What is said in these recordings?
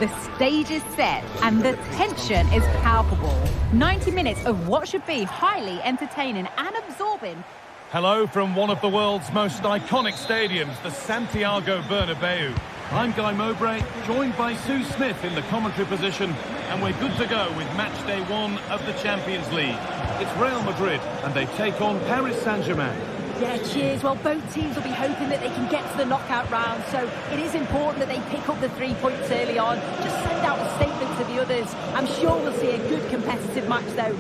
The stage is set and the tension is palpable. 90 minutes of what should be highly entertaining and absorbing. Hello from one of the world's most iconic stadiums, the Santiago Bernabeu. I'm Guy Mowbray, joined by Sue Smith in the commentary position, and we're good to go with match day 1 of the Champions League. It's Real Madrid, and they take on Paris Saint-Germain. Yeah, cheers. Well, both teams will be hoping that they can get to the knockout round, so it is important that they pick up the 3 points early on. Just send out a statement to the others. I'm sure we'll see a good competitive match, though.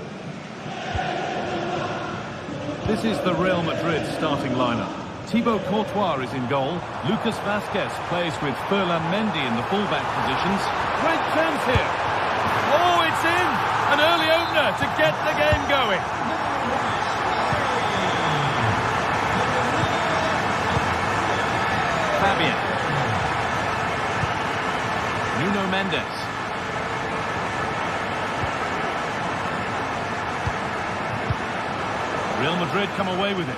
This is the Real Madrid starting lineup. Thibaut Courtois is in goal. Lucas Vazquez plays with Ferland Mendy in the fullback positions. Great chance here. Oh, it's in! An early opener to get the game going. Fabian. Nuno Mendes. Real Madrid come away with it.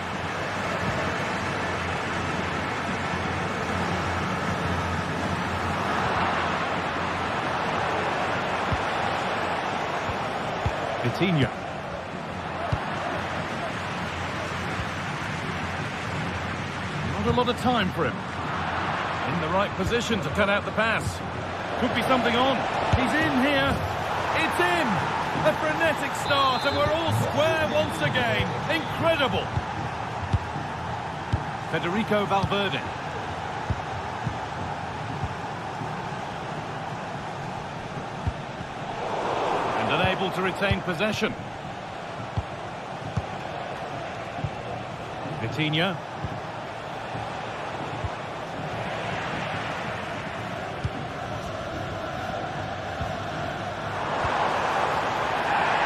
Coutinho. Not a lot of time for him. In the right position to cut out the pass. Could be something on. He's in here. It's in. A frenetic start, and we're all square once again. Incredible. Federico Valverde. And unable to retain possession. Coutinho.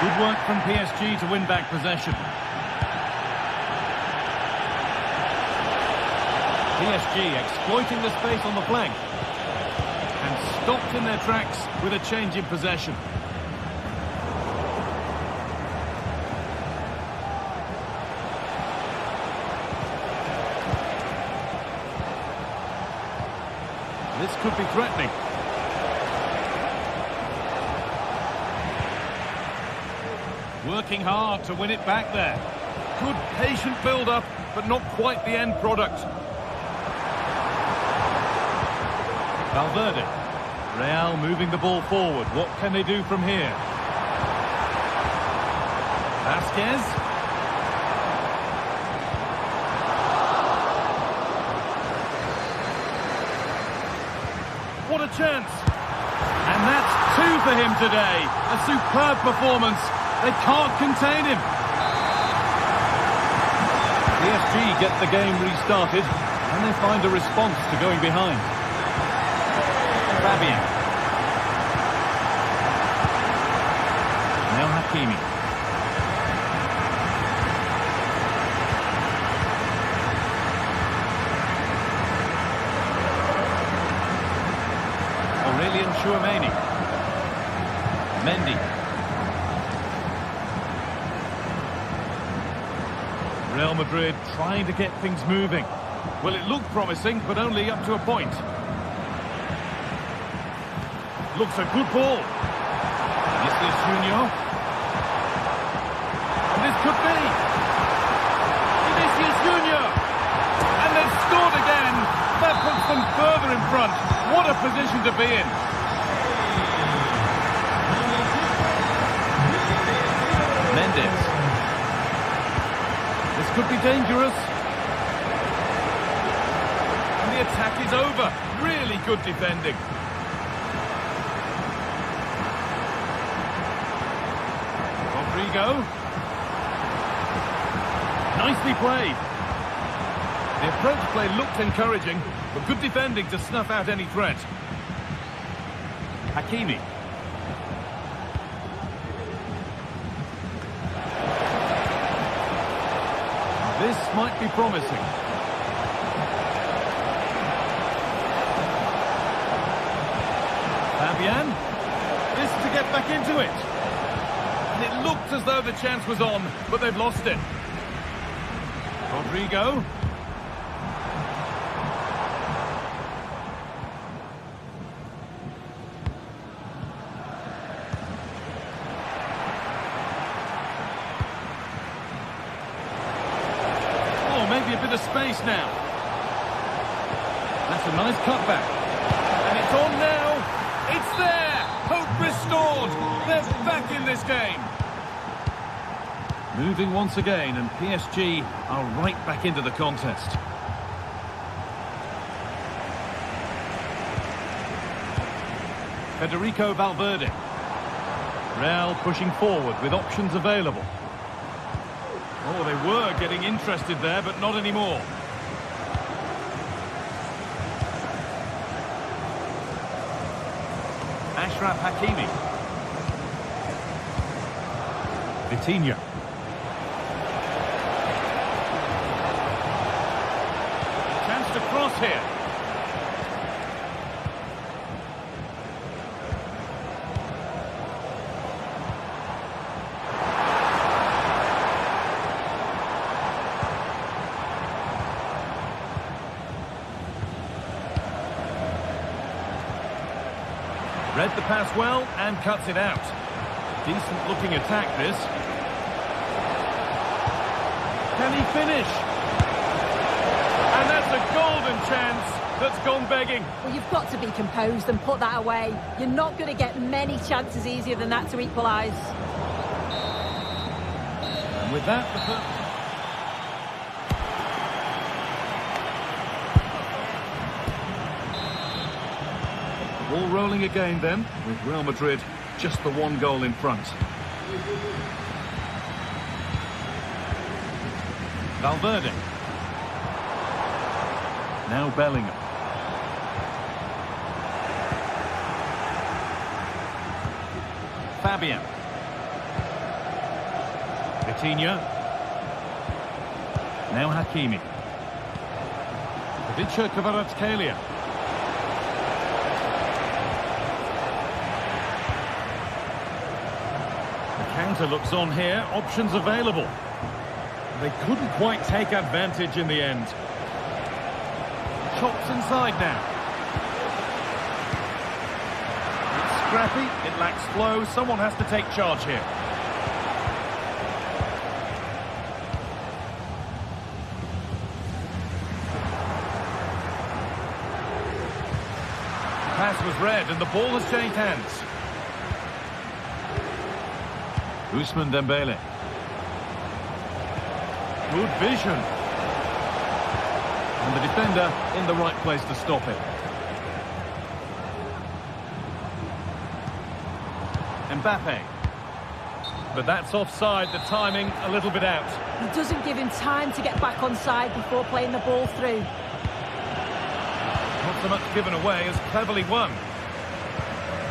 Good work from PSG to win back possession. PSG exploiting the space on the flank. And stopped in their tracks with a change in possession. This could be threatening. Working hard to win it back there. Good patient build-up, but not quite the end product. Valverde. Real moving the ball forward. What can they do from here? Vazquez. What a chance! And that's 2 for him today. A superb performance. They can't contain him. PSG get the game restarted, and they find a response to going behind. Fabian. Now Hakimi. Aurelien Tchouameni. Mendy. Real Madrid trying to get things moving. Well, it looked promising, but only up to a point. Looks a good ball. Vinicius Junior. And this could be. Vinicius Junior. And they've scored again. That puts them further in front. What a position to be in. Mendes. This could be dangerous. And the attack is over. Really good defending. Rodrigo. Nicely played. The approach play looked encouraging, but good defending to snuff out any threat. Hakimi. This might be promising. Fabian. This to get back into it. And it looked as though the chance was on, but they've lost it. Rodrigo. into space now. That's a nice cutback. And it's on now. It's there. Hope restored. They're back in this game. Moving once again, and PSG are right back into the contest. Federico Valverde. Real pushing forward with options available. Oh, they were getting interested there, but not anymore. Achraf Hakimi. Vitinha. Chance to cross here. Read the pass well and cuts it out. Decent looking attack this. Can he finish? And that's a golden chance that's gone begging. Well, you've got to be composed and put that away. You're not going to get many chances easier than that to equalise. And with that, all rolling again then, with Real Madrid just the one goal in front. Valverde. Now Bellingham. Fabian. Vitinha. Now Hakimi. Vidic Kvaratskhelia. Counter looks on here, options available. They couldn't quite take advantage in the end. Chops inside now. It's scrappy, it lacks flow, someone has to take charge here. The pass was read and the ball has changed hands. Ousmane Dembele. Good vision. And the defender in the right place to stop it. Mbappe. But that's offside, the timing a little bit out. He doesn't give him time to get back on side before playing the ball through. Not so much given away as cleverly won.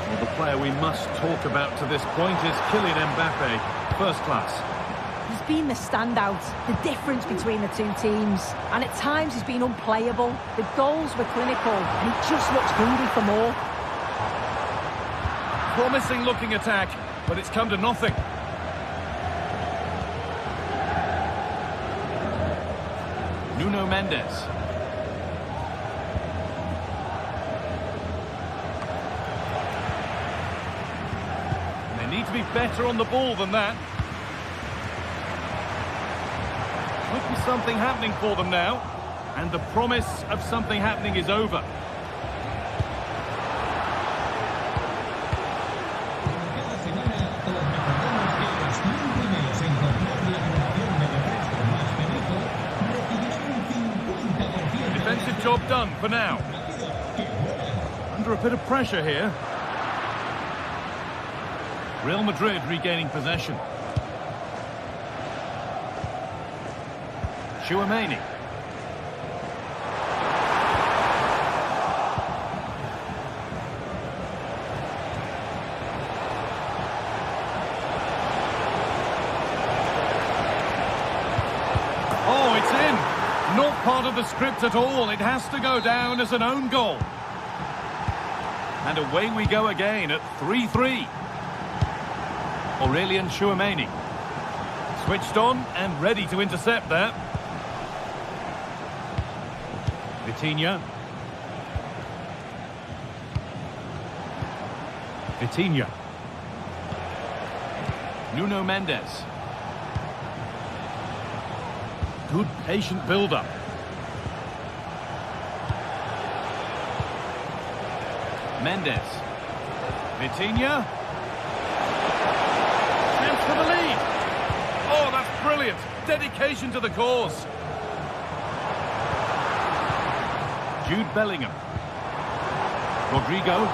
Well, the player we must talk about to this point is Kylian Mbappe, first class. He's been the standout, the difference between the two teams. And at times he's been unplayable. The goals were clinical, and he just looks hungry for more. Promising looking attack, but it's come to nothing. Nuno Mendes. Need to be better on the ball than that. Might be something happening for them now, and the promise of something happening is over. Defensive job done for now. Under a bit of pressure here. Real Madrid regaining possession. Tchouaméni. Oh, it's in. Not part of the script at all. It has to go down as an own goal. And away we go again at 3-3. Aurelien Tchouaméni. Switched on and ready to intercept there. Vitinha. Vitinha. Nuno Mendes. Good patient build-up. Mendes. Vitinha. Chance for the lead. Oh, that's brilliant. Dedication to the cause. Jude Bellingham. Rodrigo.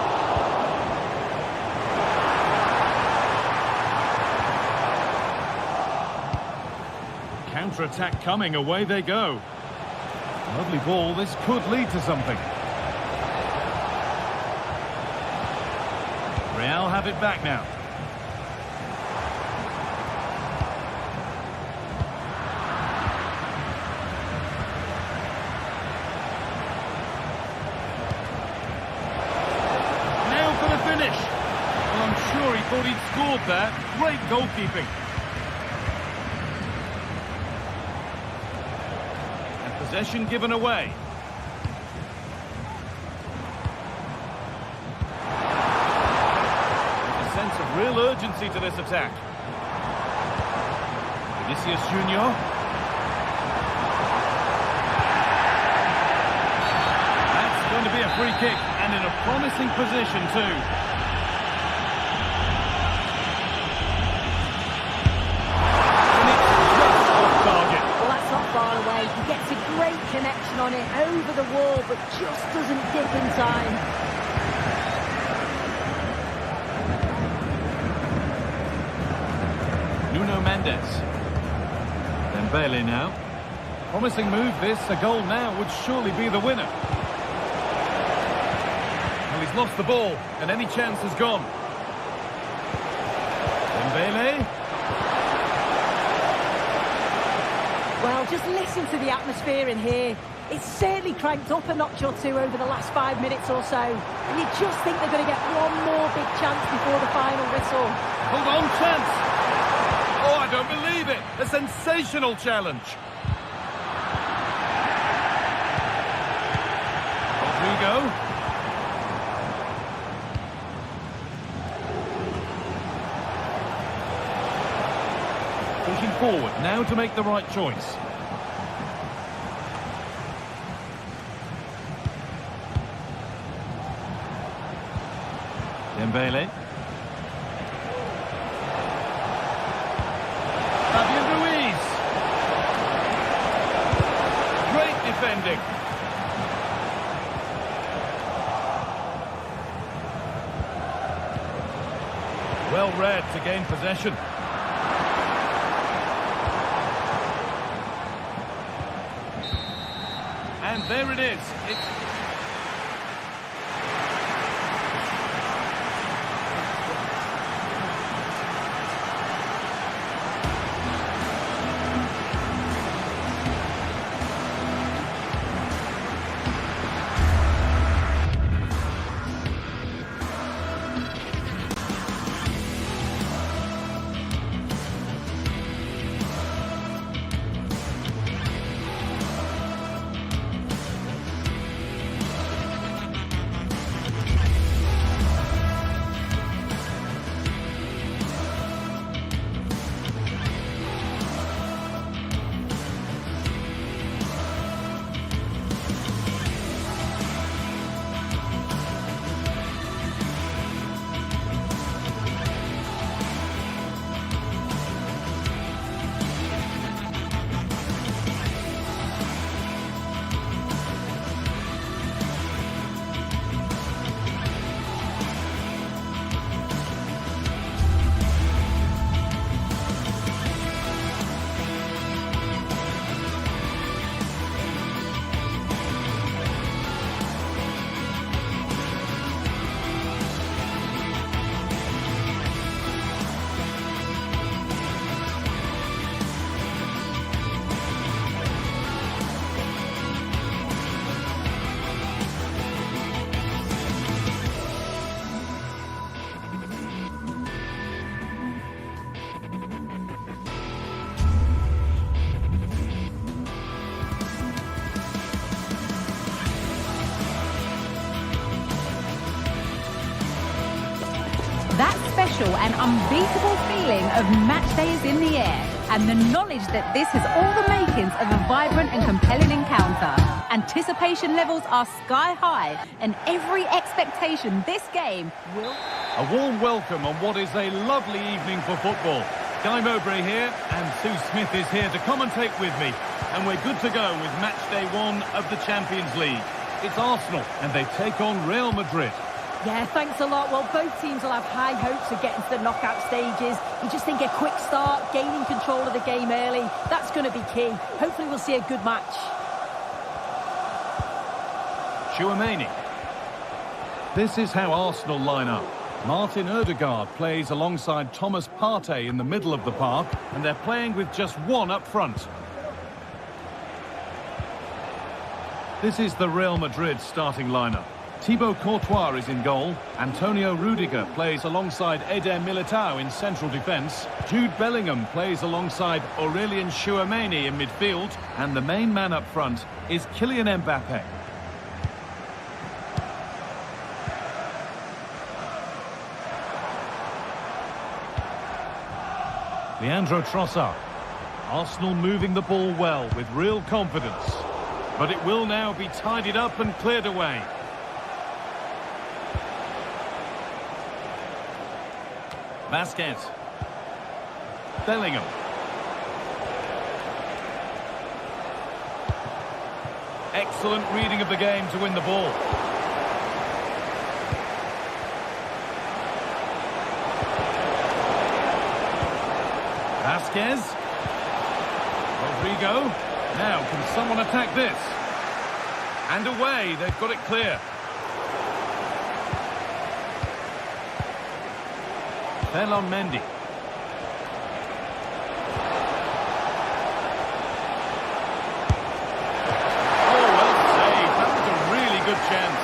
Counter-attack coming, away they go. Lovely ball, this could lead to something. Real have it back now. Now for the finish. Well, I'm sure he thought he'd scored there. Great goalkeeping. Possession given away. A sense of real urgency to this attack. Vinicius Junior. That's going to be a free kick, and in a promising position too. He gets a great connection on it over the wall, but just doesn't dip in time. Nuno Mendes. Dembele now. Promising move this. A goal now would surely be the winner. Well, he's lost the ball, and any chance is gone. Dembele. Well, just listen to the atmosphere in here. It's certainly cranked up a notch or two over the last 5 minutes or so. And you just think they're going to get one more big chance before the final whistle. Hold on, chance. Oh, I don't believe it. A sensational challenge. Rodrigo. Pushing forward, now to make the right choice. Dembele. Fabian Ruiz. Great defending. Well read to gain possession. And there it is. That special and unbeatable feeling of match day is in the air, and the knowledge that this has all the makings of a vibrant and compelling encounter. Anticipation levels are sky high, and every expectation this game will... A warm welcome on what is a lovely evening for football. Guy Mowbray here, and Sue Smith is here to commentate with me. And we're good to go with match day 1 of the Champions League. It's Arsenal, and they take on Real Madrid. Yeah, thanks a lot. Well, both teams will have high hopes of getting to the knockout stages. You just think a quick start, gaining control of the game early, that's going to be key. Hopefully we'll see a good match. Tchouaméni. This is how Arsenal line up. Martin Odegaard plays alongside Thomas Partey in the middle of the park, and they're playing with just one up front. This is the Real Madrid starting lineup. Thibaut Courtois is in goal. Antonio Rudiger plays alongside Eder Militao in central defence. Jude Bellingham plays alongside Aurelien Tchouaméni in midfield. And the main man up front is Kylian Mbappe. Leandro Trossard. Arsenal moving the ball well with real confidence. But it will now be tidied up and cleared away. Vasquez. Bellingham. Excellent reading of the game to win the ball. Vasquez. Rodrigo. Now, can someone attack this? And away, they've got it clear. Ferland Mendy. Oh, well saved. That was a really good chance.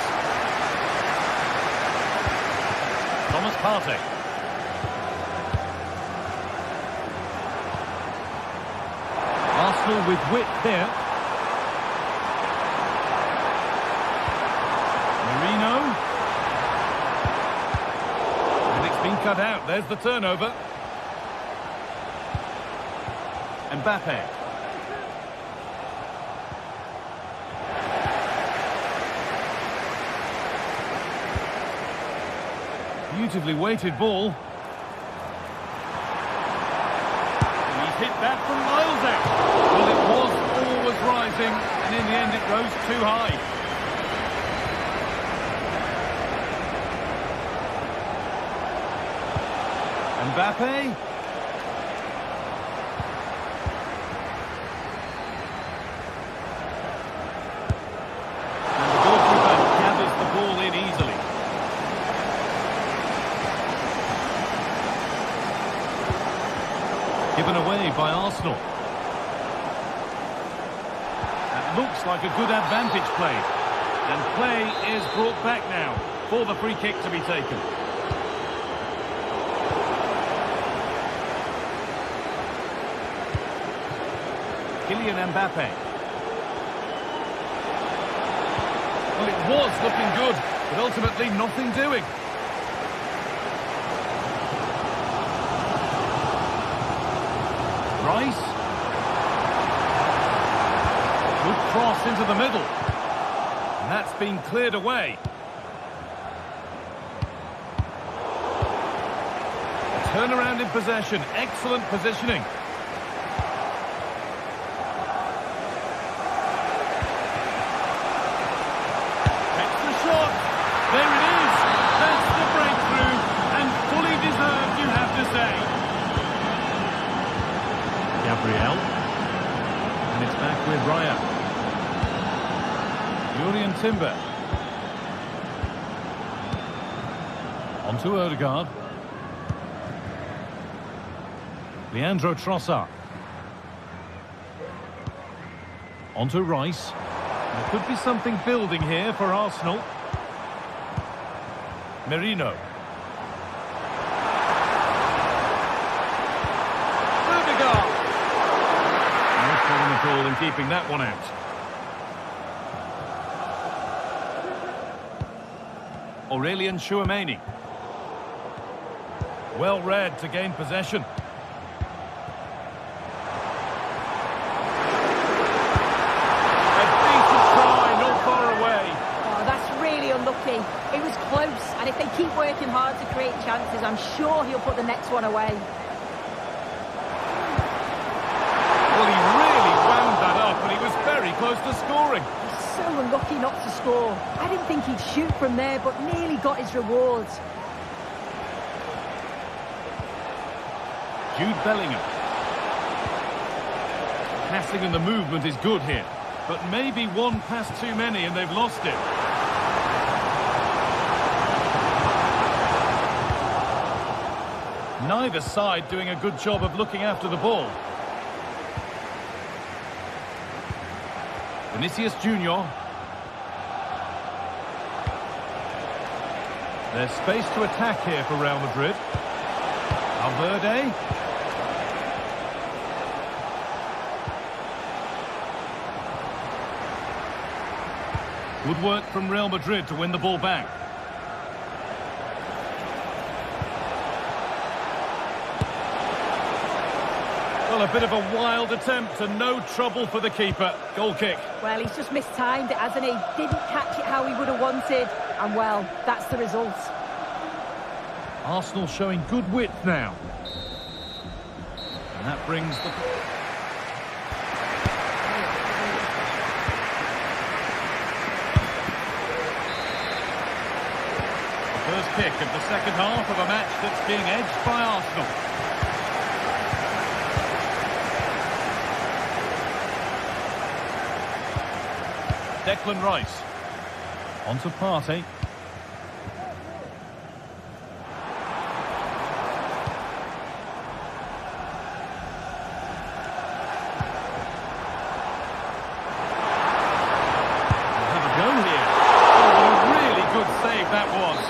Thomas Partey. Arsenal with width here. Marino. Been cut out. There's the turnover. Mbappe. Beautifully weighted ball. And he's hit that from miles out. Well, it was always rising, and in the end it rose too high. Mbappe. And the goalkeeper gathers the ball in easily. Given away by Arsenal. That looks like a good advantage play. And play is brought back now for the free kick to be taken. Kylian Mbappe. Well, it was looking good, but ultimately nothing doing. Rice. Good cross into the middle. And that's been cleared away. A turnaround in possession. Excellent positioning. There it is. That's the breakthrough, and fully deserved, you have to say. Gabriel. And it's back with Raya. Julian Timber. On to Odegaard. Leandro Trossard. On to Rice. There could be something building here for Arsenal. Marino. Odegaard. No problem at all in keeping that one out. Aurelien Tchouaméni. Well read to gain possession. A decent try, chances. I'm sure he'll put the next one away. Well, he really wound that up, and he was very close to scoring. He's so unlucky not to score. I didn't think he'd shoot from there, but nearly got his rewards. Jude Bellingham. Passing and the movement is good here, but maybe one pass too many and they've lost it. Neither side doing a good job of looking after the ball. Vinicius Junior. There's space to attack here for Real Madrid. Valverde. Good work from Real Madrid to win the ball back. Well, a bit of a wild attempt and no trouble for the keeper. Goal kick. Well, he's just mistimed it, hasn't he? Didn't catch it how he would have wanted. And, well, that's the result. Arsenal showing good width now. And that brings the... First kick of the second half of a match that's being edged by Arsenal. Declan Rice. On to Partey. Have a go here. Oh, what a really good save that was.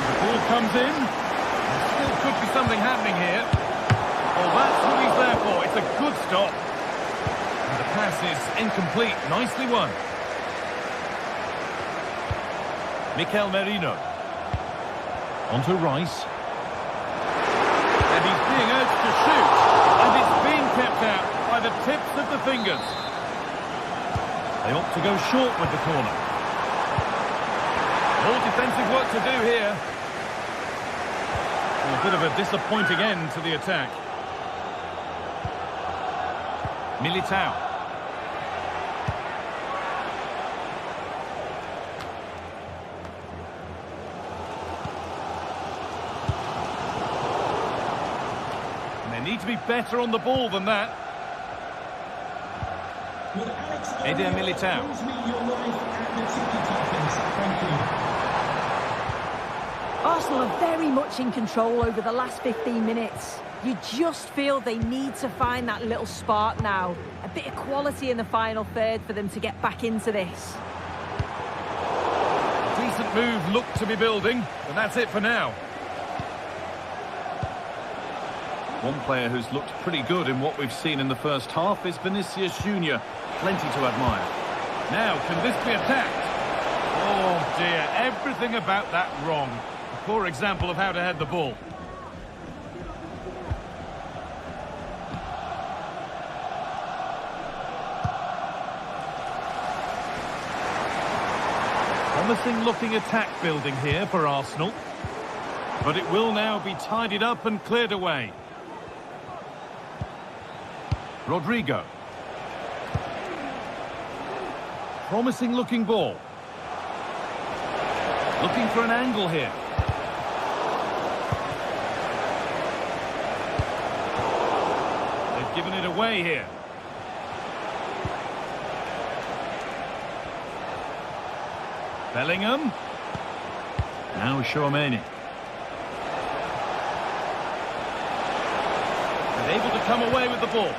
The ball comes in. There still could be something happening here. Oh, that's what he's there for. It's a good stop. And the pass is incomplete. Nicely won. Mikel Merino. On to Rice. And he's being urged to shoot. And it's being kept out by the tips of the fingers. They opt to go short with the corner. All defensive work to do here. And a bit of a disappointing end to the attack. Militao. And they need to be better on the ball than that. Eder Militao. Arsenal are very much in control over the last 15 minutes. You just feel they need to find that little spark now. A bit of quality in the final third for them to get back into this. Decent move looked to be building, but that's it for now. One player who's looked pretty good in what we've seen in the first half is Vinicius Junior. Plenty to admire. Now, can this be attacked? Oh dear, everything about that wrong. A poor example of how to head the ball. Promising looking attack building here for Arsenal. But it will now be tidied up and cleared away. Rodrigo. Promising looking ball. Looking for an angle here. They've given it away here. Bellingham. Now Tchouaméni. And able to come away with the ball.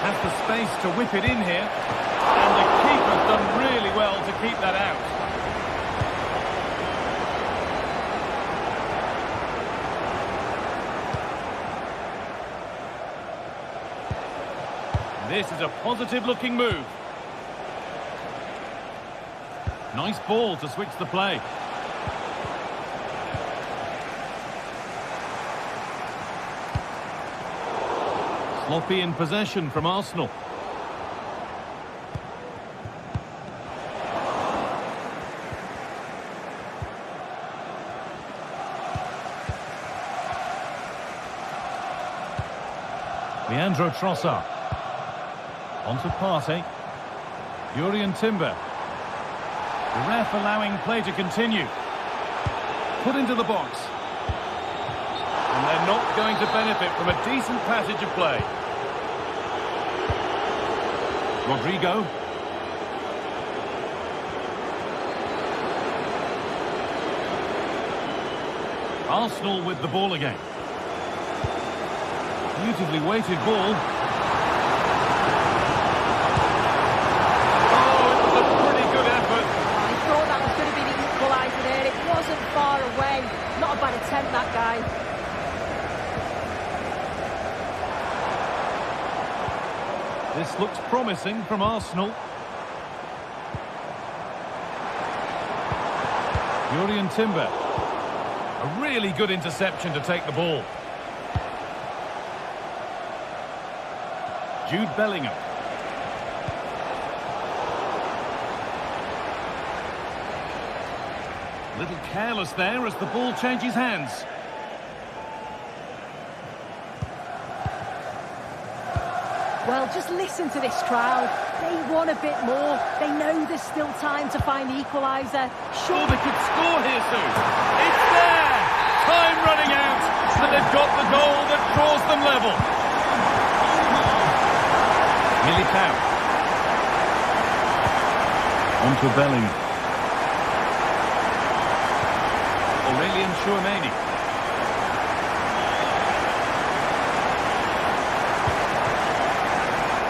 Has the space to whip it in here. And the keeper's done really well to keep that out. This is a positive looking move. Nice ball to switch the play. Sloppy in possession from Arsenal. Leandro Trossard. On to Partey. Jurrien Timber. The ref allowing play to continue. Put into the box. And they're not going to benefit from a decent passage of play. Rodrigo. Arsenal with the ball again. Beautifully weighted ball. Oh, it was a pretty good effort. I thought that was going to be the equaliser there. It wasn't far away. Not a bad attempt, that guy. This looks promising from Arsenal. Jurrien Timber. A really good interception to take the ball. Jude Bellingham. A little careless there as the ball changes hands. Well, just listen to this crowd. They want a bit more. They know there's still time to find the equaliser. Sure, they could score here soon. It's there! Time running out, and they've got the goal that draws them level. Militao. On to Bellingham. Aurelien Tchouameni.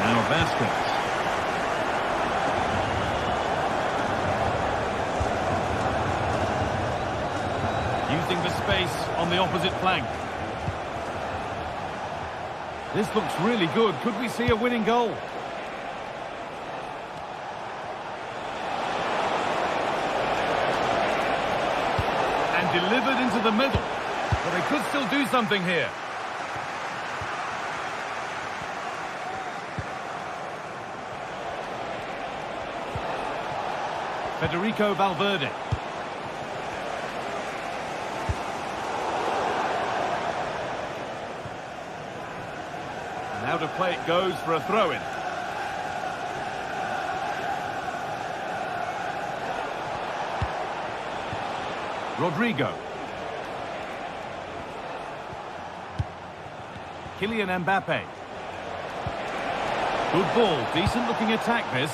Now Vasquez. Using the space on the opposite flank. This looks really good. Could we see a winning goal? And delivered into the middle. But they could still do something here. Federico Valverde. And out of play it goes for a throw-in. Rodrigo. Kylian Mbappe. Good ball, decent looking attack this.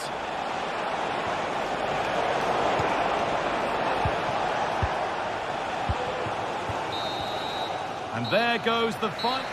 And there goes the fight.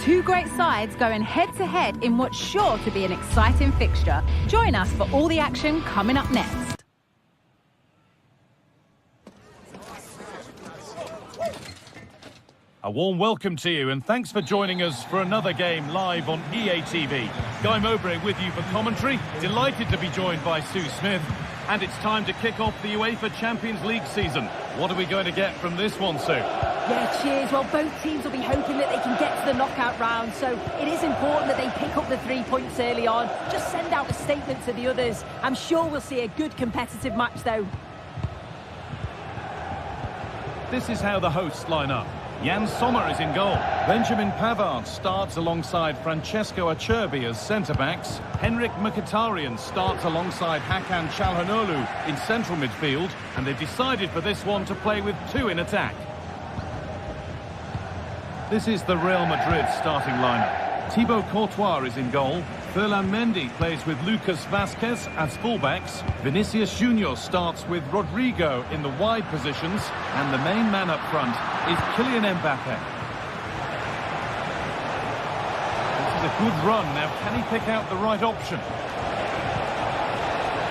Two great sides going head-to-head in what's sure to be an exciting fixture. Join us for all the action coming up next. A warm welcome to you and thanks for joining us for another game live on EA TV. Guy Mowbray with you for commentary. Delighted to be joined by Sue Smith. And it's time to kick off the UEFA Champions League season. What are we going to get from this one, Sue? Yeah, cheers. Well, both teams will be hoping that they can get to the knockout round, so it is important that they pick up the 3 points early on. Just send out a statement to the others. I'm sure we'll see a good competitive match, though. This is how the hosts line up. Jan Sommer is in goal. Benjamin Pavard starts alongside Francesco Acerbi as centre-backs. Henrik Mkhitaryan starts alongside Hakan Çalhanoğlu in central midfield. And they've decided for this one to play with 2 in attack. This is the Real Madrid starting lineup. Thibaut Courtois is in goal. Ferland Mendy plays with Lucas Vazquez as fullbacks. Vinicius Junior starts with Rodrigo in the wide positions. And the main man up front is Kylian Mbappe. This is a good run. Now, can he pick out the right option?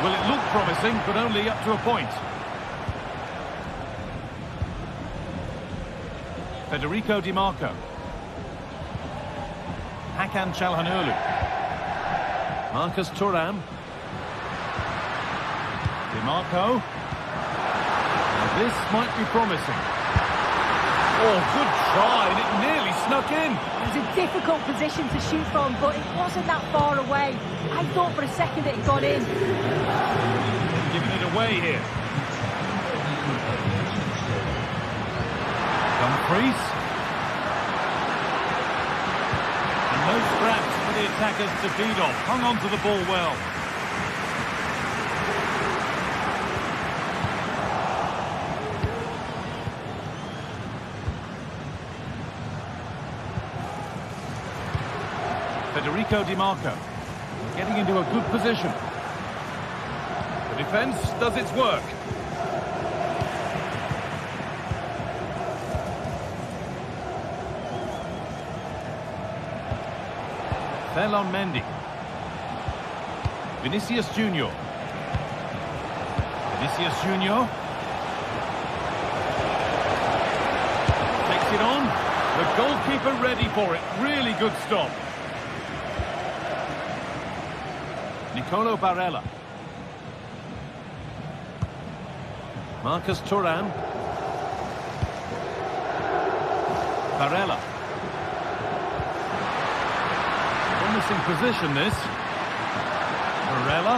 Well, it looked promising, but only up to a point. Federico Di Marco. Hakan Çalhanoğlu. Marcus Thuram. Di Marco. This might be promising. Oh, good try, and it nearly snuck in. It was a difficult position to shoot from, but it wasn't that far away. I thought for a second it had gone in. Giving it away here. Dumfries. And no scraps for the attackers to feed off. Hung on to the ball well. Federico Di Marco getting into a good position. The defence does its work. Ferland Mendy. Vinicius Junior. Vinicius Junior. Takes it on. The goalkeeper ready for it. Really good stop. Nicolo Barella. Marcus Thuram. Barella. Promising position, this. Barella.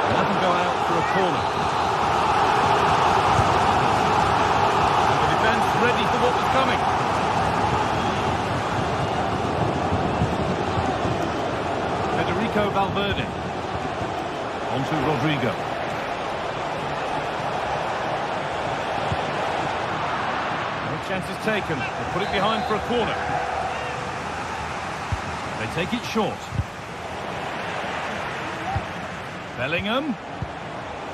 Let him go out for a corner. And the defence ready for what was coming. Federico Valverde. On to Rodrigo. No chances taken. They put it behind for a corner. They take it short. Bellingham.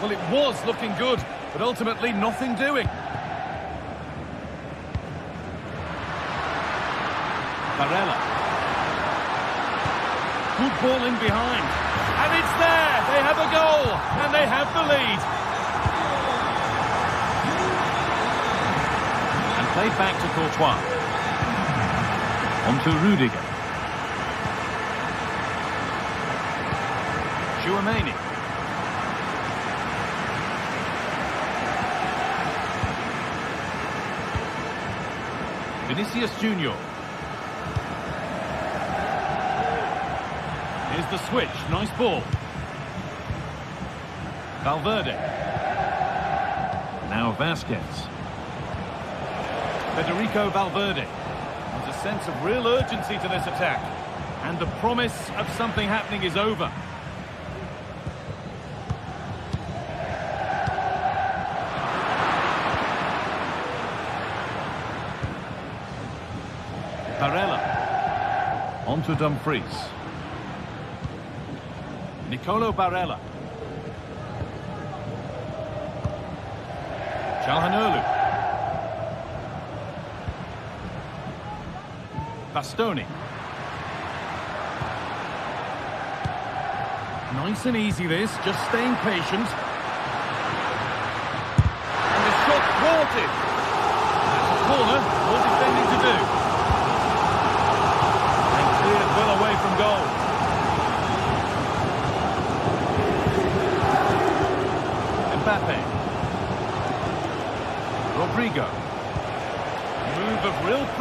Well, it was looking good, but ultimately nothing doing. Barella. Good ball in behind. And it's there! They have a goal! And they have the lead! And played back to Courtois. On to Rudiger. Chouameni. Vinicius Junior. Here's the switch. Nice ball. Valverde. Now Vazquez. Federico Valverde. There's a sense of real urgency to this attack. And the promise of something happening is over. Barella. On to Dumfries. Nicolo Barella. Çalhanoğlu. Bastoni. Nice and easy this, just staying patient. And the shot thwarted. That's a corner, all defending to do. And cleared well away from goal.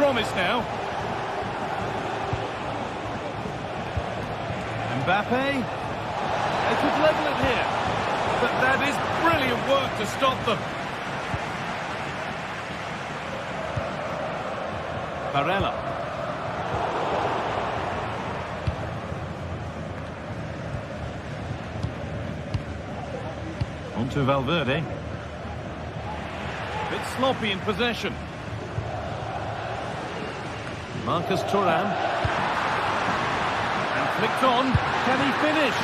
promise now. Mbappe. They could level it here. But that is brilliant work to stop them. Barella. On to Valverde. Bit sloppy in possession. Marcus Thuram. And flicked on. Can he finish?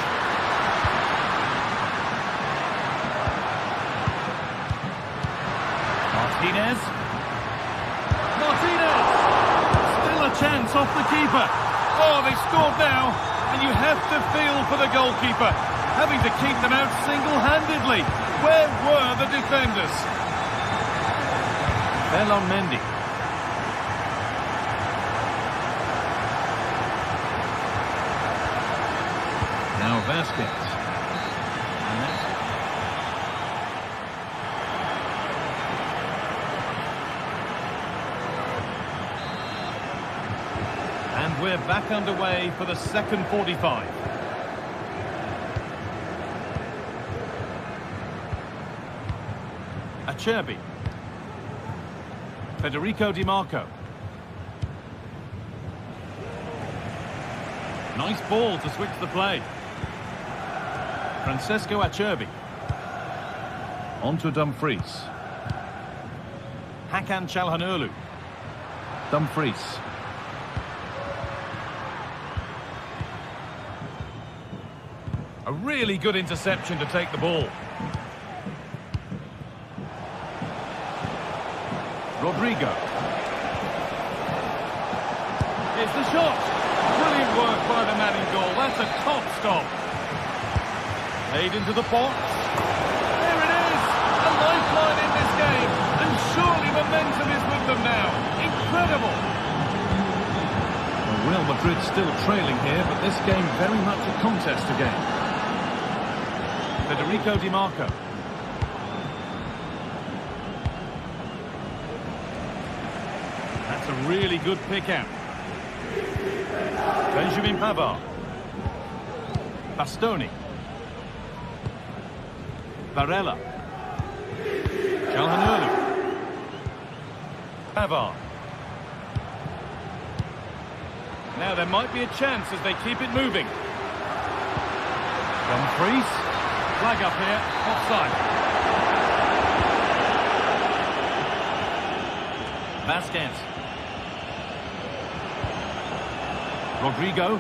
Martinez. Still a chance off the keeper. Oh, they scored now. And you have to feel for the goalkeeper, having to keep them out single-handedly. Where were the defenders? Bell on Mendy. Now Vasquez. And we're back underway for the second 45. Acerbi. Federico Di Marco. Nice ball to switch the play. Francesco Acerbi. On to Dumfries. Hakan Çalhanoğlu. Dumfries. A really good interception to take the ball. Rodrigo. Here's the shot. Brilliant work by the man in goal. That's a top stop. Played into the box. There it is. A lifeline in this game. And surely momentum is with them now. Incredible. Well, Real Madrid still trailing here, but this game very much a contest again. Federico Di Marco. That's a really good pick out. Benjamin Pavard. Bastoni. Barella. Çalhanoğlu. Pavard. Now there might be a chance as they keep it moving. Dumfries. Flag up here. Offside. Vasquez. Rodrigo.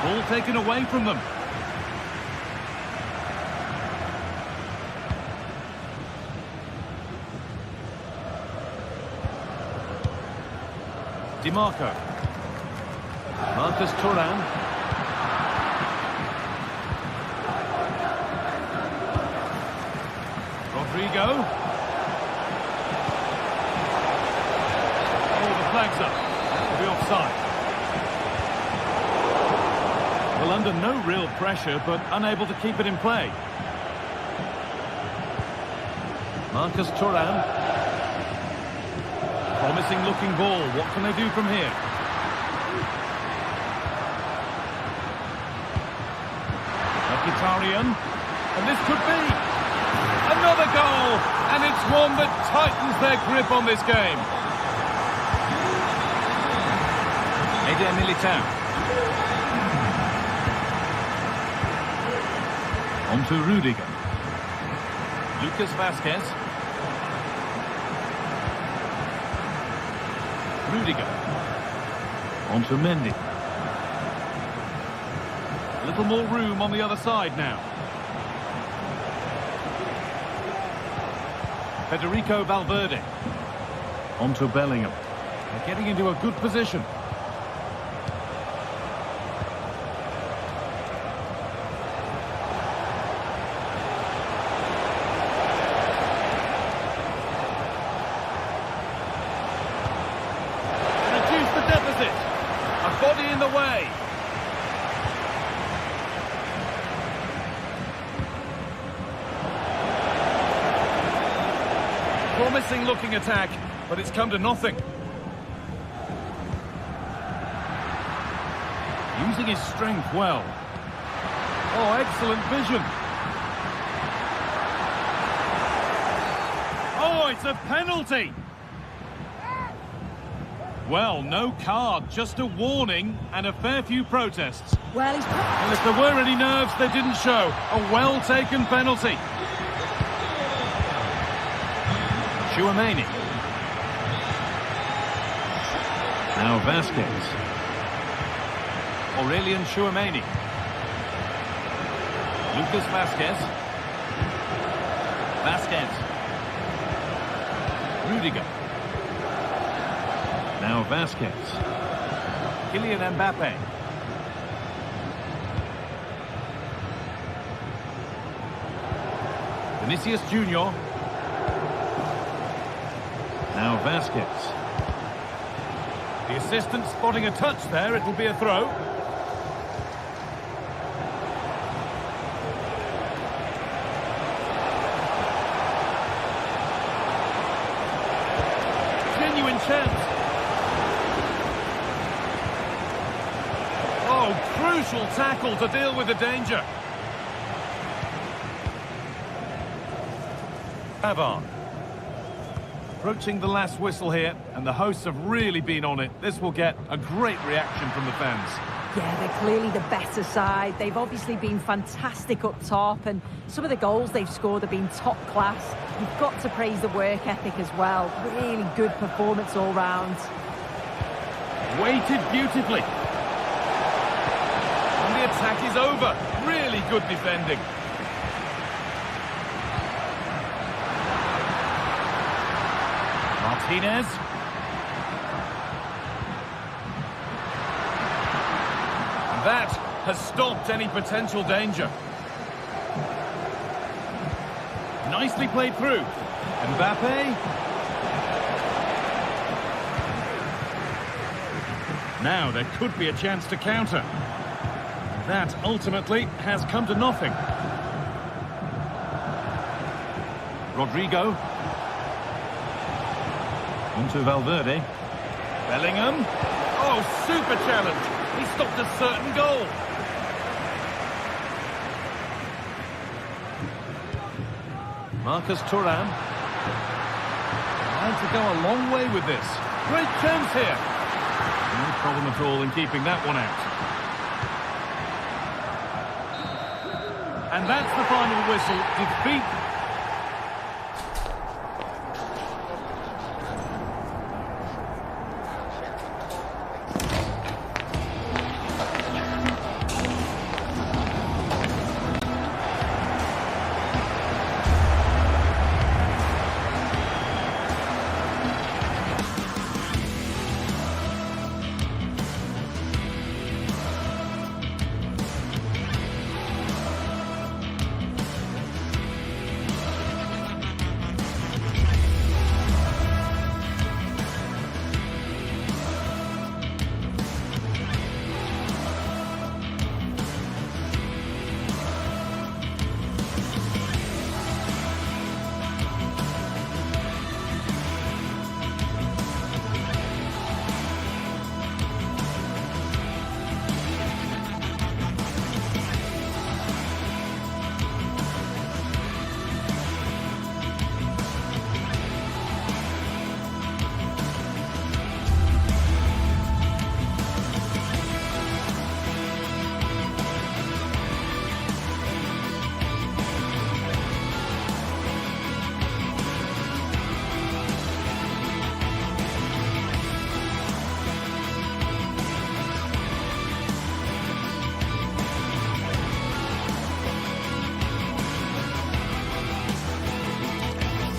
Ball taken away from them. Di Marco. Marcus Thuram. Rodrigo. Oh, the flag's up. That will be offside. Well, under no real pressure, but unable to keep it in play. Marcus Thuram. Promising looking ball. What can they do from here? Mkhitaryan. And this could be another goal. And it's one that tightens their grip on this game. Eder Militao. On to Rudiger. Lucas Vasquez. Rudiger. On to Mendy. A little more room on the other side now. Federico Valverde. On to Bellingham. They're getting into a good position. Body in the way. Promising-looking attack, but it's come to nothing. Using his strength well. Oh, excellent vision. Oh, it's a penalty. Well, no card, just a warning and a fair few protests. Well, he's... And if there were any nerves, they didn't show. A well-taken penalty. Tchouaméni. Now Vasquez. Aurelian Tchouaméni. Lucas Vasquez. Vasquez. Rudiger. Now Vasquez. Kylian Mbappe. Vinicius Junior. Now Vasquez. The assistant spotting a touch there. It'll be a throw. Genuine chance. Oh, crucial tackle to deal with the danger. Pavard. Approaching the last whistle here, and the hosts have really been on it. This will get a great reaction from the fans. Yeah, they're clearly the better side. They've obviously been fantastic up top, and some of the goals they've scored have been top class. You've got to praise the work ethic as well. Really good performance all round. Weighted beautifully. And the attack is over. Really good defending. Martinez. And that has stopped any potential danger. Nicely played through. Mbappe. Now there could be a chance to counter. That ultimately has come to nothing. Rodrigo. Onto Valverde. Bellingham. Oh, super challenge. He stopped a certain goal. Marcus Thuram. Trying to go a long way with this. Great chance here. No problem at all in keeping that one out. And that's the final whistle. Defeat.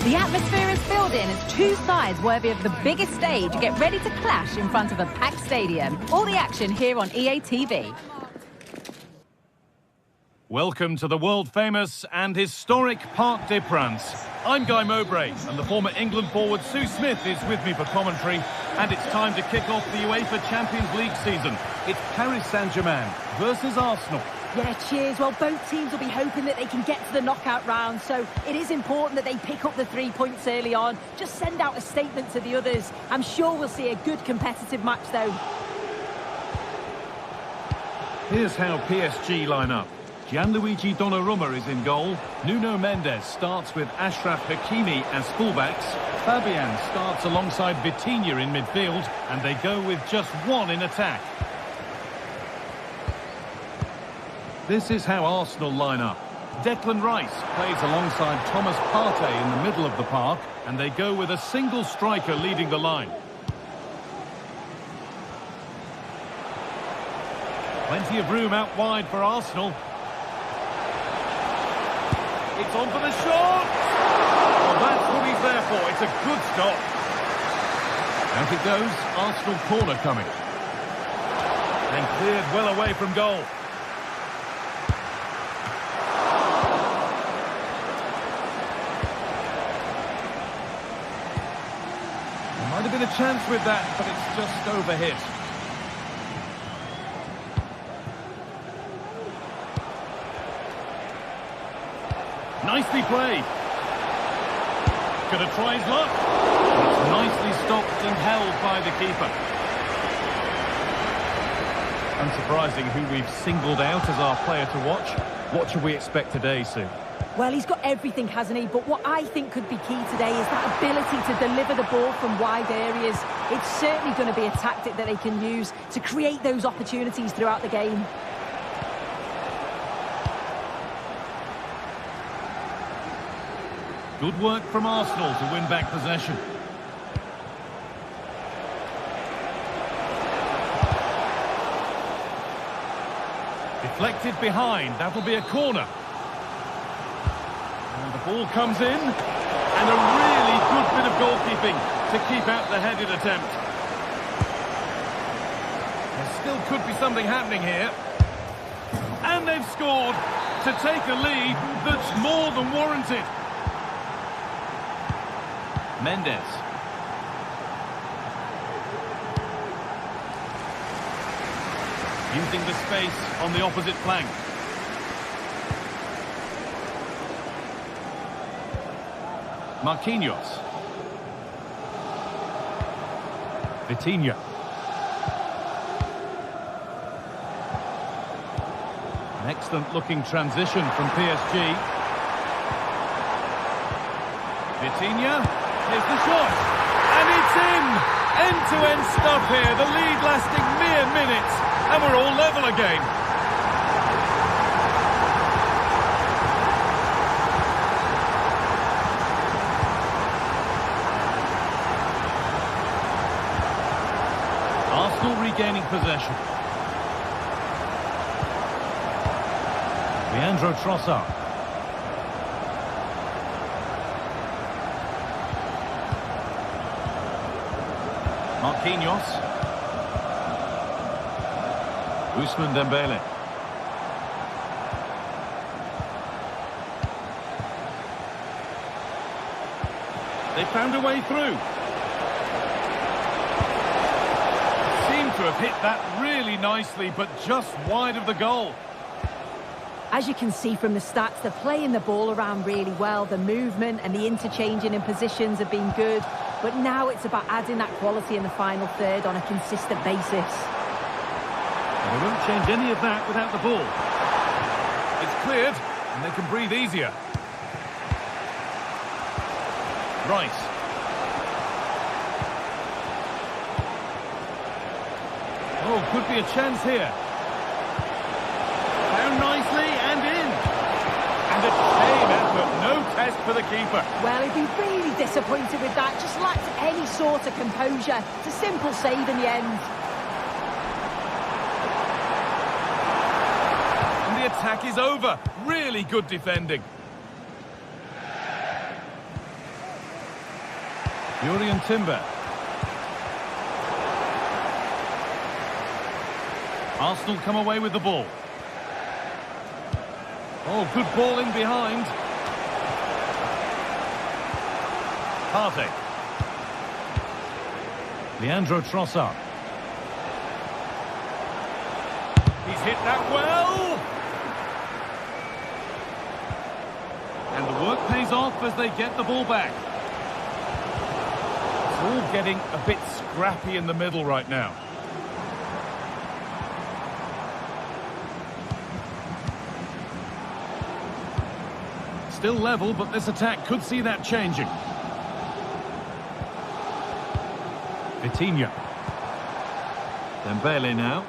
The atmosphere is filled in as two sides worthy of the biggest stage get ready to clash in front of a packed stadium. All the action here on EA TV. Welcome to the world-famous and historic Parc des Princes. I'm Guy Mowbray, and the former England forward Sue Smith is with me for commentary. And it's time to kick off the UEFA Champions League season. It's Paris Saint-Germain versus Arsenal. Yeah, cheers. Well, both teams will be hoping that they can get to the knockout round, so it is important that they pick up the 3 points early on. Just send out a statement to the others. I'm sure we'll see a good competitive match, though. Here's how PSG line up. Gianluigi Donnarumma is in goal. Nuno Mendes starts with Achraf Hakimi as fullbacks. Fabian starts alongside Vitinha in midfield, and they go with just one in attack. This is how Arsenal line up. Declan Rice plays alongside Thomas Partey in the middle of the park, and they go with a single striker leading the line. Plenty of room out wide for Arsenal. It's on for the shot! Well, that's what he's there for. It's a good stop. Out it goes. Arsenal corner coming. And cleared well away from goal. There might have been a chance with that, but it's just overhit. Nicely played. Gonna try his luck. It's nicely stopped and held by the keeper. Unsurprising who we've singled out as our player to watch. What should we expect today, Sue? Well, he's got everything, hasn't he? But what I think could be key today is that ability to deliver the ball from wide areas. It's certainly going to be a tactic that they can use to create those opportunities throughout the game. Good work from Arsenal to win back possession. Deflected behind, that'll be a corner. And the ball comes in, and a really good bit of goalkeeping to keep out the headed attempt. There still could be something happening here. And they've scored to take a lead that's more than warranted. Mendes. Using the space on the opposite flank. Marquinhos. Vitinha. An excellent looking transition from PSG. Vitinha. Here's the shot, and it's in! End-to-end stuff here, the lead lasting mere minutes, and we're all level again. Arsenal regaining possession. Leandro Trossard. Marquinhos. Ousmane Dembele. They found a way through. Seemed to have hit that really nicely, but just wide of the goal. As you can see from the stats, they're playing the ball around really well. The movement and the interchanging in positions have been good. But now it's about adding that quality in the final third on a consistent basis. And they won't change any of that without the ball. It's cleared, and they can breathe easier. Rice. Oh, could be a chance here. Down nicely and in. And a tame effort, no test for the keeper. Well, he'd be really disappointed with that. Just lacked any sort of composure. It's a simple save in the end. And the attack is over. Really good defending. Jurrien Timber. Arsenal come away with the ball. Oh, good ball in behind. Partey. Leandro Trossard. He's hit that well. And the work pays off as they get the ball back. It's all getting a bit scrappy in the middle right now. Still level, but this attack could see that changing. Vitinha. Dembele now.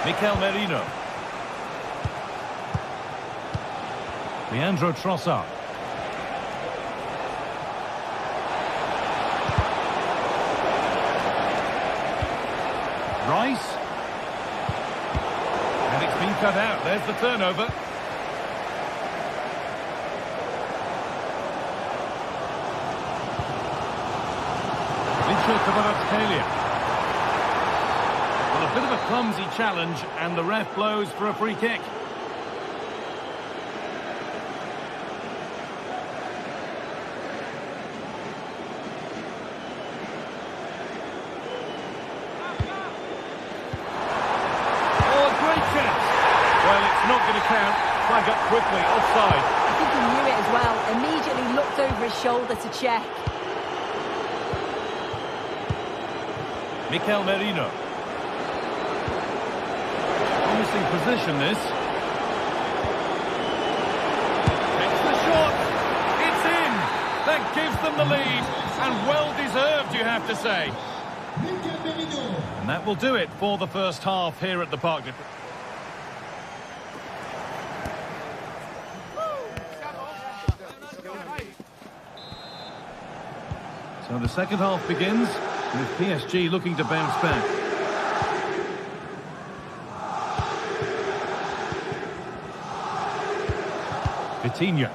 Mikel Merino. Leandro Trossard. Rice. And it's been cut out. There's the turnover. Well, a bit of a clumsy challenge, and the ref blows for a free kick. Not going to count. Flag up quickly, offside. I think he knew it as well. Immediately looked over his shoulder to check. Mikel Merino. Promising position, this. Takes the shot. It's in. That gives them the lead. And well deserved, you have to say. And that will do it for the first half here at the Parc des Princes. So the second half begins with PSG looking to bounce back. Vitinha.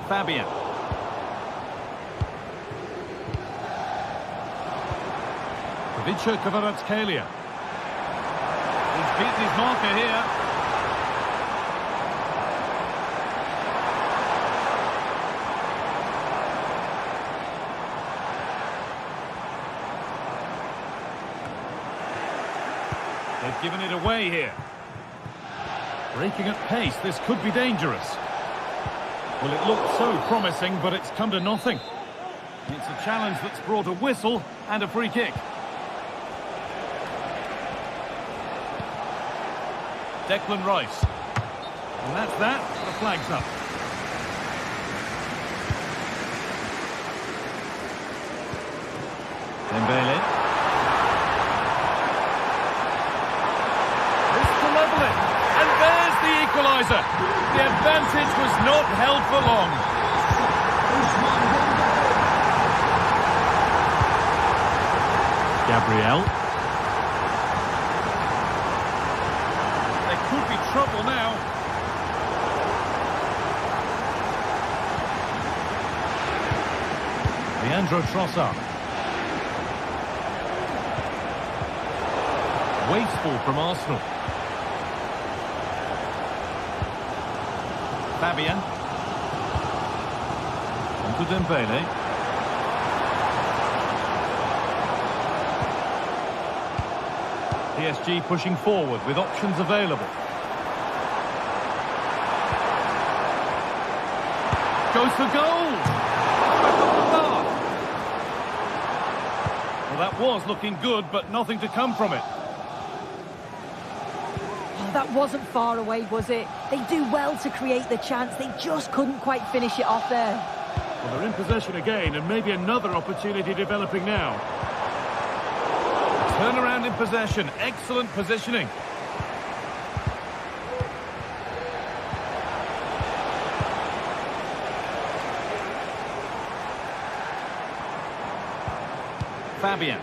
Fabian. Ivica Kvaratskhelia. He's beaten his marker here. They've given it away here. Breaking at pace, this could be dangerous. Well, it looked so promising, but it's come to nothing. It's a challenge that's brought a whistle and a free kick. Declan Rice. And that's that. The flag's up. Dembele. This to level it. And there's the equaliser. The advantage was not held for long. Gabriel. Could be trouble now. Leandro Trossard. Wasteful from Arsenal. Fabian. On to Dembele. PSG pushing forward with options available. Goes for goal! Well, that was looking good, but nothing to come from it. Oh, that wasn't far away, was it? They do well to create the chance. They just couldn't quite finish it off there. Well, they're in possession again, and maybe another opportunity developing now. Turnaround in possession. Excellent positioning. Fabian.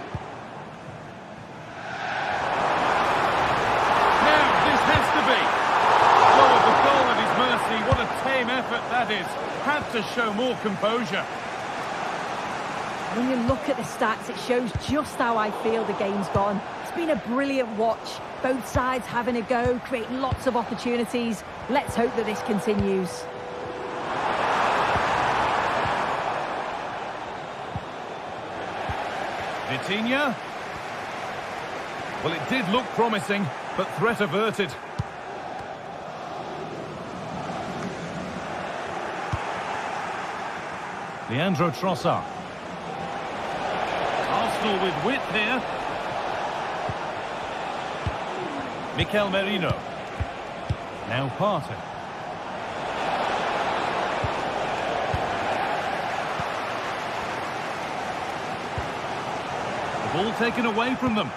Now, this has to be. Oh, the goal at his mercy. What a tame effort that is. Had to show more composure. When you look at the stats, it shows just how I feel the game's gone. It's been a brilliant watch. Both sides having a go, creating lots of opportunities. Let's hope that this continues. Vitinha. Well, it did look promising, but threat averted. Leandro Trossard. Arsenal with width here. Mikel Merino. Now Partey. The ball taken away from them.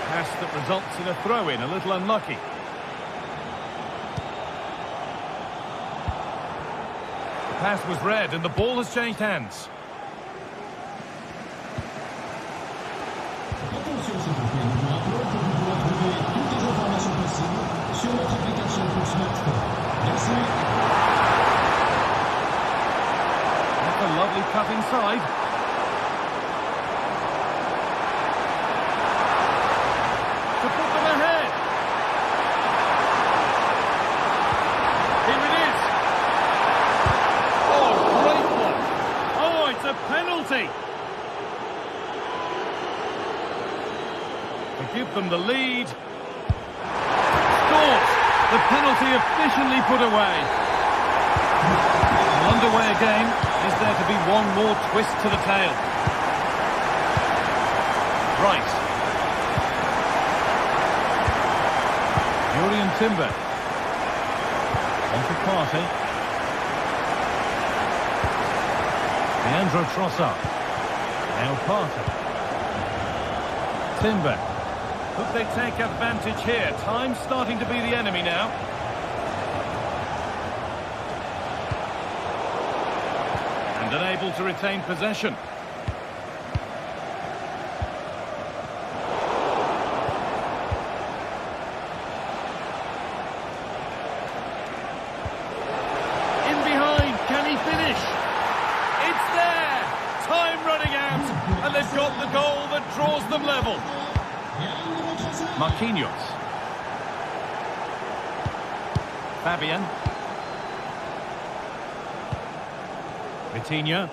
Pass that results in a throw-in, a little unlucky. The pass was read and the ball has changed hands. That's a lovely cut inside. To put them ahead. Here it is. Oh, great one. Oh, it's a penalty. To give them the lead. Scored. The penalty efficiently put away. Well, underway again. Is there to be one more twist to the tail? Right. Julian Timber. Onto Partey. Leandro Trossard. Now Partey. Timber. Could they take advantage here? Time's starting to be the enemy now. And unable to retain possession. In behind, can he finish? It's there! Time running out, and they've got the goal that draws them level. Marquinhos. Fabian. Vitinha.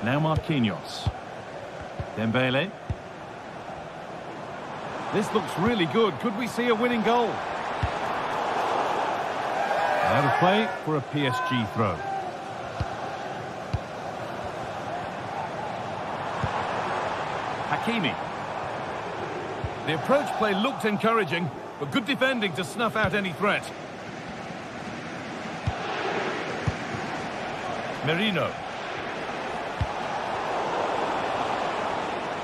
Now Marquinhos. Dembele. This looks really good. Could we see a winning goal? Out of play for a PSG throw. Hakimi. The approach play looked encouraging, but good defending to snuff out any threat. Merino.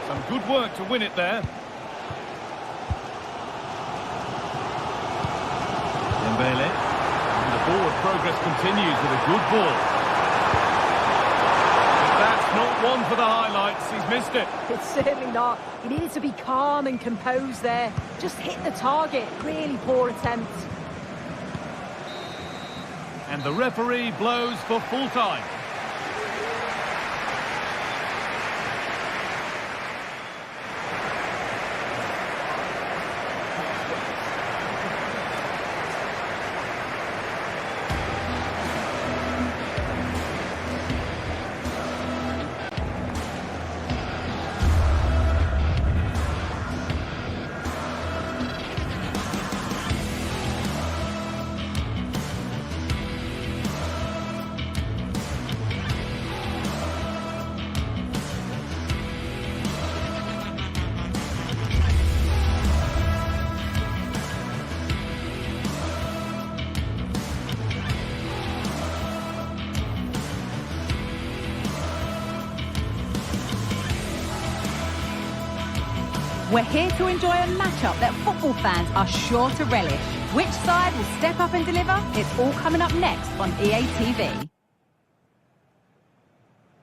Some good work to win it there. Dembele. And the forward progress continues with a good ball. That's not one for the highlights. He's missed it. It's certainly not. He needed to be calm and composed there. Just hit the target. Really poor attempt. And the referee blows for full time. We're here to enjoy a matchup that football fans are sure to relish. Which side will step up and deliver? It's all coming up next on EA TV.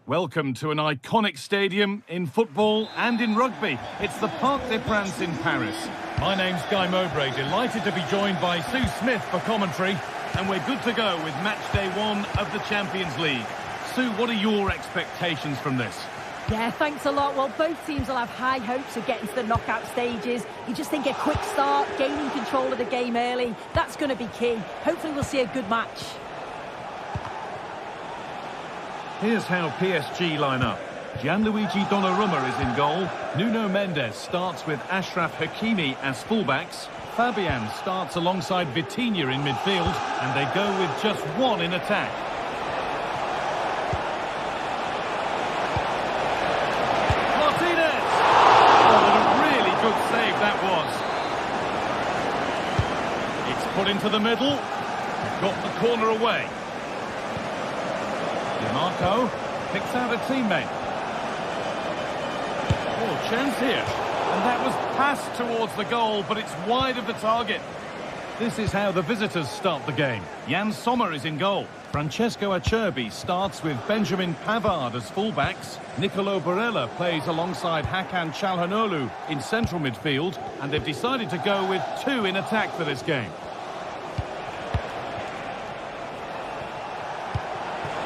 Welcome to an iconic stadium in football and in rugby. It's the Parc des Princes in Paris. My name's Guy Mowbray, delighted to be joined by Sue Smith for commentary. And we're good to go with match day 1 of the Champions League. Sue, what are your expectations from this? Yeah, thanks a lot. Well, both teams will have high hopes of getting to the knockout stages. You just think a quick start, gaining control of the game early, that's going to be key. Hopefully we'll see a good match. Here's how PSG line up. Gianluigi Donnarumma is in goal. Nuno Mendes starts with Achraf Hakimi as fullbacks. Fabian starts alongside Vitinha in midfield, and they go with just one in attack. Martinez! Oh, what a really good save that was. It's put into the middle. Got the corner away. Marco picks out a teammate. Oh, chance here. And that was passed towards the goal, but it's wide of the target. This is how the visitors start the game. Jan Sommer is in goal. Francesco Acerbi starts with Benjamin Pavard as fullbacks. Nicolo Barella plays alongside Hakan Çalhanoğlu in central midfield, and they've decided to go with two in attack for this game.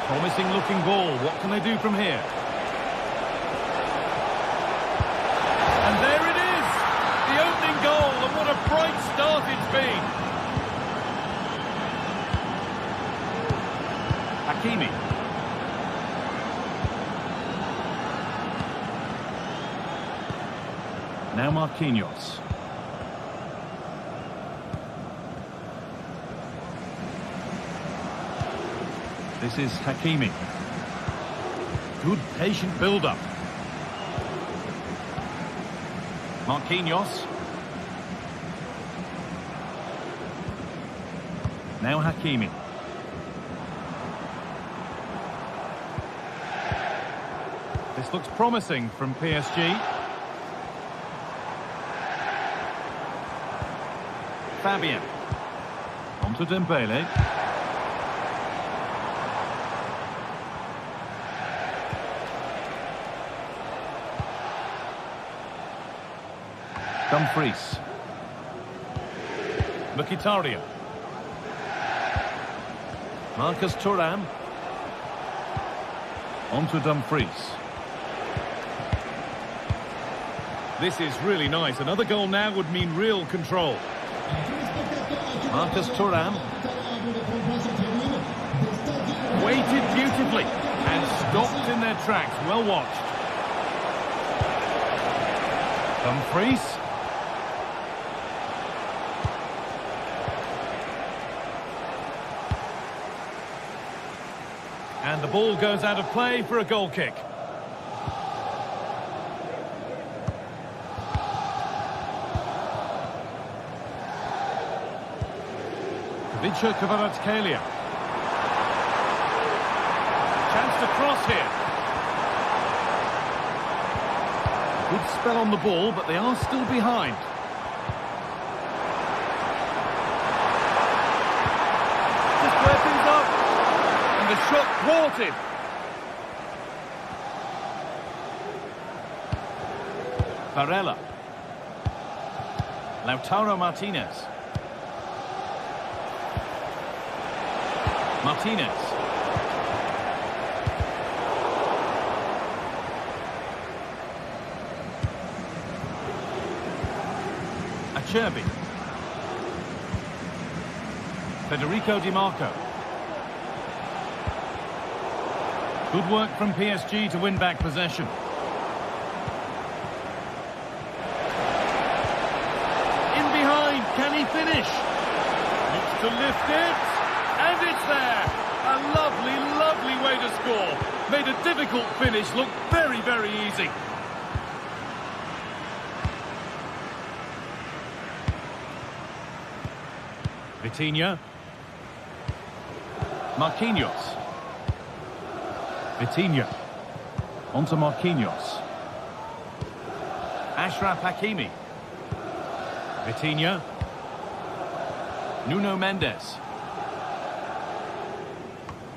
Promising looking ball. What can they do from here? And there it is! The opening goal, and what a bright start it's been! Hakimi. Now Marquinhos. This is Hakimi. Good patient build-up. Marquinhos. Now Hakimi. This looks promising from PSG. Fabian. On to Dembele. Dumfries. Mkhitaryan. Marcus Thuram. On to Dumfries. This is really nice. Another goal now would mean real control. Marcus Thuram. Waited beautifully and stopped in their tracks. Well watched. Dumfries. And the ball goes out of play for a goal kick. Vicha Kvaratskhelia. Chance to cross here. Good spell on the ball, but they are still behind. Just where things up. And the shot thwarted. Barella. Lautaro Martinez. Martinez. Acerbi. Federico Di Marco. Good work from PSG to win back possession. In behind, can he finish? Looks to lift it, and it's there. A lovely, lovely way to score. Made a difficult finish look very, very easy. Vitinha. Marquinhos. Vitinha. Onto Marquinhos. Achraf Hakimi. Vitinha. Nuno Mendes.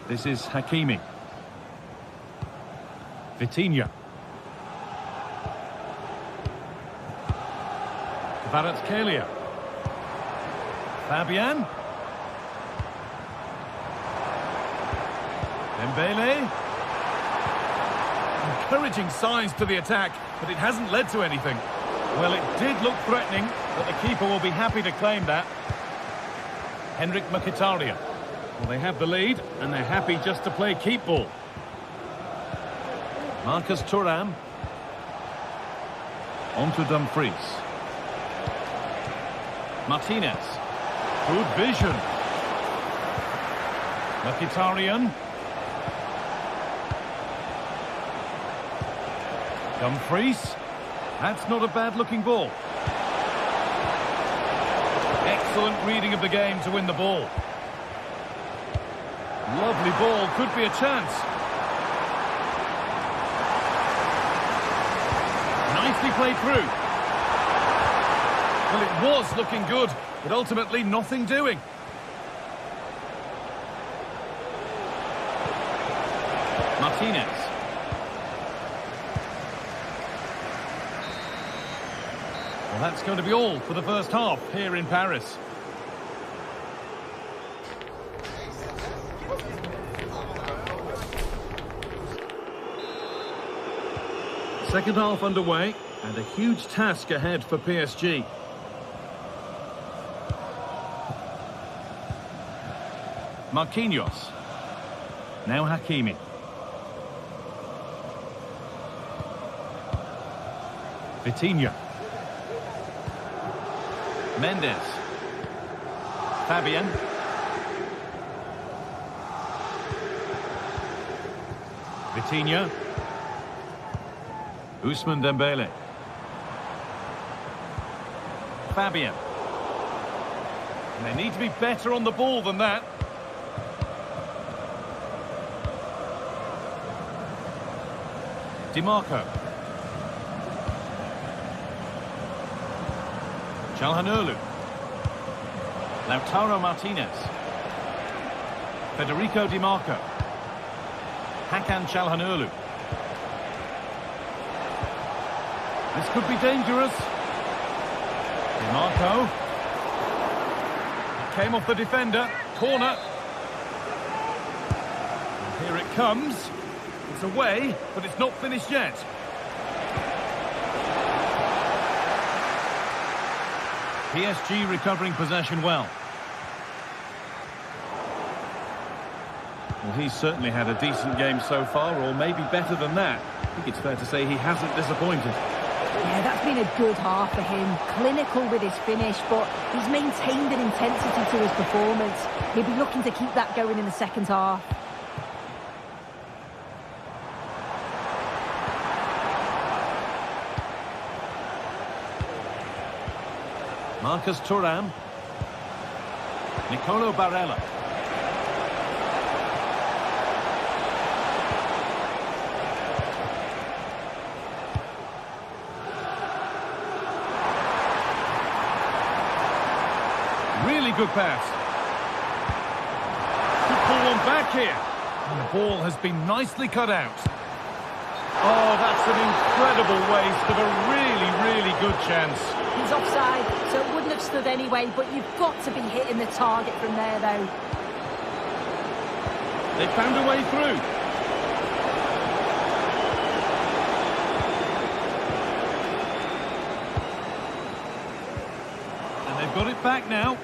This is Hakimi. Vitinha. Kvaratskhelia. Fabian. Dembele. encouraging signs to the attack, but it hasn't led to anything. Well, it did look threatening, but the keeper will be happy to claim that. Henrik Mkhitaryan. Well, they have the lead, and they're happy just to play keep ball. Marcus Thuram. On to Dumfries. Martinez. Good vision. Mkhitaryan. Dumfries. That's not a bad-looking ball. Excellent reading of the game to win the ball. Lovely ball, could be a chance. Nicely played through. Well, it was looking good, but ultimately nothing doing. Martinez. Well, that's going to be all for the first half here in Paris. Second half underway, and a huge task ahead for PSG. Marquinhos. Now Hakimi. Vitinha. Mendes. Fabian. Vitinha. Ousmane Dembele. Fabian. And they need to be better on the ball than that. DiMarco. Çalhanoğlu. Lautaro Martinez. Federico DiMarco. Hakan Çalhanoğlu. This could be dangerous. DiMarco. It came off the defender. Corner. And here it comes. It's away, but it's not finished yet. PSG recovering possession well. Well, he's certainly had a decent game so far, or maybe better than that. I think it's fair to say he hasn't disappointed. Yeah, that's been a good half for him. Clinical with his finish, but he's maintained an intensity to his performance. He'll be looking to keep that going in the second half. Marcus Thuram. Nicolo Barella. Really good pass. Good ball on back here. And the ball has been nicely cut out. Oh, that's an incredible waste of a really, really good chance. He's offside, so it wouldn't have stood anyway, but you've got to be hitting the target from there, though. They found a way through. And they've got it back now.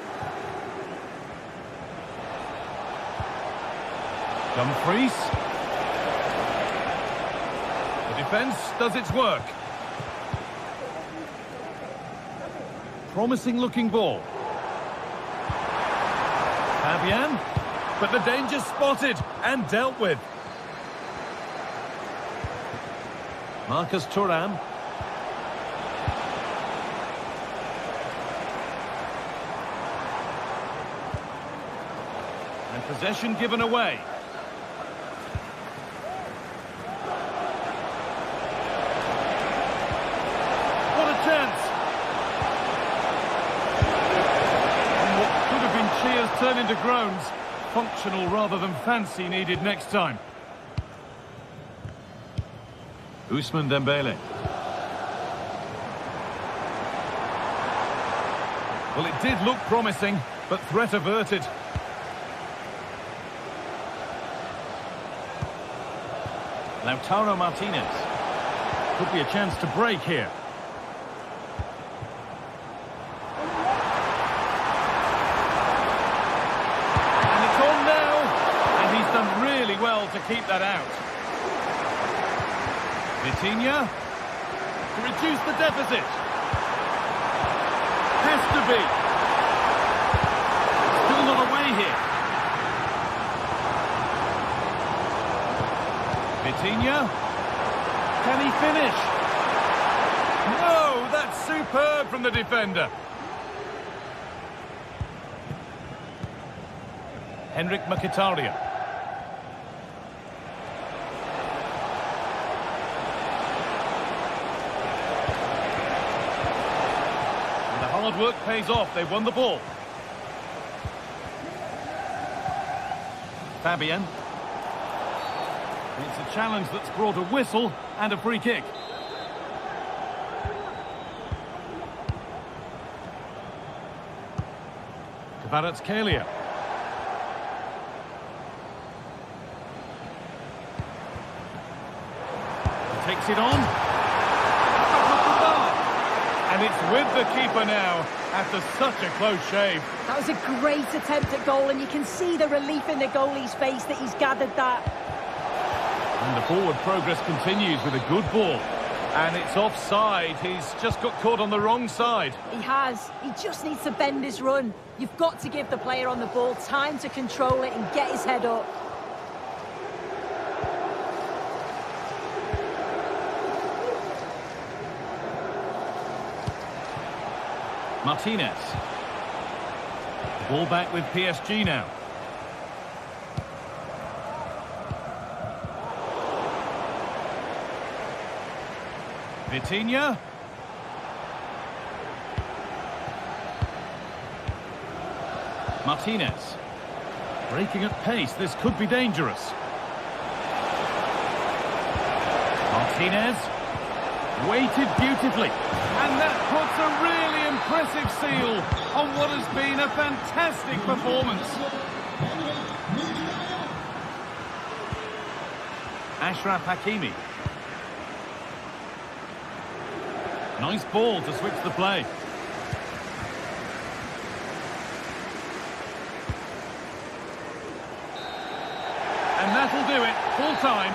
Dumfries. The defence does its work. Promising looking ball. Fabian, but the danger spotted and dealt with. Marcus Thuram. And possession given away. What a chance! Cheers turn into groans. Functional rather than fancy needed next time. Ousmane Dembele. Well, it did look promising, but threat averted. Lautaro Martinez. Could be a chance to break here. And it's on now. And he's done really well to keep that out. Vitinha to reduce the deficit. Has to be. Still not away here. Vitinha. Can he finish? No, that's superb from the defender. Henrik Mkhitaryan. And the hard work pays off. They won the ball. Fabian. It's a challenge that's brought a whistle and a free kick. Kvaratskhelia. Takes it on. And it's with the keeper now after such a close shave. That was a great attempt at goal, and you can see the relief in the goalie's face that he's gathered that. And the forward progress continues with a good ball. And it's offside. He's just got caught on the wrong side. He has. He just needs to bend his run. You've got to give the player on the ball time to control it and get his head up. Martinez. Ball back with PSG now. Vitinha. Martinez. Breaking at pace, this could be dangerous. Martinez. Weighted beautifully. And that puts a really impressive seal on what has been a fantastic performance. Achraf Hakimi. Nice ball to switch the play. And that'll do it. Full time.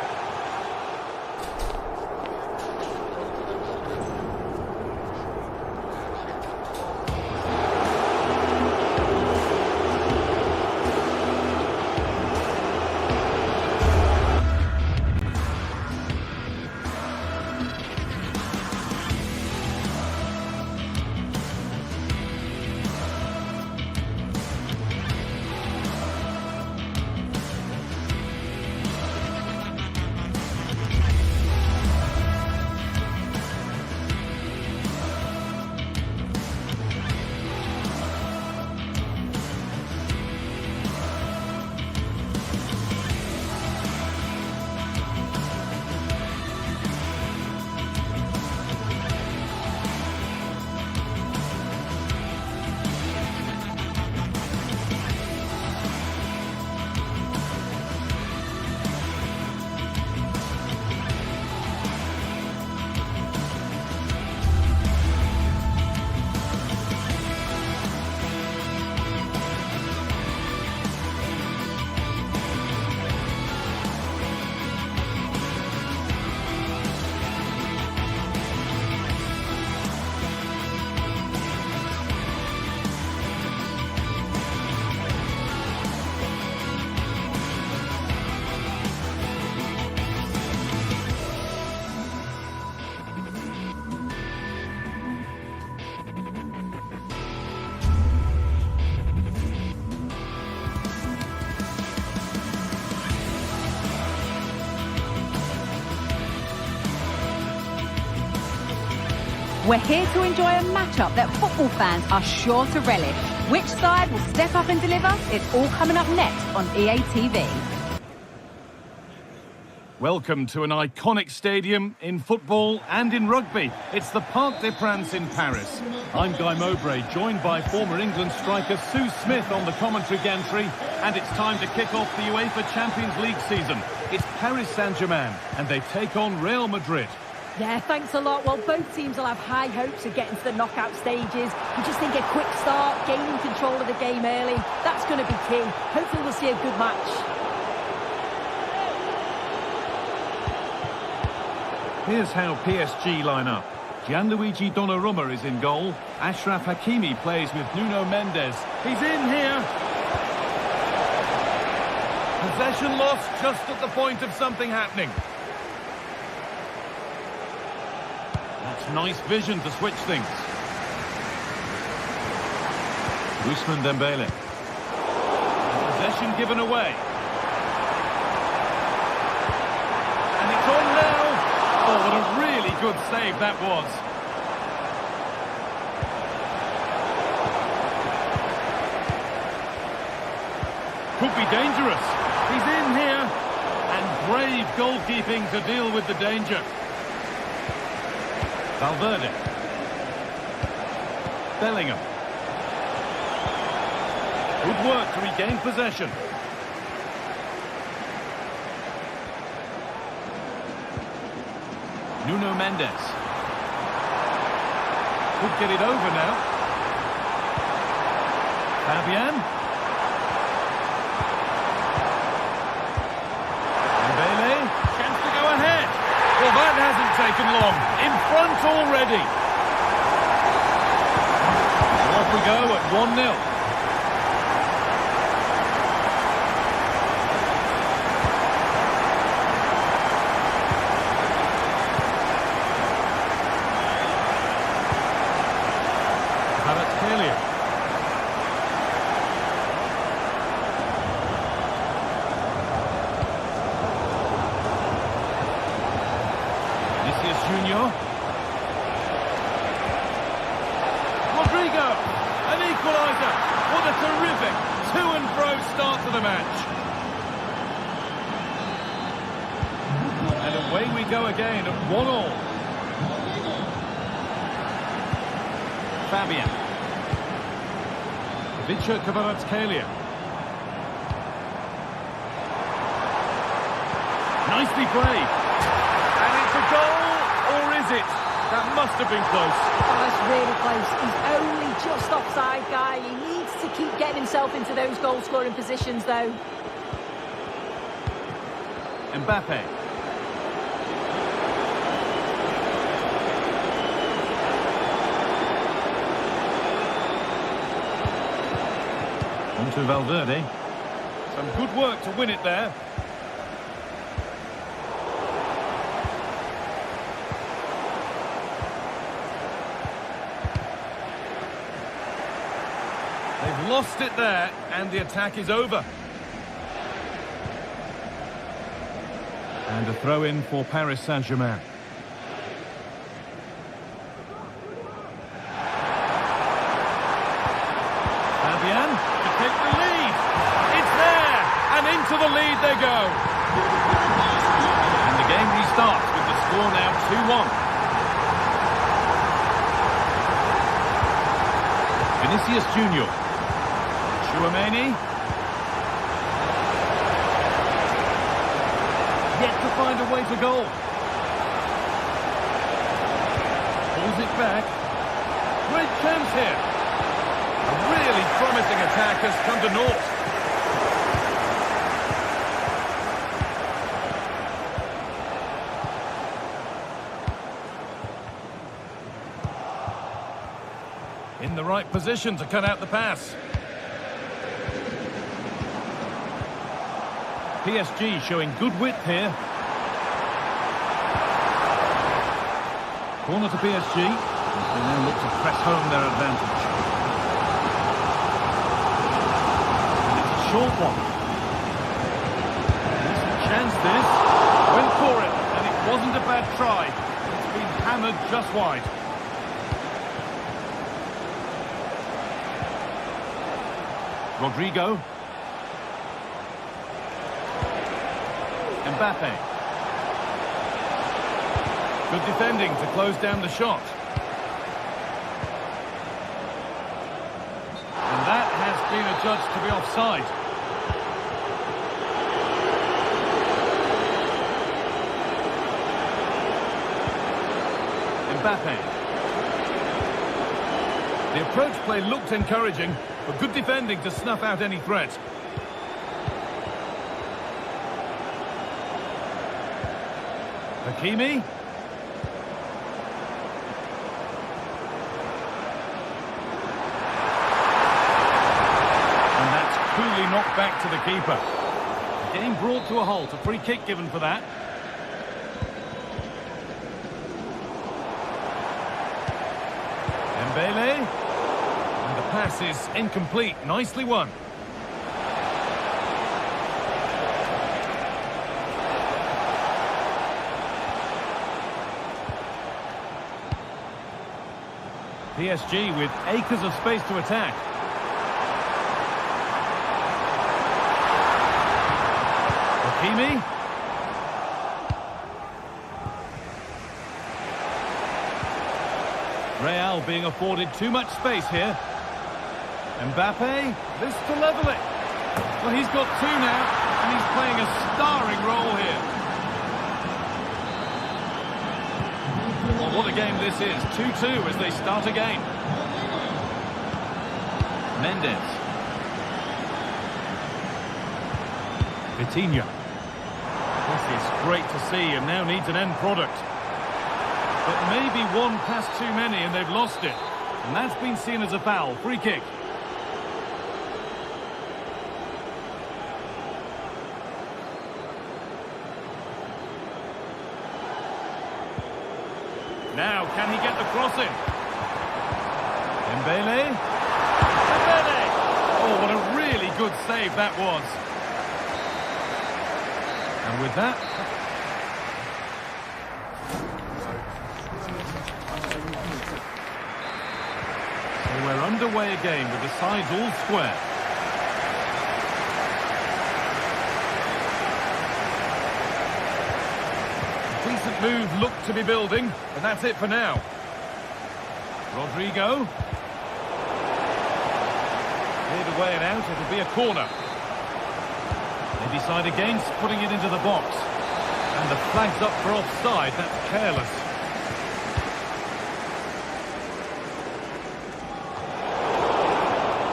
We're here to enjoy a matchup that football fans are sure to relish. Which side will step up and deliver? It's all coming up next on EA TV. Welcome to an iconic stadium in football and in rugby. It's the Parc des Princes in Paris. I'm Guy Mowbray, joined by former England striker Sue Smith on the commentary gantry. And it's time to kick off the UEFA Champions League season. It's Paris Saint-Germain, and they take on Real Madrid. Yeah, thanks a lot. Well, both teams will have high hopes of getting to the knockout stages. You just think a quick start, gaining control of the game early, that's going to be key. Hopefully we'll see a good match. Here's how PSG line up. Gianluigi Donnarumma is in goal. Achraf Hakimi plays with Nuno Mendes. He's in here. Possession lost just at the point of something happening. That's nice vision to switch things. Ousmane Dembele. Possession given away. And it's on now. Oh, what a really good save that was. Could be dangerous. He's in here. And brave goalkeeping to deal with the danger. Valverde. Bellingham. Good work to regain possession. Nuno Mendes. Could get it over now. Fabian. Dembele. Chance to go ahead. Well, that hasn't taken long. In front already. Off we go at 1-0. Junior. Rodrigo, an equaliser. What a terrific to-and-fro start to the match. And away we go again at 1-1. Fabian. Vicha Kvaratskhelia. Nicely played. And it's a goal. Or is it? That must have been close. Oh, that's really close. He's only just offside, guy. He needs to keep getting himself into those goal-scoring positions, though. Mbappe. On to Valverde. Some good work to win it there. They've lost it there, and the attack is over. And a throw-in for Paris Saint-Germain. Fabian to take the lead. It's there, and into the lead they go. And the game restarts with the score now 2-1. Vinicius Junior. Chouameni. Yet to find a way to goal. Pulls it back. Great chance here. A really promising attack has come to naught. In the right position to cut out the pass. PSG showing good width here. Corner to PSG. As they now look to press home their advantage. And it's a short one. There's a chance this. Went for it, and it wasn't a bad try. It's been hammered just wide. Rodrigo. Mbappe. Good defending to close down the shot. And that has been adjudged to be offside. Mbappe. The approach play looked encouraging, but good defending to snuff out any threat. Hakimi. And that's coolly knocked back to the keeper. Game brought to a halt, a free kick given for that. Dembele. And the pass is incomplete, nicely won. PSG with acres of space to attack. Hakimi. Real being afforded too much space here. Mbappe, this to level it. Well, he's got two now, and he's playing a starring role here. Well, what a game this is. 2-2 as they start again. Mendes. Vitinha. This is great to see and now needs an end product. But maybe one pass too many and they've lost it. And that's been seen as a foul. Free kick. Now, can he get the cross in? Dembele. Dembele! Oh, what a really good save that was. And with that... So we're underway again with the sides all square. Decent move looked to be building, but that's it for now. Rodrigo. Cleared away and out, it'll be a corner. They decide against putting it into the box. And the flag's up for offside, that's careless.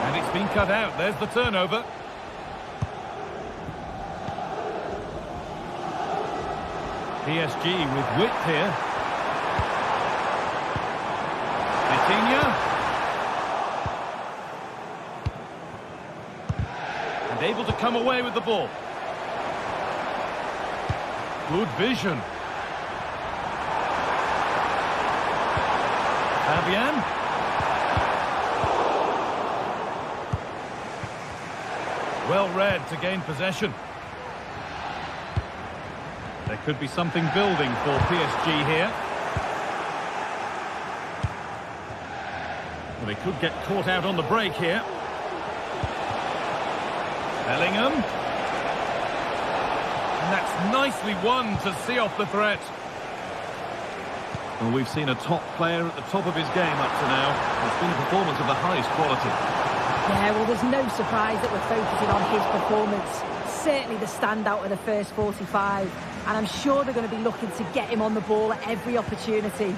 And it's been cut out, there's the turnover. PSG with width here. Vitinha. And able to come away with the ball. Good vision. Fabian. Well read to gain possession. There could be something building for PSG here. Well, they could get caught out on the break here. Bellingham. And that's nicely won to see off the threat. Well, we've seen a top player at the top of his game up to now. It's been a performance of the highest quality. Yeah, well, there's no surprise that we're focusing on his performance. Certainly the standout of the first 45. And I'm sure they're going to be looking to get him on the ball at every opportunity.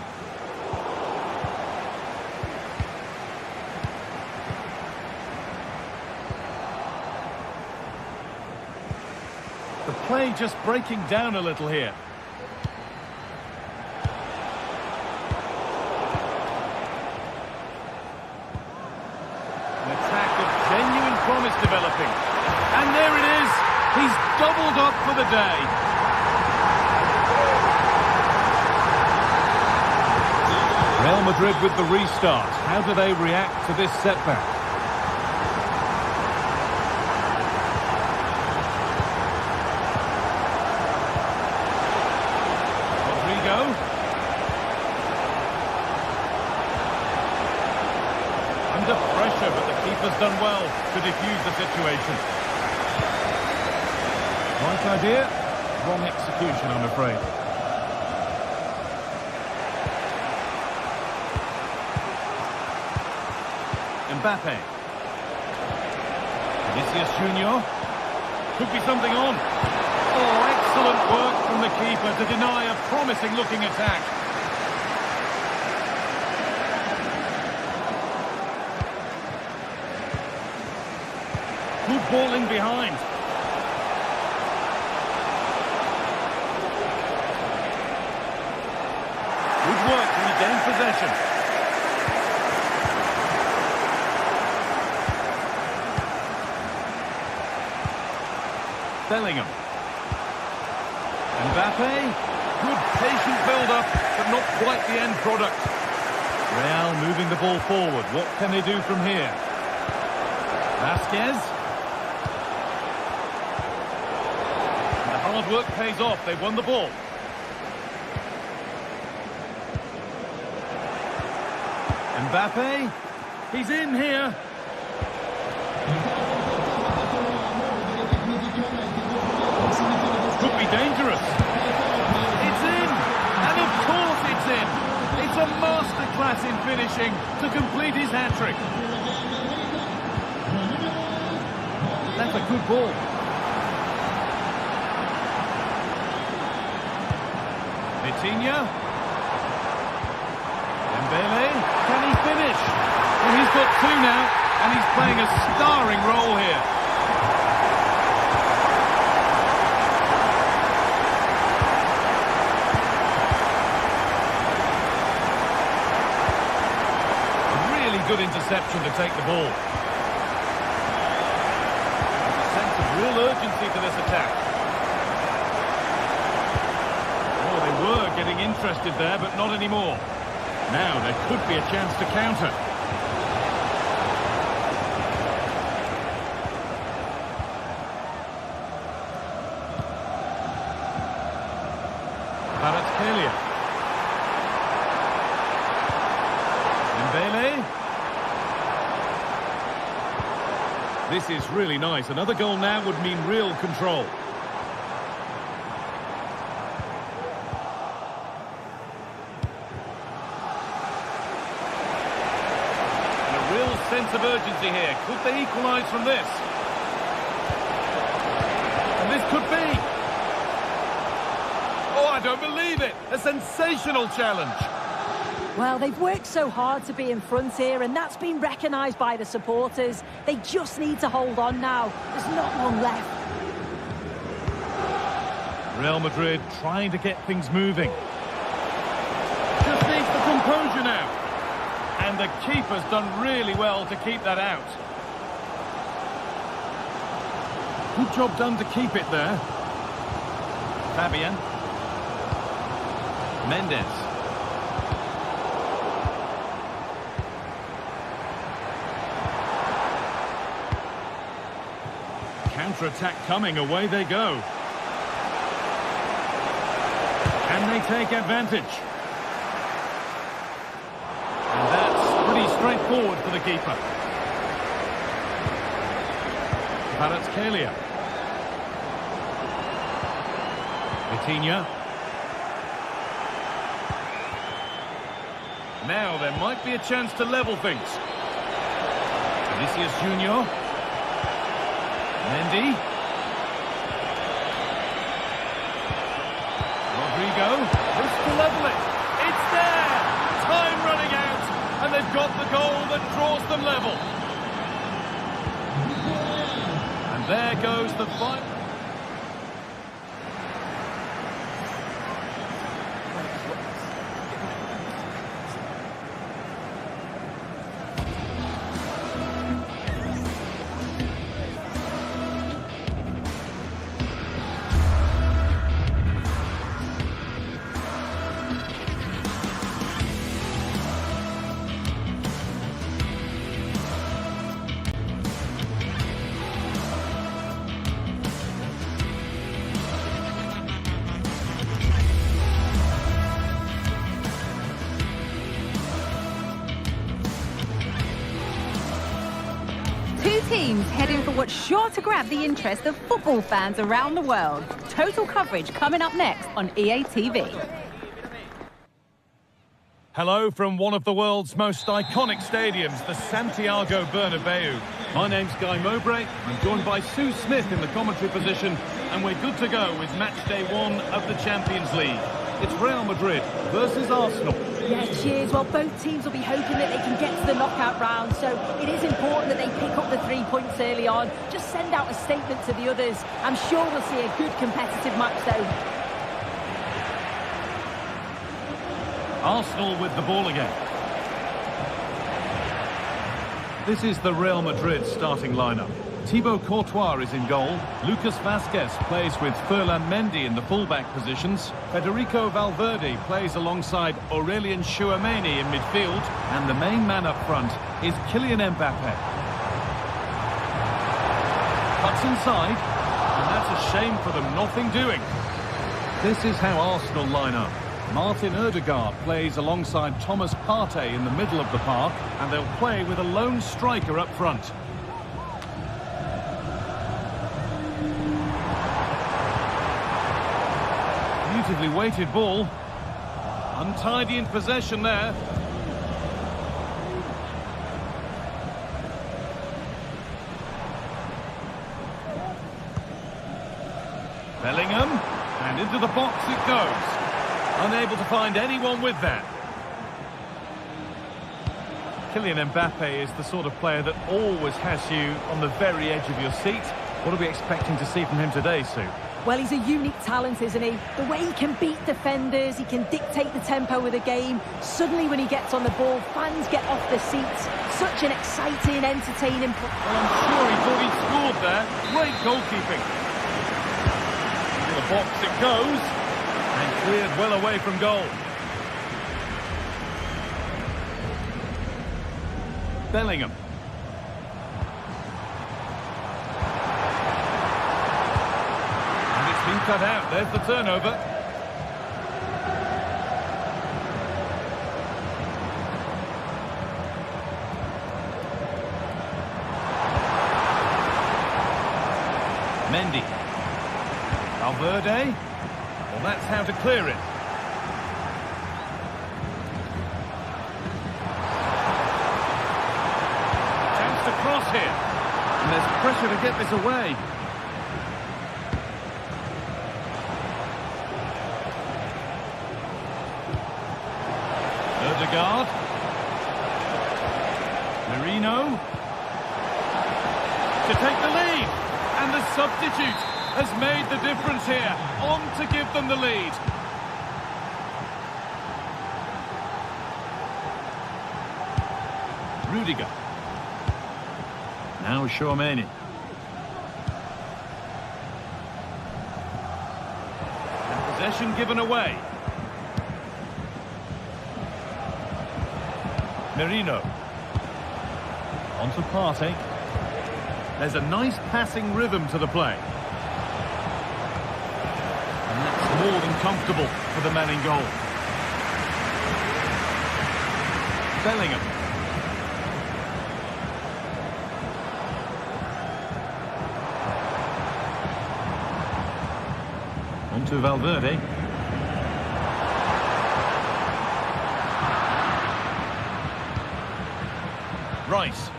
The play just breaking down a little here. An attack of genuine promise developing. And there it is. He's doubled up for the day. Real Madrid with the restart. How do they react to this setback? Rodrigo. Under pressure, but the keeper's done well to defuse the situation. Right idea, wrong execution, I'm afraid. Mbappe. Vinicius Junior. Could be something on. Oh, excellent work from the keeper to deny a promising looking attack. falling behind. Good work to regain possession. Bellingham. Mbappe. Good patient build-up, but not quite the end product. Real moving the ball forward. What can they do from here? Vasquez. The hard work pays off. They've won the ball. Mbappe. He's in here. Could be dangerous. It's in. And of course it's in. It's a masterclass in finishing to complete his hat-trick. That's a good ball. Vitinha. Dembele. Can he finish? Well, he's got two now, and he's playing a starring role here. Really good interception to take the ball. There's a sense of real urgency to this attack. Oh, they were getting interested there, but not anymore. Now there could be a chance to counter. Villarreal. Dembele. This is really nice. Another goal now would mean real control. Sense of urgency here. Could they equalise from this? And this could be. Oh, I don't believe it. A sensational challenge. Well, they've worked so hard to be in front here, and that's been recognised by the supporters. They just need to hold on now. There's not long left. Real Madrid trying to get things moving. Just needs the composure now. And the keeper's done really well to keep that out. Good job done to keep it there. Fabian. Mendes. Counter-attack coming, away they go. Can they take advantage? Straightforward for the keeper. Villarreal. Vitinha. Now there might be a chance to level things. Vinicius Junior. Mendy. Rodrigo. Looks to level it. It's there. Time running out. And they've got the goal that draws them level. And there goes the fight. Two teams heading for what's sure to grab the interest of football fans around the world. Total coverage coming up next on EA TV. Hello from one of the world's most iconic stadiums, the Santiago Bernabeu. My name's Guy Mowbray. I'm joined by Sue Smith in the commentary position, and we're good to go with match day 1 of the Champions League. It's Real Madrid versus Arsenal. Yeah, cheers. Well, both teams will be hoping that they can get to the knockout round, so it is important that they pick up the 3 points early on. Just send out a statement to the others. I'm sure we'll see a good competitive match, though. Arsenal with the ball again. This is the Real Madrid starting lineup. Thibaut Courtois is in goal. Lucas Vazquez plays with Ferland Mendy in the fullback positions. Federico Valverde plays alongside Aurelien Tchouameni in midfield. And the main man up front is Kylian Mbappe. Cuts inside. And that's a shame for them, nothing doing. This is how Arsenal line up. Martin Ødegaard plays alongside Thomas Partey in the middle of the park. And they'll play with a lone striker up front. Beautifully weighted ball. Untidy in possession there. Bellingham. And into the box it goes. Unable to find anyone with that. Kylian Mbappe is the sort of player that always has you on the very edge of your seat. What are we expecting to see from him today, Sue? Well, he's a unique talent, isn't he? The way he can beat defenders, he can dictate the tempo of the game. Suddenly, when he gets on the ball, fans get off their seats. Such an exciting, entertaining... Well, I'm sure he thought he'd scored there. Great goalkeeping. In the box it goes. And cleared well away from goal. Bellingham. Been cut out. There's the turnover. Mendy. Valverde. Well, that's how to clear it. Chance to cross here. And there's pressure to get this away. Ødegaard. Merino. To take the lead. And the substitute has made the difference here. On to give them the lead. Rudiger. Now Tchouameni. And possession given away. Merino. On to Partey. There's a nice passing rhythm to the play. And that's more than comfortable for the man in goal. Bellingham. On to Valverde. Rice.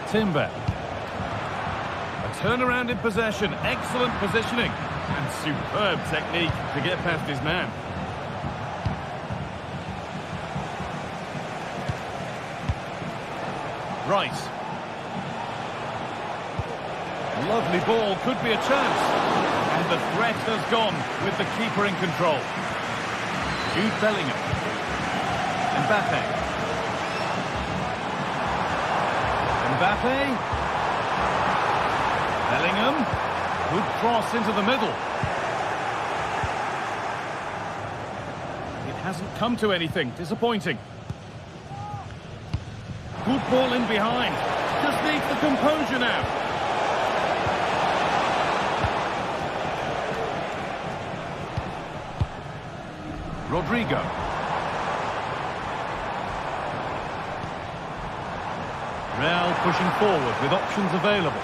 Timber. A turnaround in possession. Excellent positioning. And superb technique to get past his man. Rice. Lovely ball. Could be a chance. And the threat has gone with the keeper in control. Jude Bellingham. Mbappe. Mbappe. Bellingham. Good cross into the middle. It hasn't come to anything. Disappointing. Good ball in behind. Just needs the composure now. Rodrigo. Real pushing forward with options available.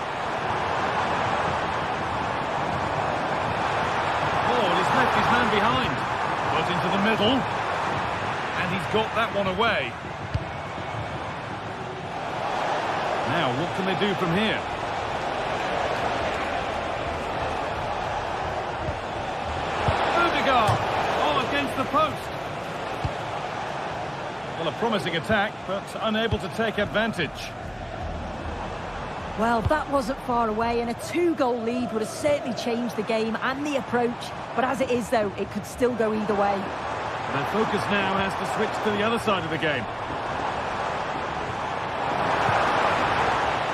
Oh, he's left his man behind. Got into the middle. And he's got that one away. Now, what can they do from here? Ødegaard. Oh, against the Promising attack, but unable to take advantage. Well, that wasn't far away, and a 2-goal lead would have certainly changed the game and the approach. But as it is, though, it could still go either way. Their focus now has to switch to the other side of the game.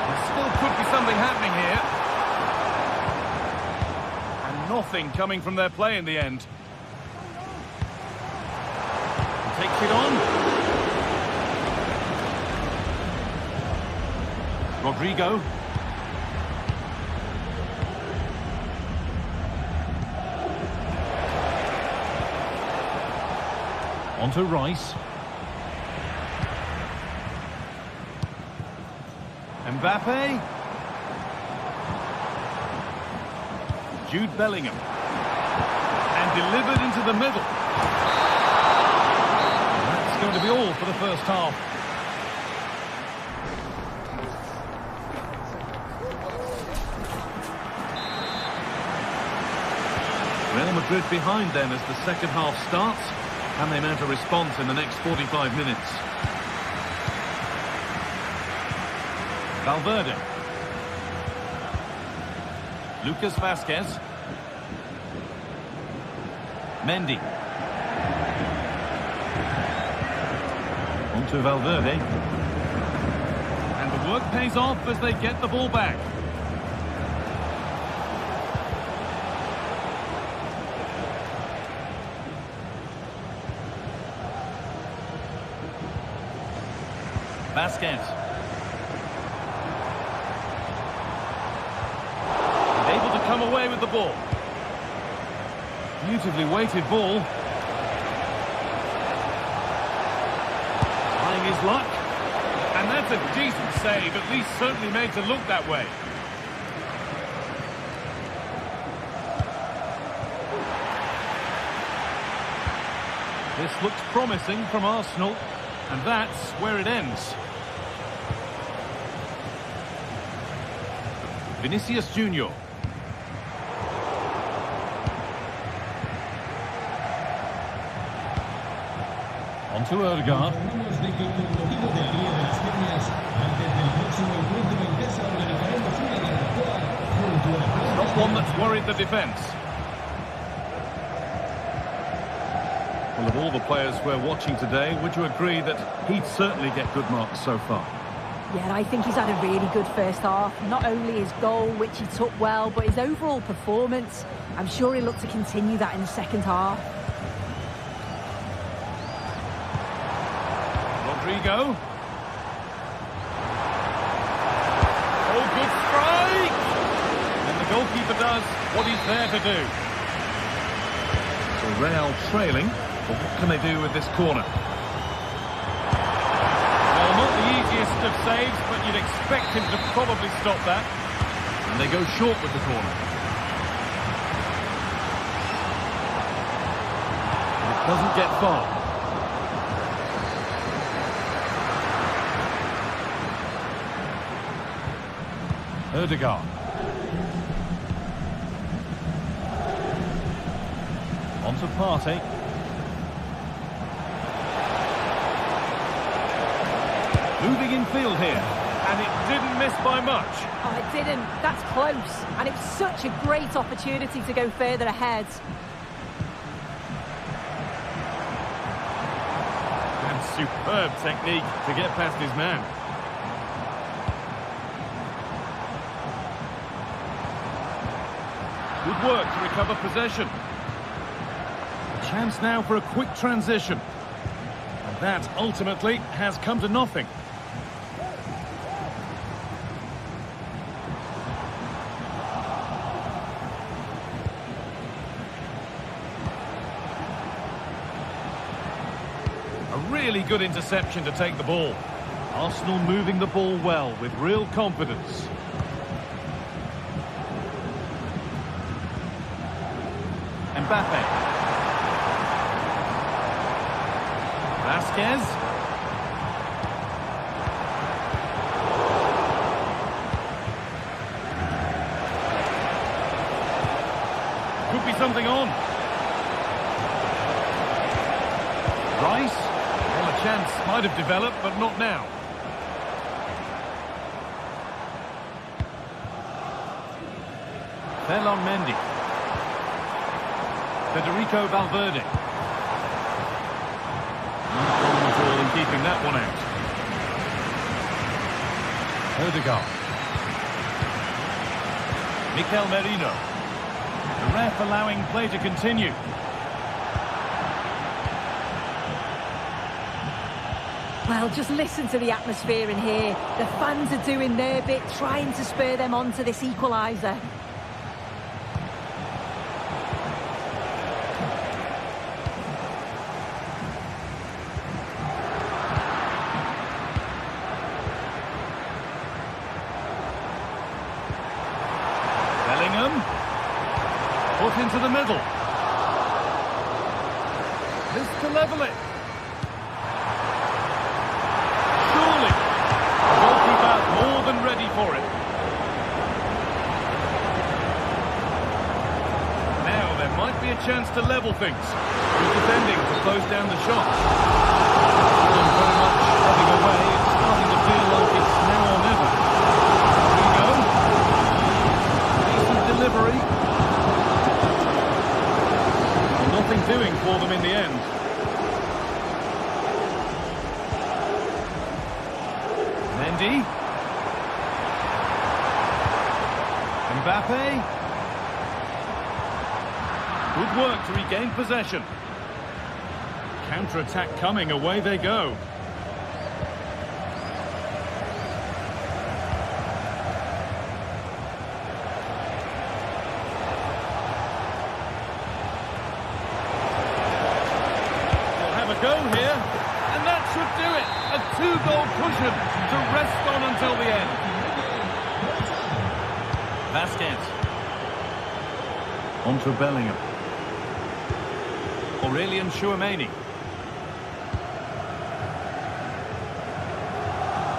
There still could be something happening here. And nothing coming from their play in the end. He takes it on. Rodrigo. Onto Rice. Mbappe. Jude Bellingham. And delivered into the middle. That's going to be all for the first half. Real Madrid behind them as the second half starts, and they mount a response in the next 45 minutes. Valverde. Lucas Vazquez. Mendy. Onto Valverde. And the work pays off as they get the ball back. Vazquez. And able to come away with the ball. Beautifully weighted ball. Trying his luck. And that's a decent save, at least certainly made to look that way. This looks promising from Arsenal, and that's where it ends. Vinicius Junior. Onto Odegaard. Not one that's worried the defence. Well, of all the players we're watching today, would you agree that he'd certainly get good marks so far? Yeah, I think he's had a really good first half. Not only his goal, which he took well, but his overall performance. I'm sure he'll look to continue that in the second half. Rodrigo. Oh, good strike! And the goalkeeper does what he's there to do. So Real trailing, but what can they do with this corner? Well, not the easiest of saves, but you'd expect him to probably stop that. And they go short with the corner. It doesn't get far. Odegaard. Onto Partey. Moving in field here, and it didn't miss by much. Oh, it didn't. That's close. And it's such a great opportunity to go further ahead. And superb technique to get past his man. Good work to recover possession. A chance now for a quick transition. And that ultimately has come to nothing. A really good interception to take the ball. Arsenal moving the ball well with real confidence. Mbappe. Vazquez. Could be something on. Rice. Well, a chance might have developed, but not now. Ferland Mendy. Federico Valverde. No problem at all in keeping that one out. Odegaard. Mikel Merino. The ref allowing play to continue. Well, just listen to the atmosphere in here. The fans are doing their bit, trying to spur them on to this equaliser. Bellingham. Put into the middle. This to level it. More than ready for it. Now there might be a chance to level things. Who's defending to close down the shot? Very much heading away. It's starting to feel like it's now or never. Here we go. Decent delivery. Well, nothing doing for them in the end. Mendy. Mbappe. Good work to regain possession. Counter-attack coming, away they go. We'll have a go here, and that should do it. A two-goal cushion to rest on until the end. Vasquez. On to Bellingham. Aurelien Tchouameni.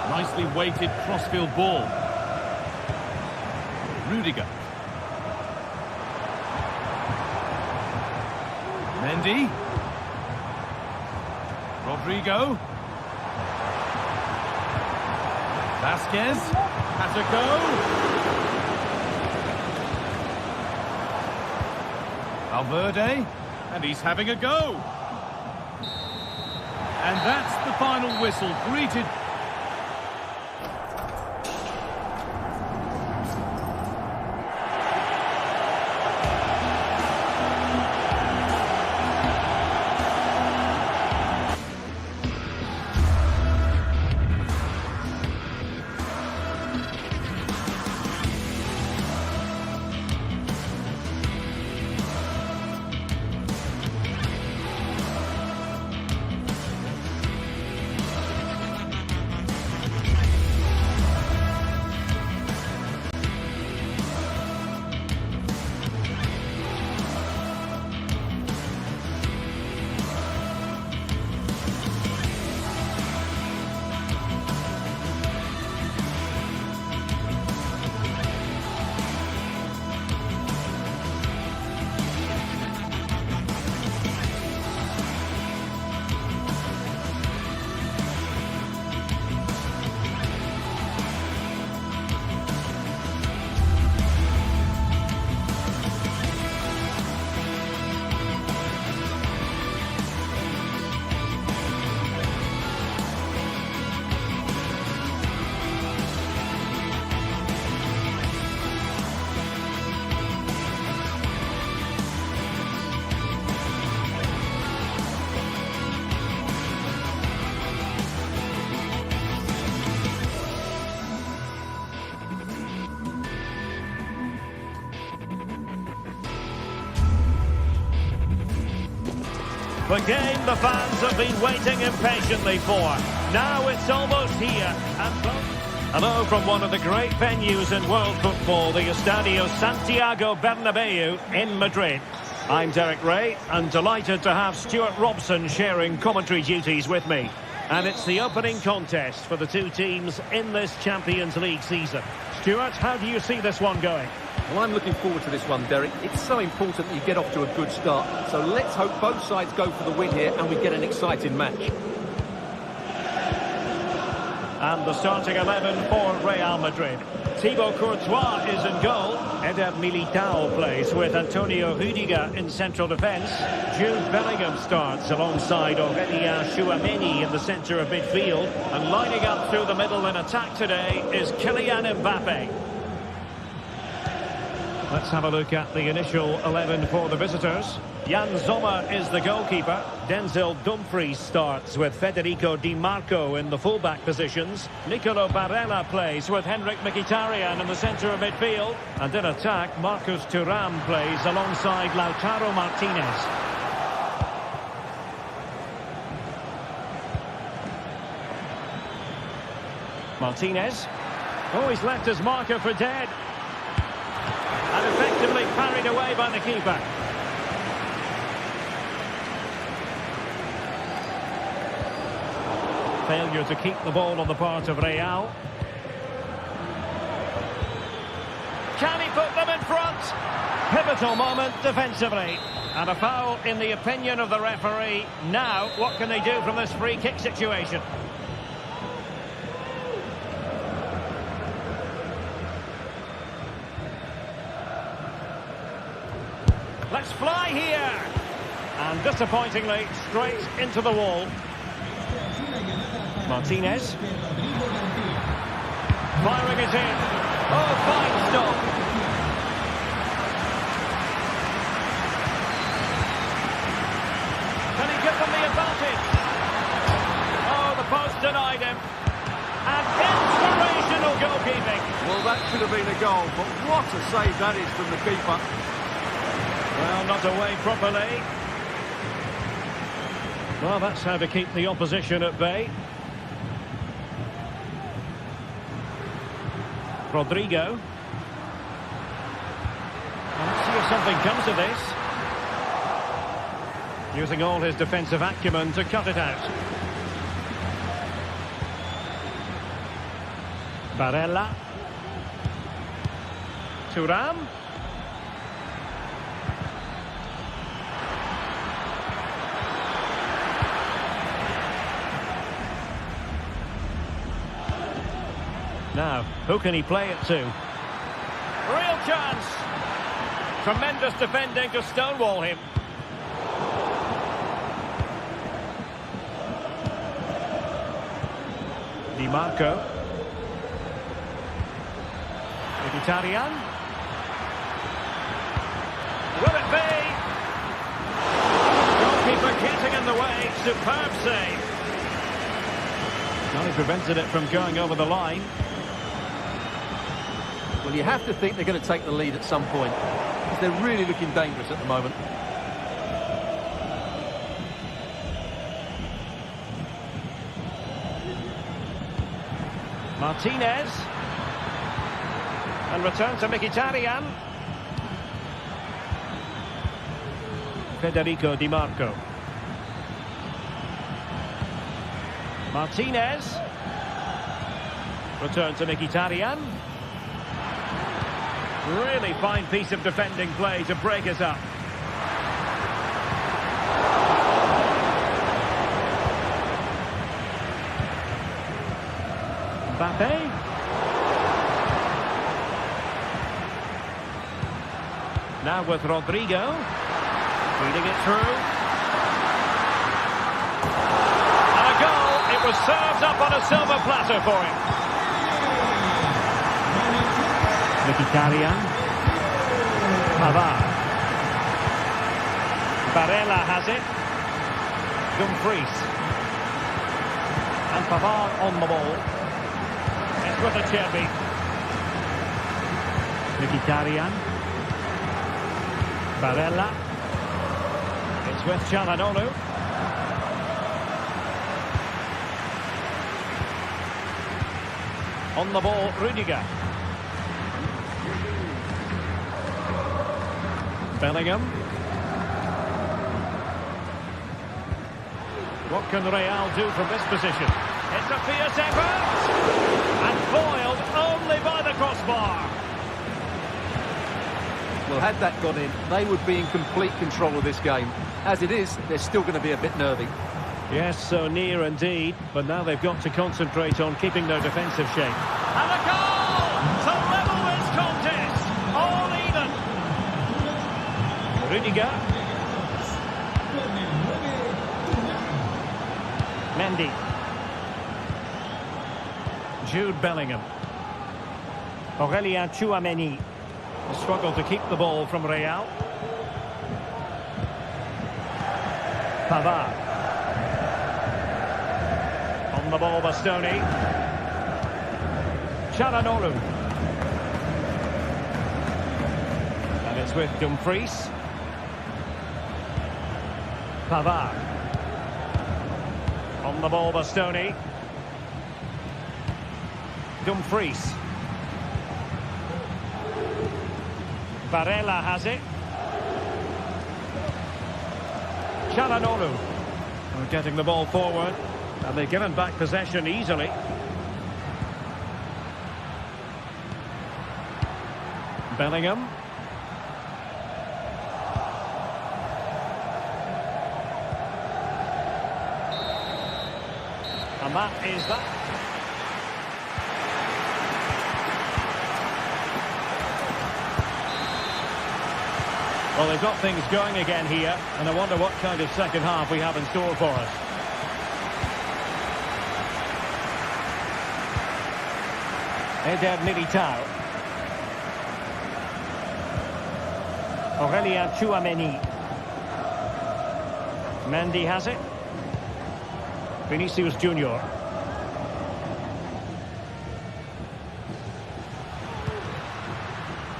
Nicely weighted crossfield ball. Rudiger. Mendy. Rodrigo. Vasquez has a go. Valverde, and he's having a go. And that's the final whistle, greeted. The game the fans have been waiting impatiently for. Now it's almost here. Hello from one of the great venues in world football, the Estadio Santiago Bernabeu in Madrid. I'm Derek Ray, and delighted to have Stuart Robson sharing commentary duties with me. And it's the opening contest for the two teams in this Champions League season. Stuart, how do you see this one going? Well, I'm looking forward to this one, Derek. It's so important that you get off to a good start. So let's hope both sides go for the win here and we get an exciting match. And the starting 11 for Real Madrid. Thibaut Courtois is in goal. Eder Militao plays with Antonio Rüdiger in central defence. Jude Bellingham starts alongside Aurélien Tchouameni in the centre of midfield. And lining up through the middle in attack today is Kylian Mbappe. Let's have a look at the initial 11 for the visitors. Jan Sommer is the goalkeeper. Denzel Dumfries starts with Federico Di Marco in the fullback positions. Nicolo Barella plays with Henrik Mkhitaryan in the centre of midfield. And in attack, Marcus Thuram plays alongside Lautaro Martinez. Martinez. Oh, he's left his marker for dead. And effectively parried away by the keeper. Failure to keep the ball on the part of Real. Can he put them in front? Pivotal moment defensively. And a foul in the opinion of the referee. Now, what can they do from this free kick situation? Let's fly here. And disappointingly, straight into the wall. Martinez. Firing it in. Oh, fine stop. Can he give them the advantage? Oh, the post denied him. And inspirational goalkeeping. Well, that should have been a goal, but what a save that is from the keeper. Well, not away properly. Well, that's how to keep the opposition at bay. Rodrigo. Let's see if something comes of this. Using all his defensive acumen to cut it out. Barella. Thuram. Now, who can he play it to? Real chance! Tremendous defending to stonewall him. Di Marco. Mkhitaryan. Will it be? Goalkeeper getting in the way. Superb save. Now he prevented it from going over the line. Well, you have to think they're going to take the lead at some point, because they're really looking dangerous at the moment. Martinez. And return to Mkhitaryan. Federico Di Marco. Martinez. Return to Mkhitaryan. Really fine piece of defending play to break us up. Mbappe. Now with Rodrigo. Feeding it through. And a goal. It was served up on a silver platter for him. Mkhitaryan. Pavard. Barella has it. Dumfries. And Pavard on the ball. It's with Acerbi. Mkhitaryan. Barella. It's with Çalhanoğlu. On the ball, Rüdiger. Bellingham. What can Real do from this position? It's a fierce effort! And foiled only by the crossbar. Well, had that gone in, they would be in complete control of this game. As it is, they're still going to be a bit nervy. Yes, so near indeed, but now they've got to concentrate on keeping their defensive shape. And a goal to level this contest, all even. Rudiger. Mendy. Jude Bellingham. Aurélien Tchouameni. Struggled to keep the ball from Real. Pavard. On the ball, Bastoni. Çalhanoğlu. And it's with Dumfries. Pavard. On the ball, Bastoni. Dumfries. Varela has it. Çalhanoğlu. Getting the ball forward. And they've given back possession easily. Bellingham. And that is that. Well, they've got things going again here, and I wonder what kind of second half we have in store for us. Eder Militao. Aurélien Tchouameni. Mendy has it. Vinicius Junior.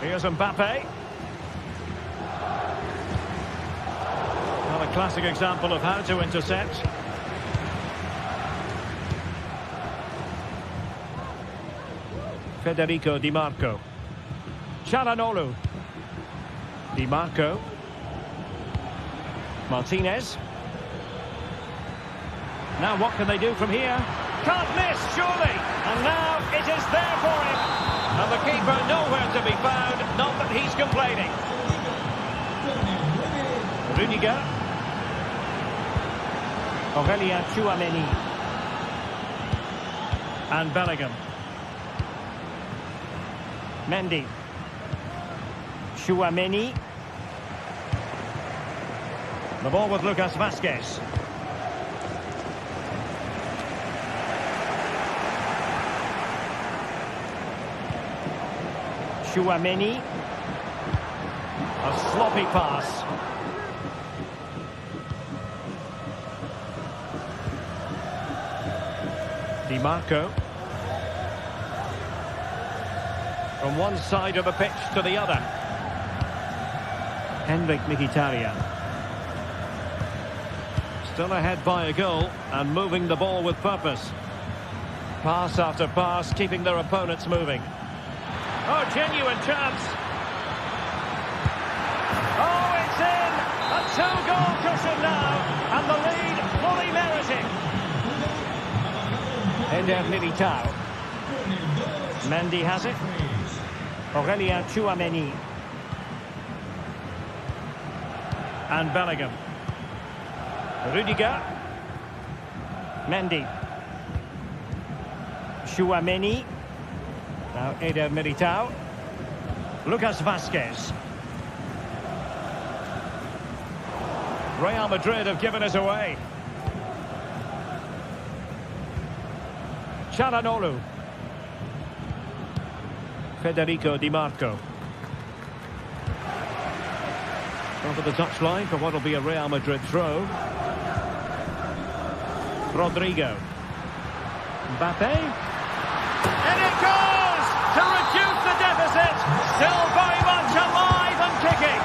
Here's Mbappe. Another classic example of how to intercept. Federico Di Marco. Çalhanoğlu. Di Marco. Martinez. Now what can they do from here? Can't miss, surely. And now it is there for him. And the keeper nowhere to be found. Not that he's complaining. Rudiger. Aurélien Tchouameni. And Bellingham. Mendy. Tchouameni. The ball with Lucas Vázquez. Tchouameni. A sloppy pass. Di Marco. From one side of the pitch to the other. Henrik Mkhitaryan. Still ahead by a goal and moving the ball with purpose. Pass after pass, keeping their opponents moving. Oh, genuine chance. Oh, it's in! A two-goal cushion now, and the lead fully merited. Eder Militao. Mendy has it. Aurélien Tchouameni. And Bellingham. Rudiger. Mendy. Tchouameni. Now Eder Militao. Lucas Vázquez. Real Madrid have given us away. Çalhanoğlu. Federico Di Marco. Onto the touchline for what will be a Real Madrid throw. Rodrigo. Mbappe. And it goes to reduce the deficit. Still very much alive and kicking.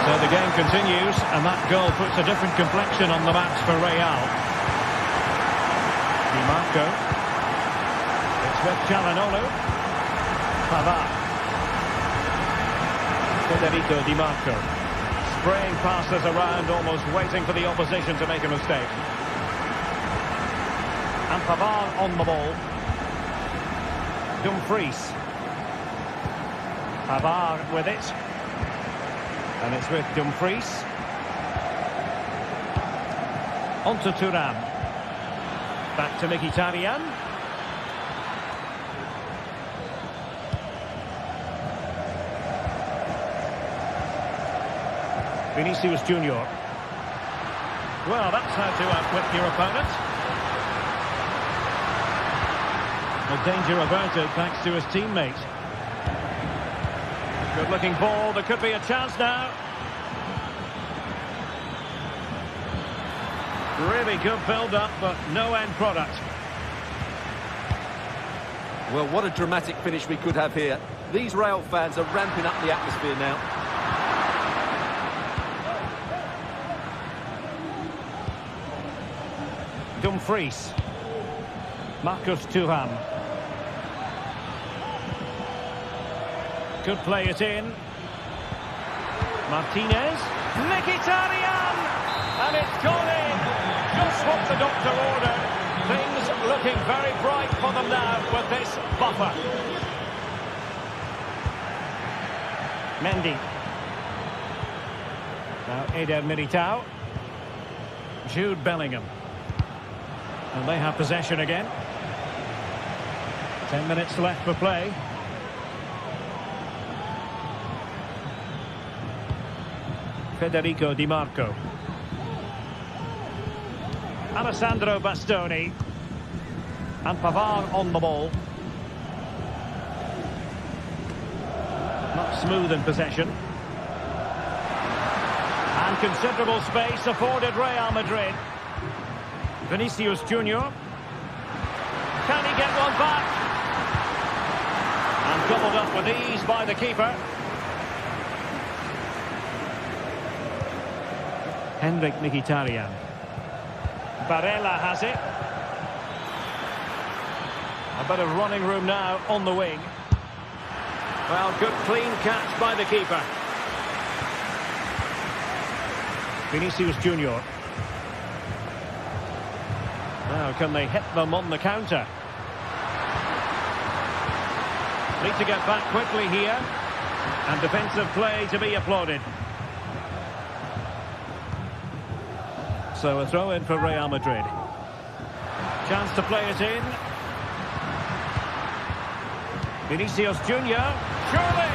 So the game continues, and that goal puts a different complexion on the match for Real. Di Marco. It's with Çalhanoğlu. Pavard. Federico Di Marco. Spraying passes around, almost waiting for the opposition to make a mistake. And Pavard on the ball. Dumfries. Pavard with it. And it's with Dumfries. On to Thuram. Back to Mkhitaryan. Vinicius Junior. Well, that's how to outwit your opponent. The danger averted thanks to his teammate. Good looking ball, there could be a chance now. Really good build-up, but no end product. Well, what a dramatic finish we could have here. These Real fans are ramping up the atmosphere now. Dumfries. Marcus Thuram. Could play it in. Martinez. Mkhitaryan! And it's gone in. Just what the doctor ordered. Things looking very bright for them now with this buffer. Mendy. Now Eder Militao. Jude Bellingham. And they have possession again. 10 minutes left for play. Federico Di Marco. Alessandro Bastoni. And Pavard on the ball. Not smooth in possession. And considerable space afforded Real Madrid. Vinicius Junior. Can he get one back? And gobbled up with ease by the keeper. Henrik Mkhitaryan. Barella has it. A bit of running room now on the wing. Well, good clean catch by the keeper. Vinicius Junior. Now, can they hit them on the counter? Need to get back quickly here. And defensive play to be applauded. So a throw in for Real Madrid. Chance to play it in. Vinicius Junior. Surely!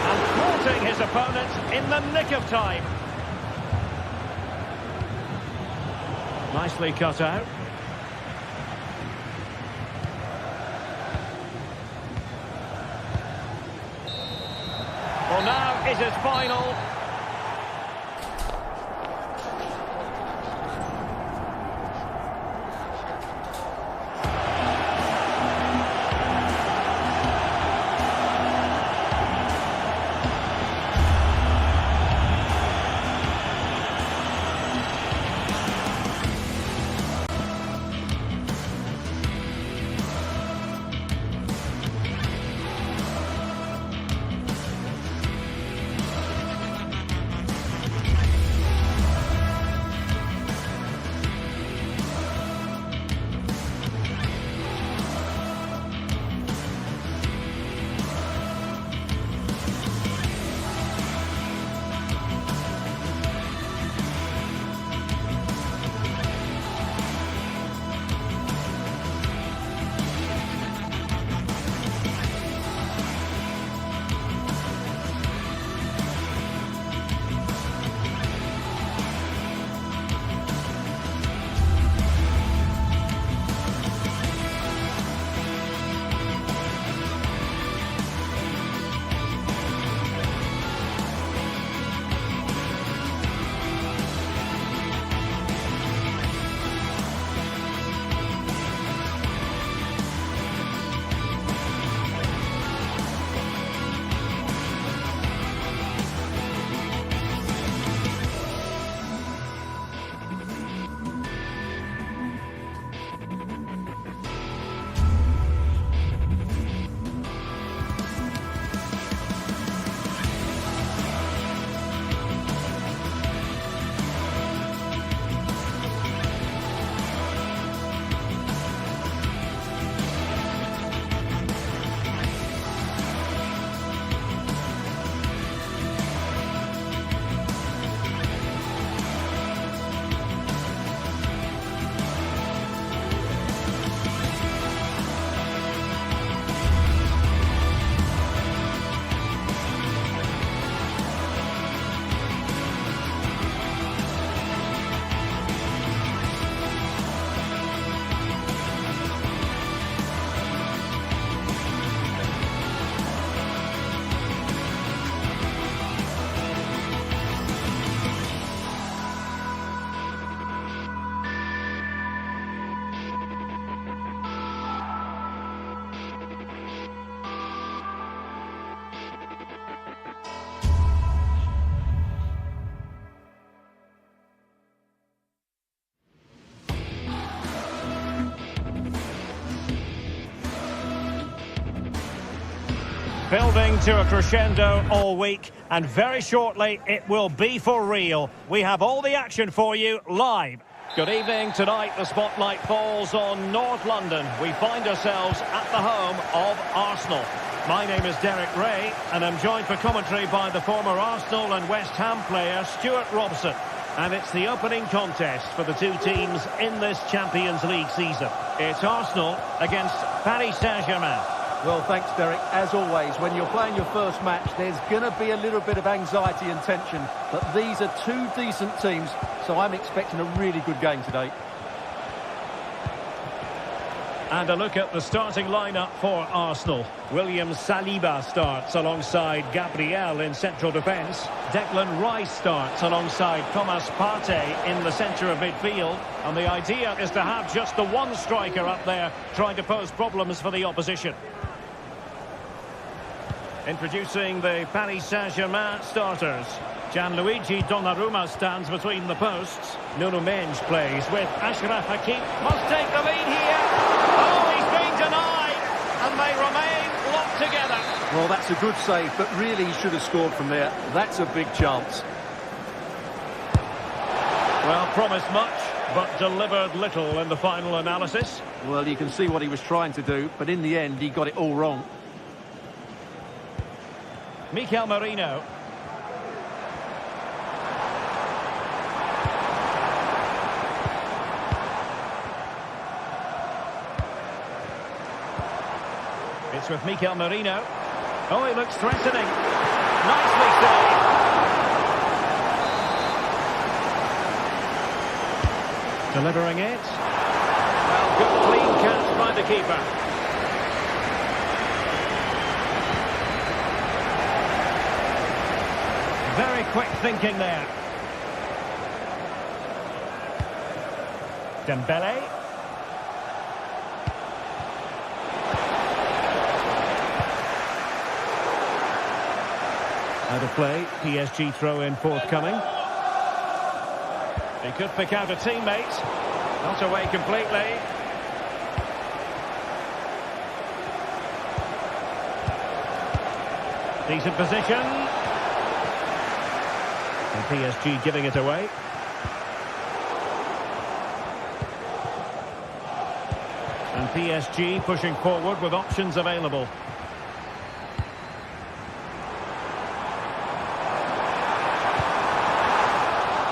And thwarting his opponent in the nick of time. Nicely cut out. Well, now it is final. Building to a crescendo all week, and very shortly it will be for real. We have all the action for you live. Good evening. Tonight the spotlight falls on North London. We find ourselves at the home of Arsenal. My name is Derek Ray, and I'm joined for commentary by the former Arsenal and West Ham player Stuart Robson. And it's the opening contest for the two teams in this Champions League season. It's Arsenal against Paris Saint-Germain. Well, thanks, Derek. As always, when you're playing your first match, there's going to be a little bit of anxiety and tension. But these are two decent teams, so I'm expecting a really good game today. And a look at the starting lineup for Arsenal. William Saliba starts alongside Gabriel in central defence. Declan Rice starts alongside Thomas Partey in the centre of midfield. And the idea is to have just the one striker up there trying to pose problems for the opposition. Introducing the Paris Saint-Germain starters. Gianluigi Donnarumma stands between the posts. Nuno Mendes plays with Achraf Hakimi. Must take the lead here. Oh, he's been denied. And they remain locked together. Well, that's a good save, but really he should have scored from there. That's a big chance. Well, promised much, but delivered little in the final analysis. Well, you can see what he was trying to do, but in the end, he got it all wrong. Mikel Merino. It's with Mikel Merino. Oh, he looks threatening. Nicely saved. Delivering it. Well, good clean catch by the keeper. Very quick thinking there. Dembele. Out of play. PSG throw-in forthcoming. He could pick out a teammate. Not away completely. Decent position. And PSG giving it away. And PSG pushing forward with options available.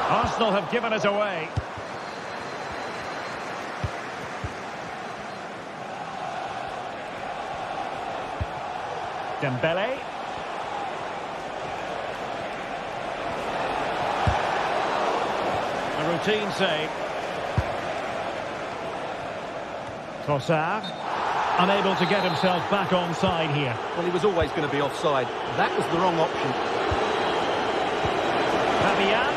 Arsenal have given it away. Dembele. A routine save. Trossard, unable to get himself back onside here. Well, he was always going to be offside. That was the wrong option. Fabian.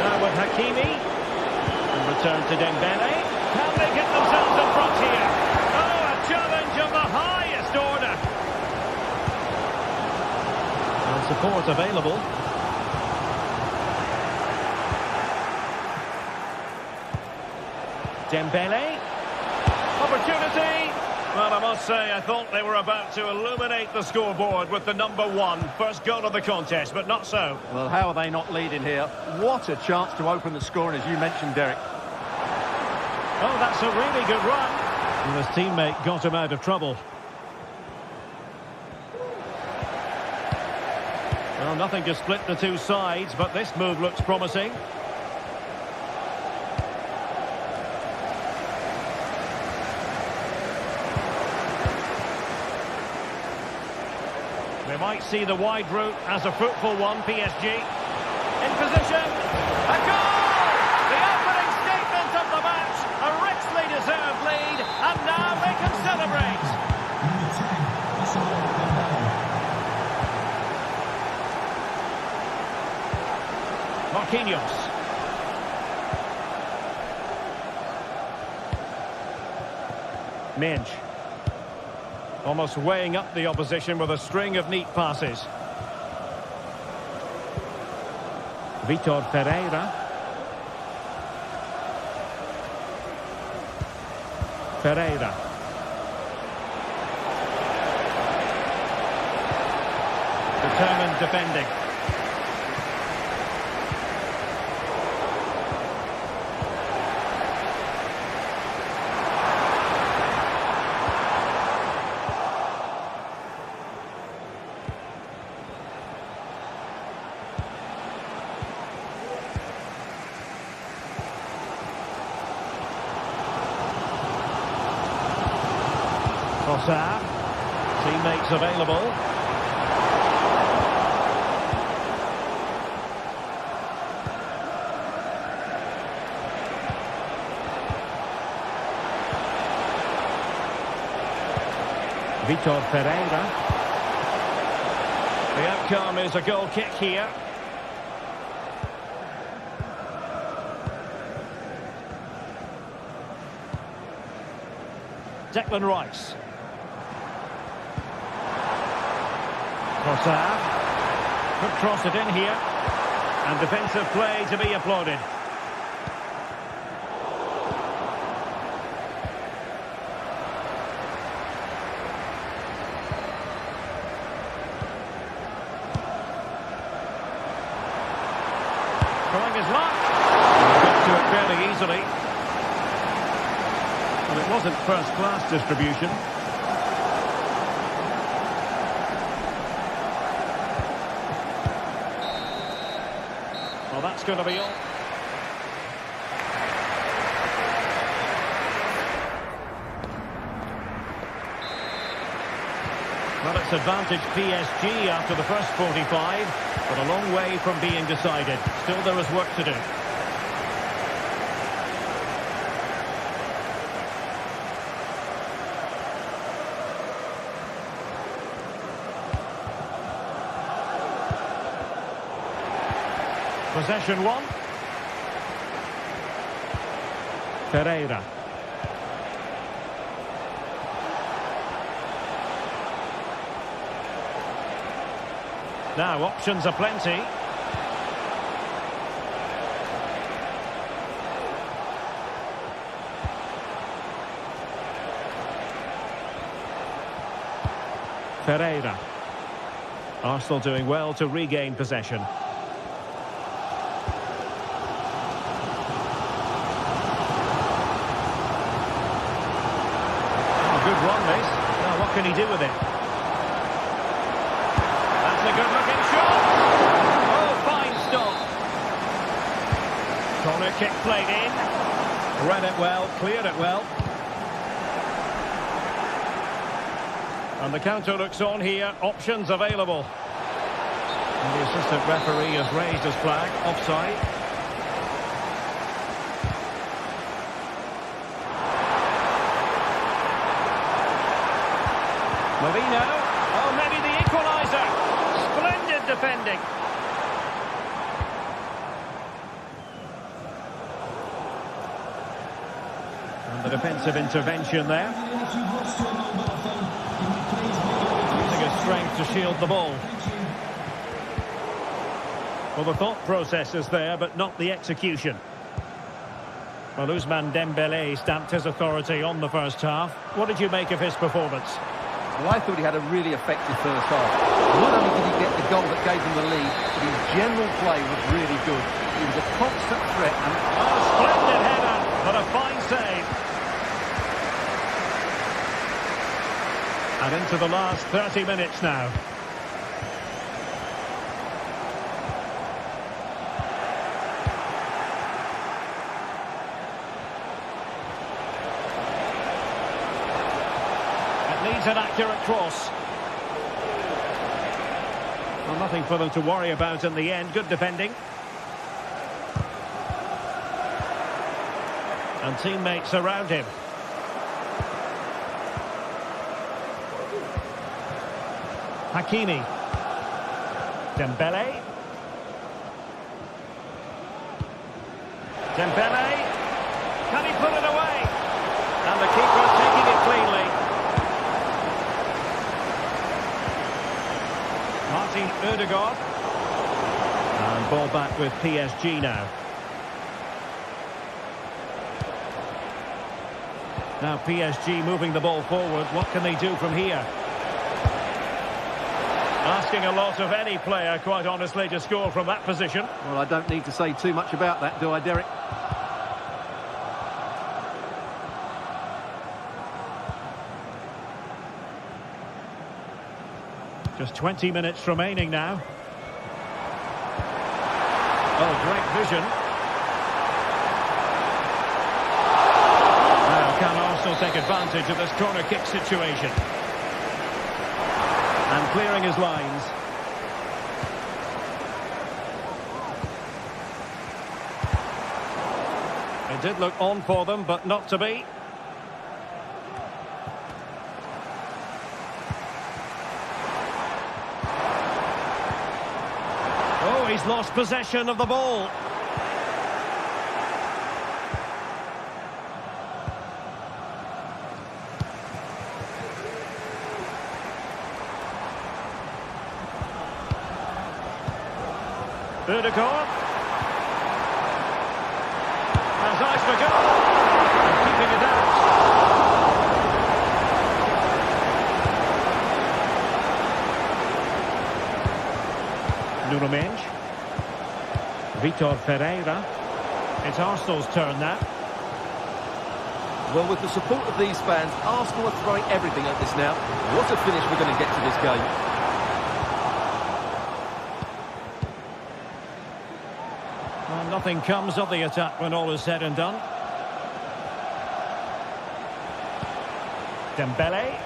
Now with Hakimi. And return to Dembele. Can they get themselves in front here? Oh, a challenge of the highest order. And support available. Dembele. Opportunity. Well, I must say, I thought they were about to illuminate the scoreboard with the number one. First goal of the contest, but not so. Well, how are they not leading here? What a chance to open the scoring, as you mentioned, Derek. Oh, that's a really good run. And his teammate got him out of trouble. Well, nothing to split the two sides, but this move looks promising. We might see the wide route as a fruitful one, PSG. In position. A goal! The opening statement of the match. A richly deserved lead. And now they can celebrate. Marquinhos. Mendes. Almost weighing up the opposition with a string of neat passes. Vitor Pereira. Pereira. Determined defending. Teammates available. Vitor Pereira. The outcome is a goal kick here. Declan Rice. Could cross it in here. And defensive play to be applauded. Trying his luck. Gets to it fairly easily. Well, it wasn't first-class distribution. Well, that's going to be all. Well, it's advantage PSG after the first 45, but a long way from being decided. Still, there is work to do. Possession one. Pereira. Now options are plenty. Pereira. Arsenal doing well to regain possession. Now, what can he do with it? That's a good-looking shot. Oh, fine stop. Corner kick played in. Read it well, cleared it well. And the counter looks on here. Options available. And the assistant referee has raised his flag. Offside. Movino. Oh, maybe the equaliser. Splendid defending. And the defensive intervention there. Using his strength to shield the ball. Well, the thought process is there, but not the execution. Well, Ousmane Dembélé stamped his authority on the first half. What did you make of his performance? Well, I thought he had a really effective first half. Not only did he get the goal that gave him the lead, but his general play was really good. He was a constant threat. And oh, splendid header, but a fine save. And into the last 30 minutes now. Needs an accurate cross. Well, nothing for them to worry about in the end. Good defending. And teammates around him. Hakimi. Dembele. Dembele. Can he put it away? And the keeper taking it cleanly. Martin Ødegaard. And ball back with PSG now. Now PSG moving the ball forward. What can they do from here? Asking a lot of any player, quite honestly, to score from that position. Well, I don't need to say too much about that, do I, Derek? Just 20 minutes remaining now. Oh, great vision. Now, can Arsenal take advantage of this corner kick situation? And clearing his lines. It did look on for them, but not to be. Oh, he's lost possession of the ball. Ødegaard. Has eyes for goal. And keeping it out. Nuno Mendes. Vitor Pereira. It's Arsenal's turn now. Well, with the support of these fans, Arsenal are throwing everything at this now. What a finish we're going to get to this game. Well, nothing comes of the attack when all is said and done. Dembele.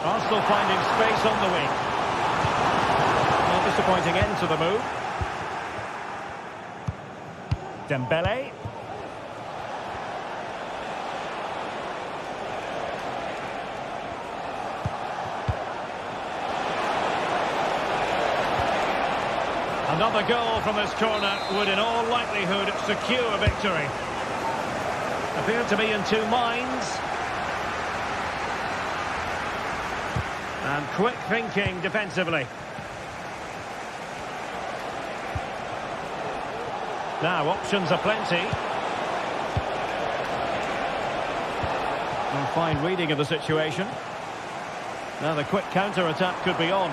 Arsenal finding space on the wing. Well, disappointing end to the move. Dembele. Another goal from this corner would in all likelihood secure a victory. Appeared to be in two minds. And quick thinking defensively. Now options are plenty. And fine reading of the situation. Now the quick counter-attack could be on.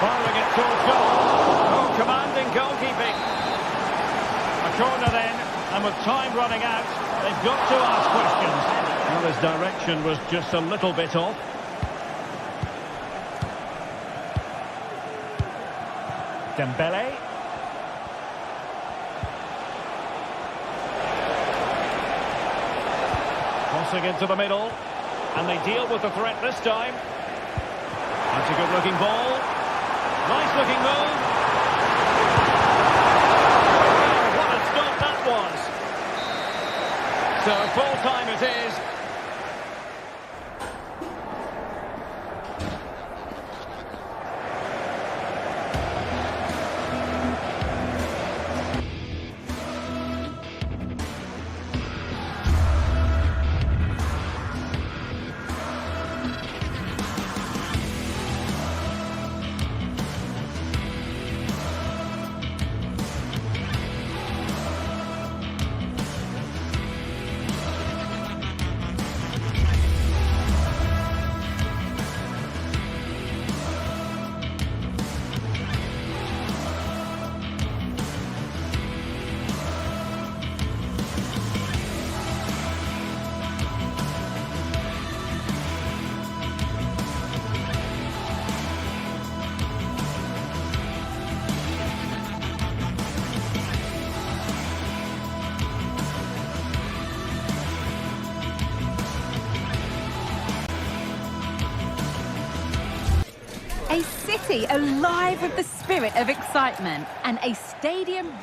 Firing it towards goal. Oh, commanding goalkeeping. A corner then, and with time running out, they've got to ask questions. Well, his direction was just a little bit off. Dembele. Crossing into the middle, and they deal with the threat this time. That's a good-looking ball. Nice-looking move. Oh, what a stop that was. So full-time it is. A city alive with the spirit of excitement and a stadium...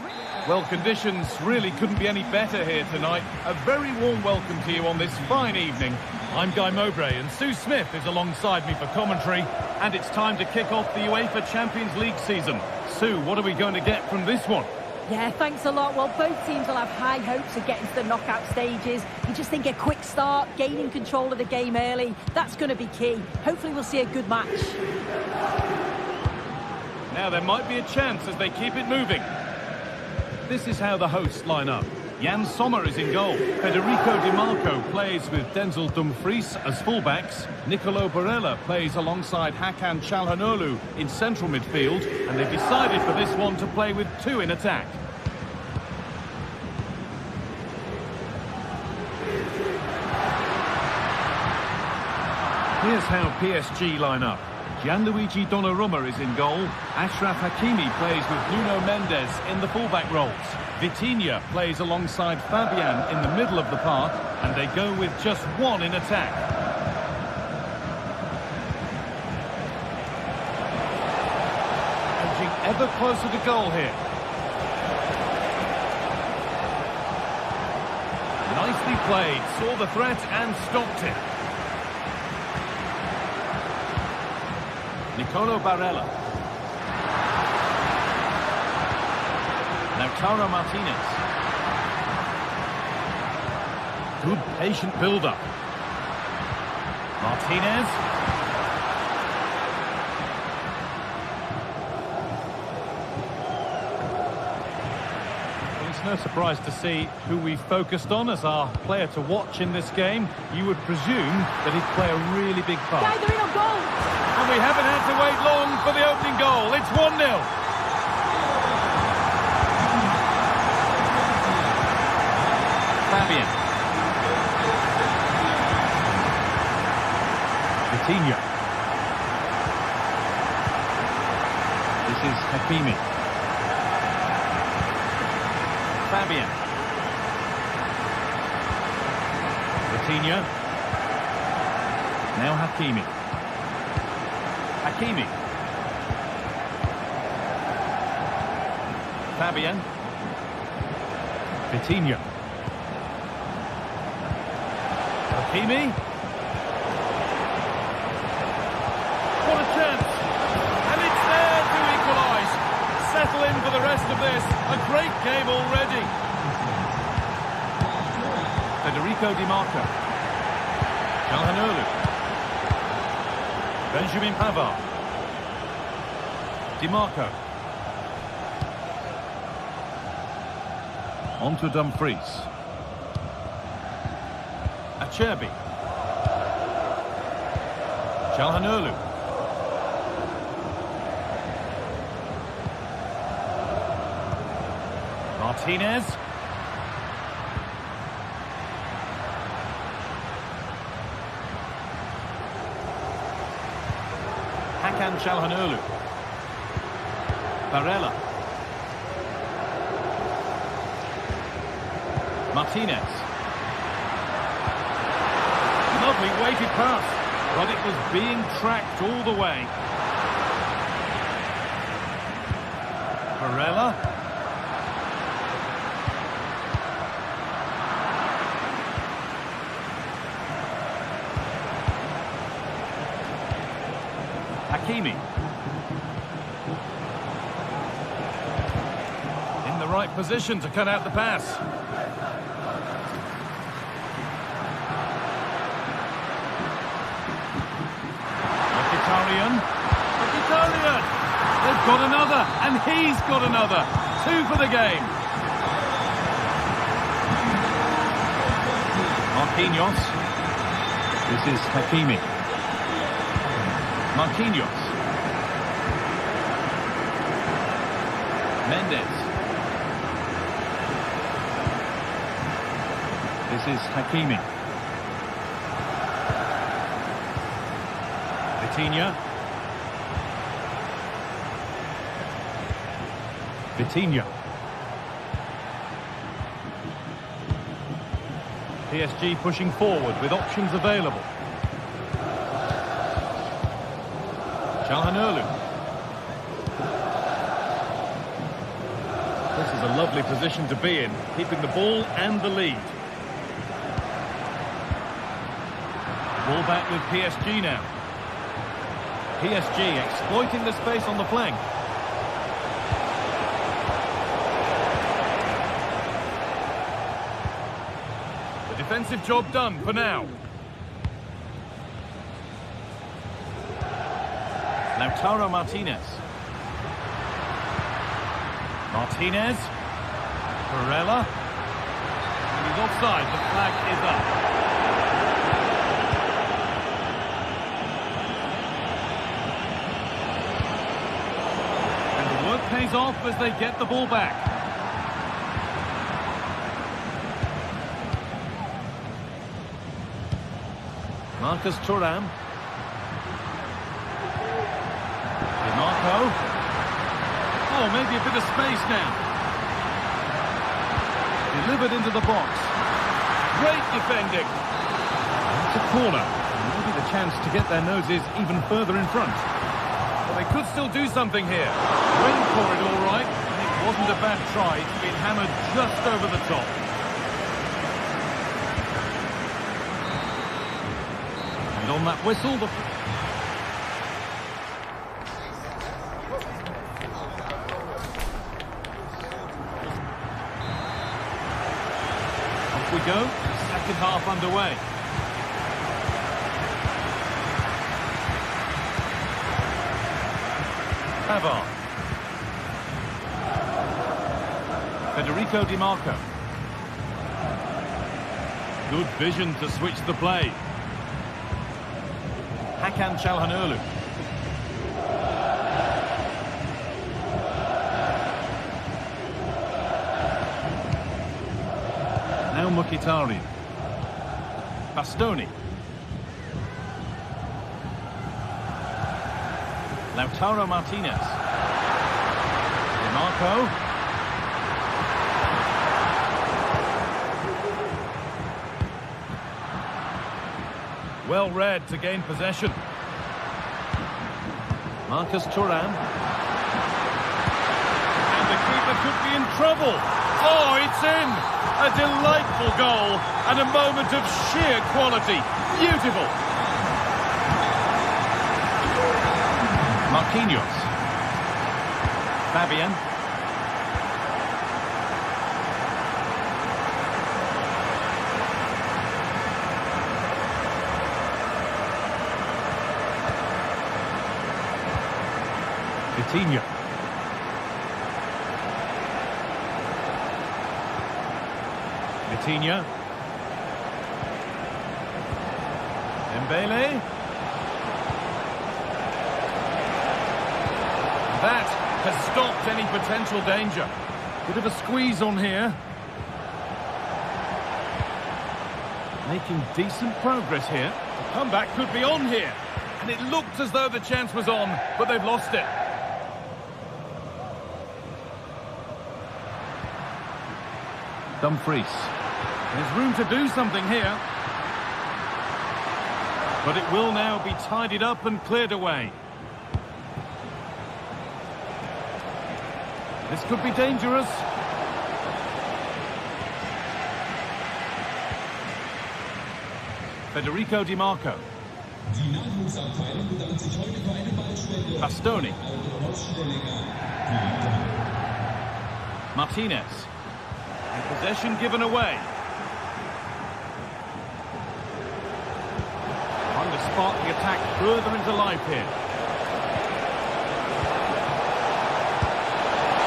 Well, conditions really couldn't be any better here tonight. A very warm welcome to you on this fine evening. I'm Guy Mowbray and Sue Smith is alongside me for commentary, and it's time to kick off the UEFA Champions League season. Sue, what are we going to get from this one? Yeah, thanks a lot. Well, both teams will have high hopes of getting to the knockout stages. You just think a quick start, gaining control of the game early, that's going to be key. Hopefully we'll see a good match. Now there might be a chance as they keep it moving. This is how the hosts line up. Jan Sommer is in goal. Federico Di Marco plays with Denzel Dumfries as fullbacks. Nicolo Barella plays alongside Hakan Çalhanoğlu in central midfield. And they've decided for this one to play with two in attack. Here's how PSG line up. Gianluigi Donnarumma is in goal. Achraf Hakimi plays with Nuno Mendes in the fullback roles. Vitinha plays alongside Fabian in the middle of the park, and they go with just one in attack. Edging ever closer to goal here. Nicely played, saw the threat and stopped it. Nicolo Barella. Lautaro Martinez. Good patient build-up. Martinez. Well, it's no surprise to see who we focused on as our player to watch in this game. You would presume that he'd play a really big part. Guys, they're in on goal! And we haven't had to wait long for the opening goal. It's 1-0. Fabian. Vitinha. This is Hakimi. Fabian. Vitinha. Now Hakimi. Hakimi. Fabian. Vitinha. Hakimi. What a chance. And it's there to equalise. Settle in for the rest of this. A great game already. Federico Di Marco. Çalhanoğlu. Benjamin Pavard. Di Marco. On to Dumfries. Acerbi. Çalhanoğlu. Martinez. Hakan Çalhanoğlu. Barella. Martinez. Lovely weighted pass, but it was being tracked all the way. Barella. Hakimi. In the right position to cut out the pass. Mkhitaryan. They've got another, and he's got another. Two for the game. Marquinhos. This is Hakimi. Marquinhos. Mendes. This is Hakimi. Vitinha. Vitinha. PSG pushing forward with options available. Çalhanoğlu. This is a lovely position to be in, keeping the ball and the lead. Ball back with PSG now. PSG exploiting the space on the flank. The defensive job done for now. Lautaro Martinez. Martinez. Barella. And he's offside. The flag is up. And the work pays off as they get the ball back. Marcus Thuram. DiMarco. Oh, maybe a bit of space now. Delivered into the box. Great defending. It's a corner. Maybe the chance to get their noses even further in front. But they could still do something here. Went for it all right. And it wasn't a bad try. It's been hammered just over the top. And on that whistle, the... We go, second half underway. Pavard. Federico Di Marco. Good vision to switch the play. Hakan Çalhanoğlu. Now Mkhitaryan. Bastoni. Lautaro Martinez. DiMarco. Well read to gain possession. Marcus Thuram. And the keeper could be in trouble. Oh, it's in! A delightful goal and a moment of sheer quality. Beautiful. Marquinhos. Fabian. Coutinho. Coutinho. Dembele. That has stopped any potential danger. Bit of a squeeze on here. Making decent progress here. The comeback could be on here. And it looked as though the chance was on, but they've lost it. Dumfries. There's room to do something here. But it will now be tidied up and cleared away. This could be dangerous. Federico Di Marco. Bastoni. Martinez. And possession given away. Trying to spark the attack further into life here.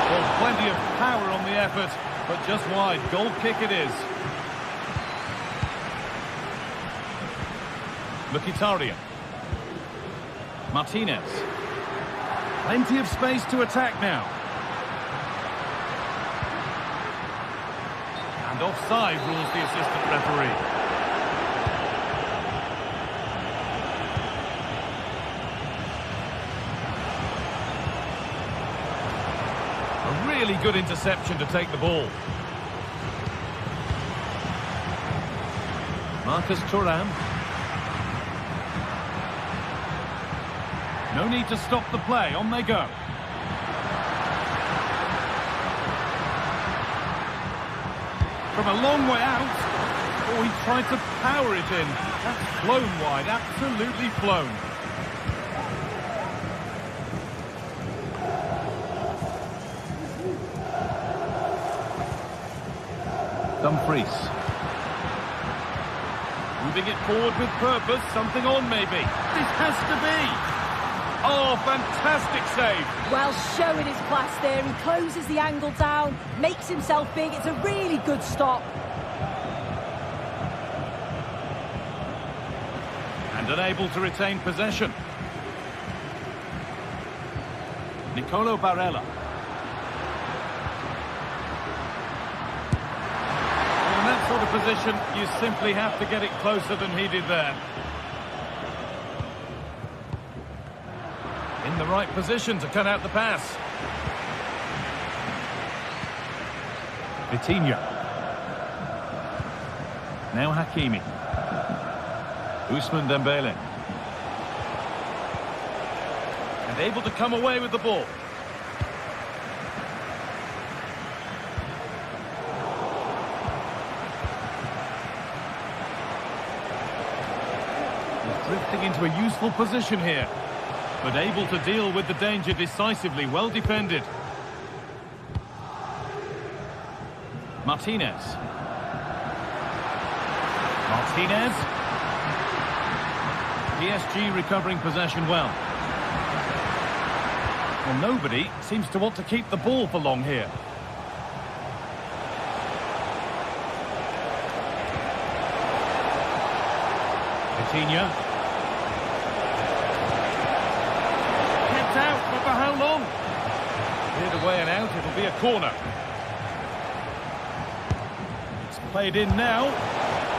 Well, plenty of power on the effort, but just wide. Goal kick it is. Mkhitaryan. Martinez. Plenty of space to attack now. And offside rules the assistant referee. A really good interception to take the ball. Marcus Thuram. No need to stop the play. On they go. From a long way out. Oh, he tried to power it in. That's flown wide. Absolutely flown. Dumfries. Moving it forward with purpose. Something on, maybe. This has to be. Oh, fantastic save. Well, showing his class there. He closes the angle down, makes himself big. It's a really good stop. And unable to retain possession. Nicolo Barella. Well, in that sort of position, you simply have to get it closer than he did there. In the right position to cut out the pass. Vitinha. Now Hakimi. Ousmane Dembele. And able to come away with the ball. He's drifting into a useful position here, but able to deal with the danger decisively. Well defended. Martinez. PSG recovering possession well. Well, nobody seems to want to keep the ball for long here. Vitinha. Kept out, but for how long? Cleared away and out, it'll be a corner. It's played in now.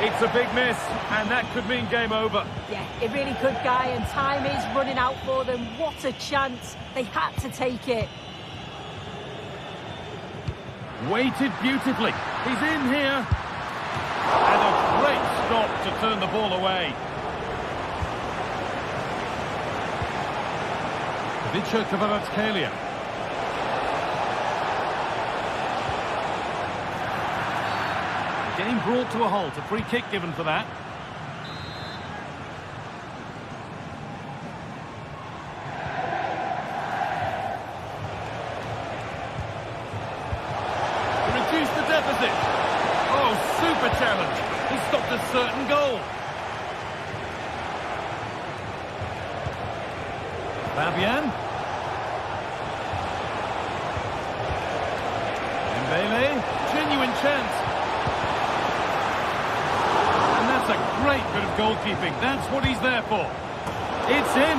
It's a big miss, and that could mean game over. Yeah, it really could, Guy, and time is running out for them. What a chance. They had to take it. Waited beautifully. He's in here. And a great stop to turn the ball away. Vicha Kvaratskhelia. Game brought to a halt. A free kick given for that. To reduce the deficit. Oh, super challenge. He stopped a certain goal. Fabian. Dembele. Genuine chance. That's a great bit of goalkeeping. That's what he's there for. It's in.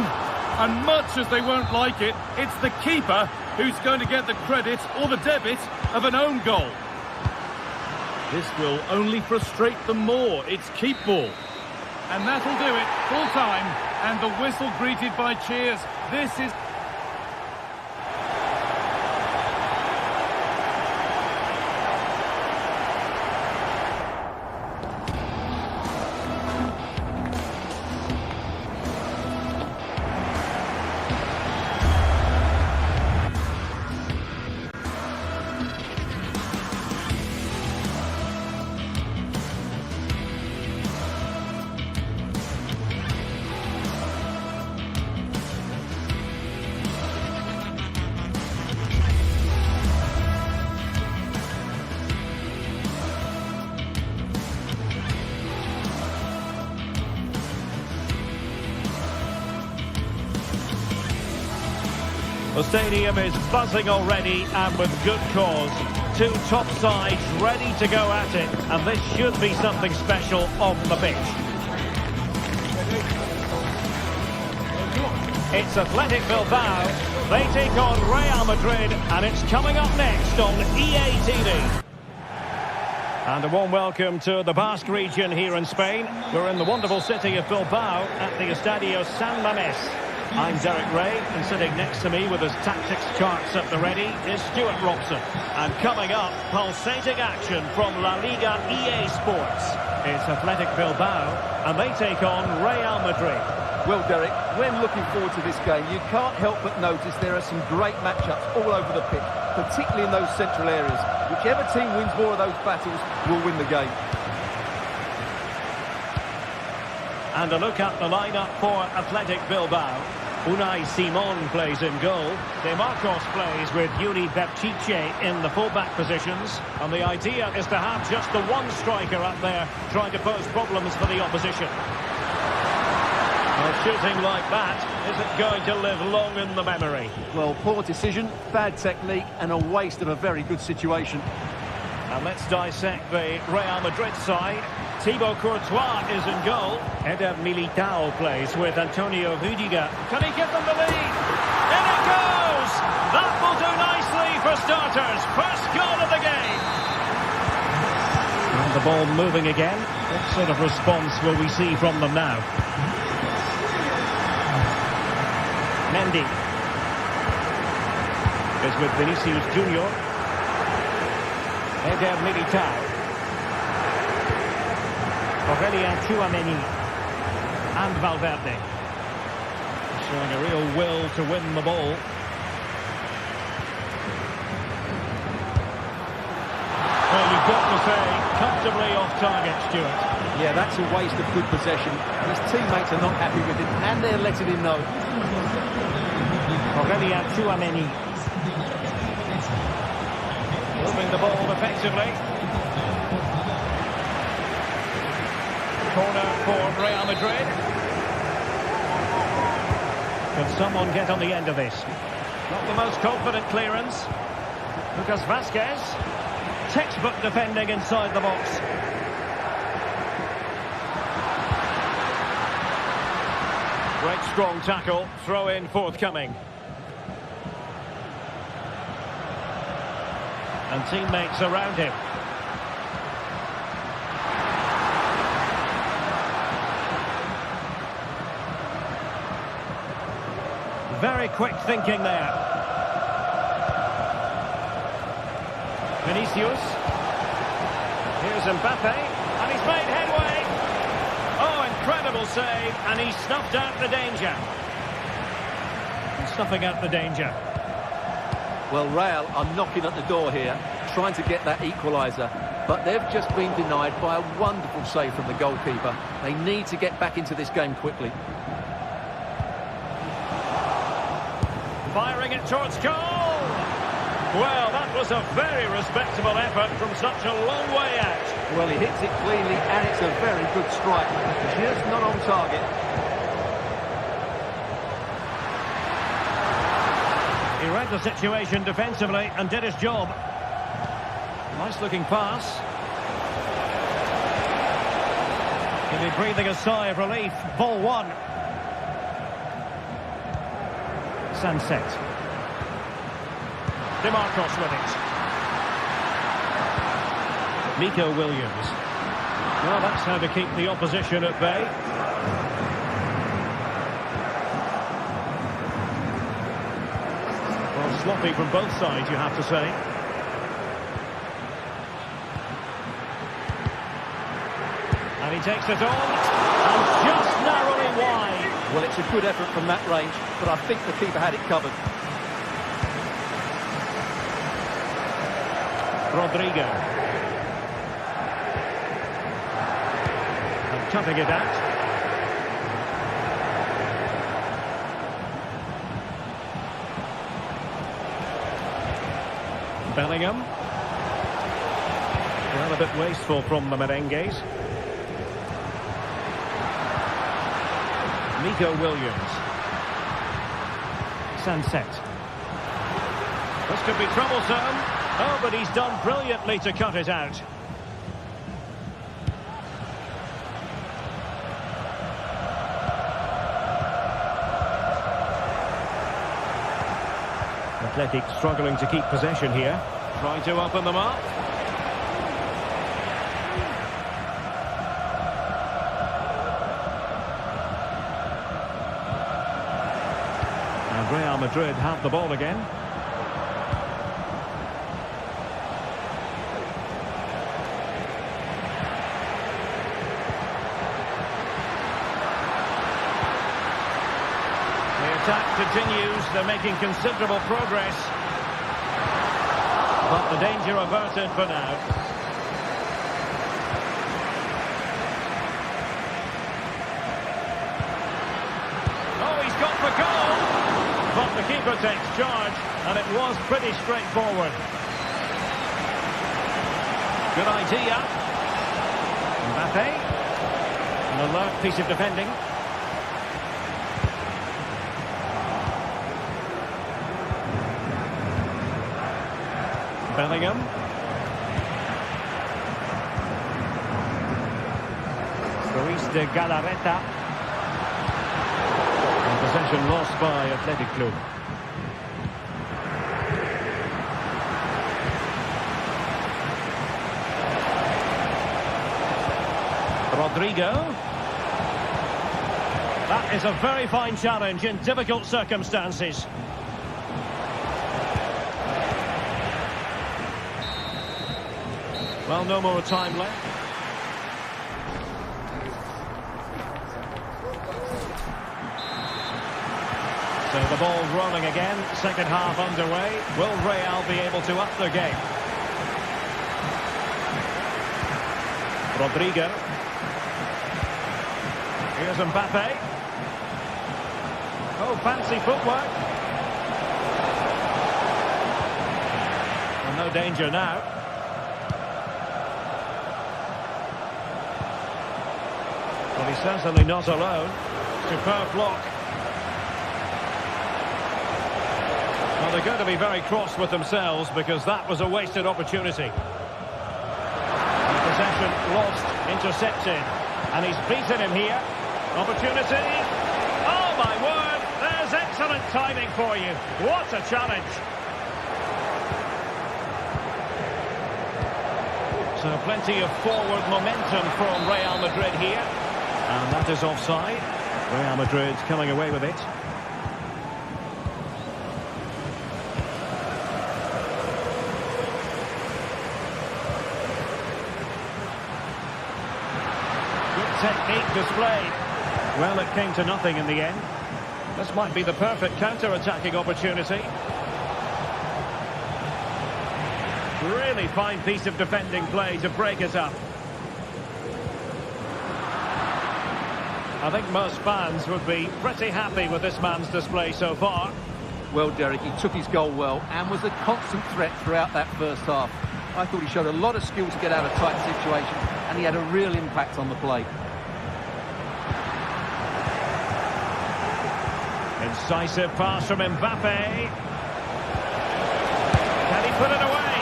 And much as they won't like it, it's the keeper who's going to get the credit or the debit of an own goal. This will only frustrate them more. It's keep ball. And that'll do it. Full time. And the whistle greeted by cheers. This is... The stadium is buzzing already, and with good cause. Two top sides ready to go at it, and this should be something special on the pitch. It's Athletic Bilbao. They take on Real Madrid, and it's coming up next on EA TV. And a warm welcome to the Basque region here in Spain. We're in the wonderful city of Bilbao at the Estadio San Mamés. I'm Derek Ray, and sitting next to me with his tactics charts at the ready is Stuart Robson. And coming up, pulsating action from La Liga EA Sports. It's Athletic Bilbao, and they take on Real Madrid. Well, Derek, when looking forward to this game, you can't help but notice there are some great matchups all over the pitch, particularly in those central areas. Whichever team wins more of those battles will win the game. And a look at the lineup for Athletic Bilbao. Unai Simon plays in goal. De Marcos plays with Yuri Berchiche in the full-back positions. And the idea is to have just the one striker up there trying to pose problems for the opposition. Well, Shooting like that isn't going to live long in the memory. Well, poor decision, bad technique, and a waste of a very good situation. And let's dissect the Real Madrid side. Thibaut Courtois is in goal. Eder Militao plays with Antonio Rudiger. Can he give them the lead? In it goes! That will do nicely for starters. First goal of the game. And the ball moving again. What sort of response will we see from them now? Mendy is with Vinicius Junior. Eder Militao. Aurelien Tchouameni and Valverde. Showing a real will to win the ball. Well, you've got to say, comfortably off target, Stuart. Yeah, that's a waste of good possession. His teammates are not happy with him, and they're letting him know. Aurelien Tchouameni. Moving the ball effectively. Corner for Real Madrid. Can someone get on the end of this? Not the most confident clearance. Lucas Vazquez. Textbook defending inside the box. Great strong tackle. Throw in forthcoming. And teammates around him. Very quick thinking there. Vinicius. Here's Mbappe. And he's made headway. Oh, incredible save. And he snuffed out the danger. And snuffing out the danger. Well, Real are knocking at the door here, trying to get that equaliser. But they've just been denied by a wonderful save from the goalkeeper. They need to get back into this game quickly. Firing it towards goal. Well, that was a very respectable effort from such a long way out. Well, he hits it cleanly, and it's a very good strike. Just not on target. He read the situation defensively and did his job. Nice looking pass. He'll be breathing a sigh of relief. Ball one. Sunset. DeMarcos with it. Nico Williams. Well, that's how to keep the opposition at bay. Well, sloppy from both sides, you have to say. And he takes it on. And just narrowly wide. Well, it's a good effort from that range, but I think the keeper had it covered. Rodrigo. And cutting it out. Bellingham. Well, a bit wasteful from the merengues. Nico Williams. Sunset. This could be troublesome. Oh, but he's done brilliantly to cut it out. Atletico struggling to keep possession here. Trying to open them up. And Real Madrid have the ball again. Attack continues, they're making considerable progress. But the danger averted for now. Oh, he's got the goal! But the keeper takes charge, and it was pretty straightforward. Good idea. Mbappe. An alert piece of defending. Bellingham. Ruiz de Galarreta. And possession lost by Atletico. Rodrigo. That is a very fine challenge in difficult circumstances. Well, no more time left. So the ball rolling again, second half underway. Will Real be able to up their game? Rodrigo. Here's Mbappe. Oh, fancy footwork. Well, no danger now. Well, he's certainly not alone. Superb block. Well, they're going to be very cross with themselves because that was a wasted opportunity. And possession lost, intercepted. And he's beaten him here. Opportunity. Oh, my word. There's excellent timing for you. What a challenge. So plenty of forward momentum from Real Madrid here. And that is offside. Real Madrid coming away with it. Technique displayed. Well, it came to nothing in the end. This might be the perfect counter-attacking opportunity. Really fine piece of defending play to break it up. I think most fans would be pretty happy with this man's display so far. Well, Derek, he took his goal well and was a constant threat throughout that first half. I thought he showed a lot of skill to get out of tight situations, and he had a real impact on the play. Incisive pass from Mbappe. Can he put it away?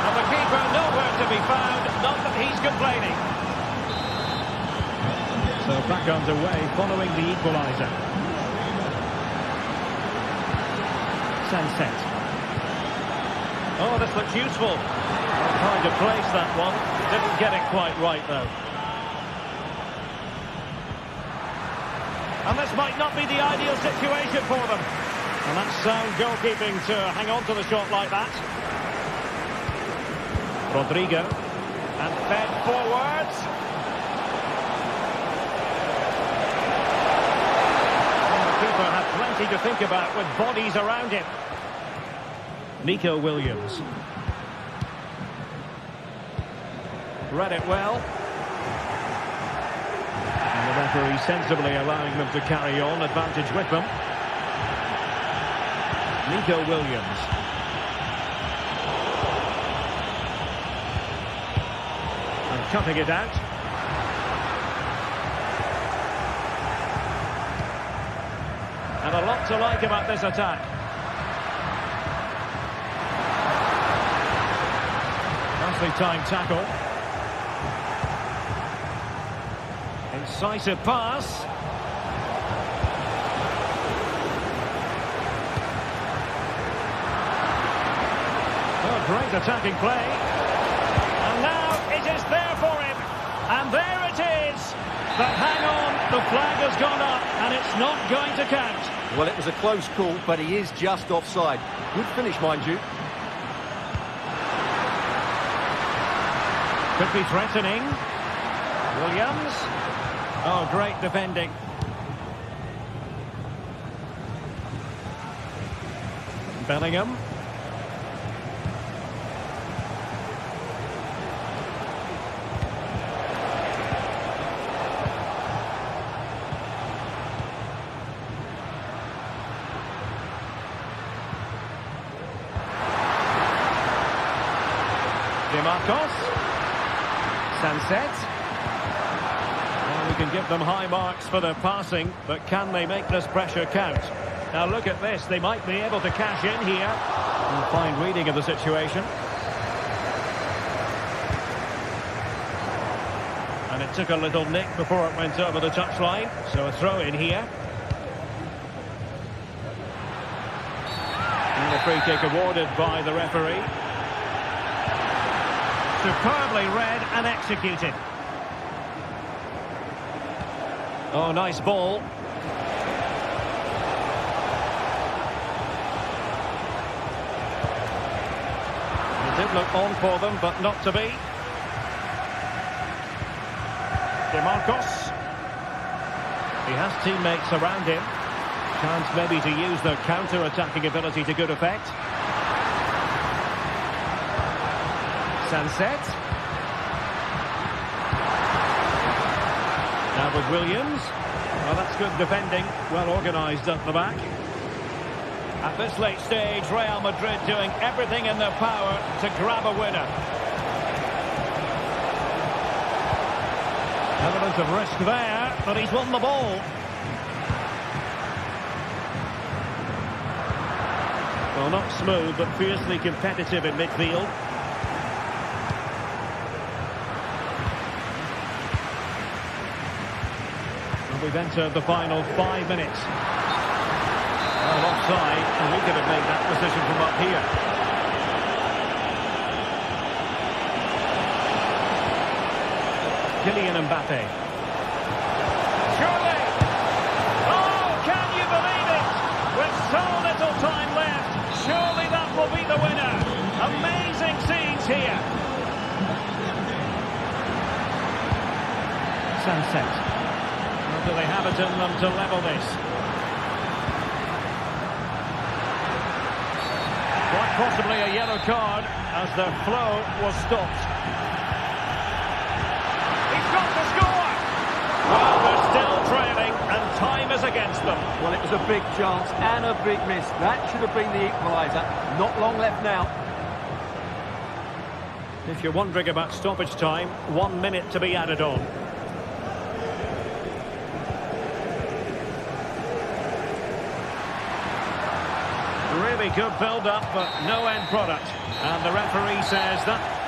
And the keeper nowhere to be found. Not that he's complaining. So back underway following the equaliser. Sunset. Oh, this looks useful. Trying to place that one. Didn't get it quite right, though. And this might not be the ideal situation for them. And that's sound goalkeeping to hang on to the shot like that. Rodrigo. And fed forwards. And the keeper had plenty to think about with bodies around him. Nico Williams. Read it well. And the referee sensibly allowing them to carry on, advantage with them. Nico Williams. And cutting it out. And a lot to like about this attack. Nicely timed tackle. Incisive pass. Oh, great attacking play. And now it is there for him. And there it is. But hang on, the flag has gone up and it's not going to count. Well, it was a close call, but he is just offside. Good finish, mind you. Could be threatening. Williams. Oh, great defending. Bellingham. Marcos. Sunset. Well, we can give them high marks for their passing, but can they make this pressure count? Now look at this, they might be able to cash in here. A fine reading of the situation. And it took a little nick before it went over the touchline. So a throw in here. And the free kick awarded by the referee. Superbly read and executed. Oh, nice ball. It did look on for them, but not to be. Marcos. He has teammates around him. Chance maybe to use their counter-attacking ability to good effect. Sunset. Now with Williams. Well, that's good defending. Well organised at the back. At this late stage, Real Madrid doing everything in their power to grab a winner. Element of risk there, but he's won the ball. Well, not smooth, but fiercely competitive in midfield. And we've entered the final 5 minutes. Well, offside, and we could have made that decision from up here. Kylian Mbappe. Surely! Oh, can you believe it? With so little time left, surely that will be the winner. Amazing scenes here. Sunset. Or do they have it in them to level this? Quite possibly a yellow card as their flow was stopped. Well, they're still trailing, and time is against them. Well, it was a big chance and a big miss. That should have been the equaliser. Not long left now. If you're wondering about stoppage time, 1 minute to be added on. Really good build-up, but no end product. And the referee says that...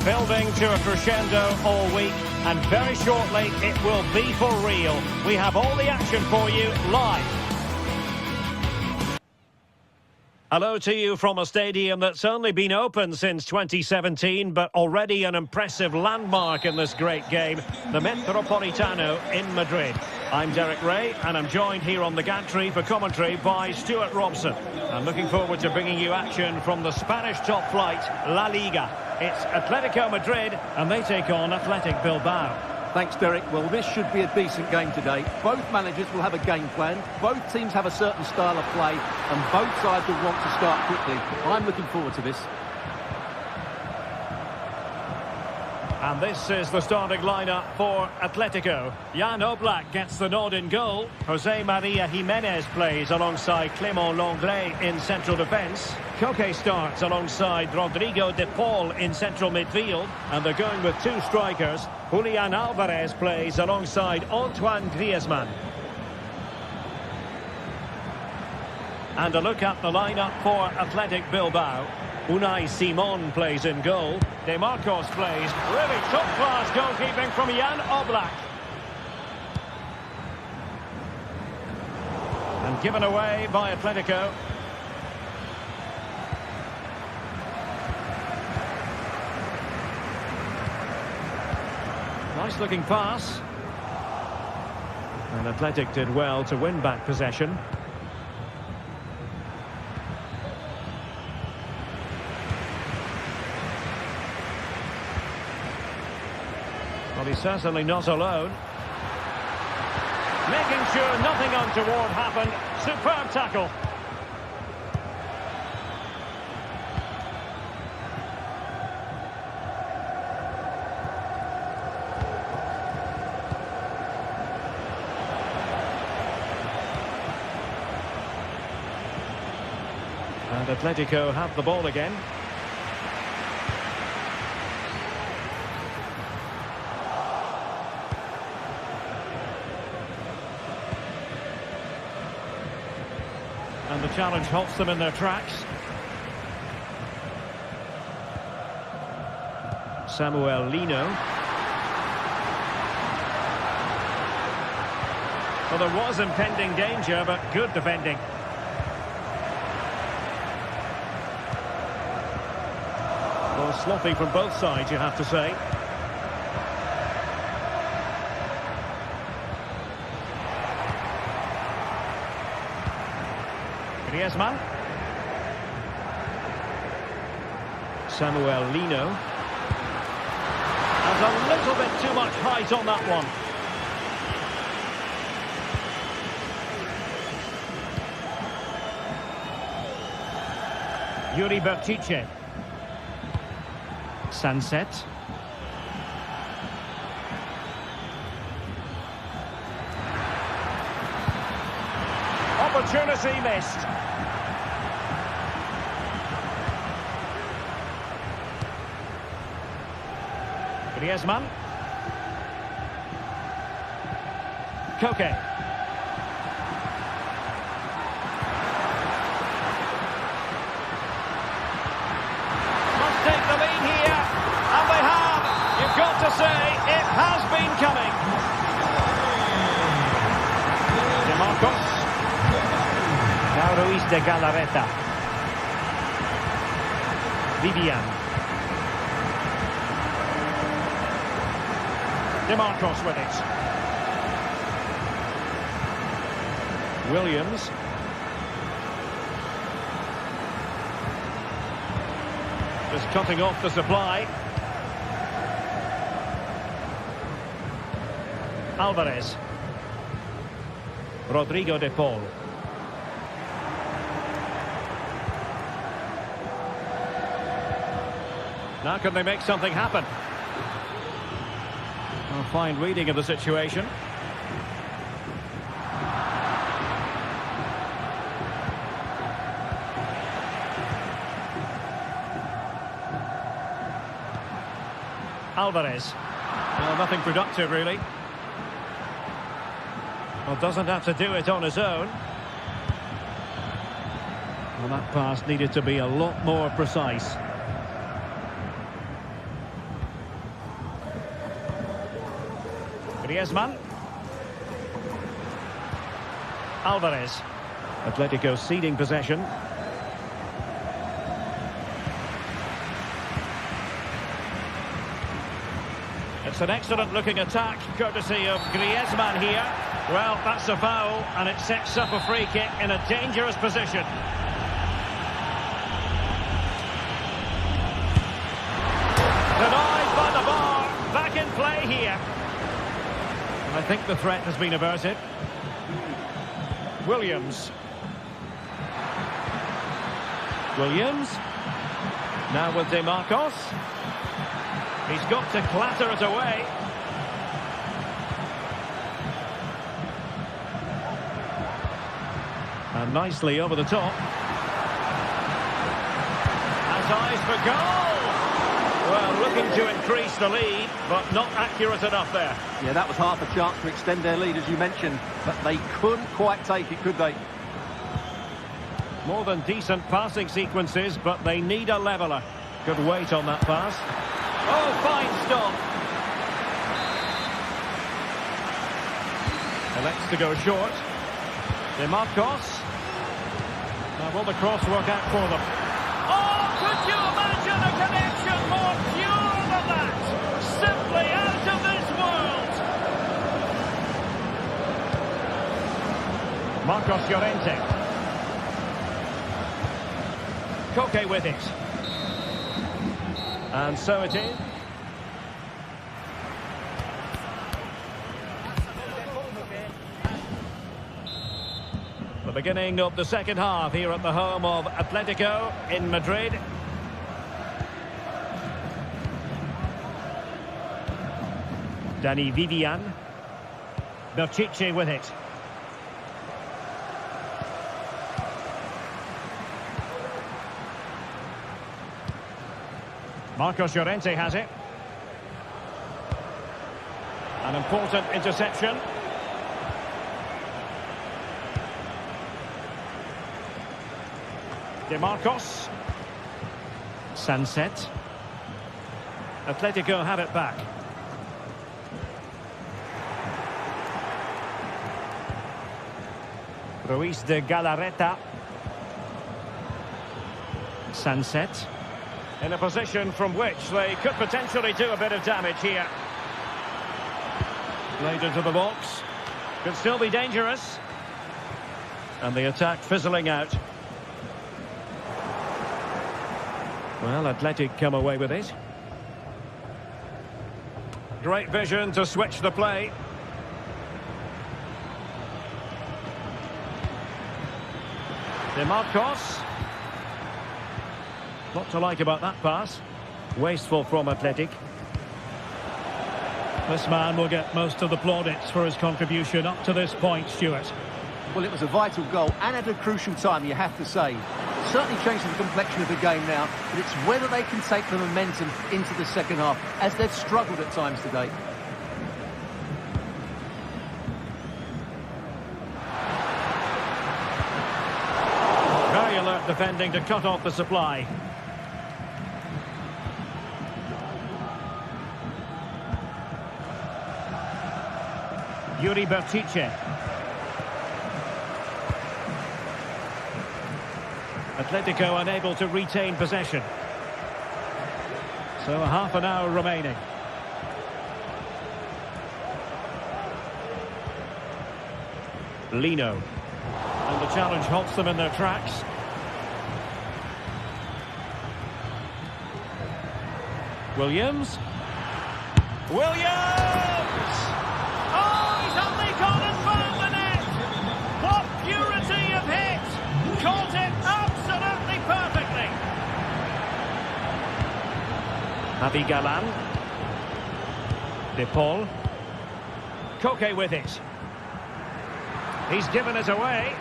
Building to a crescendo all week, and very shortly it will be for real. We have all the action for you live. Hello to you from a stadium that's only been open since 2017, but already an impressive landmark in this great game, the Metropolitano in Madrid. I'm Derek Ray, and I'm joined here on the gantry for commentary by Stuart Robson. I'm looking forward to bringing you action from the Spanish top flight, La Liga. It's Atletico Madrid, and they take on Athletic Bilbao. Thanks, Derek. Well, this should be a decent game today. Both managers will have a game plan. Both teams have a certain style of play, and both sides will want to start quickly. I'm looking forward to this. And this is the starting lineup for Atletico. Jan Oblak gets the nod in goal. Jose Maria Jimenez plays alongside Clément Lenglet in central defence. Koke starts alongside Rodrigo de Paul in central midfield. And they're going with two strikers. Julian Alvarez plays alongside Antoine Griezmann. And a look at the lineup for Athletic Bilbao. Unai Simon plays in goal. De Marcos plays. Really top-class goalkeeping from Jan Oblak. And given away by Atletico. Nice looking pass. And Athletic did well to win back possession. Well, he's certainly not alone. Making sure nothing untoward happened. Superb tackle. And Atletico have the ball again. And the challenge halts them in their tracks. Samuel Lino. Well, there was impending danger, but good defending. Well, sloppy from both sides, you have to say. Griezmann. Samuel Lino. There's a little bit too much height on that one. Yuri Bertice. Sunset. Opportunity missed. Griezmann. Koke. Must take the lead here, and they have. You've got to say, it has been coming. De Marcos. Now Ruiz de Galarreta. Vivian. De Marcos with it. Williams. Just cutting off the supply. Alvarez. Rodrigo de Paul. Now can they make something happen? A fine reading of the situation. Alvarez. Well, nothing productive, really. Well, doesn't have to do it on his own. Well, that pass needed to be a lot more precise. Griezmann. Alvarez. Atletico ceding possession. It's an excellent looking attack, courtesy of Griezmann here. Well, that's a foul, and it sets up a free kick in a dangerous position. Denied by the bar. Back in play here. I think the threat has been averted. Williams. Williams. Now with De Marcos. He's got to clatter it away. And nicely over the top. Has eyes for goal. Well, looking to increase the lead, but not accurate enough there. Yeah, that was half a chance to extend their lead, as you mentioned, but they couldn't quite take it, could they? More than decent passing sequences, but they need a leveller. Good weight on that pass. Oh, fine stop. Elects to go short. De Marcos. Now, will the cross work out for them? Oh, could you imagine a connection more pure than that? Simply out of this world. Marcos Llorente. Koke with it. And so it is. The beginning of the second half here at the home of Atletico in Madrid. Dani Vivian. Berchiche with it. Marcos Llorente has it. An important interception. De Marcos. Sunset. Atletico have it back. Ruiz de Galarreta. Sunset. In a position from which they could potentially do a bit of damage here. Played into the box. Could still be dangerous. And the attack fizzling out. Well, Athletic come away with it. Great vision to switch the play. De Marcos. Lot to like about that pass. Wasteful from Athletic. This man will get most of the plaudits for his contribution up to this point, Stuart. Well, it was a vital goal and at a crucial time, you have to say. Certainly changing the complexion of the game now, but it's whether they can take the momentum into the second half, as they've struggled at times today. Very alert defending to cut off the supply. Yuri Berchiche. Atletico unable to retain possession. So half an hour remaining. Lino. And the challenge halts them in their tracks. Williams. Williams! Oh, he's only gone and found the net! What purity of hit! Caught it absolutely perfectly! Javi Galan. De Paul. Koke with it. He's given it away.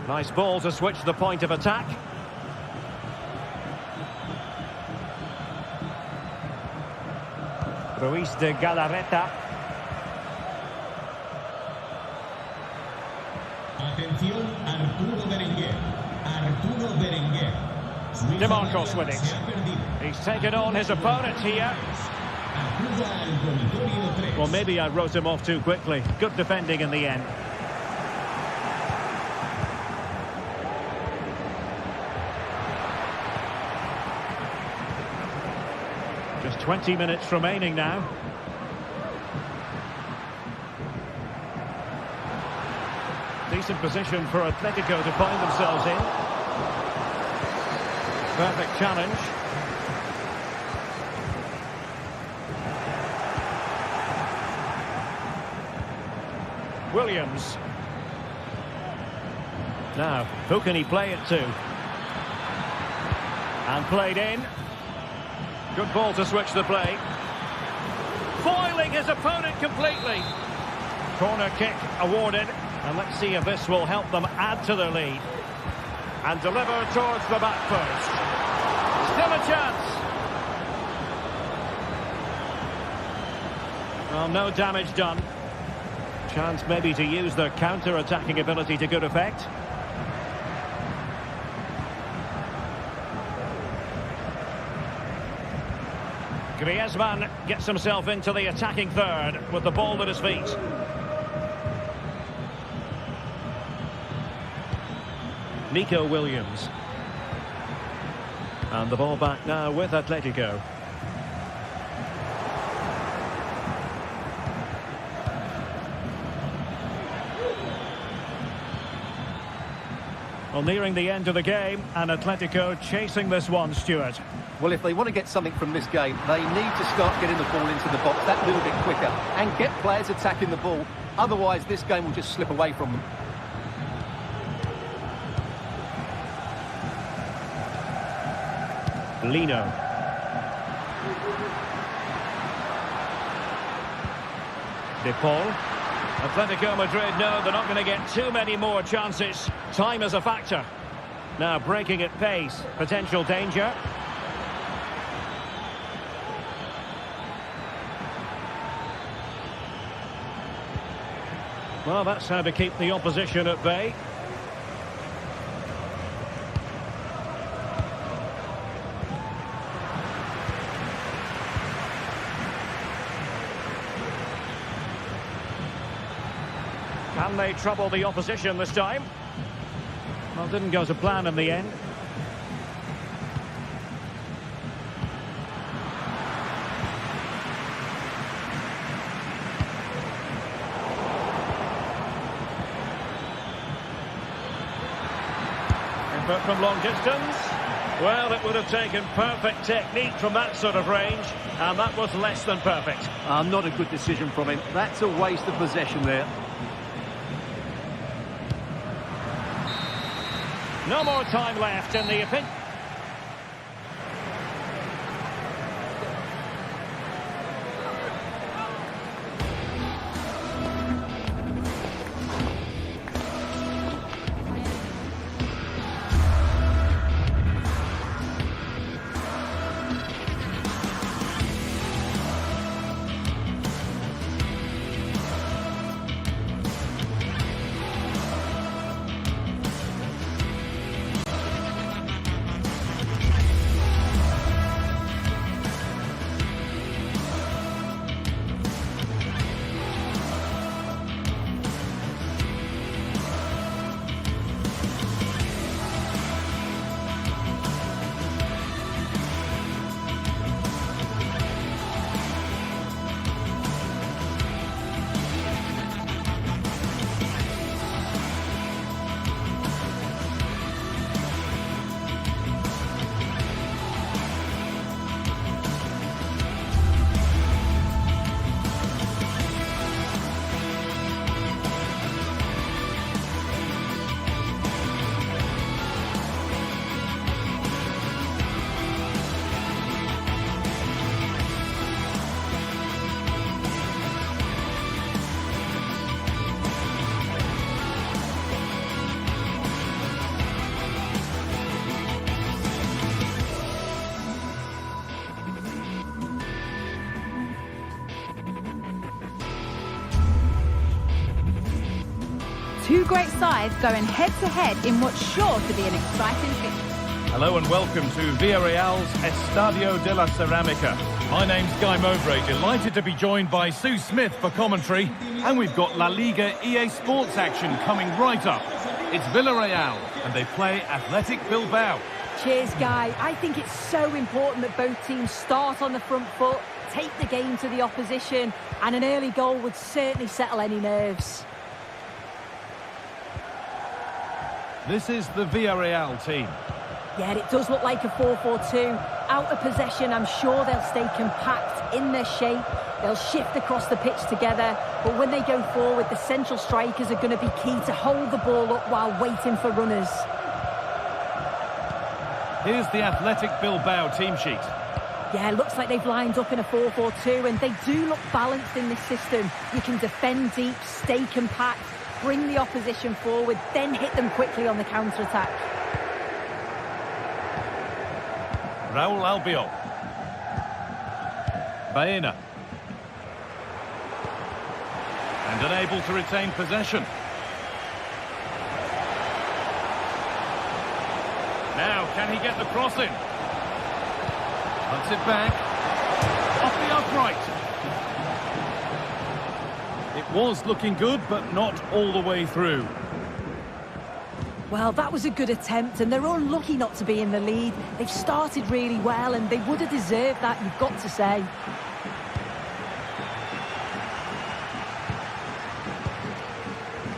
Nice ball to switch the point of attack. Ruiz de Galarreta. Atención, Arturo Berenguer. Arturo Berenguer. De Marcos with it. He's taken on his opponent here. Well, maybe I wrote him off too quickly. Good defending in the end. Just 20 minutes remaining now. Decent position for Atletico to find themselves in. Perfect challenge. Williams. Now, who can he play it to? And played in. Good ball to switch the play. Foiling his opponent completely. Corner kick awarded. And let's see if this will help them add to their lead. And deliver towards the back post. Still a chance. Well, no damage done. Chance maybe to use their counter-attacking ability to good effect. Griezmann gets himself into the attacking third with the ball at his feet. Nico Williams. And the ball back now with Atletico. Well, nearing the end of the game, and Atletico chasing this one, Stuart. Well, if they want to get something from this game, they need to start getting the ball into the box that little bit quicker and get players attacking the ball. Otherwise, this game will just slip away from them. Lino. De Paul. Atletico Madrid know they're not going to get too many more chances. Time is a factor. Now breaking at pace. Potential danger. Well, that's how to keep the opposition at bay. Can they trouble the opposition this time? Well, didn't go to plan in the end. But from long distance, well, it would have taken perfect technique from that sort of range, and that was less than perfect. Not a good decision from him. That's a waste of possession there. No more time left in the opinion. Two great sides going head-to-head in what's sure to be an exciting fixture. Hello and welcome to Villarreal's Estadio de la Ceramica. My name's Guy Mowbray, delighted to be joined by Sue Smith for commentary. And we've got La Liga EA Sports action coming right up. It's Villarreal and they play Athletic Bilbao. Cheers, Guy. I think it's so important that both teams start on the front foot, take the game to the opposition, and an early goal would certainly settle any nerves. This is the Villarreal team. Yeah, it does look like a 4-4-2. Out of possession, I'm sure they'll stay compact in their shape. They'll shift across the pitch together. But when they go forward, the central strikers are going to be key to hold the ball up while waiting for runners. Here's the Athletic Bilbao team sheet. Yeah, it looks like they've lined up in a 4-4-2, and they do look balanced in this system. You can defend deep, stay compact, bring the opposition forward, then hit them quickly on the counter-attack. Raúl Albiol. Baena. And unable to retain possession. Now, can he get the cross in? Puts it back. Off the upright. It was looking good, but not all the way through. Well, that was a good attempt, and they're unlucky not to be in the lead. They've started really well, and they would have deserved that, you've got to say.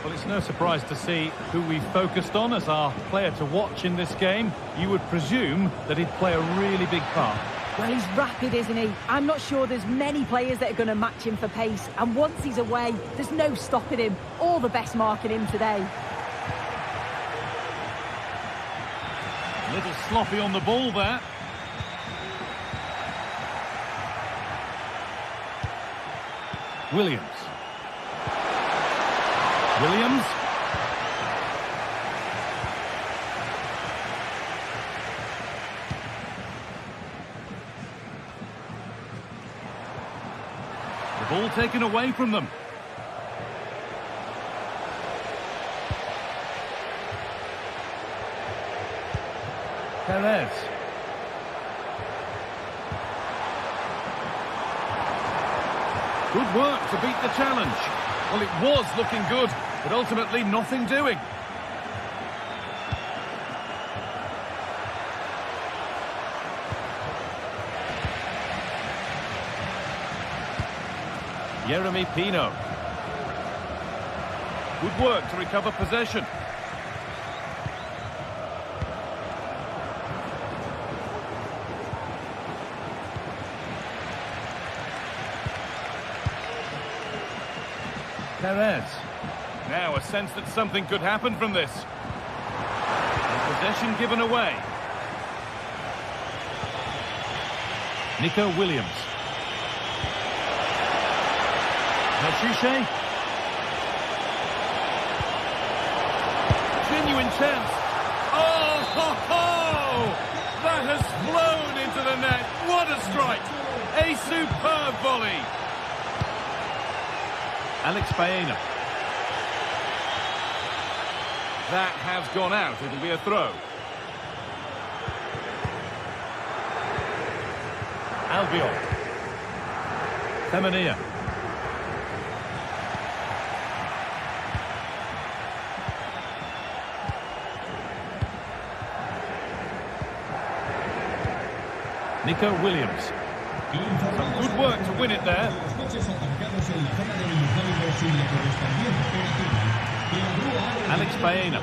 Well, it's It's no surprise to see who we focused on as our player to watch in this game. You would presume that he'd play a really big part. Well, he's rapid, isn't he? I'm not sure there's many players that are going to match him for pace. And once he's away, there's no stopping him. All the best marking him today. A little sloppy on the ball there. Williams. The ball taken away from them. Perez. Good work to beat the challenge. Well, it was looking good, but ultimately nothing doing. Yeremy Pino. Good work to recover possession. Perez. Now a sense that something could happen from this. And possession given away. Nico Williams. Machuche. Genuine chance. Oh, ho, ho! That has flown into the net. What a strike! A superb volley. Alex Baena. That has gone out. It'll be a throw. Albiol. Fenerbahce. Nico Williams. Some good work to win it there. Alex Baena.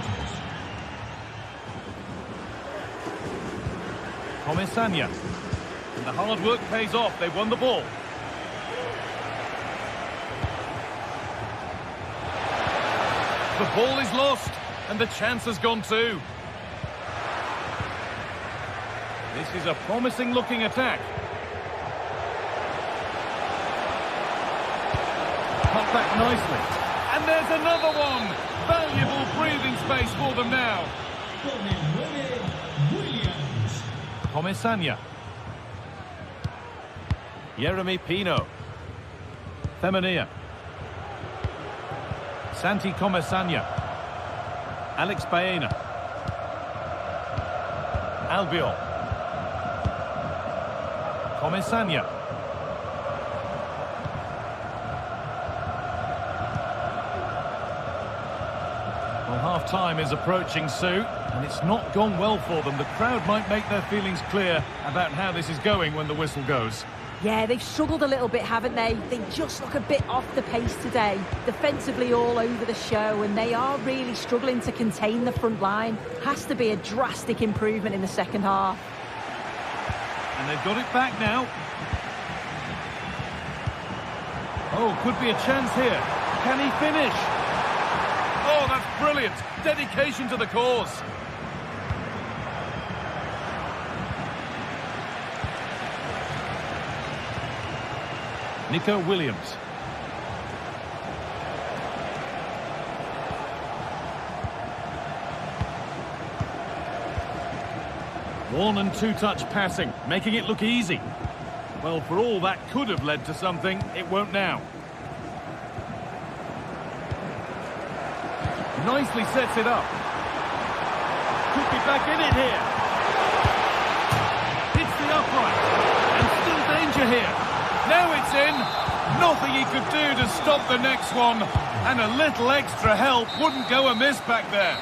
Comesaña. And the hard work pays off. They won the ball. The ball is lost, and the chance has gone too. This is a promising-looking attack. Cut back nicely. And there's another one. Valuable breathing space for them now. Comesaña. Yeremy Pino. Fenerbahce. Santi Comesaña. Alex Baena. Albiol. Comesaña. Well, half-time is approaching, Sue, and it's not gone well for them. The crowd might make their feelings clear about how this is going when the whistle goes. Yeah, they've struggled a little bit, haven't they? They just look a bit off the pace today. Defensively all over the show, and they are really struggling to contain the front line. Has to be a drastic improvement in the second half. And they've got it back now. Oh, could be a chance here. Can he finish? Oh, that's brilliant. Dedication to the cause. Nico Williams. One and two-touch passing, making it look easy. Well, for all that could have led to something, it won't now. Nicely sets it up. Could be back in it here. Hits the upright. And still danger here. Now it's in. Nothing he could do to stop the next one. And a little extra help wouldn't go amiss back there.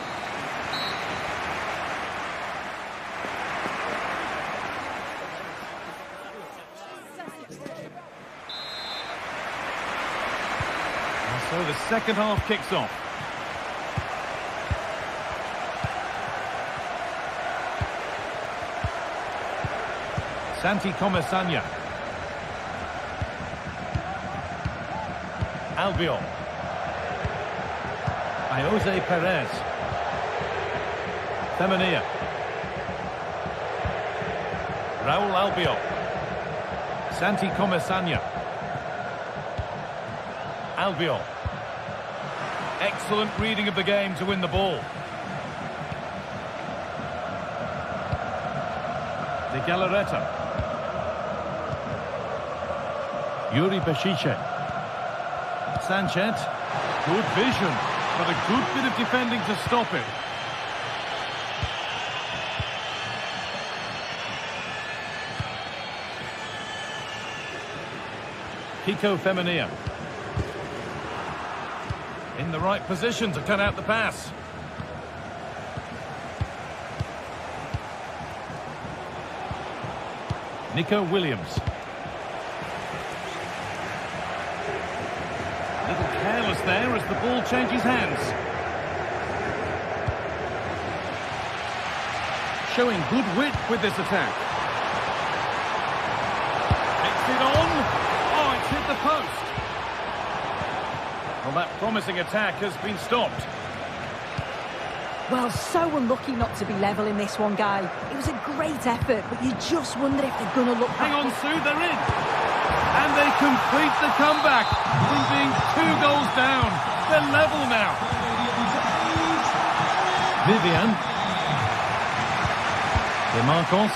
And so the second half kicks off. Santi Comesaña. Albiol. By Jose Perez. Femenía. Raúl Albiol. Santi Comesaña. Albiol. Excellent reading of the game to win the ball. De Galarreta. Yuri Bešice. Sanchez. Good vision, but a good bit of defending to stop it. Kiko Femenía. In the right position to cut out the pass. Nico Williams. A little careless there as the ball changes hands. Showing good wit with this attack. Takes it on. Oh, it's hit the post. Well, that promising attack has been stopped. Well, so unlucky not to be level in this one, Guy. It was a great effort, but you just wonder if they're going to look back. Hang on, Sue, they're in. And they complete the comeback from being 2 goals down. They're level now. Vivian. De Marcos.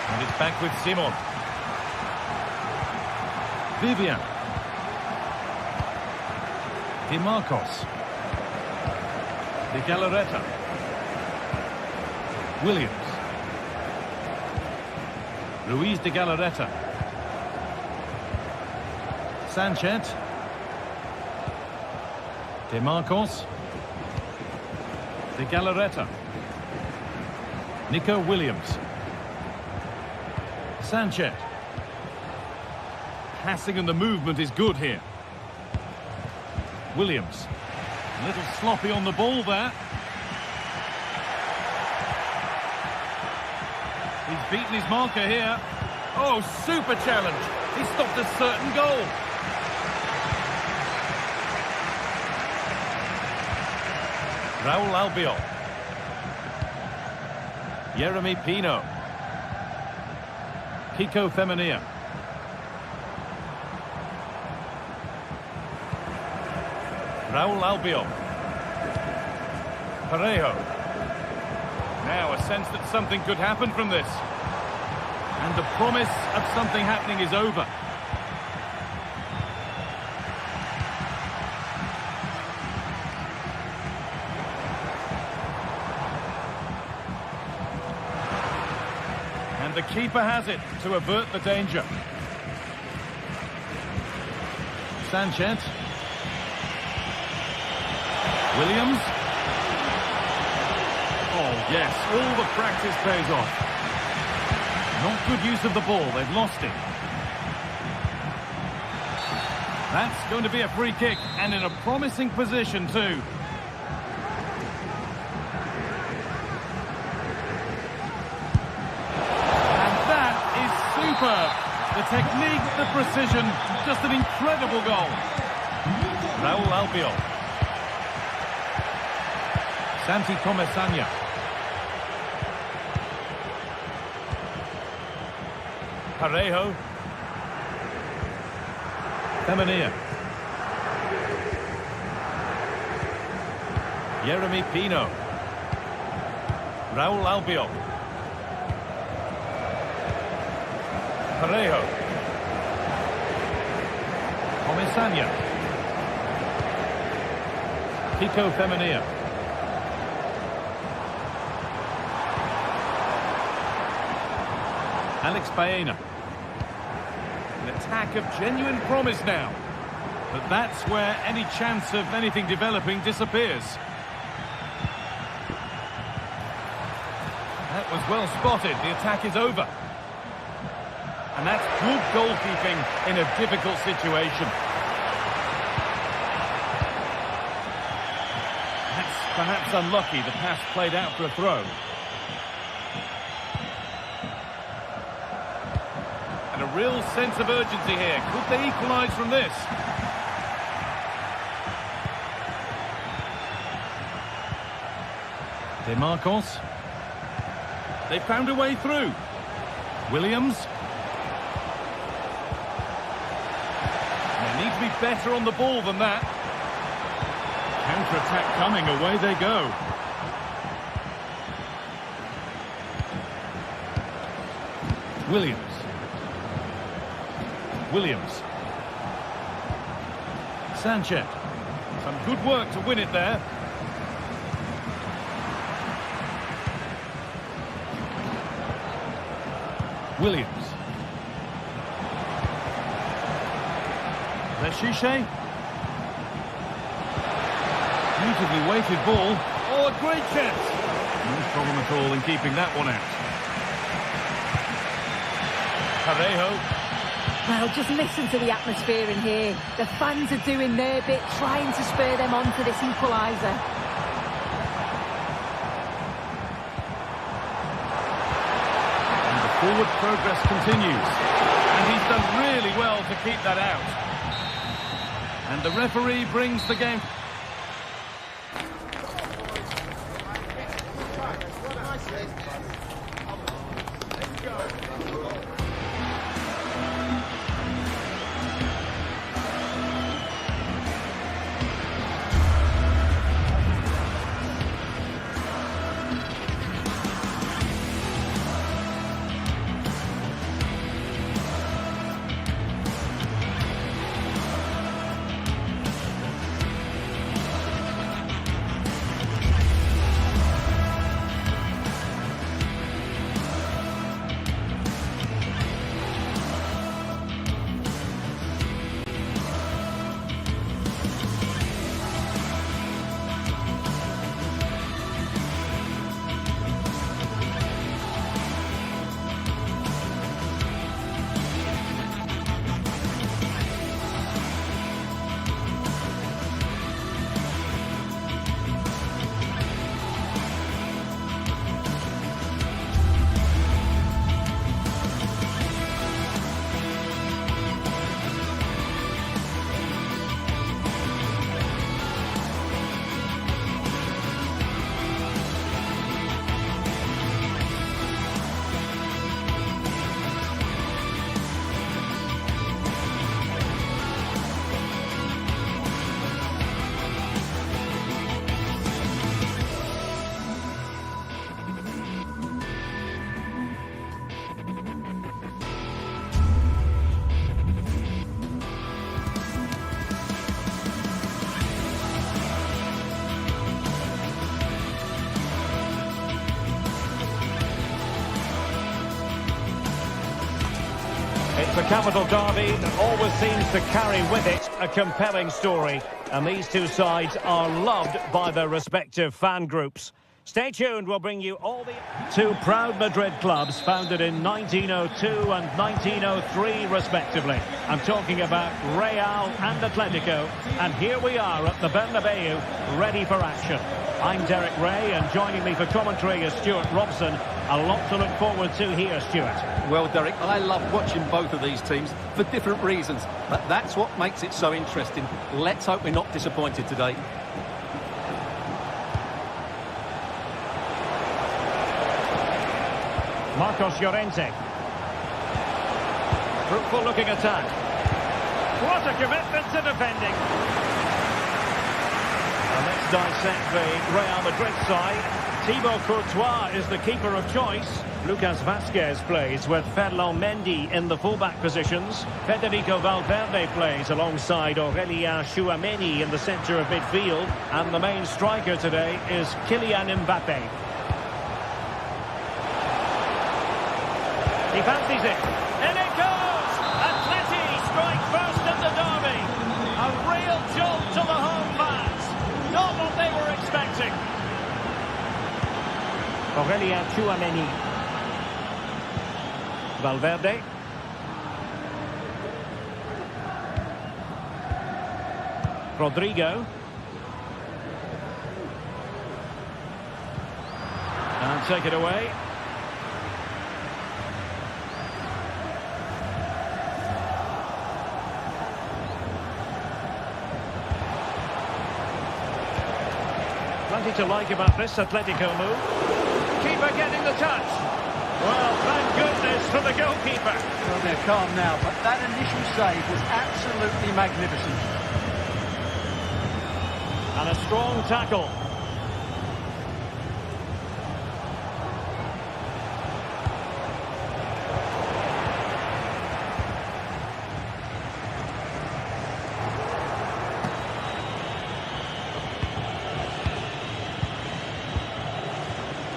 And it's back with Simon. Vivian. De Marcos. De Galarreta. Williams. Ruiz de Galarreta. Sanchez. De Marcos. De Galarreta. Nico Williams. Sanchez. Passing and the movement is good here. Williams. A little sloppy on the ball there. He's beaten his marker here. Oh, super challenge. He stopped a certain goal. Raúl Albiol. Yeremy Pino. Kiko Femenía. Raúl Albiol. Parejo. Now a sense that something could happen from this. And the promise of something happening is over. And the keeper has it to avert the danger. Sanchez. Williams. Oh, yes, all the practice pays off. Not good use of the ball, they've lost it. That's going to be a free kick, and in a promising position too. And that is superb. The technique, the precision, just an incredible goal. Raúl Albiol. Santi Comesaña. Parejo. Femenía. Yeremy Pino. Raúl Albiol. Parejo. Comesaña. Kiko Femenía. Alex Baena. An attack of genuine promise now. But that's where any chance of anything developing disappears. That was well spotted. The attack is over. And that's good goalkeeping in a difficult situation. That's perhaps unlucky. The pass played out for a throw. Real sense of urgency here. Could they equalise from this? DeMarcos. They found a way through. Williams. They need to be better on the ball than that. Counter-attack coming, away they go. Williams. Sanchez. Some good work to win it there. Williams. Leshiche. Beautifully weighted ball. Oh, a great chance. No problem at all in keeping that one out. Parejo. Well, just listen to the atmosphere in here. The fans are doing their bit, trying to spur them on to this equaliser. And the forward progress continues. And he's done really well to keep that out. And the referee brings the game. It's a capital derby that always seems to carry with it a compelling story. And these two sides are loved by their respective fan groups. Stay tuned, we'll bring you all the... Two proud Madrid clubs founded in 1902 and 1903 respectively. I'm talking about Real and Atletico. And here we are at the Bernabeu, ready for action. I'm Derek Ray, and joining me for commentary is Stuart Robson. A lot to look forward to here, Stuart. Well, Derek, I love watching both of these teams for different reasons, but that's what makes it so interesting. Let's hope we're not disappointed today. Marcos Llorente. Fruitful looking attack. What a commitment to defending. And let's dissect the Real Madrid side. Thibaut Courtois is the keeper of choice. Lucas Vazquez plays with Ferland Mendy in the fullback positions. Federico Valverde plays alongside Aurélien Tchouaméni in the centre of midfield. And the main striker today is Kylian Mbappé. He fancies it. In it goes! Atleti strike first in the derby. A real jolt to the home fans. Not what they were expecting. Aurélien Tchouaméni. Valverde. Rodrigo. And take it away. Plenty to like about this Atletico move. Keeper getting the touch. Well, thank goodness for the goalkeeper. Well, they're calm now, but that initial save was absolutely magnificent. And a strong tackle.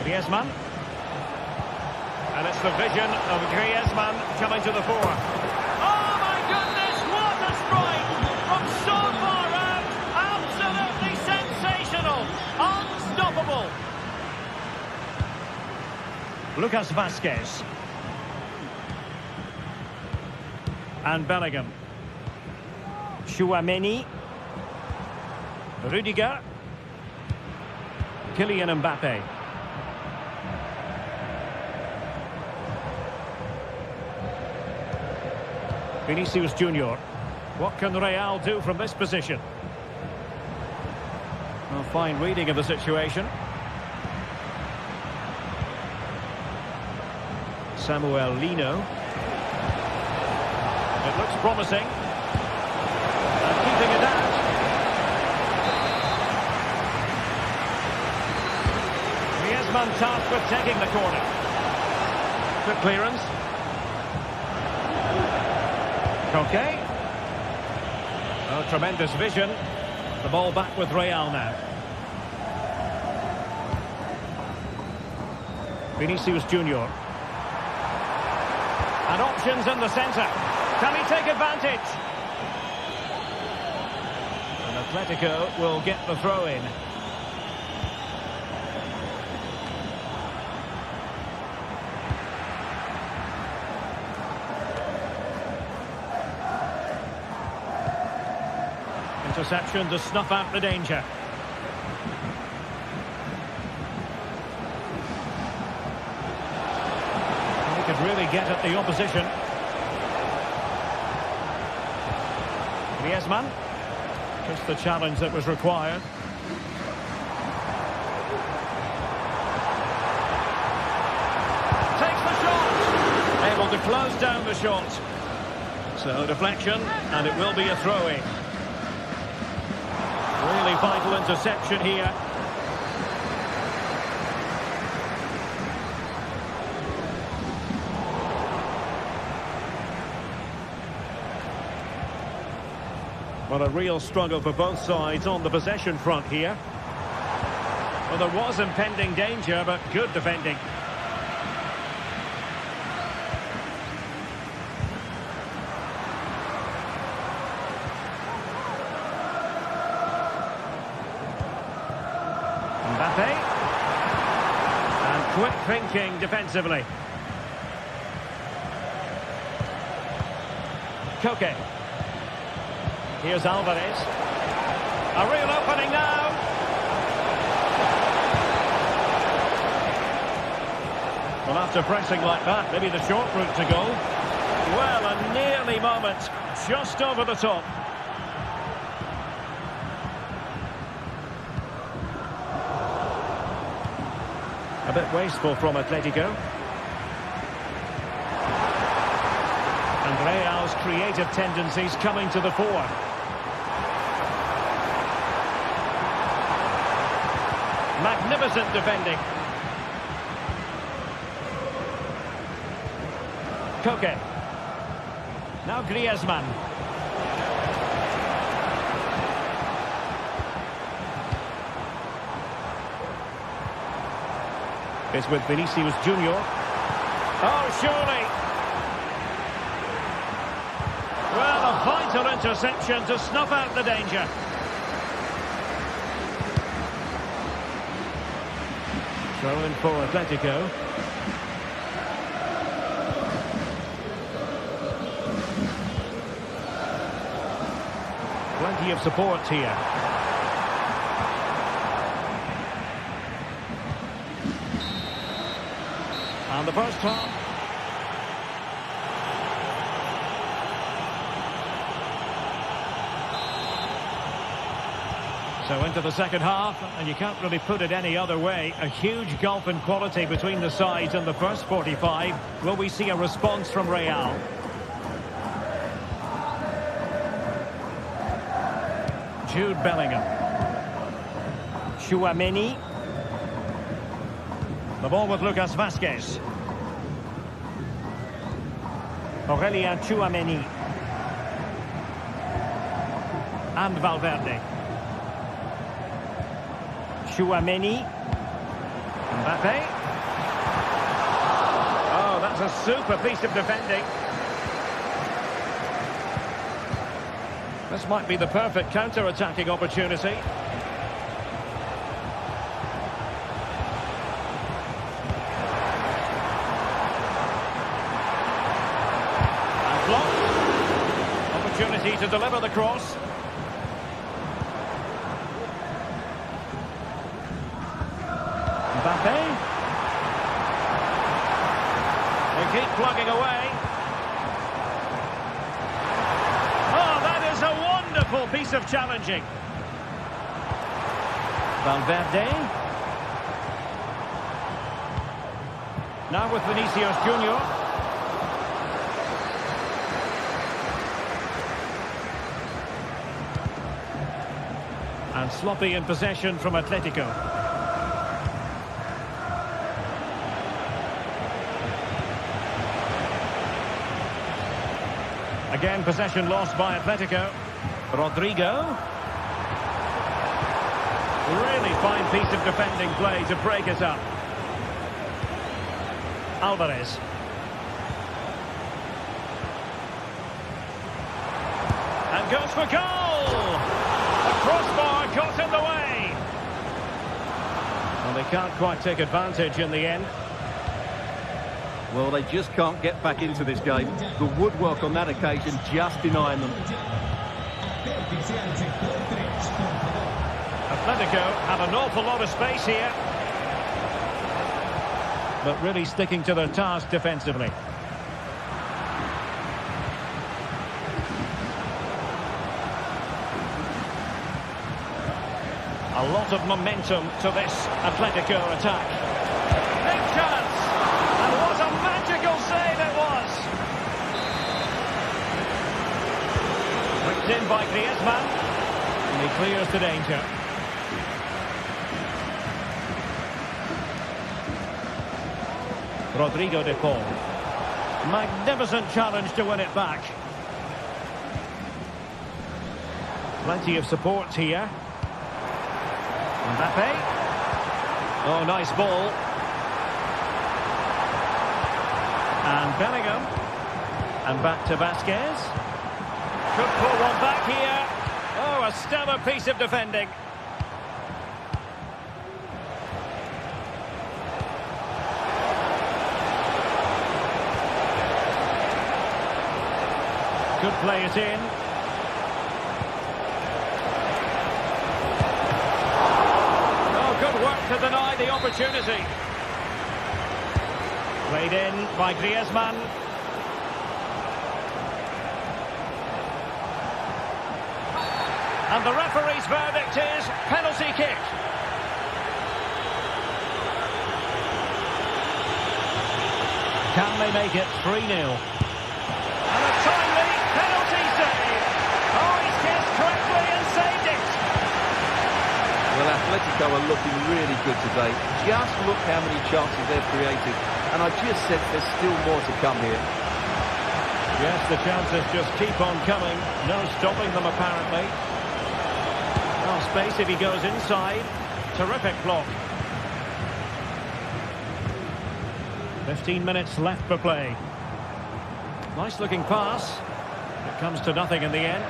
Griezmann. And it's the vision of Griezmann coming to the fore. Oh my goodness, what a strike from so far out. Absolutely sensational. Unstoppable. Lucas Vazquez. And Bellingham. Chouameni. Rudiger. Kylian Mbappe. Vinicius Junior. What can Real do from this position? A fine reading of the situation. Samuel Lino. It looks promising. And keeping it out. Griezmann tasked with taking the corner. Good clearance. Okay. Oh, tremendous vision. The ball back with Real now. Vinicius Junior. And options in the centre. Can he take advantage? And Atletico will get the throw in. Interception to snuff out the danger. He could really get at the opposition. Griezmann. Just the challenge that was required. Takes the shot. Able to close down the shot. So deflection, and it will be a throw-in. Really vital interception here. Well, a real struggle for both sides on the possession front here. Well, there was impending danger, but good defending. Mbappe. And quick thinking defensively. Koke. Here's Alvarez. A real opening now. Well, after pressing like that, maybe the short route to goal. Well, a nearly moment, just over the top. A bit wasteful from Atletico. And Real's creative tendencies coming to the fore. Magnificent defending. Koke. Now Griezmann. It's with Vinicius Junior. Oh, surely. Well, a vital interception to snuff out the danger. Throw in for Atletico. Plenty of support here. And the first half. So into the second half, and you can't really put it any other way. A huge gulf in quality between the sides in the first 45. Will we see a response from Real? Jude Bellingham. Tchouaméni. The ball with Lucas Vazquez. Aurélien Tchouaméni. And Valverde. Tchouaméni. Mbappe. Oh, that's a super piece of defending. This might be the perfect counter-attacking opportunity. And blocked. Opportunity to deliver the cross. Mbappe. They keep plugging away. Oh, that is a wonderful piece of challenging. Valverde. Now with Vinicius Junior. And sloppy in possession from Atletico. Again, possession lost by Atletico. Rodrigo. Really fine piece of defending play to break it up. Alvarez. And goes for goal! The crossbar caught in the way. Well, they can't quite take advantage in the end. Well, they just can't get back into this game. The woodwork on that occasion just denying them. Atletico have an awful lot of space here. But really sticking to their task defensively. A lot of momentum to this Atletico attack. Big chance! And what a magical save it was! Whipped in by Griezmann. And he clears the danger. Rodrigo de Paul. Magnificent challenge to win it back. Plenty of support here. Mbappe. Oh, nice ball. And Bellingham. And back to Vazquez. Could pull one back here. Oh, a stellar piece of defending. Could play it in. Oh, good work to deny the opportunity. Played in by Griezmann. And the referee's verdict is penalty kick. Can they make it 3-0? And a timely penalty save. Oh, he's guessed correctly and saved it. Well, Atletico are looking really good today. Just look how many chances they've created. And I just said there's still more to come here. Yes, the chances just keep on coming. No stopping them, apparently. Oh, space if he goes inside. Terrific block. 15 minutes left for play. Nice looking pass. It comes to nothing in the end.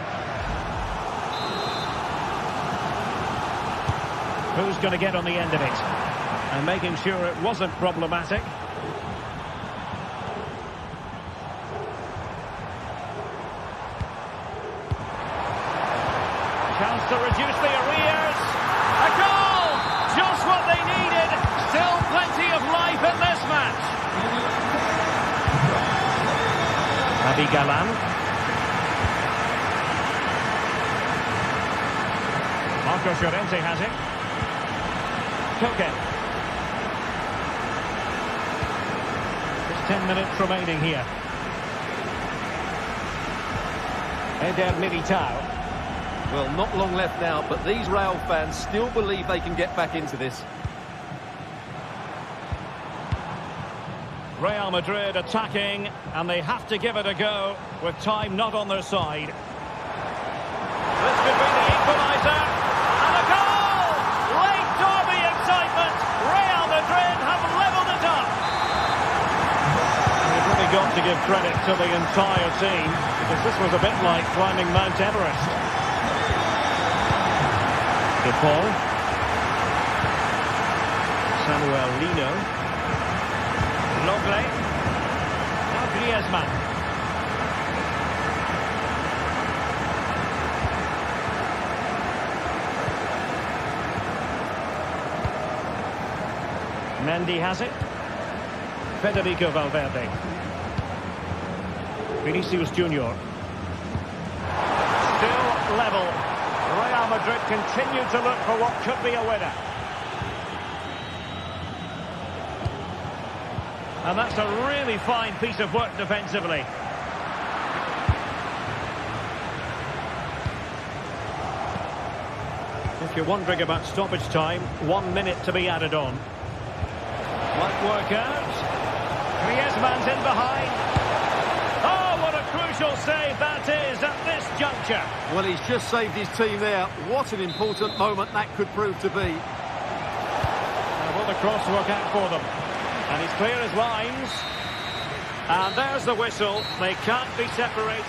Who's going to get on the end of it? And making sure it wasn't problematic. Chance to reduce the arrears. A goal! Just what they needed. Still plenty of life in this match. Javi Galán. Marco Llorente has it. Koke. Just 10 minutes remaining here. Eder Militao. Well, not long left now, but these Real fans still believe they can get back into this. Real Madrid attacking, and they have to give it a go with time not on their side. This could be the equaliser, and a goal! Late derby excitement. Real Madrid have levelled it up. You've really got to give credit to the entire team, because this was a bit like climbing Mount Everest. De Paul. Samuel Lino. Longley. Now Griezmann. Mendy has it. Federico Valverde. Vinicius Junior. Still level. Real Madrid continue to look for what could be a winner. And that's a really fine piece of work defensively. If you're wondering about stoppage time, 1 minute to be added on. Might work out. Griezmann's in behind. Oh, what a crucial save that is at this juncture. Well, he's just saved his team there. What an important moment that could prove to be. Now, will the cross work out for them? And he's clear as lines. And there's the whistle. They can't be separated.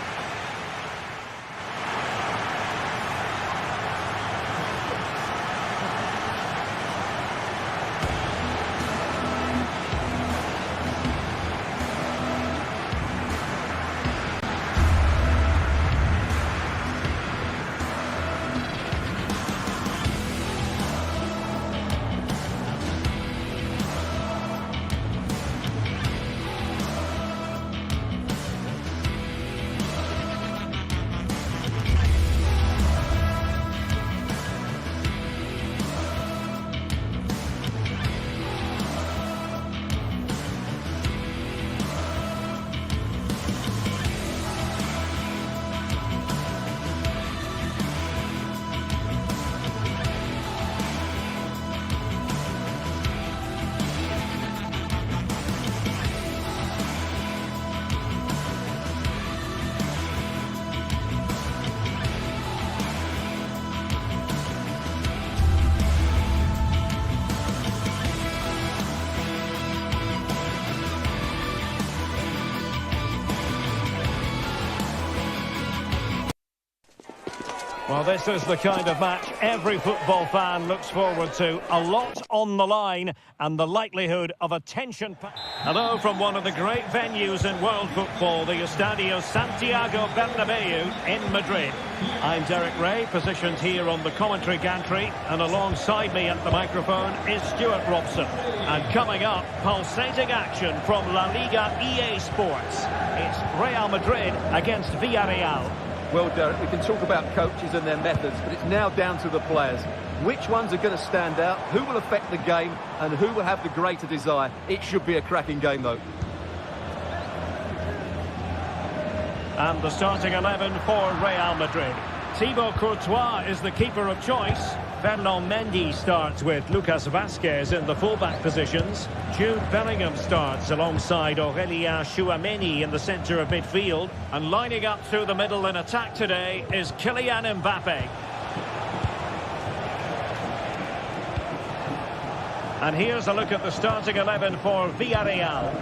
Well, this is the kind of match every football fan looks forward to. A lot on the line and the likelihood of a tension. Hello from one of the great venues in world football, the Estadio Santiago Bernabeu in Madrid. I'm Derek Ray, positioned here on the commentary gantry, and alongside me at the microphone is Stuart Robson. And coming up, pulsating action from La Liga EA Sports. It's Real Madrid against Villarreal. Well, Derek, we can talk about coaches and their methods, but it's now down to the players. Which ones are going to stand out, who will affect the game, and who will have the greater desire? It should be a cracking game, though. And the starting 11 for Real Madrid. Thibaut Courtois is the keeper of choice. Ferland Mendy starts with Lucas Vazquez in the fullback positions. Jude Bellingham starts alongside Aurélien Tchouameni in the centre of midfield. And lining up through the middle in attack today is Kylian Mbappe. And here's a look at the starting 11 for Villarreal.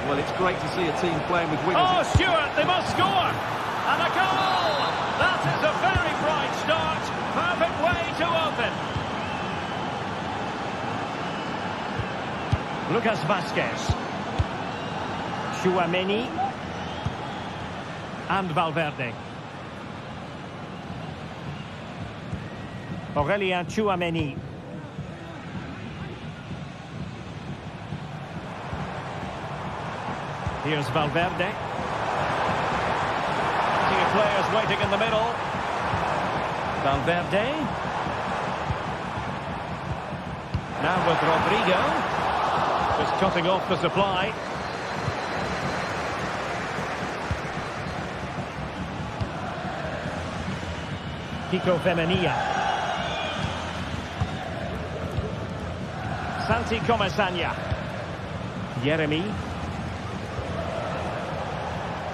Well, it's great to see a team playing with wingers. Oh, Stuart, they must score! And a goal! That is a very bright start. Perfect way to open. Lucas Vazquez. Tchouameni. And Valverde. Aurélien Tchouameni. Here's Valverde. Players waiting in the middle. Valverde. Now with Rodrigo. Just cutting off the supply. Kiko Femenia. Santi Comesaña. Jeremy.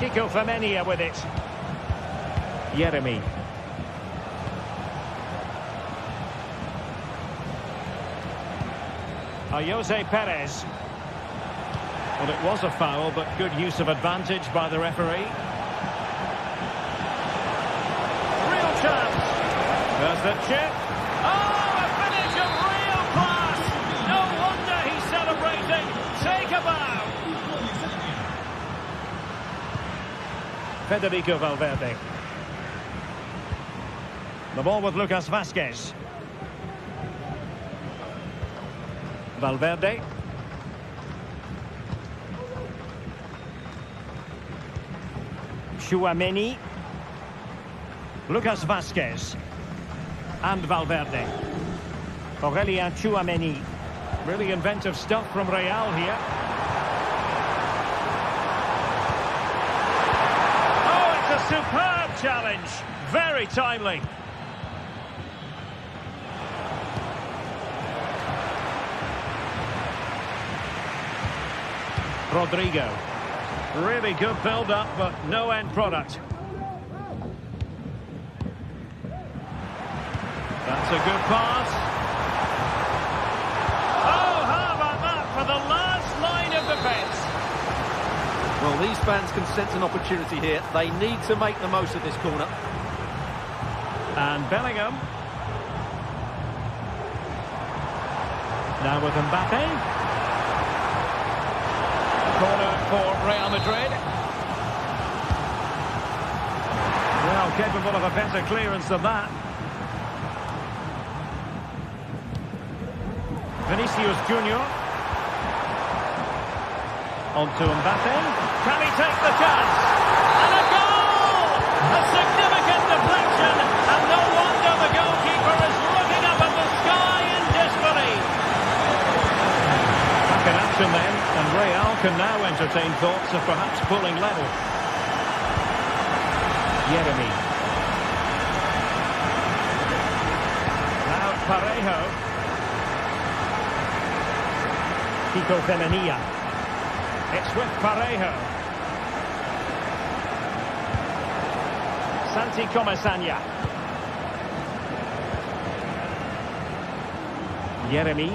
Kiko Femenia with it. Jeremy. Jose Perez. Well, it was a foul, but good use of advantage by the referee. Real chance. There's the chip. Oh, a finish of real class. No wonder he's celebrating. Take a bow. Federico Valverde. The ball with Lucas Vázquez. Valverde. Tchouaméni. Lucas Vázquez. And Valverde. Aurélien Tchouaméni. Really inventive stuff from Real here. Oh, it's a superb challenge. Very timely. Rodrigo. Really good build-up, but no end product. That's a good pass. Oh, how about that for the last line of defence? Well, these fans can sense an opportunity here. They need to make the most of this corner. And Bellingham. Now with Mbappe. Corner for Real Madrid. Well, capable of a better clearance than that. Vinicius Junior. On to Mbappe. Can he take the chance? And a goal! A significant deflection. And no wonder the goalkeeper is looking up at the sky in disbelief. Back in action then. And Real can now entertain thoughts of perhaps pulling level. Jeremy. Now Parejo. Kiko Femenia. It's with Parejo. Santi Comesaña. Jeremy.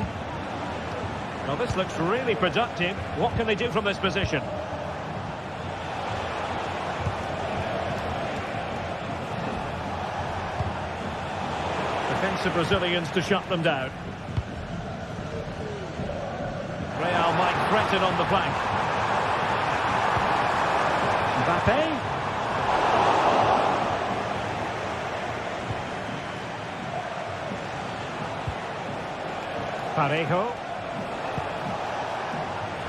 Well, this looks really productive. What can they do from this position? Defensive Brazilians to shut them down. Real might threaten on the flank. Mbappe. Parejo.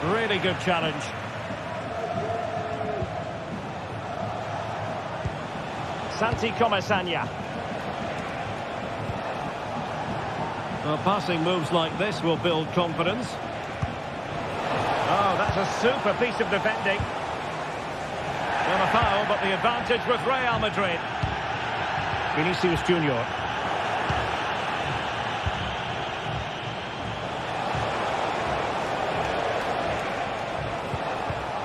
Really good challenge. Santi Comesaña. Well, passing moves like this will build confidence. Oh, that's a super piece of defending. Well, a foul, but the advantage with Real Madrid. Vinicius Junior.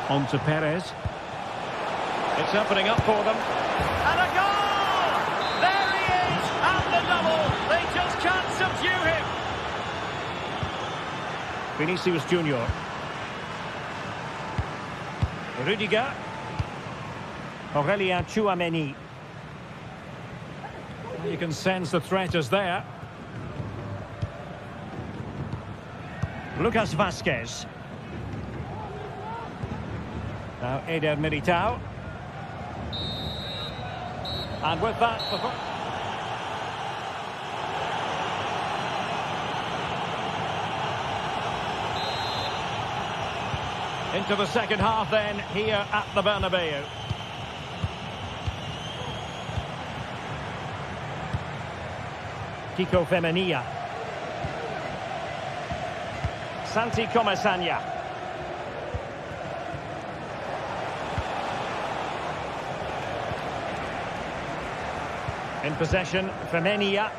On to Perez. It's opening up for them. And a goal! There he is! And the double! They just can't subdue him! Vinicius Junior. Rudiger. Aurélien Tchouaméni. You can sense the threat is there. Lucas Vázquez. Now Eder Militao. And with that... Into the second half then, here at the Bernabeu. Kiko Femenia. Santi Comesaña. In possession, Femenia.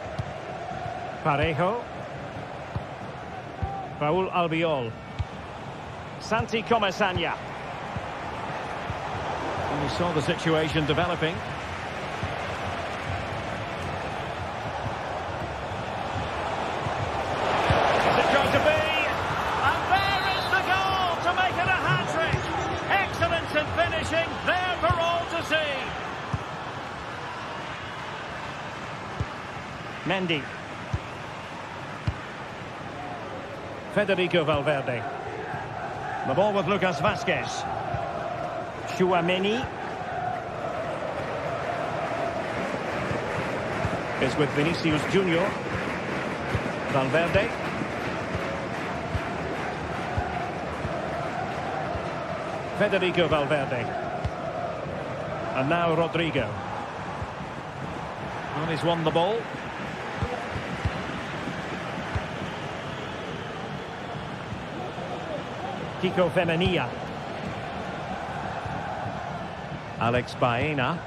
Parejo. Raúl Albiol. Santi Comesaña. And we saw the situation developing. Is it going to be? And there is the goal to make it a hat-trick. Excellence in finishing, there for all to see. Mendy. Federico Valverde. The ball with Lucas Vázquez. Tchouaméni is with Vinicius Junior. Valverde. Federico Valverde. And now Rodrigo. And he's won the ball. Kiko Femenia. Alex Baena.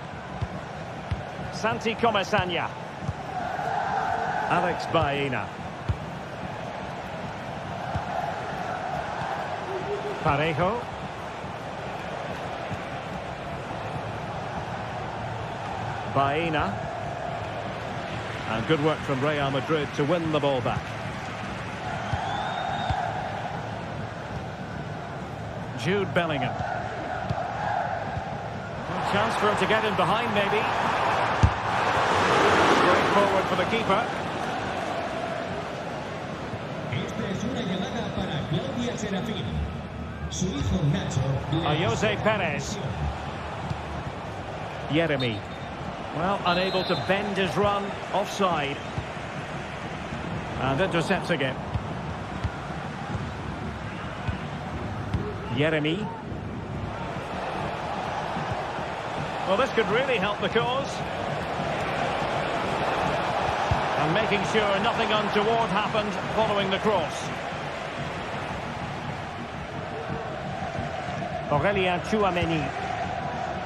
Santi Comesaña. Alex Baena. Parejo. Baena. And good work from Real Madrid to win the ball back. Jude Bellingham. A chance for him to get in behind, maybe. Straight forward for the keeper. Esta es una llamada para Claudia Serafín. Su hijo Nacho. Jose Perez. Yeremy. Well, unable to bend his run, offside. And intercepts again. Yeremy. Well, this could really help the cause. And making sure nothing untoward happened following the cross. Aurélien Tchouaméni.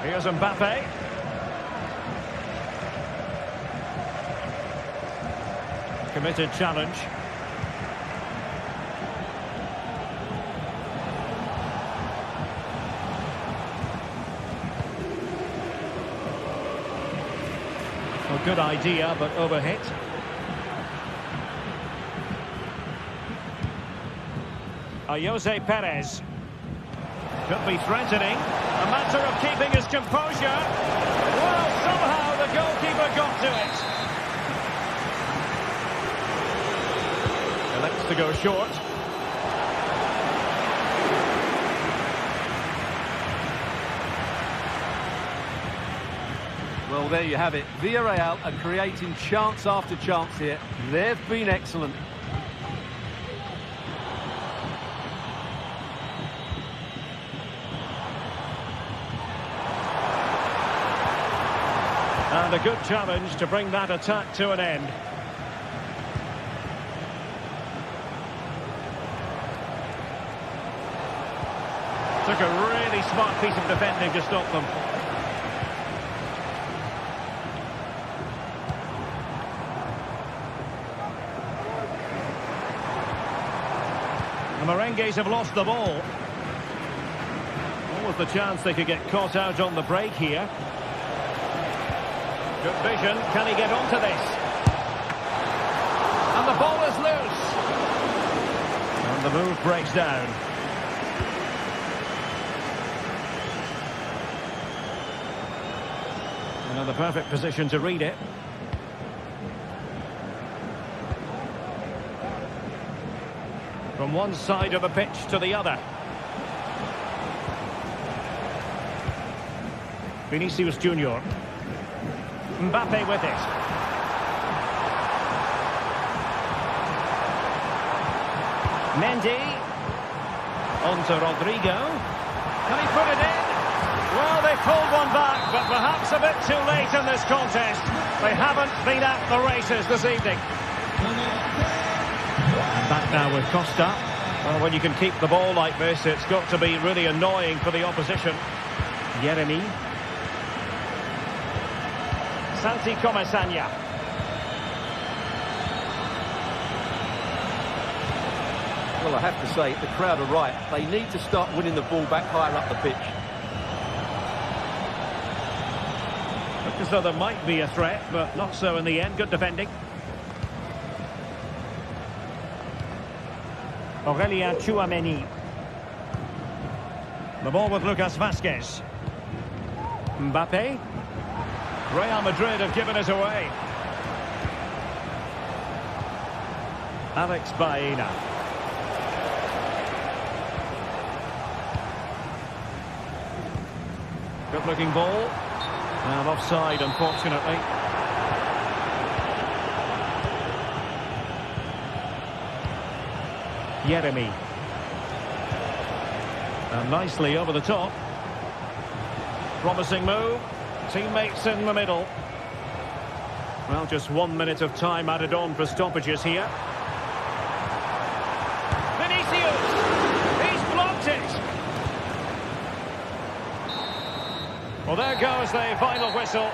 Here's Mbappe. Committed challenge. A good idea, but overhit. Jose Perez. Could be threatening. A matter of keeping his composure. Well, somehow the goalkeeper got to it. Elects to go short. Well, there you have it. Villarreal are creating chance after chance here. They've been excellent. And a good challenge to bring that attack to an end. Took a really smart piece of defending to stop them. The Merengues have lost the ball. What was the chance they could get caught out on the break here? Good vision. Can he get onto this? And the ball is loose. And the move breaks down. Another perfect position to read it. From one side of the pitch to the other. Vinicius Junior. Mbappe with it. Mendy. On to Rodrigo. Can he put it in? Well, they pulled one back, but perhaps a bit too late in this contest. They haven't been at the races this evening. And back now with Costa. Well, when you can keep the ball like this, it's got to be really annoying for the opposition. Yeremy. Santi Comesaña. Well, I have to say, the crowd are right. They need to start winning the ball back higher up the pitch. Looked as though there might be a threat, but not so in the end. Good defending. Aurelien Tchouameni. The ball with Lucas Vazquez. Mbappe. Real Madrid have given it away. Alex Baena. Good looking ball. And offside, unfortunately. Yeremy. And nicely over the top. Promising move. Teammates in the middle. Well, just 1 minute of time added on for stoppages here. Vinicius! He's blocked it! Well, there goes the final whistle.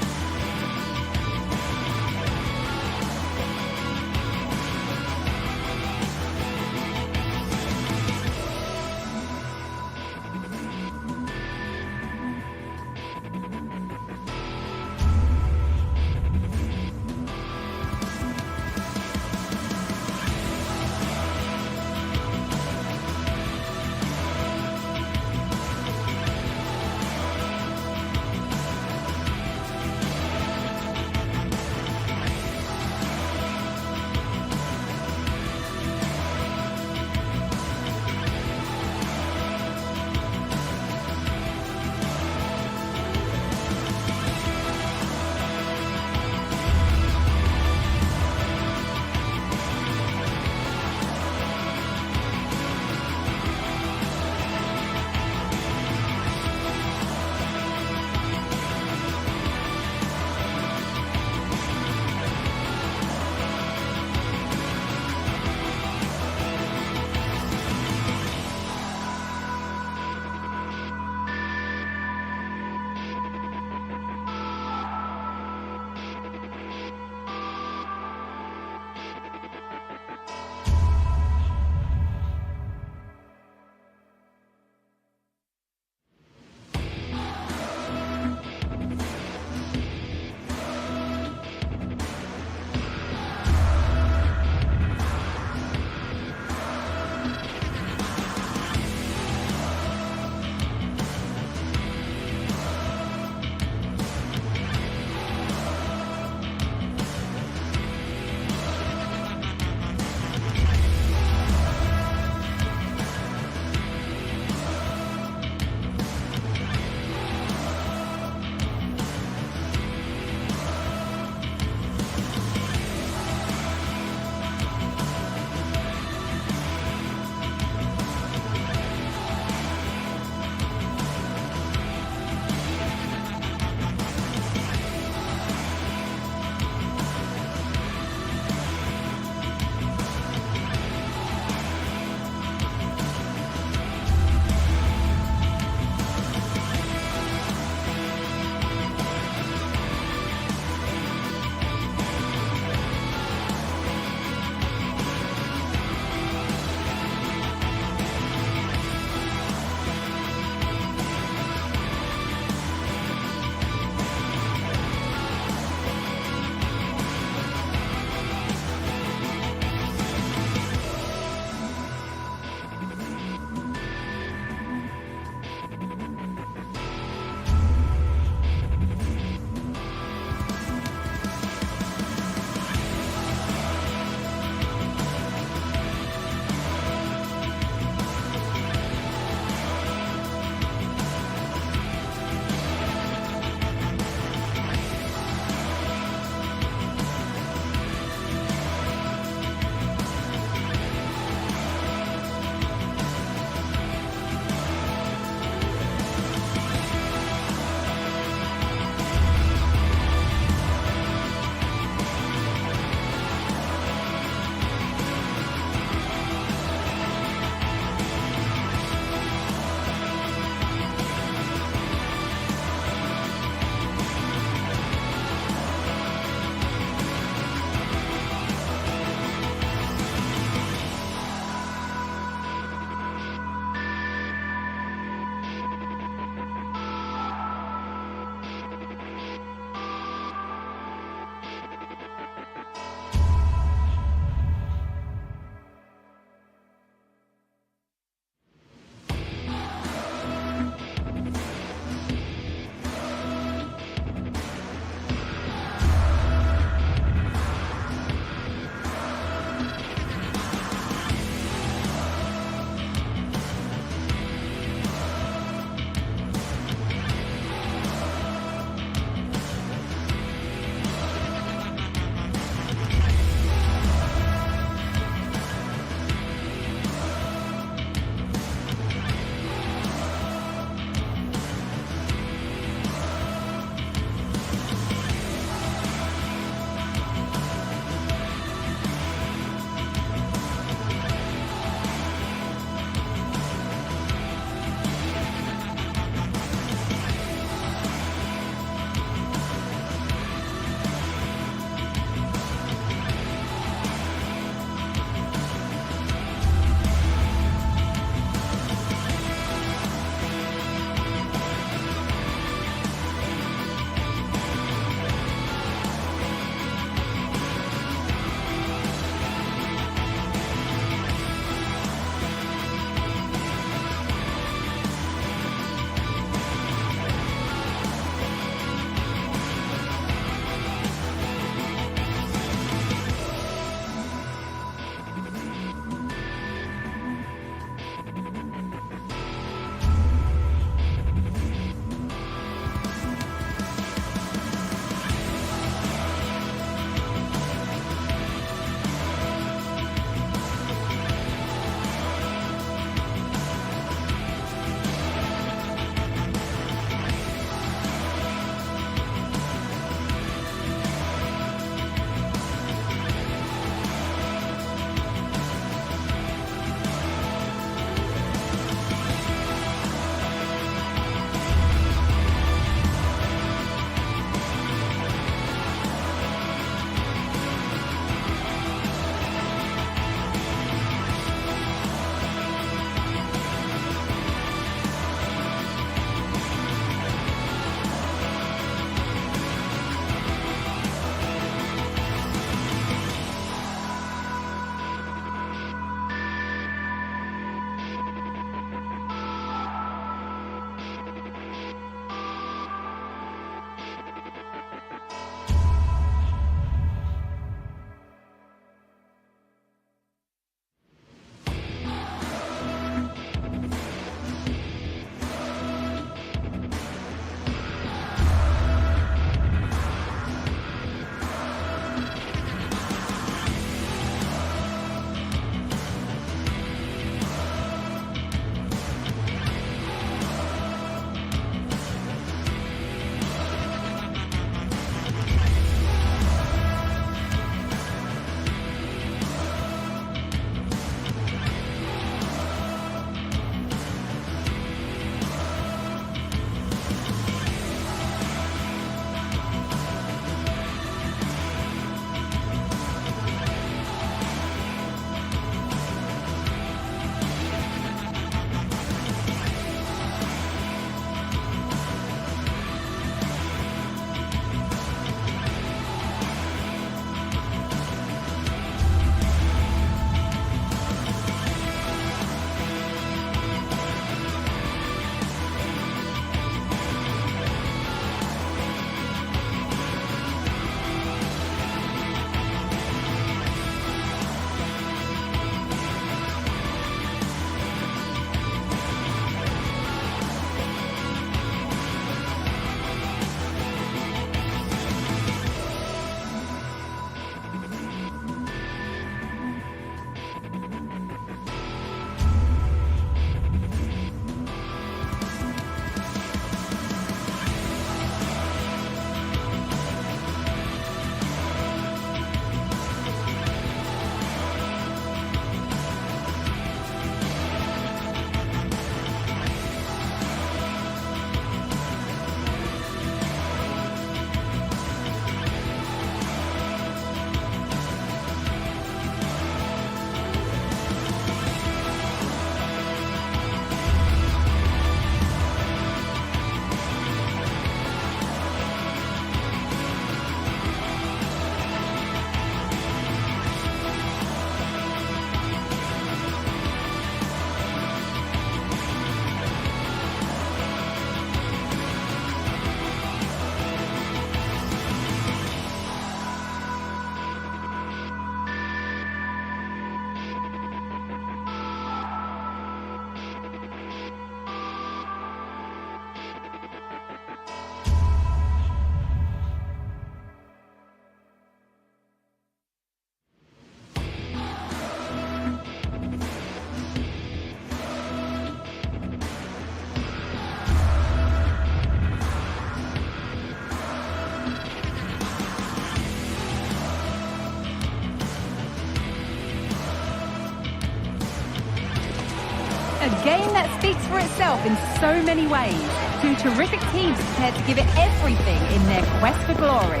game that speaks for itself in so many ways. Two terrific teams prepared to give it everything in their quest for glory.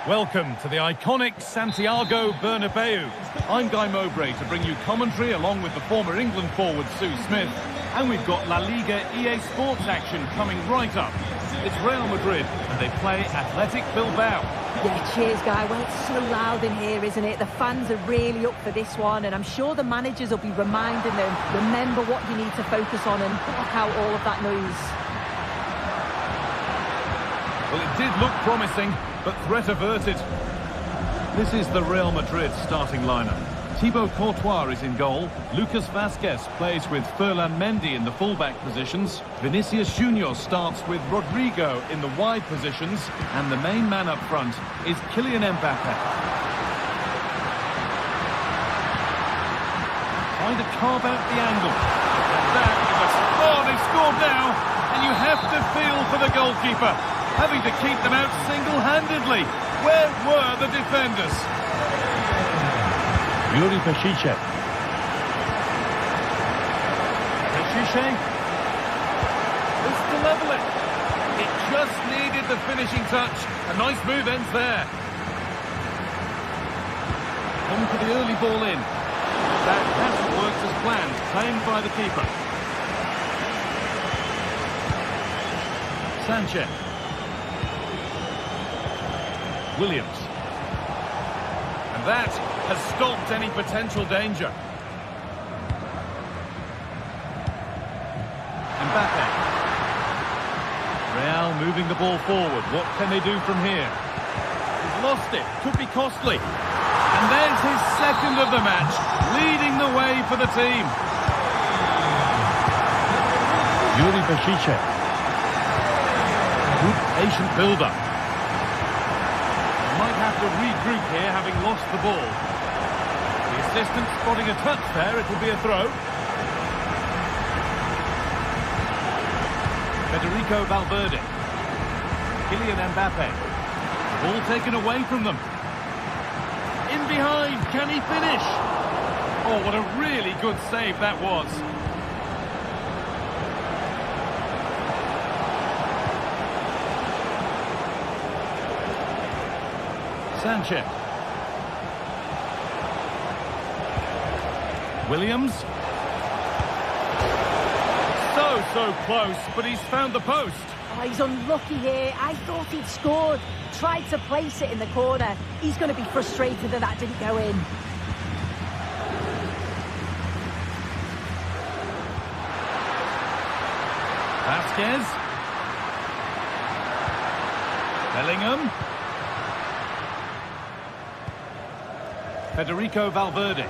Welcome to the iconic Santiago Bernabeu. I'm Guy Mowbray to bring you commentary along with the former England forward Sue Smith. And we've got La Liga EA Sports action coming right up. It's Real Madrid and they play Athletic Bilbao. Yeah, cheers, Guy. Well, it's so loud in here, isn't it? The fans are really up for this one, and I'm sure the managers will be reminding them, remember what you need to focus on and block out all of that noise. Well, it did look promising, but threat averted. This is the Real Madrid starting lineup. Thibaut Courtois is in goal. Lucas Vazquez plays with Ferland Mendy in the fullback positions. Vinicius Junior starts with Rodrigo in the wide positions. And the main man up front is Kylian Mbappe. Trying to carve out the angle. And that is a... Oh, they've scored now! And you have to feel for the goalkeeper, having to keep them out single-handedly. Where were the defenders? Yuri Peshice. Peshice. It's to level it. It just needed the finishing touch. A nice move ends there. On for the early ball in. That hasn't worked as planned. Claimed by the keeper. Sanchez. Williams. And that has stopped any potential danger. Mbappe. Real moving the ball forward. What can they do from here? He's lost it. Could be costly. And there's his second of the match, leading the way for the team. Yuri Peshice. Good patient build-up. Might have to regroup here, having lost the ball. The assistant spotting a touch there. It'll be a throw. Federico Valverde. Kylian Mbappe. The ball taken away from them. In behind, can he finish? Oh, what a really good save that was. Sanchez. Williams. So close, but he's found the post. Oh, he's unlucky here. I thought he'd scored. Tried to place it in the corner. He's going to be frustrated that that didn't go in. Vazquez. Bellingham. Federico Valverde.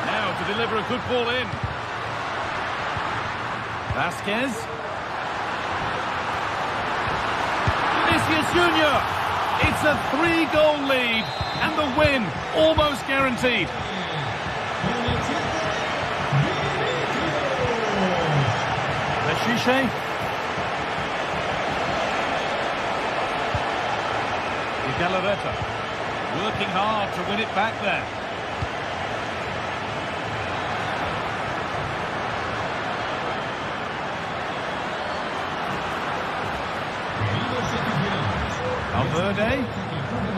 Now to deliver a good ball in. Vazquez. Vinicius Junior. It's a 3-goal lead and the win almost guaranteed. Peshice. Gallaretta working hard to win it back there. Valverde.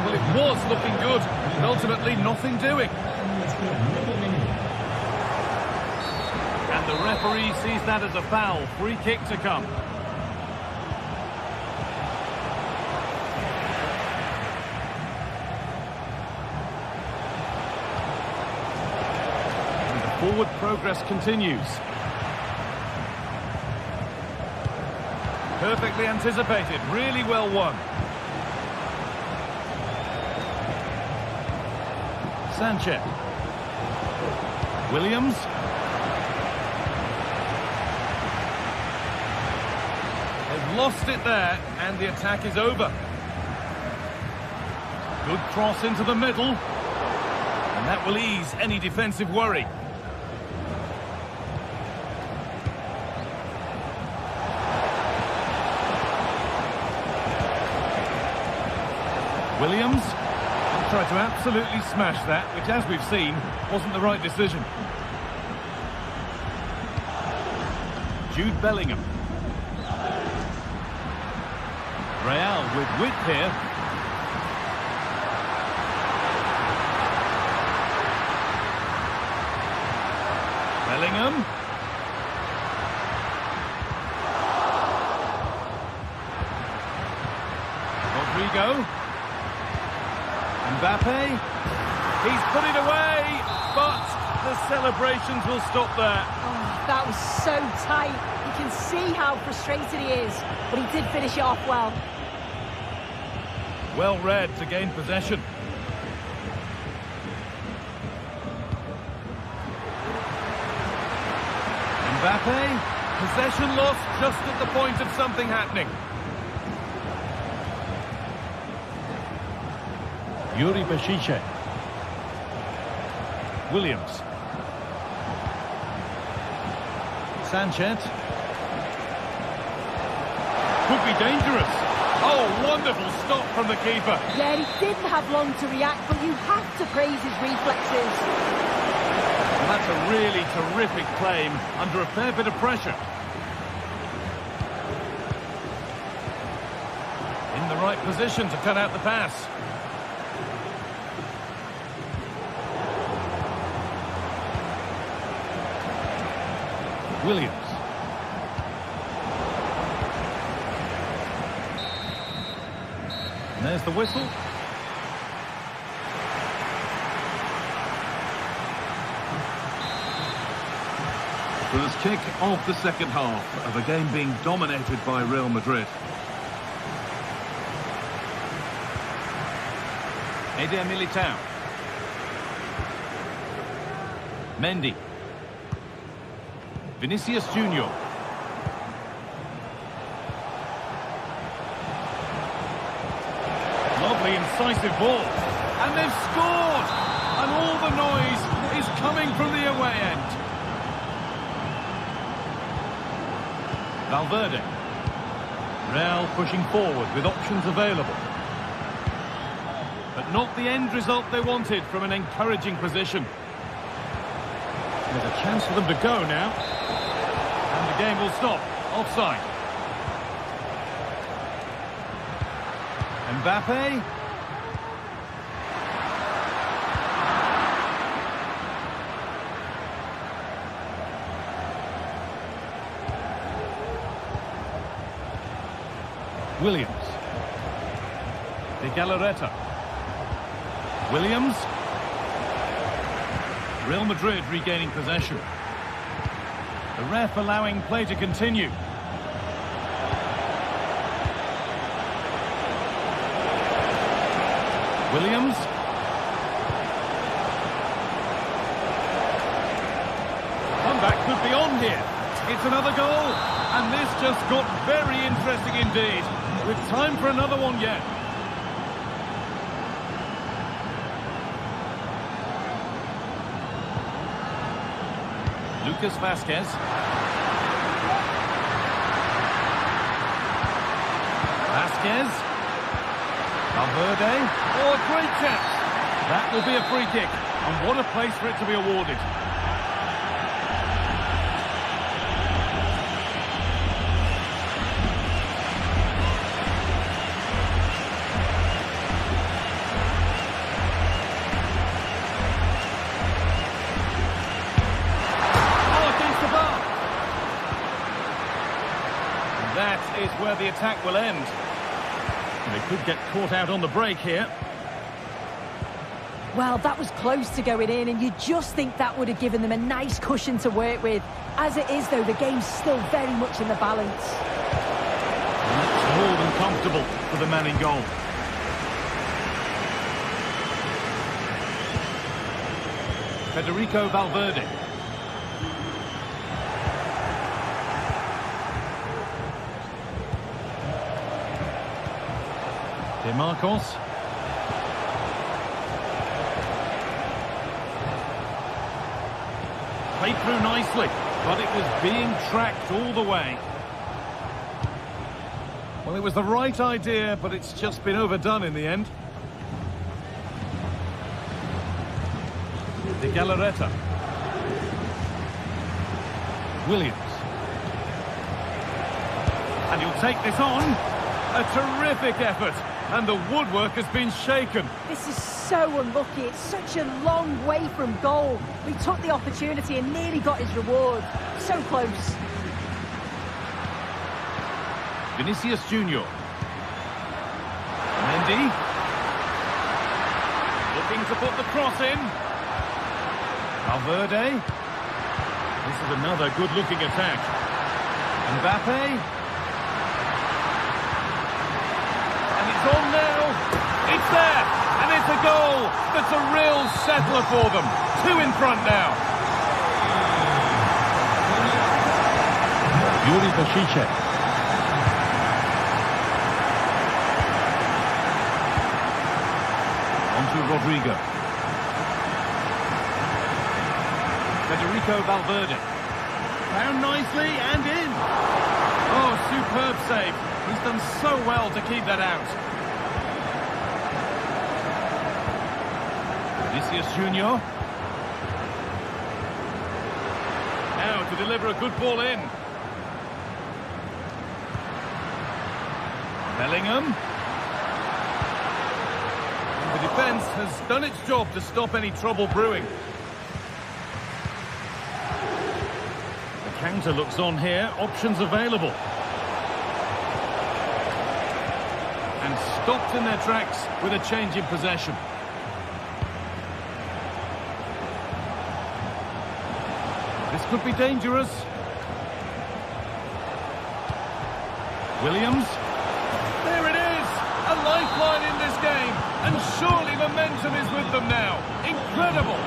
Well, it was looking good, but ultimately nothing doing. And the referee sees that as a foul. Free kick to come. Forward progress continues. Perfectly anticipated, really well won. Sanchez. Williams. They've lost it there, and the attack is over. Good cross into the middle, and that will ease any defensive worry. Williams. Tried to absolutely smash that, which, as we've seen, wasn't the right decision. Jude Bellingham. Real with width here. Bellingham. Rodrigo. Mbappe. He's put it away, but the celebrations will stop there. Oh, that was so tight. You can see how frustrated he is, but he did finish it off well. Well read to gain possession. Mbappe, possession lost just at the point of something happening. Yuri Bashiche. Williams. Sanchez. Could be dangerous. Oh, wonderful stop from the keeper. Yeah, he didn't have long to react, but you have to praise his reflexes. And that's a really terrific claim under a fair bit of pressure. In the right position to cut out the pass. Williams. And there's the whistle. First kick of the second half of a game being dominated by Real Madrid. Eder Militao. Mendy. Vinicius Junior. Lovely incisive ball. And they've scored! And all the noise is coming from the away end. Valverde. Real pushing forward with options available. But not the end result they wanted from an encouraging position. There's a chance for them to go now. And the game will stop. Offside. Mbappe. Williams. De Galarreta. Williams. Real Madrid regaining possession. The ref allowing play to continue. Williams. Comeback could be on here. It's another goal. And this just got very interesting indeed. With time for another one yet. Lucas Vazquez. Vazquez. Valverde. Oh, a great chance. That will be a free kick. And what a place for it to be awarded. That is where the attack will end. They could get caught out on the break here. Well, that was close to going in, and you just think that would have given them a nice cushion to work with. As it is, though, the game's still very much in the balance. And that's more than comfortable for the man in goal. Federico Valverde. De Marcos. Played through nicely, but it was being tracked all the way. Well, it was the right idea, but it's just been overdone in the end. to Galarreta. Williams. And he'll take this on. A terrific effort. And the woodwork has been shaken. This is so unlucky. It's such a long way from goal. He took the opportunity and nearly got his reward. So close. Vinicius Junior. Mendy. Looking to put the cross in. Valverde. This is another good-looking attack. Mbappe. And it's on now. It's there. And it's a goal. That's a real settler for them. 2 in front now. Villarreal. Rodrigo. Federico Valverde. Down nicely and in. Oh, superb save. He's done so well to keep that out. Vinicius Junior. Now to deliver a good ball in. Bellingham. The defence has done its job to stop any trouble brewing. The counter looks on here, options available. And stopped in their tracks with a change in possession. This could be dangerous. Williams. There it is! A lifeline in this game. And surely momentum is with them now. Incredible.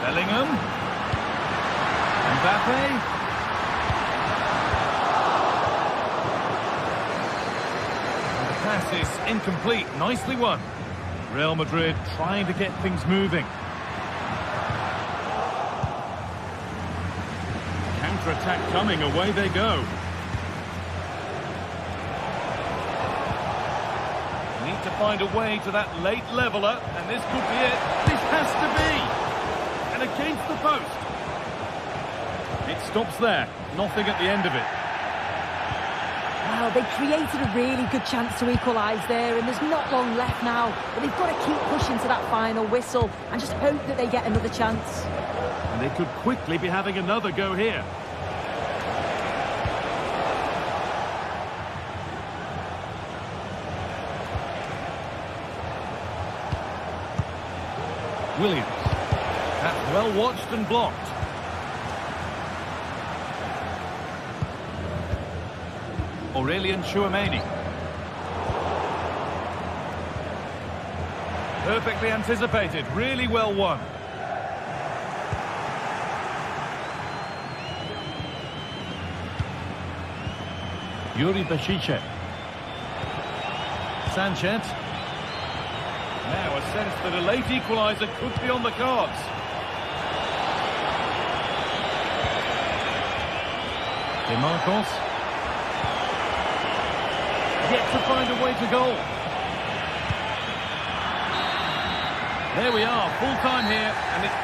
Bellingham. Mbappe. And the pass is incomplete. Nicely won. Real Madrid trying to get things moving. Counter-attack coming. Away they go. To find a way to that late leveller, and this could be it. This has to be. And against the post. It stops there. Nothing at the end of it. Wow, they created a really good chance to equalise there, and there's not long left now. But they've got to keep pushing to that final whistle and just hope that they get another chance. And they could quickly be having another go here. Williams. That's well watched and blocked. Aurelian Tchouameni. Perfectly anticipated, really well won. Yuri Bešiček. Sanchez. Now a sense that a late equaliser could be on the cards. De Marcos. Yet to find a way to goal. There we are, full time here, and it's...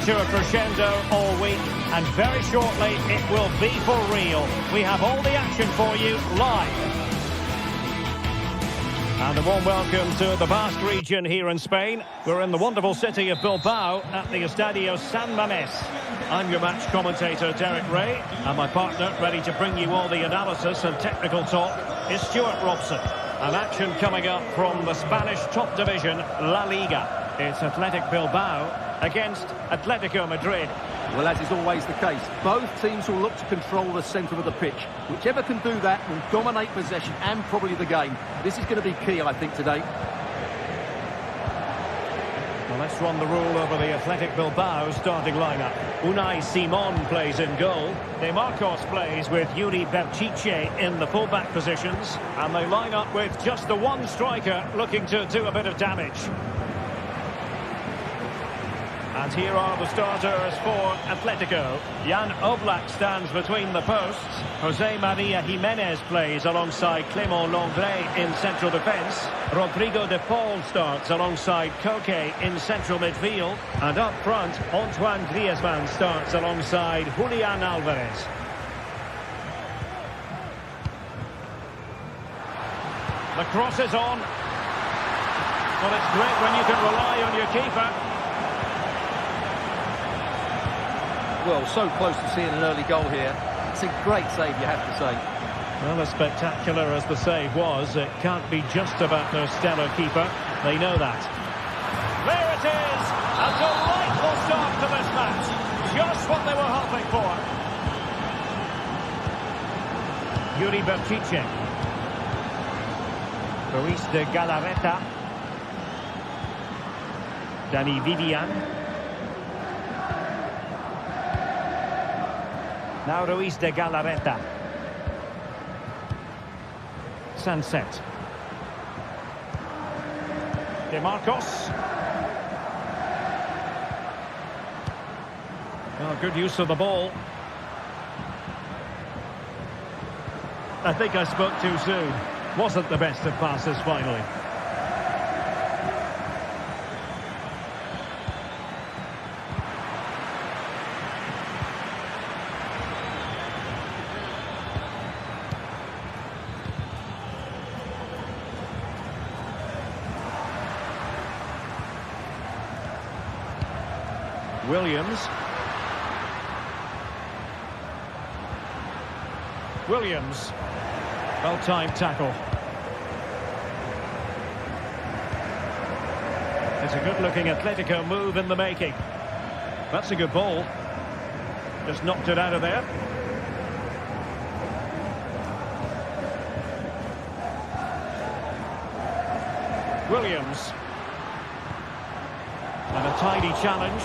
to a crescendo all week, and very shortly it will be for real. We have all the action for you live. And a warm welcome to the Basque region here in Spain. We're in the wonderful city of Bilbao at the Estadio San Mamés. I'm your match commentator, Derek Ray, and my partner, ready to bring you all the analysis and technical talk, is Stuart Robson. And action coming up from the Spanish top division, La Liga. It's Athletic Bilbao against Atletico Madrid. Well, as is always the case, both teams will look to control the centre of the pitch. Whichever can do that will dominate possession and probably the game. This is going to be key, I think, today. Well, let's run the rule over the Athletic Bilbao starting lineup. Unai Simon plays in goal. De Marcos plays with Yuri Berchiche in the fullback positions. And they line up with just the one striker looking to do a bit of damage. And here are the starters for Atletico. Jan Oblak stands between the posts. Jose Maria Jimenez plays alongside Clément Lenglet in central defence. Rodrigo de Paul starts alongside Koke in central midfield. And up front, Antoine Griezmann starts alongside Julian Alvarez. The cross is on. Well, it's great when you can rely on your keeper. Well, so close to seeing an early goal here. It's a great save, you have to say. Well, as spectacular as the save was, it can't be just about their stellar keeper. They know that. There it is! A delightful start to this match. Just what they were hoping for. Yuri Berchiche. Ruiz de Galarreta. Dani Vivian. Now Ruiz de Galarreta. Sunset. De Marcos. Oh, good use of the ball. I think I spoke too soon. Wasn't the best of passes finally. Williams. Well-timed tackle. It's a good-looking Atletico move in the making. That's a good ball. Just knocked it out of there. Williams. And a tidy challenge.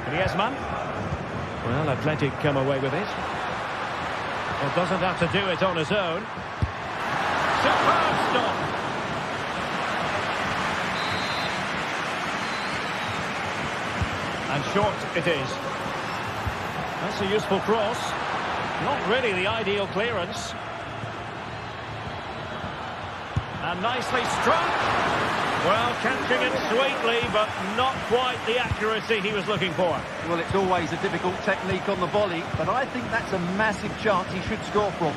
Griezmann. Well, Athletic come away with it. Well, doesn't have to do it on his own. Superb stop. And short it is. That's a useful cross. Not really the ideal clearance. And nicely struck. Well, catching it sweetly, but not quite the accuracy he was looking for. Well, it's always a difficult technique on the volley, but I think that's a massive chance he should score from.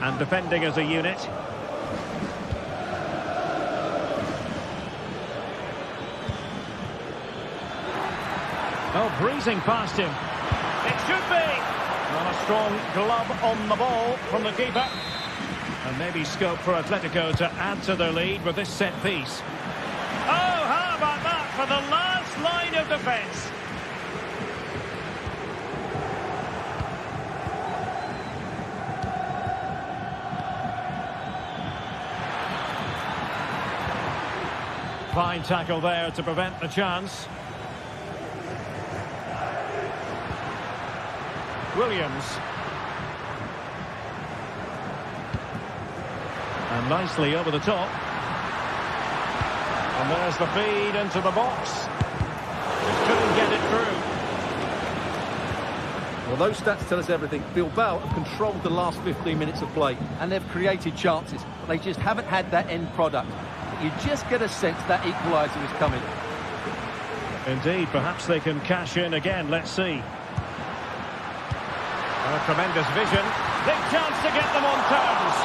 And defending as a unit. Oh, breezing past him. It should be. Well, a strong glove on the ball from the keeper. And maybe scope for Atletico to add to their lead with this set piece. Oh, how about that for the last line of defence? Fine tackle there to prevent the chance. Williams. Nicely over the top. And there's the feed into the box. Just couldn't get it through. Well, those stats tell us everything. Bilbao have controlled the last 15 minutes of play, and they've created chances, but they just haven't had that end product. But you just get a sense that equaliser is coming. Indeed, perhaps they can cash in again. Let's see. A tremendous vision. Big chance to get them on terms.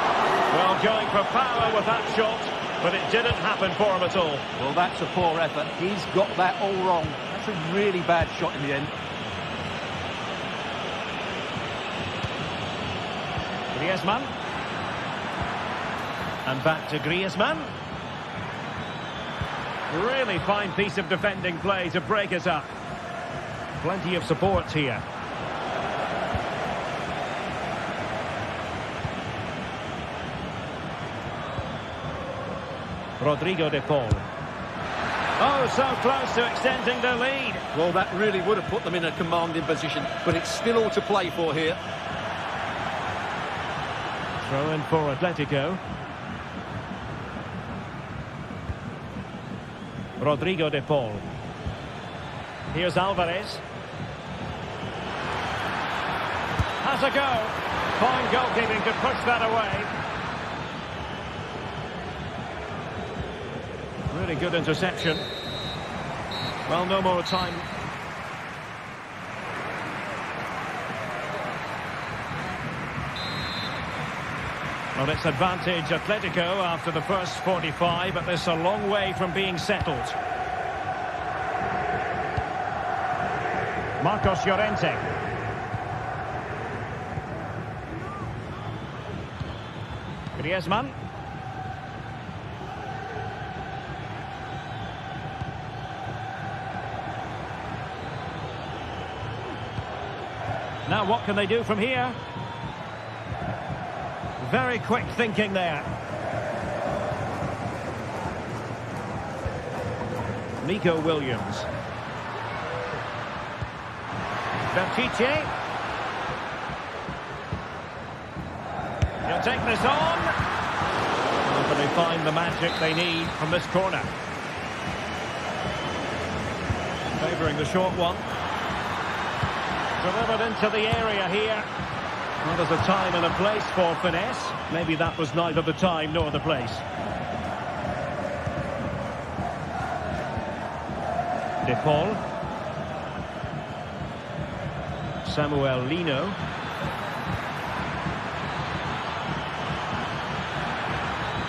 Well, going for power with that shot, but it didn't happen for him at all. Well, that's a poor effort. He's got that all wrong. That's a really bad shot in the end. Griezmann. And back to Griezmann. Really fine piece of defending play to break it up. Plenty of support here. Rodrigo de Paul. Oh, so close to extending the lead. Well, that really would have put them in a commanding position, but it's still all to play for here. Throw in for Atletico. Rodrigo de Paul. Here's Alvarez. Has a go. Fine goalkeeping to push that away. Really good interception. Well, no more time. Well, it's advantage Atletico after the first 45, but this a long way from being settled. Marcos Llorente. Griezmann. Now what can they do from here? Very quick thinking there. Nico Williams. Baptiste. He'll take this on. How can they find the magic they need from this corner? Favouring the short one. Delivered into the area here. Well, there's a time and a place for finesse. Maybe that was neither the time nor the place. De Paul. Samuel Lino.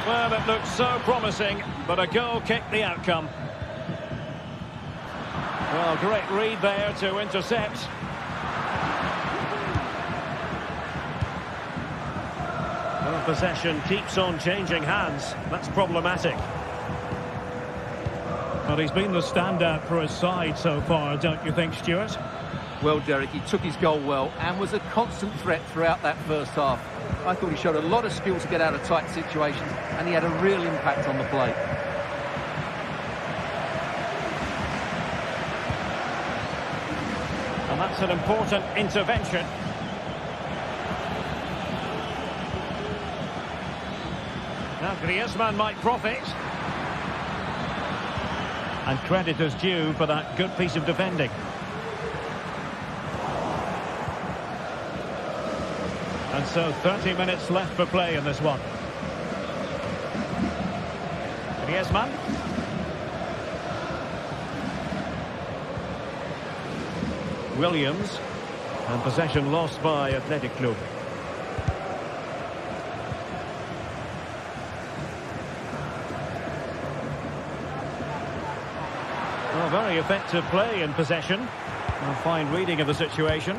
Well, it looked so promising, but a goal kicked the outcome. Well, great read there to intercept. Well, possession keeps on changing hands. That's problematic. Well, he's been the standout for his side so far, don't you think, Stuart? Well, Derek, he took his goal well and was a constant threat throughout that first half. I thought he showed a lot of skill to get out of tight situations, and he had a real impact on the play. And that's an important intervention. Now Griezmann might profit. And credit is due for that good piece of defending. And so 30 minutes left for play in this one. Griezmann. Williams. And possession lost by Atletico. Well, very effective play in possession. A fine reading of the situation.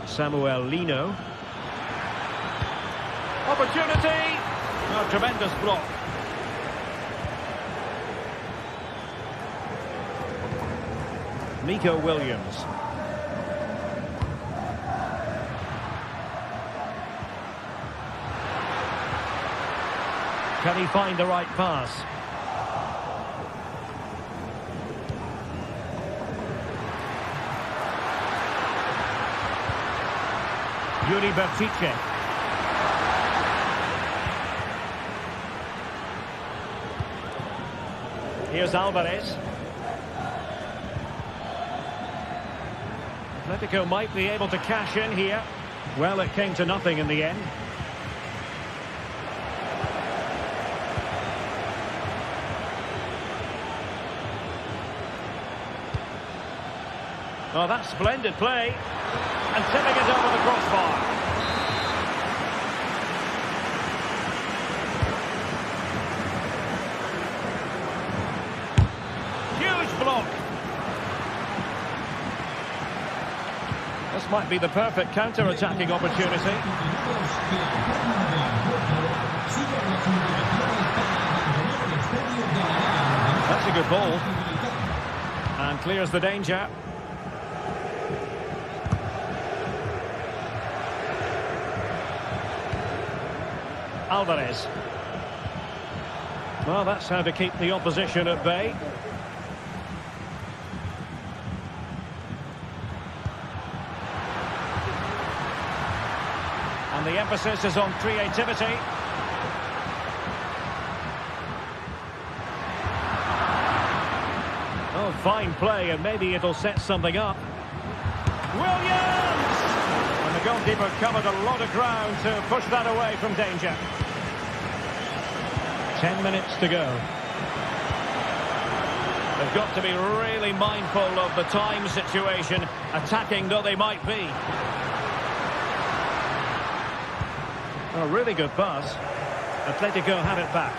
Samuel Lino. Opportunity! Oh, tremendous block. Nico Williams. Can he find the right pass? Fenerbahce. Here's Alvarez. Atletico might be able to cash in here. Well, it came to nothing in the end. Oh, that's splendid play. And tipping it over the crossbar. Huge block. This might be the perfect counter-attacking opportunity. That's a good ball. And clears the danger. Alvarez. Well, that's how to keep the opposition at bay. And the emphasis is on creativity. Oh, fine play, and maybe it'll set something up. Williams! And the goalkeeper covered a lot of ground to push that away from danger. 10 minutes to go. They've got to be really mindful of the time situation, attacking though they might be. A really good pass. Atletico had it back.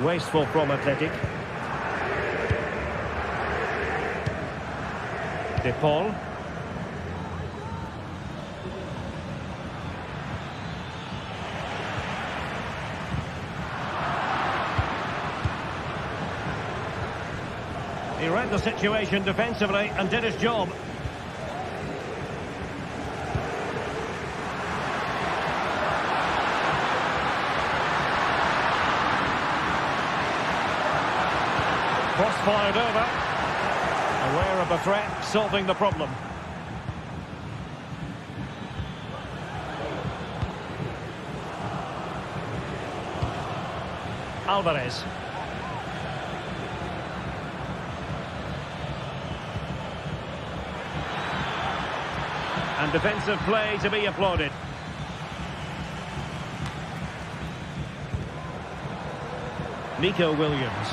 Wasteful from Athletic. De Paul. He read the situation defensively and did his job. Cross-fired over. Aware of the threat, solving the problem. Alvarez. And defensive play to be applauded. Nico Williams.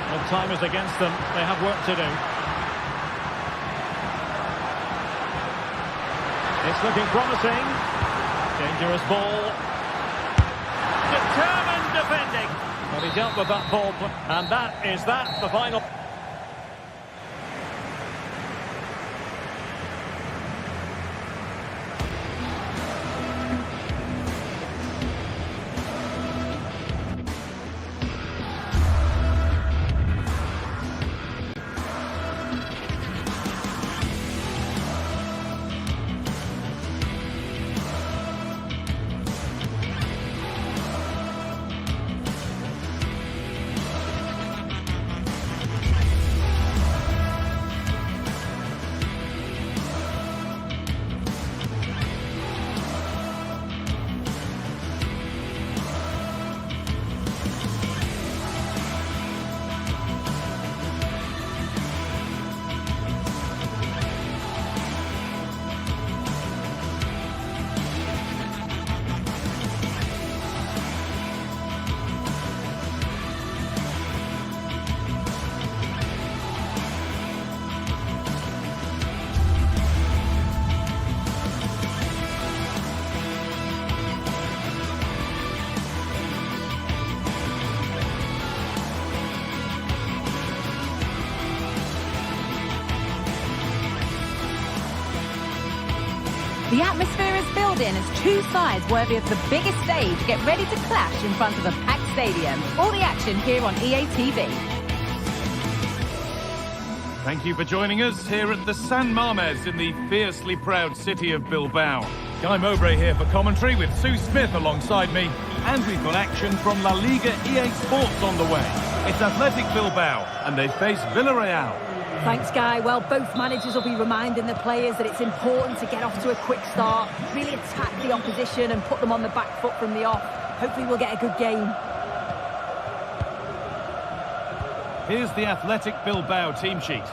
Well, time is against them. They have work to do. It's looking promising. Dangerous ball. Determined defending. But he dealt with that ball. And that is the final. The atmosphere is building as two sides worthy of the biggest stage get ready to clash in front of a packed stadium. All the action here on EA TV. Thank you for joining us here at the San Mamés in the fiercely proud city of Bilbao. Guy Mowbray here for commentary with Sue Smith alongside me. And we've got action from La Liga GTSports on the way. It's Athletic Bilbao and they face Villarreal. Thanks, Guy. Well, both managers will be reminding the players that it's important to get off to a quick start, really attack the opposition and put them on the back foot from the off. Hopefully we'll get a good game. Here's the Athletic Bilbao team sheet.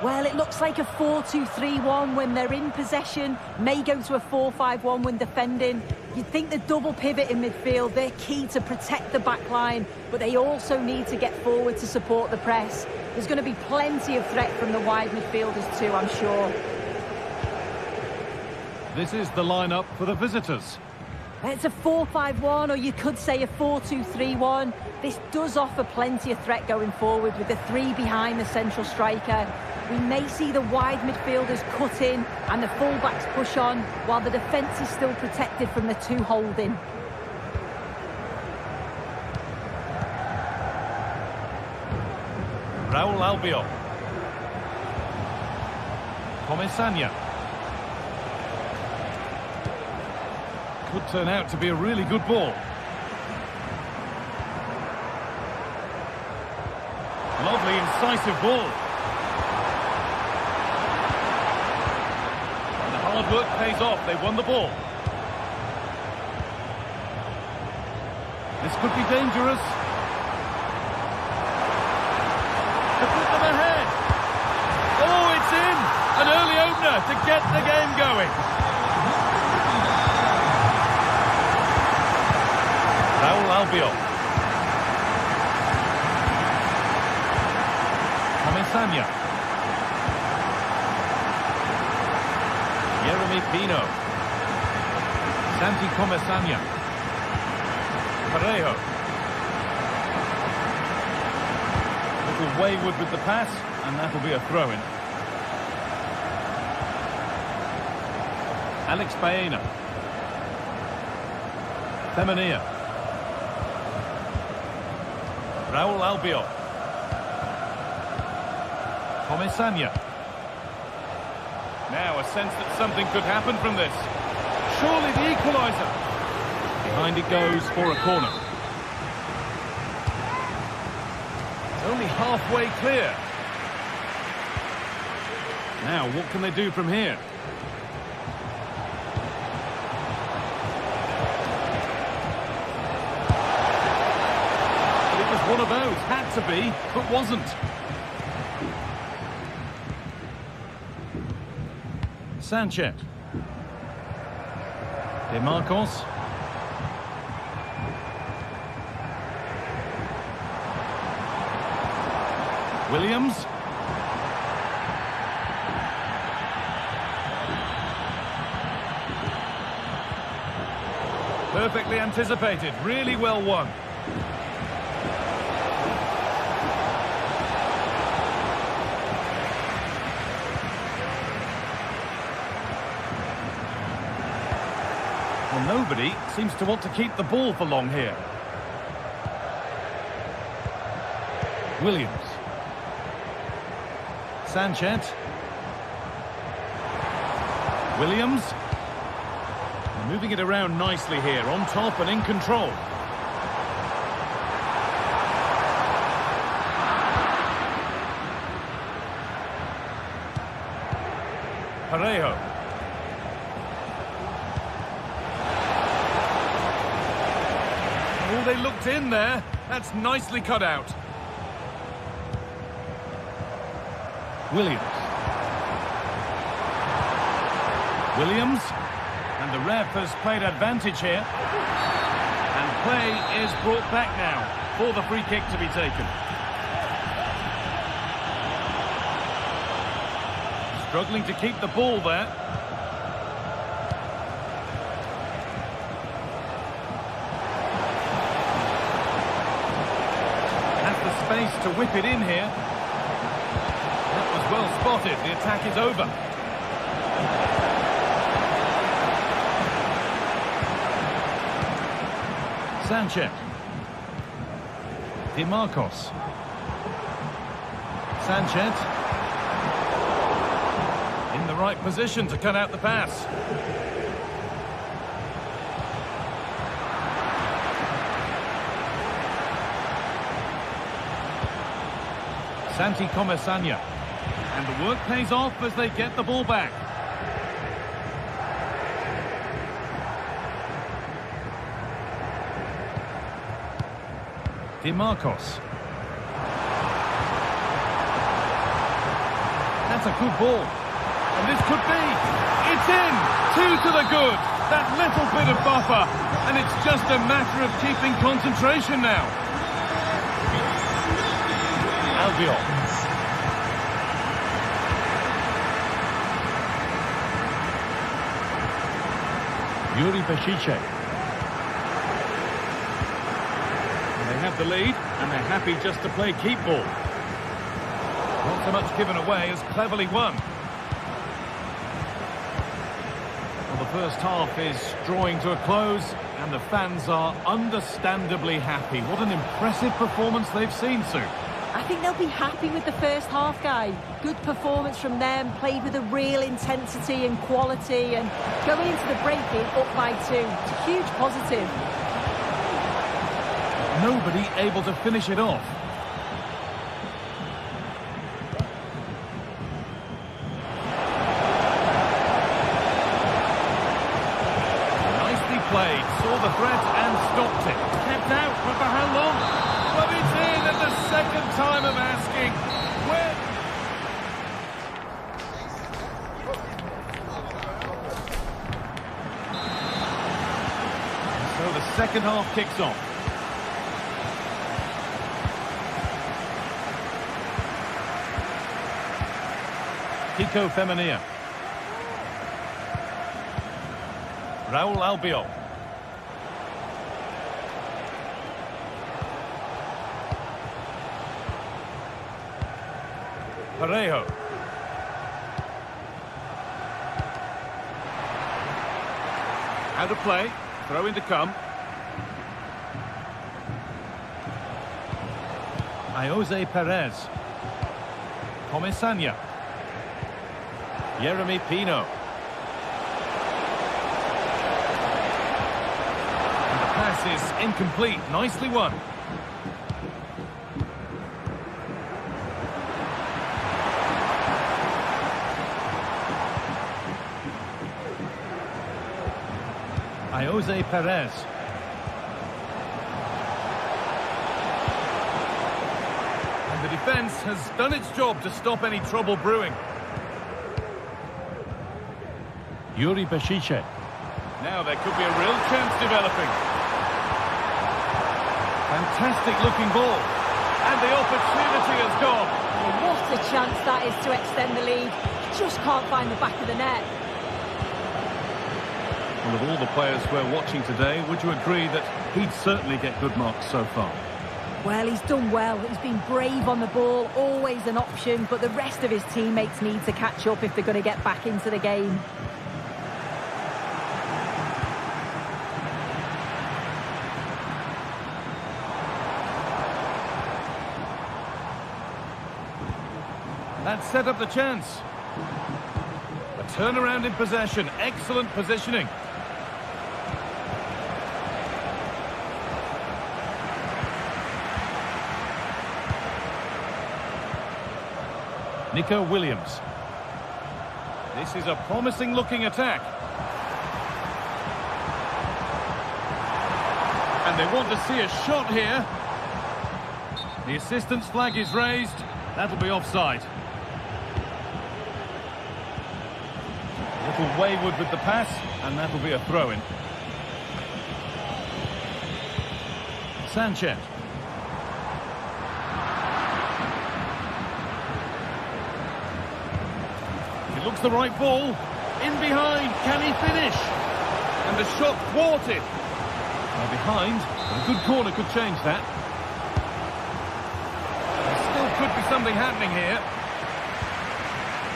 Well, it looks like a 4-2-3-1 when they're in possession, may go to a 4-5-1 when defending. You'd think the double pivot in midfield, they're key to protect the back line, but they also need to get forward to support the press. There's going to be plenty of threat from the wide midfielders too, I'm sure. This is the lineup for the visitors. It's a 4-5-1, or you could say a 4-2-3-1. This does offer plenty of threat going forward with the three behind the central striker. We may see the wide midfielders cut in and the fullbacks push on, while the defence is still protected from the two holding. Raúl Albiol. Comesaña. Could turn out to be a really good ball. Lovely, incisive ball. And the hard work pays off. They won the ball. This could be dangerous. To put them ahead. Oh, it's in! An early opener to get the game going. Raúl Albiol. Comesaña. Yeremy Pino. Santi Comesaña. Parejo. Little wayward with the pass, and that'll be a throw-in. Alex Baena. Femenía. Raúl Albiol. Comesaña. Now a sense that something could happen from this. Surely the equaliser. Behind it goes for a corner. Only halfway clear. Now what can they do from here? One of those, had to be, but wasn't. Sanchez. De Marcos. Williams. Perfectly anticipated, really well won. Well, nobody seems to want to keep the ball for long here. Williams. Sanchez. Williams. They're moving it around nicely here, on top and in control. Parejo. Oh, they looked in there. That's nicely cut out. Williams. Williams. And the ref has played advantage here. And play is brought back now for the free kick to be taken. Struggling to keep the ball there. Has the space to whip it in here. That was well spotted. The attack is over. Sanchez. De Marcos. Sanchez. In the right position to cut out the pass. Santi Comesaña. And the work pays off as they get the ball back. Di Marcos. That's a good ball. And this could be. It's in! 2 to the good. That little bit of buffer. And it's just a matter of keeping concentration now. Albiol. Yuri Bešiček. They have the lead, and they're happy just to play keep ball. Not so much given away as cleverly won. Well, the first half is drawing to a close, and the fans are understandably happy. What an impressive performance they've seen, Sue. I think they'll be happy with the first half, Guy. Good performance from them, played with a real intensity and quality, and going into the break being up by 2. It's a huge positive. Nobody able to finish it off. Nicely played, saw the threat and stopped it. Kept out, but for how long? But it's in at the second time of asking. Where? So the second half kicks off. Kiko Femenia. Raúl Albiol. Parejo. Out of play. Throw in to come. Jose Perez. Comesaña. Jeremy Pino. And the pass is incomplete. Nicely won. Jose Perez. And the defence has done its job to stop any trouble brewing. Yuri Bešiček. Now there could be a real chance developing. Fantastic looking ball. And the opportunity has gone. Well, what a chance that is to extend the lead. Just can't find the back of the net. Well, of all the players we're watching today, would you agree that he'd certainly get good marks so far? Well, he's done well. He's been brave on the ball, always an option, but the rest of his teammates need to catch up if they're going to get back into the game. That set up the chance. A turnaround in possession. Excellent positioning. Nico Williams. This is a promising looking attack. And they want to see a shot here. The assistant's flag is raised. That'll be offside. A little wayward with the pass, and that'll be a throw-in. Sanchez. It looks the right ball. In behind, can he finish? And the shot thwarted. Now behind, a good corner could change that. There still could be something happening here.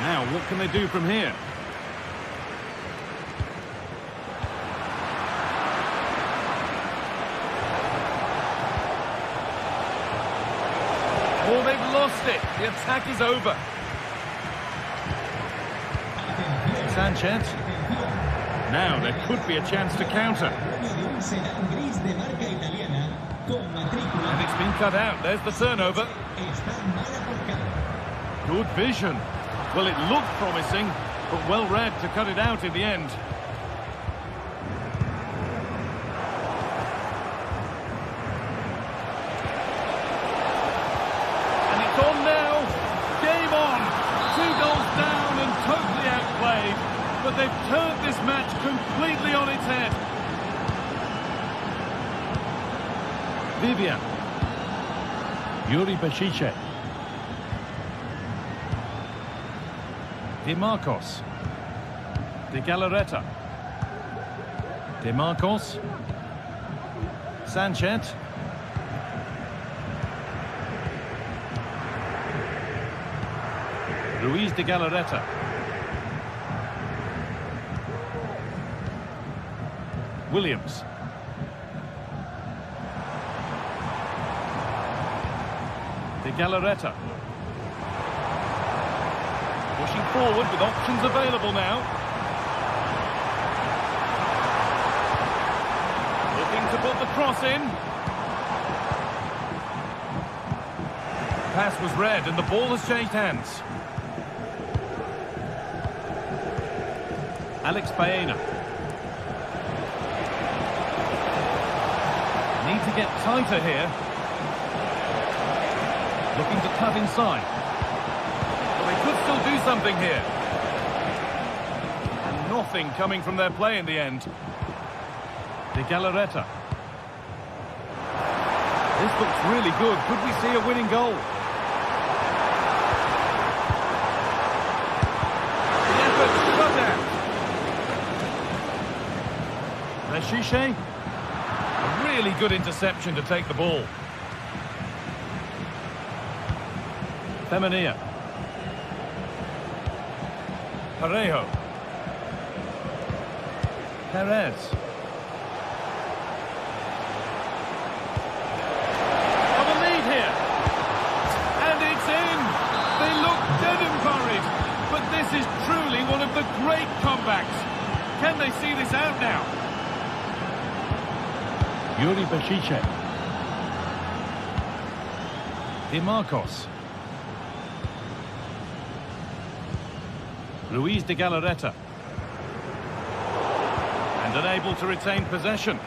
Now, what can they do from here? Oh, they've lost it. The attack is over. Sanchez. Now there could be a chance to counter. And it's been cut out. There's the turnover. Good vision. Well, it looked promising, but well read to cut it out in the end. And it's on now. Game on. 2 goals down and totally outplayed. But they've turned this match completely on its head. Vivian. Yuri Bacice. Di Marcos. De Galarreta. De Marcos. Sanchez. Luis de Galarreta. Williams. De Galarreta. Pushing forward with options available now. Looking to put the cross in. Pass was read and the ball has changed hands. Alex Baena. Need to get tighter here. Looking to cut inside. Well, they could still do something here. And nothing coming from their play in the end. De Galarreta. This looks really good. Could we see a winning goal? The effort shut out. Bacice. A really good interception to take the ball. Femenia. Parejo. Perez. Have a lead here. And it's in. They look dead and buried. But this is truly one of the great comebacks. Can they see this out now? Yuri Bacice. Di Marcos. Luis de Galarreta. And unable to retain possession.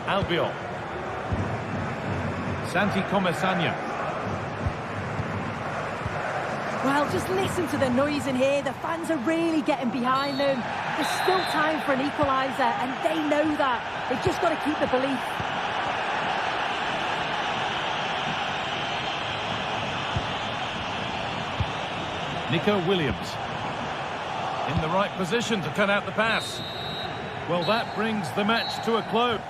Albiol. Santi Comesania. Well, just listen to the noise in here. The fans are really getting behind them. There's still time for an equaliser, and they know that. They've just got to keep the belief. Nico Williams. In the right position to cut out the pass. Well, that brings the match to a close.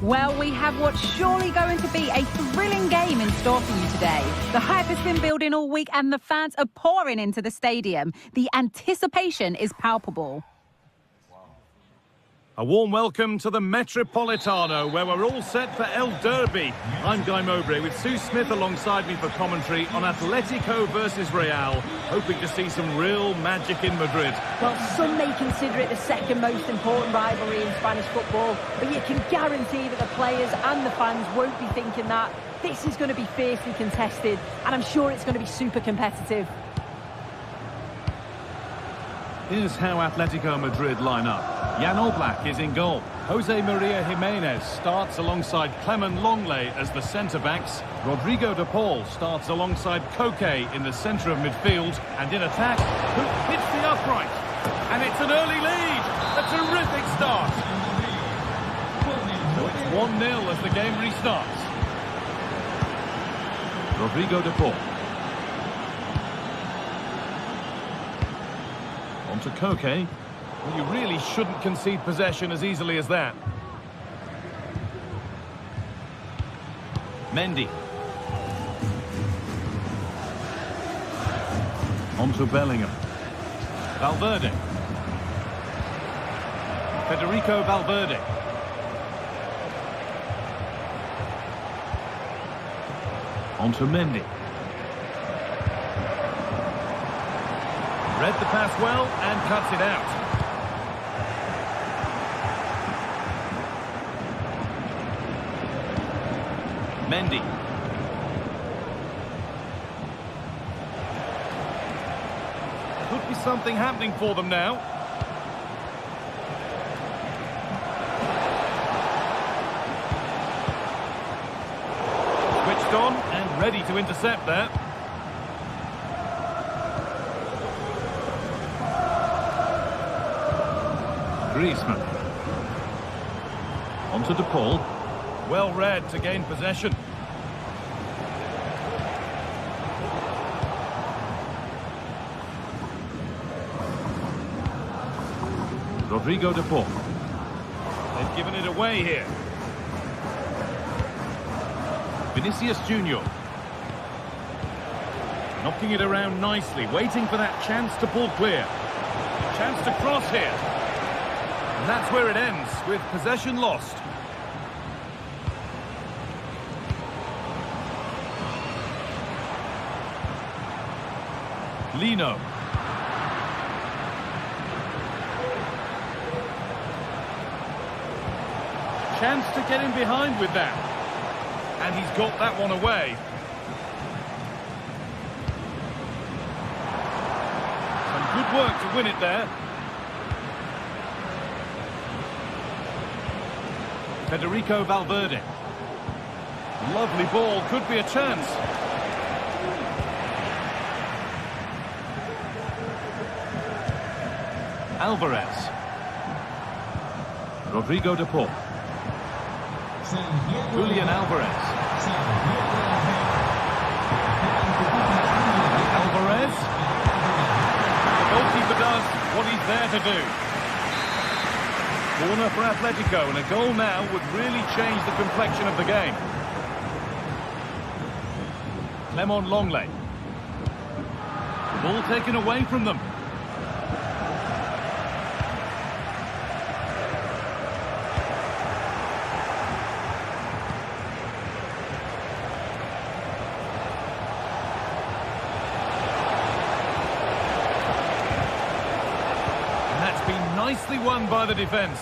Well, we have what's surely going to be a thrilling game in store for you today. The hype has been building all week and the fans are pouring into the stadium. The anticipation is palpable. A warm welcome to the Metropolitano, where we're all set for El Derby. I'm Guy Mowbray with Sue Smith alongside me for commentary on Atletico versus Real, hoping to see some real magic in Madrid. Well, some may consider it the second most important rivalry in Spanish football, but you can guarantee that the players and the fans won't be thinking that. This is going to be fiercely contested, and I'm sure it's going to be super competitive. Here's how Atletico Madrid line up. Jan Oblak is in goal. Jose Maria Jimenez starts alongside Clement Longley as the centre-backs. Rodrigo de Paul starts alongside Koke in the centre of midfield. And in attack, who hits the upright. And it's an early lead. A terrific start. So it's 1-0 as the game restarts. Rodrigo de Paul. On to Koke. Well, you really shouldn't concede possession as easily as that. Mendy. On to Bellingham. Valverde. Federico Valverde. On to Mendy. Read the pass well and cuts it out. Mendy. Could be something happening for them now. Switched on and ready to intercept there. Griezmann. On to De Paul. Well read to gain possession. Rodrigo de Paul. They've given it away here. Vinicius Junior. Knocking it around nicely, waiting for that chance to pull clear. Chance to cross here. And that's where it ends, with possession lost. Lino. Chance to get in behind with that. And he's got that one away. Some good work to win it there. Federico Valverde. Lovely ball, could be a chance. Alvarez. Rodrigo de Paul. Julian Alvarez. Alvarez. The goalkeeper does what he's there to do. Corner for Atletico, and a goal now would really change the complexion of the game. Clement Longley. The ball taken away from them. Nicely won by the defence.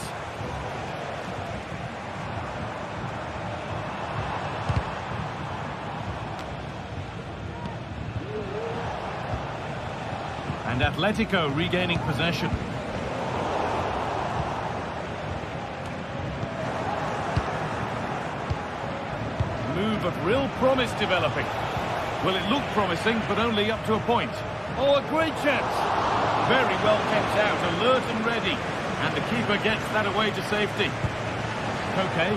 And Atletico regaining possession. Move of real promise developing. Well, it looked promising, but only up to a point. Oh, a great chance. Very well kept out, alert and ready. And the keeper gets that away to safety. Okay.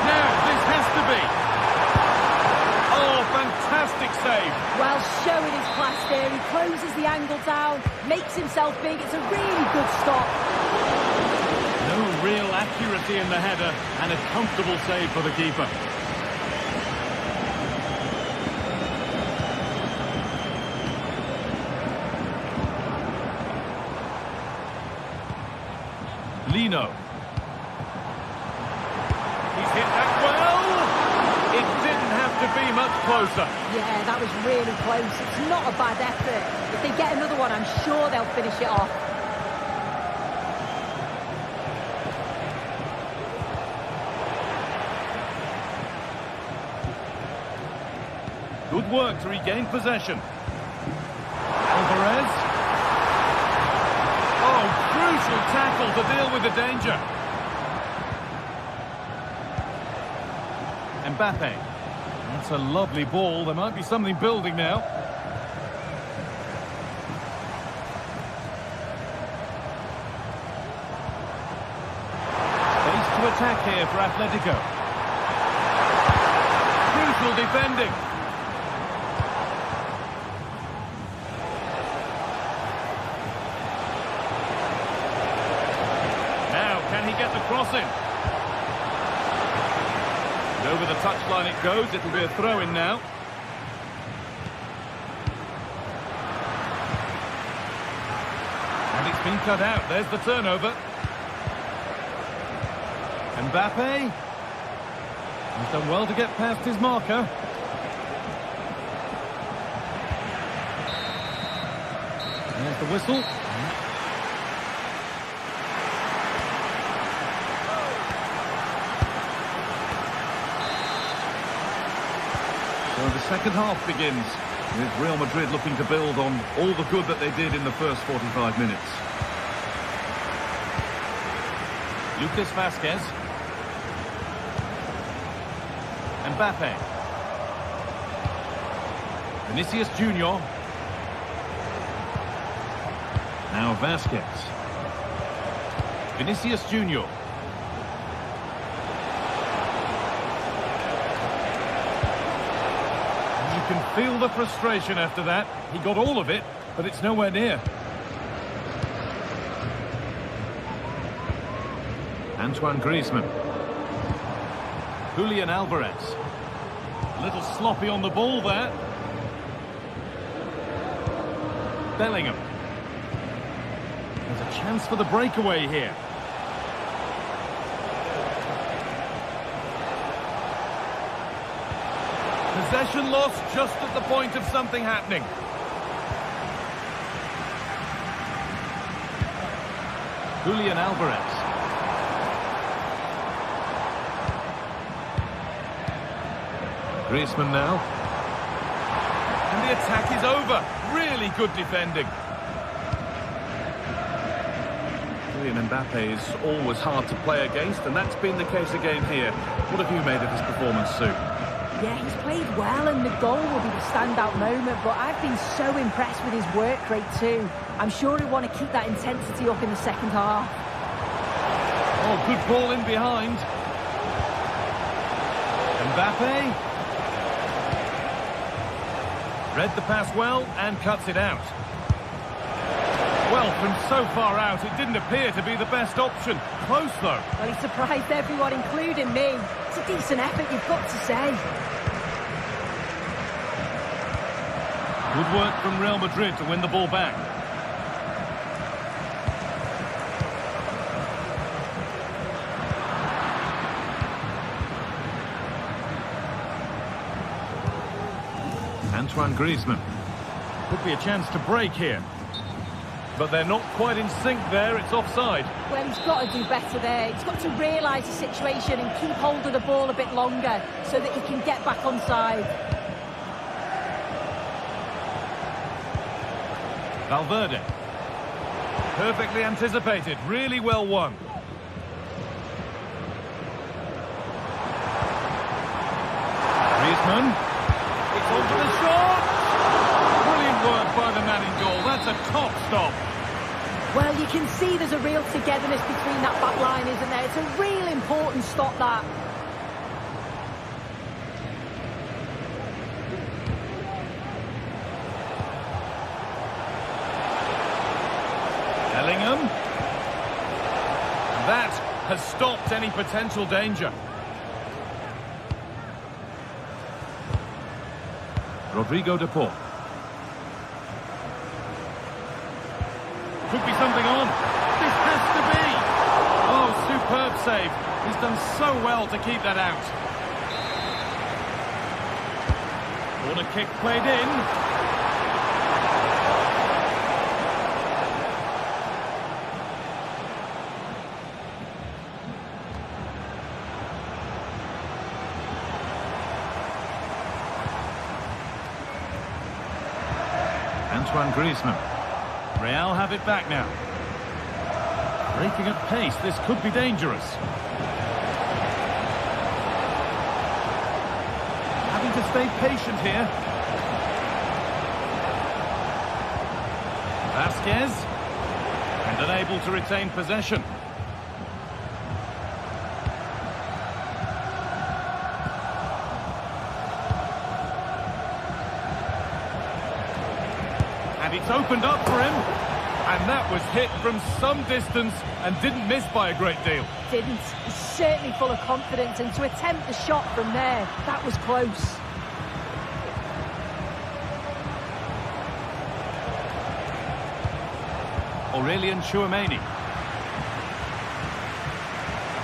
Now, this has to be. Oh, fantastic save. Well, showing his class there. He closes the angle down, makes himself big. It's a really good stop. No real accuracy in the header, and a comfortable save for the keeper. Marcelino. He's hit that well. It didn't have to be much closer. Yeah, that was really close. It's not a bad effort. If they get another one, I'm sure they'll finish it off. Good work to regain possession. Alvarez. Oh, crucial tackle to deal with the danger. Mbappe. That's a lovely ball. There might be something building now. Space to attack here for Atletico. Crucial defending. Can he get the cross in? And over the touchline it goes. It'll be a throw-in now. And it's been cut out. There's the turnover. Mbappe. He's done well to get past his marker. There's the whistle. So the second half begins with Real Madrid looking to build on all the good that they did in the first 45 minutes. Lucas Vázquez. Mbappe. Vinicius Junior. Now Vázquez. Vinicius Junior. You can feel the frustration after that. He got all of it, but it's nowhere near. Antoine Griezmann. Julian Alvarez. A little sloppy on the ball there. Bellingham. There's a chance for the breakaway here. Possession lost just at the point of something happening. Julian Alvarez. Griezmann now. And the attack is over. Really good defending. Kylian Mbappe is always hard to play against, and that's been the case again here. What have you made of his performance, Sue? Yeah, he's played well, and the goal will be the standout moment, but I've been so impressed with his work rate too. I'm sure he'll want to keep that intensity up in the second half. Oh, good ball in behind. Mbappe. Read the pass well and cuts it out. Well, from so far out, it didn't appear to be the best option. Close, though. Well, he surprised everyone, including me. It's a decent effort, you've got to say. Good work from Real Madrid to win the ball back. Antoine Griezmann. Could be a chance to break here. But they're not quite in sync there, it's offside. Well, he's got to do better there. He's got to realise the situation and keep hold of the ball a bit longer so that he can get back onside. Valverde. Perfectly anticipated, really well won. Griezmann. It's on for the shot! Brilliant work by the man in goal. That's a top stop. Well, you can see there's a real togetherness between that back line, isn't there? It's a real important stop, that. Bellingham. That has stopped any potential danger. Rodrigo de Paul. Could be something on. This has to be. Oh, Superb save. He's done so well to keep that out. Corner kick played in. Antoine Griezmann. Real have it back now. Breaking at pace, this could be dangerous. Having to stay patient here. Vasquez. And unable to retain possession. And it's opened up for him. And that was hit from some distance and didn't miss by a great deal. Didn't. He's certainly full of confidence, and to attempt the shot from there, that was close. Aurelien Tchouameni.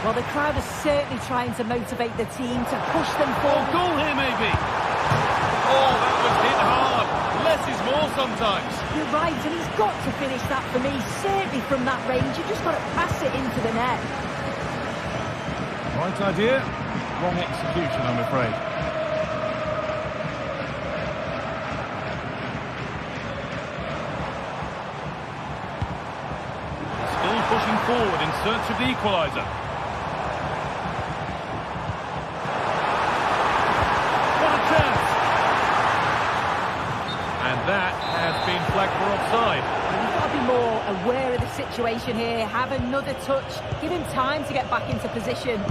Well, the crowd is certainly trying to motivate the team to push them forward. Oh, goal here maybe. Oh, that was hit hard. Less is more sometimes. You're right, and he's got to finish that for me. Certainly from that range, you've just got to pass it into the net. Right idea, wrong execution, I'm afraid. Still pushing forward in search of the equaliser. What a chance! And that has been flagged for offside. You've got to be more aware of the situation here. Have another touch. Give him time to get back into position.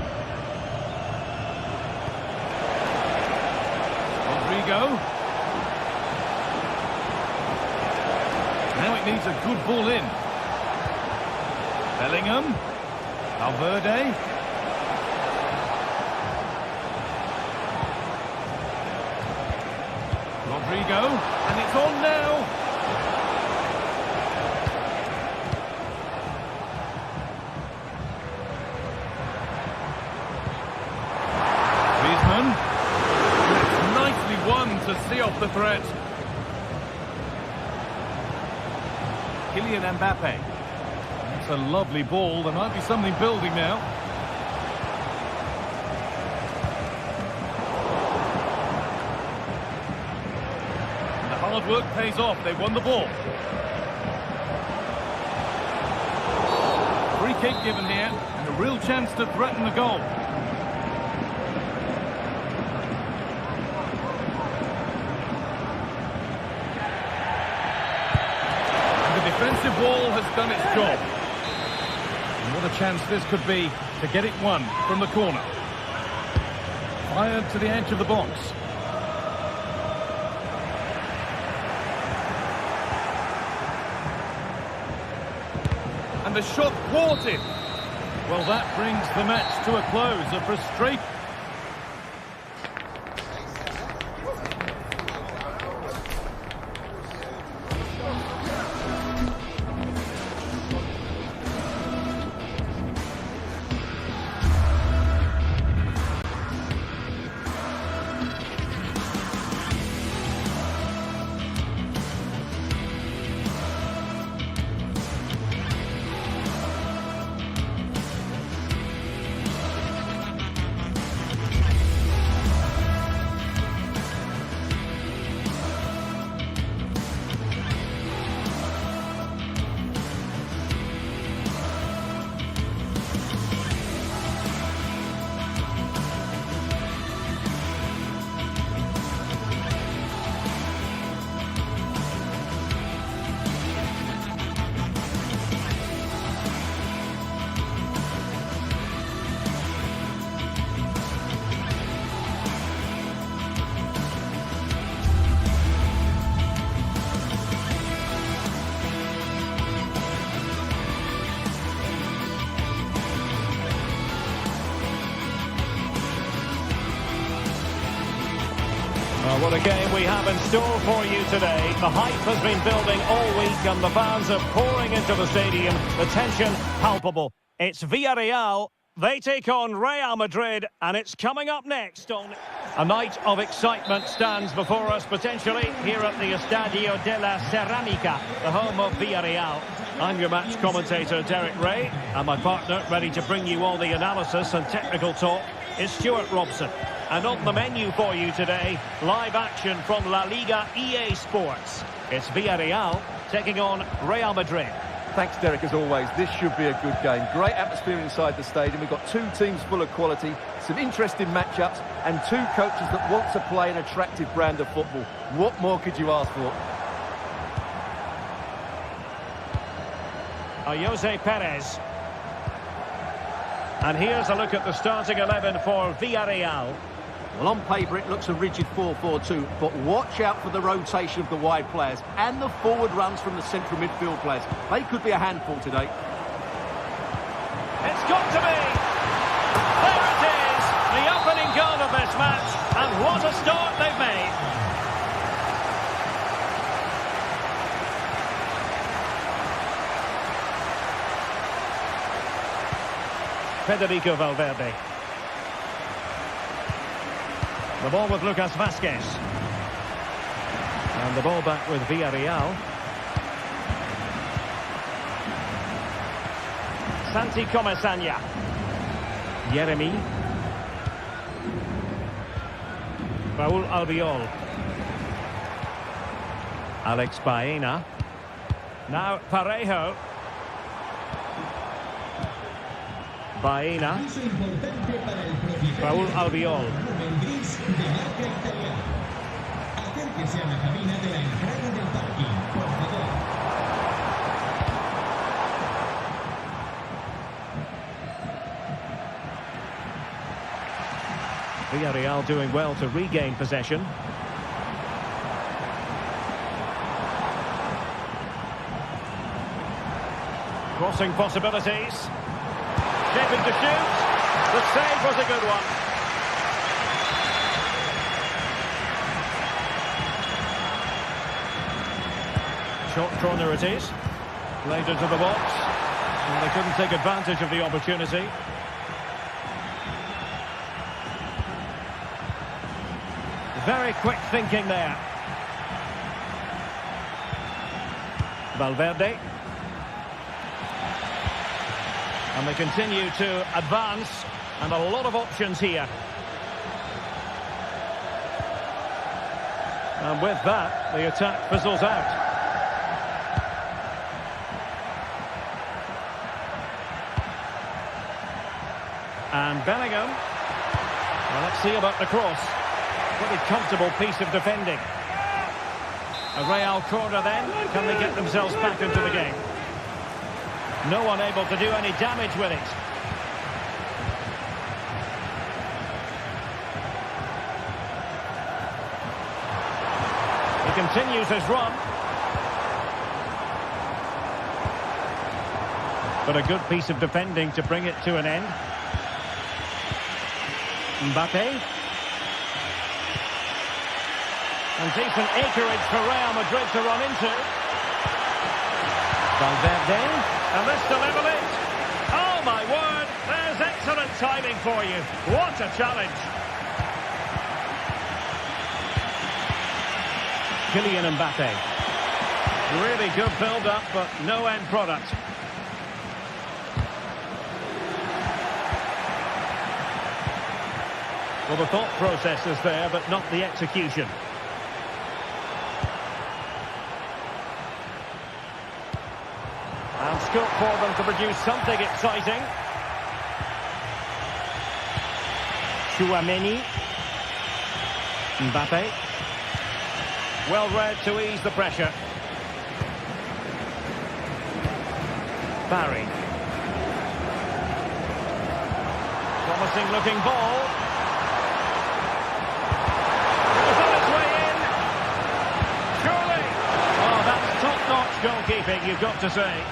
Rodrigo. Now it needs a good ball in. Bellingham. Valverde. Rodrigo. And it's on now. Griezmann. It's nicely won to see off the threat. Kylian Mbappe. That's a lovely ball. There might be something building now. The hard work pays off. They won the ball. Free kick given here, and a real chance to threaten the goal. Defensive wall has done its job. And what a chance this could be to get it won from the corner. Fired to the edge of the box. And the shot thwarted. Well, that brings the match to a close. A frustrating... Well, what a game we have in store for you today. The hype has been building all week and the fans are pouring into the stadium. The tension palpable. It's Villarreal They take on Real Madrid, and it's coming up next on... A night of excitement stands before us, potentially, here at the Estadio de la Cerámica, the home of Villarreal. I'm your match commentator, Derek Ray, and my partner, ready to bring you all the analysis and technical talk, is Stuart Robson. And on the menu for you today, live action from La Liga EA Sports. It's Villarreal taking on Real Madrid. Thanks, Derek, as always. This should be a good game. Great atmosphere inside the stadium. We've got two teams full of quality, some interesting matchups, and two coaches that want to play an attractive brand of football. What more could you ask for? Jose Perez. And here's a look at the starting 11 for Villarreal. Well, on paper, it looks a rigid 4-4-2, but watch out for the rotation of the wide players and the forward runs from the central midfield players. They could be a handful today. It's got to be! There it is! The opening goal of this match, and what a start they've made! Federico Valverde. The ball with Lucas Vázquez. And the ball back with Villarreal. Santi Comesaña. Yeremi. Raúl Albiol. Alex Baena. Now Parejo. Baena. Raúl Albiol. Acérquese a la cabina de la entrada del parking, por favor. Villarreal doing well to regain possession. Crossing possibilities. Shaping to shoot. The save was a good one. Short corner it is. Played into the box. And they couldn't take advantage of the opportunity. Very quick thinking there. Valverde. And they continue to advance. And a lot of options here. And with that, the attack fizzles out. And Bellingham. Well, let's see about the cross. Pretty comfortable piece of defending. A Real corner then. Can they get themselves back into the game? No one able to do any damage with it. He continues his run. But a good piece of defending to bring it to an end. Mbappe. And decent acreage for Real Madrid to run into. Valverde. And this to level it. Oh my word, there's excellent timing for you. What a challenge. Kylian Mbappe. Really good build-up, but no end product. Well, the thought process is there, but not the execution. And scope for them to produce something exciting. Tchouaméni. Mbappe. Well read to ease the pressure. Barry. Promising looking ball. Top-notch goalkeeping, you've got to say.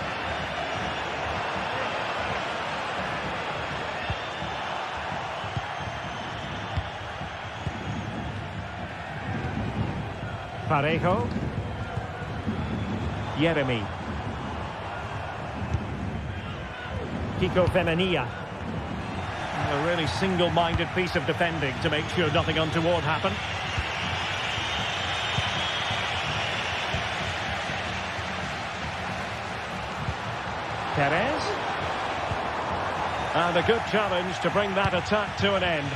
Parejo. Yeremi. Kiko Femenia. A really single-minded piece of defending to make sure nothing untoward happened. Perez. And a good challenge to bring that attack to an end.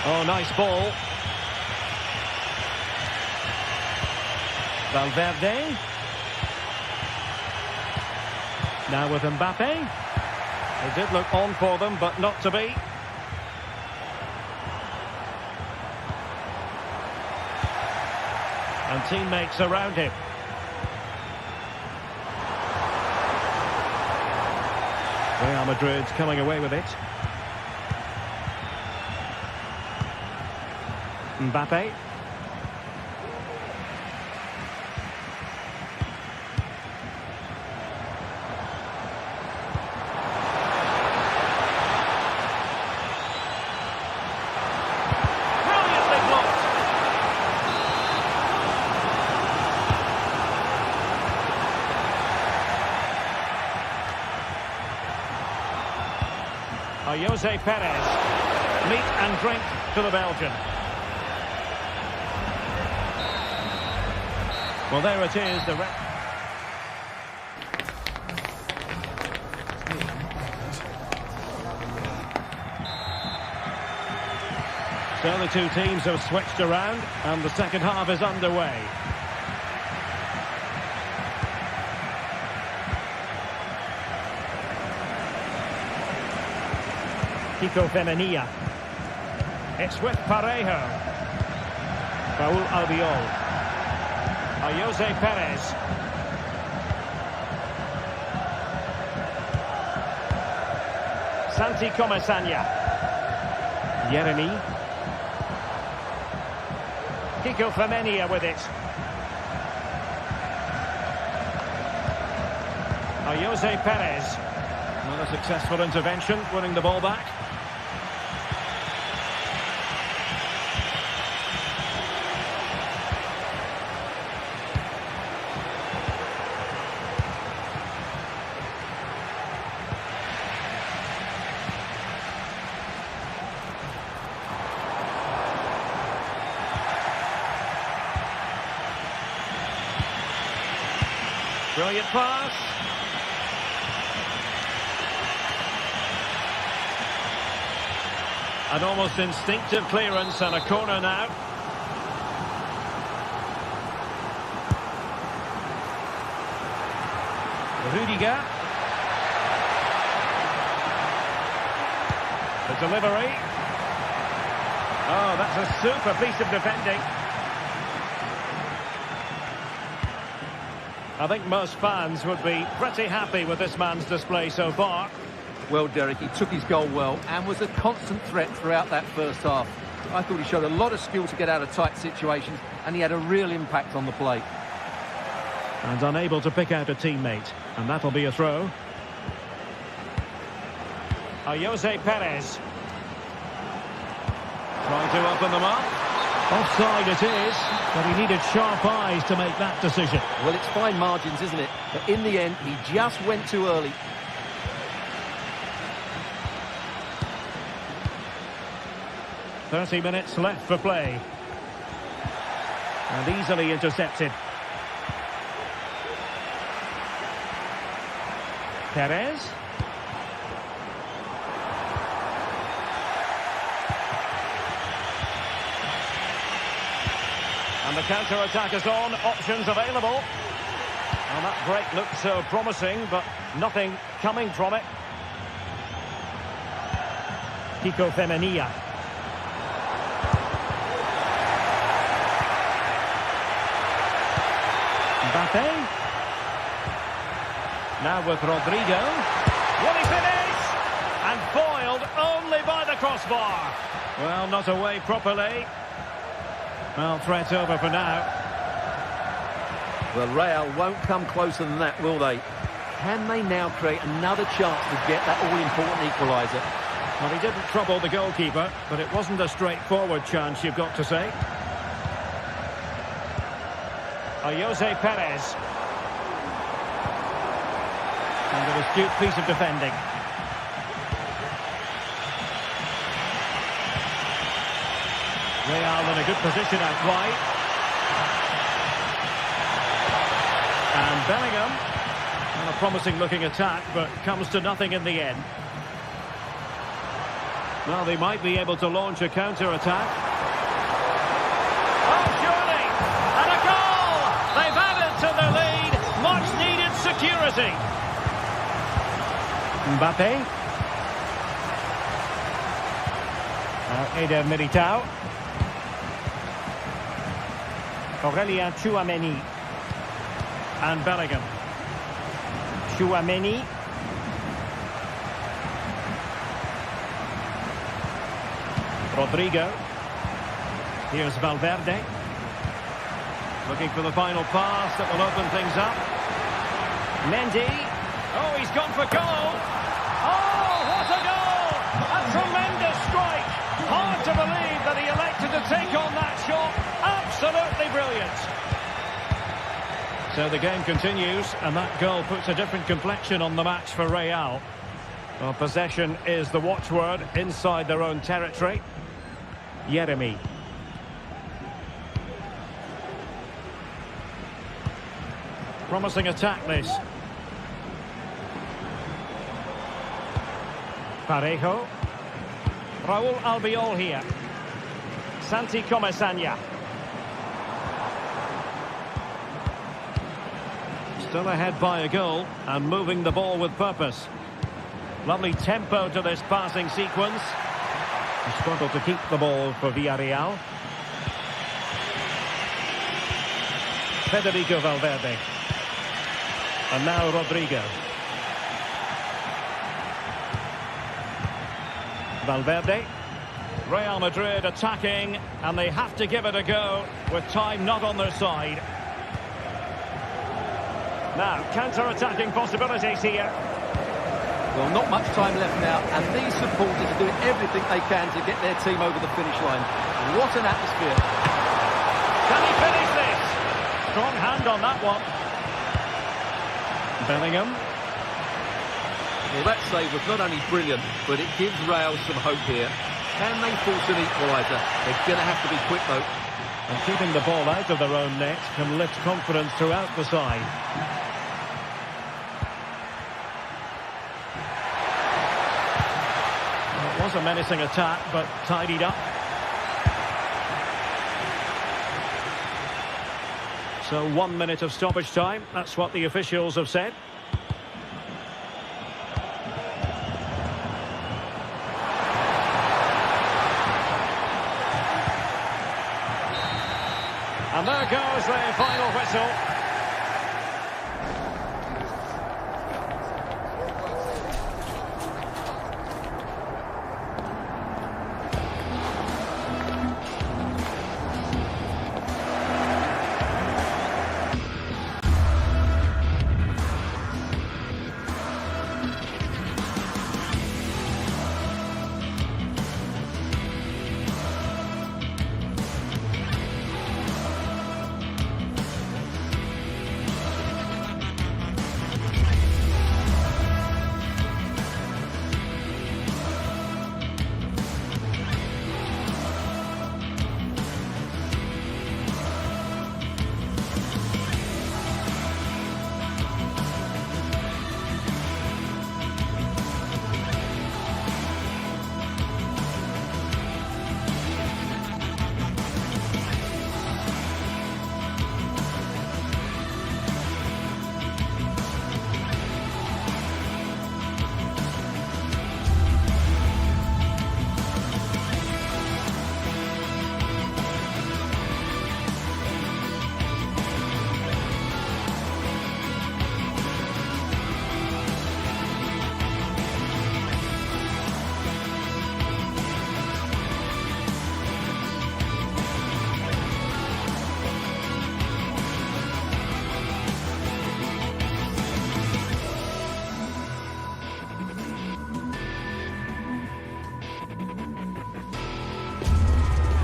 Oh, nice ball. Valverde. Now with Mbappe. It did look on for them, but not to be. And teammates around him. Real Madrid coming away with it. Mbappe. Brilliantly blocked. Jose Perez. Meat and drink to the Belgian. Well, there it is. So the two teams have switched around, and the second half is underway. Fenerbahce. It's with Parejo. Raúl Albiol. Jose Perez. Santi Comesaña. Yeremy. Kiko Fenerbahce with it. Jose Perez. Not a successful intervention, winning the ball back. Brilliant pass. An almost instinctive clearance and a corner now. Rudiger. The delivery. Oh, that's a super piece of defending. I think most fans would be pretty happy with this man's display so far. Well, Derek, he took his goal well and was a constant threat throughout that first half. I thought he showed a lot of skill to get out of tight situations, and he had a real impact on the play. And unable to pick out a teammate, and that'll be a throw. Jose Perez. Trying to open them up. Offside it is, but he needed sharp eyes to make that decision. Well, it's fine margins, isn't it? But in the end, he just went too early. "30 minutes left for play. And easily intercepted. Perez. And the counter-attack is on, options available. And that break looked so promising, but nothing coming from it. Kiko Femenía. Mbappe. Now with Rodrigo. Will he finish? And foiled only by the crossbar. Well, not away properly. Well, threat over for now. Well, Real won't come closer than that, will they? Can they now create another chance to get that all-important equaliser? Well, he didn't trouble the goalkeeper, but it wasn't a straightforward chance, you've got to say. Jose Perez. And an astute piece of defending. Real in a good position out wide. And Bellingham. And a promising looking attack, but comes to nothing in the end. Well, they might be able to launch a counter-attack. Oh, surely! And a goal! They've added to their lead. Much needed security. Mbappe. Now Eder Militao. Aurelien Tchouameni. And Bellingham. Tchouameni. Rodrigo. Here's Valverde. Looking for the final pass that will open things up. Mendy. Oh, he's gone for goal. Oh, what a goal! A tremendous strike. Hard to believe that he elected to take on that shot. Absolutely brilliant. So the game continues, and that goal puts a different complexion on the match for Real. Well, possession is the watchword inside their own territory. Yeremi. Promising attack, this. Parejo. Raúl Albiol here. Santi Comesaña. Still ahead by a goal and moving the ball with purpose. Lovely tempo to this passing sequence. He struggled to keep the ball for Villarreal. Federico Valverde. And now Rodrigo. Valverde. Real Madrid attacking, and they have to give it a go with time not on their side. Now, counter-attacking possibilities here. Well, not much time left now, and these supporters are doing everything they can to get their team over the finish line. What an atmosphere. Can he finish this? Strong hand on that one. Bellingham. Well, that save was not only brilliant, but it gives Real some hope here. Can they force an equaliser? They're going to have to be quick, though. And keeping the ball out of their own net can lift confidence throughout the side. It was a menacing attack, but tidied up. So 1 minute of stoppage time. That's what the officials have said. And there goes the final whistle.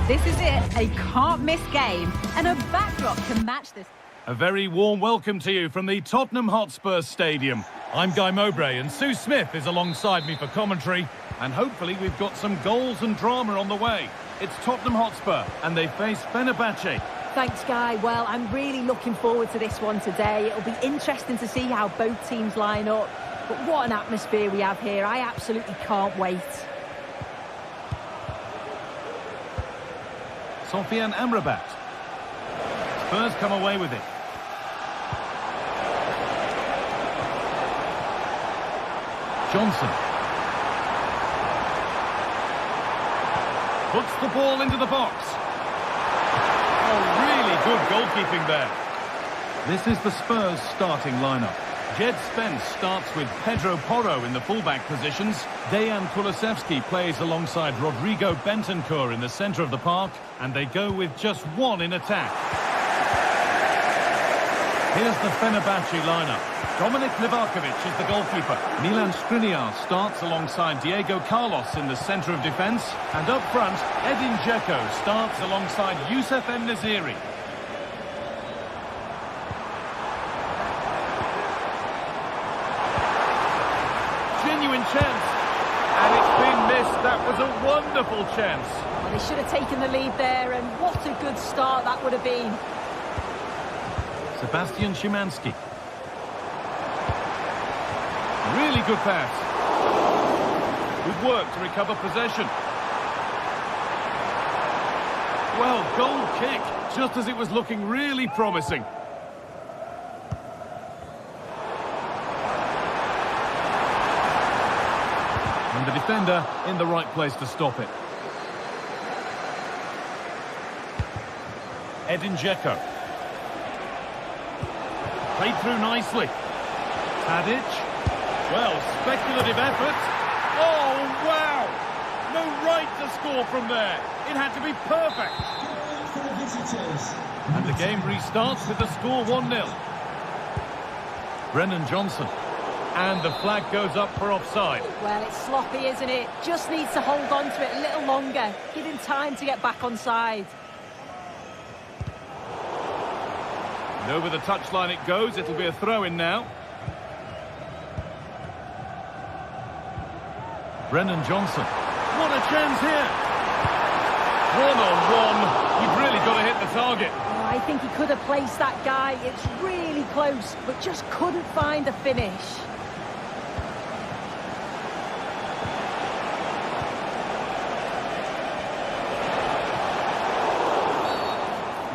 This is it, a can't-miss game, and a backdrop to match this. A very warm welcome to you from the Tottenham Hotspur Stadium. I'm Guy Mowbray, and Sue Smith is alongside me for commentary, and hopefully we've got some goals and drama on the way. It's Tottenham Hotspur, and they face Fenerbahce. Thanks, Guy. Well, I'm really looking forward to this one today. It'll be interesting to see how both teams line up. But what an atmosphere we have here. I absolutely can't wait. Sofian Amrabat. Spurs come away with it. Johnson. Puts the ball into the box. Oh, really good goalkeeping there. This is the Spurs starting lineup. Jed Spence starts with Pedro Porro in the fullback positions. Dejan Kulusevski plays alongside Rodrigo Bentancur in the centre of the park. And they go with just one in attack. Here's the Fenerbahce lineup. Dominik Livakovic is the goalkeeper. Milan Skriniar starts alongside Diego Carlos in the centre of defence. And up front, Edin Dzeko starts alongside Youssef En-Nesyri. Genuine chance. And it's been missed. That was a wonderful chance. Well, they should have taken the lead there, and what a good start that would have been. Sebastian Szymanski. Really good pass. Good work to recover possession. Well, goal kick, just as it was looking really promising. And the defender in the right place to stop it. Edin Dzeko. Played through nicely. Tadic. Well, speculative effort. Oh, wow! No right to score from there. It had to be perfect. And the game restarts with the score 1-0. Brennan Johnson. And the flag goes up for offside. Well, it's sloppy, isn't it? Just needs to hold on to it a little longer. Give him time to get back on side. And over the touchline it goes. It'll be a throw-in now. Brennan Johnson. What a chance here. One-on-one. You've really got to hit the target. Oh, I think he could have placed that guy. It's really close, but just couldn't find a finish.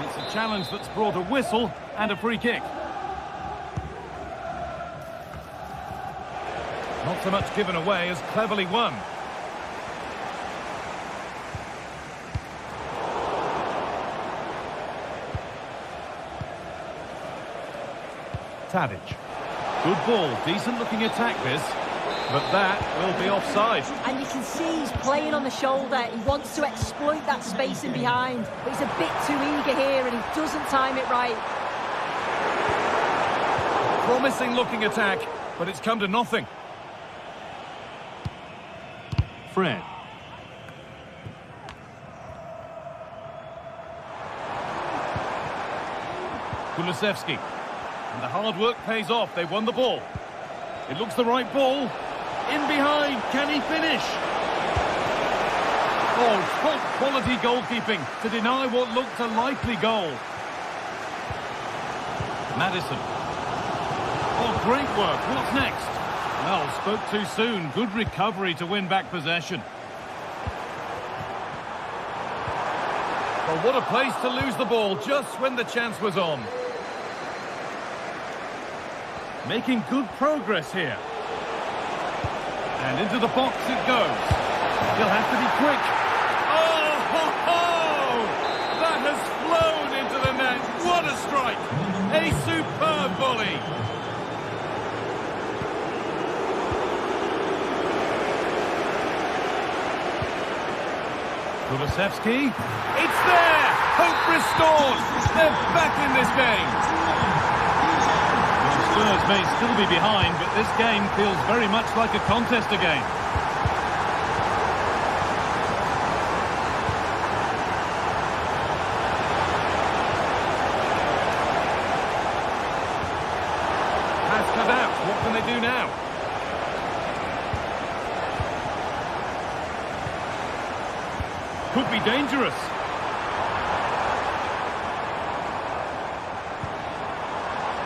It's a challenge that's brought a whistle and a free kick. Not so much given away as cleverly won. Tadic. Good ball, decent looking attack this, but that will be offside. And you can see he's playing on the shoulder. He wants to exploit that space in behind, but he's a bit too eager here and he doesn't time it right. Promising looking attack, but it's come to nothing. Fred. Kulusevski. And the hard work pays off. They won the ball. It looks the right ball. In behind. Can he finish? Oh, top quality goalkeeping to deny what looked a likely goal. Maddison. Oh, great work. What's next? Well, spoke too soon. Good recovery to win back possession. Well, what a place to lose the ball just when the chance was on. Making good progress here. And into the box it goes. He'll have to be quick. Oh, ho, ho! That has flown into the net. What a strike! A superb volley. Kulusevski. It's there! Hope restored! They're back in this game. Well, Spurs may still be behind, but this game feels very much like a contest again. Pass cut out. What can they do now? Could be dangerous.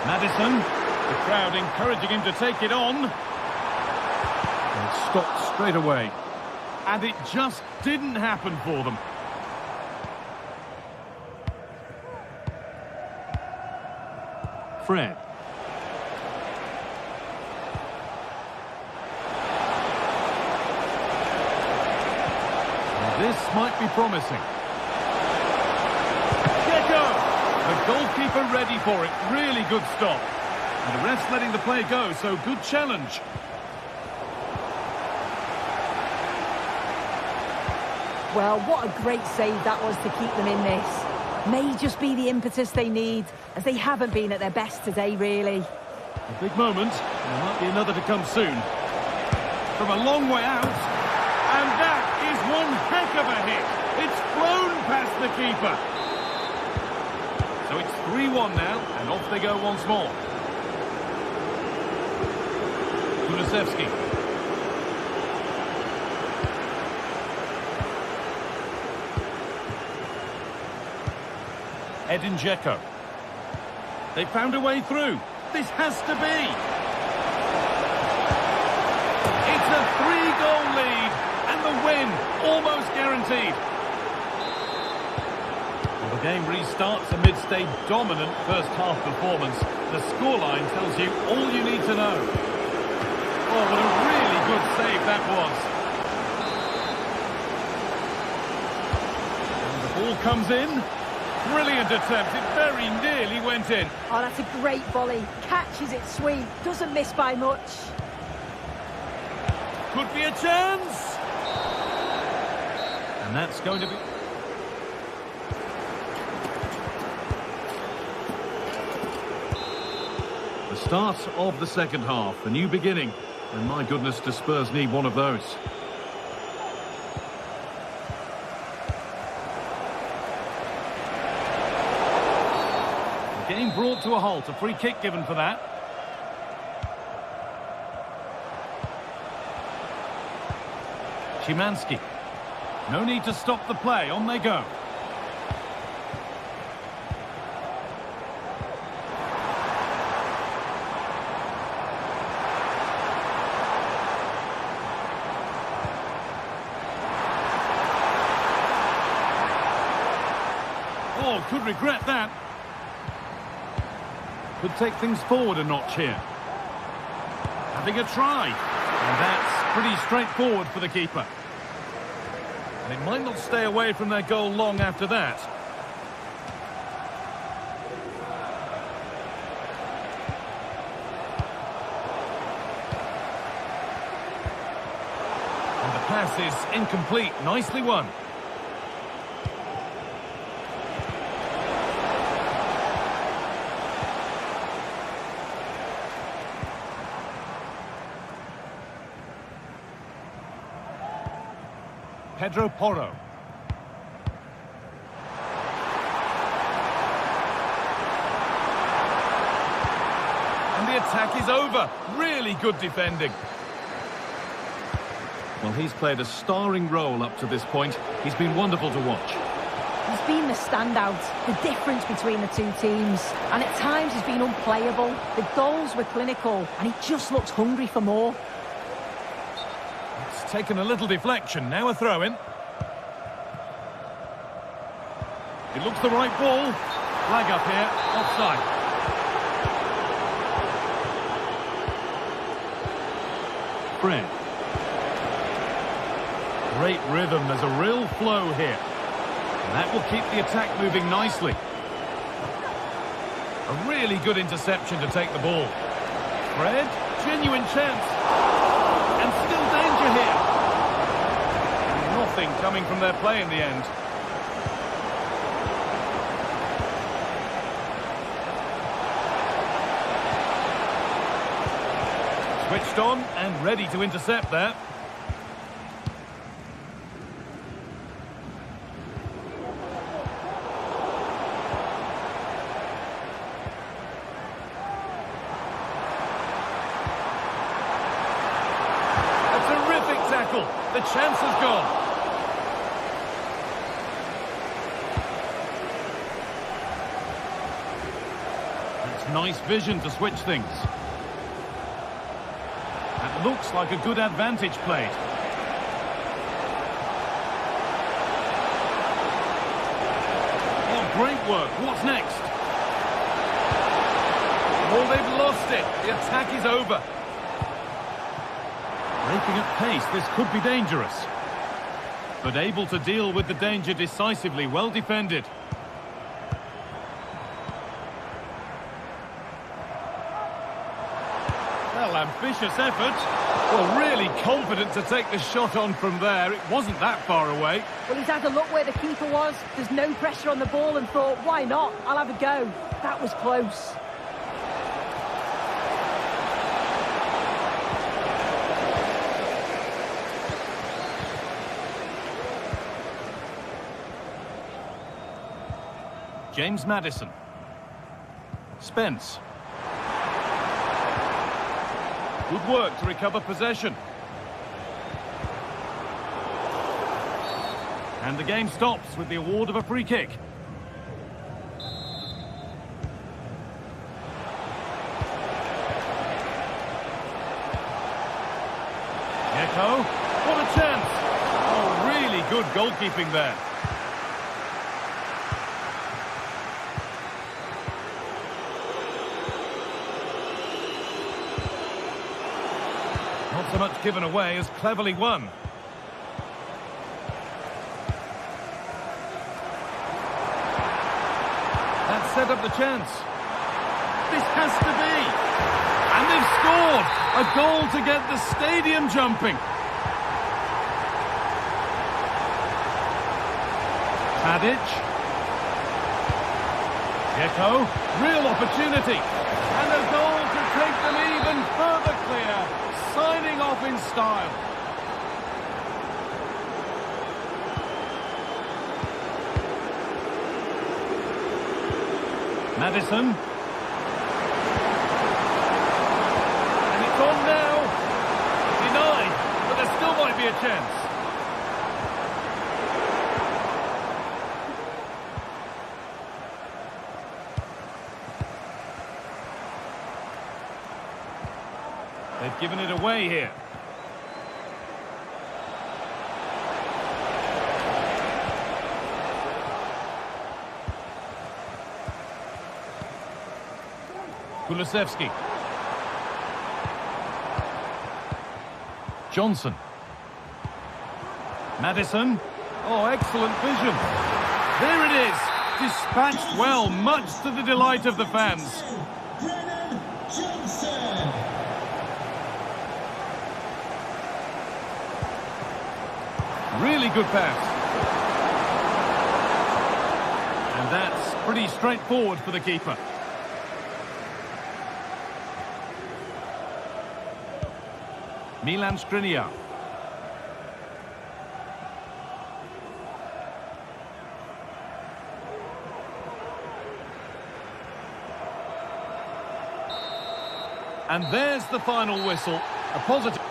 Maddison, the crowd encouraging him to take it on. And it stopped straight away. And it just didn't happen for them. Fred. This might be promising. The goalkeeper ready for it. Really good stop. And the ref's letting the play go, so good challenge. Well, what a great save that was to keep them in this. May just be the impetus they need, as they haven't been at their best today, really. A big moment. There might be another to come soon. From a long way out. And that is one heck of a hit. It's flown past the keeper. So it's 3-1 now, and off they go once more. Kulusevski. Edin Dzeko. They found a way through. This has to be. It's a 3-goal lead, and the win almost guaranteed. Well, the game restarts amidst a dominant first-half performance. The scoreline tells you all you need to know. Oh, what a really good save that was. And the ball comes in. Brilliant attempt. It very nearly went in. Oh, that's a great volley. Catches it sweet. Doesn't miss by much. Could be a chance. And that's going to be... The start of the second half. A new beginning. And my goodness, do Spurs need one of those. Game brought to a halt. A free kick given for that. Szymanski. No need to stop the play. On they go. Oh, could regret that. Could take things forward a notch here. Having a try. And that's pretty straightforward for the keeper. They might not stay away from their goal long after that. And the pass is incomplete. Nicely won. Pedro Porro. And the attack is over. Really good defending. Well, he's played a starring role up to this point. He's been wonderful to watch. He's been the standout, the difference between the two teams. And at times he's been unplayable. The goals were clinical, and he just looks hungry for more. It's taken a little deflection. Now a throw-in. It looks the right ball. Flag up here. Offside. Fred. Great rhythm. There's a real flow here. And that will keep the attack moving nicely. A really good interception to take the ball. Fred, genuine chance. And still danger here. Nothing coming from their play in the end. Switched on and ready to intercept that. A terrific tackle. The chance has gone. nice vision to switch things. That looks like a good advantage played. Oh, great work. What's next? Oh, they've lost it. The attack is over. Breaking at pace, this could be dangerous. But able to deal with the danger decisively, well defended. Well, ambitious effort. Well, really confident to take the shot on from there. It wasn't that far away. Well, he's had a look where the keeper was. There's no pressure on the ball and thought, why not? I'll have a go. That was close. James Maddison. Spence. Good work to recover possession. And the game stops with the award of a free kick. Echo. What a chance! Oh, really good goalkeeping there. Not so much given away as cleverly won. That set up the chance. This has to be. And they've scored. A goal to get the stadium jumping. Tadic. Dzeko. Real opportunity. And a goal to take them even further clear. Signing off in style. Maddison. And it's on now. Denied, but there still might be a chance. They've given it away here. Kulusevski. Johnson. Maddison. Oh, excellent vision. There it is. Dispatched well, much to the delight of the fans. Really good pass. And that's pretty straightforward for the keeper. Milan Skriniar. And there's the final whistle. A positive.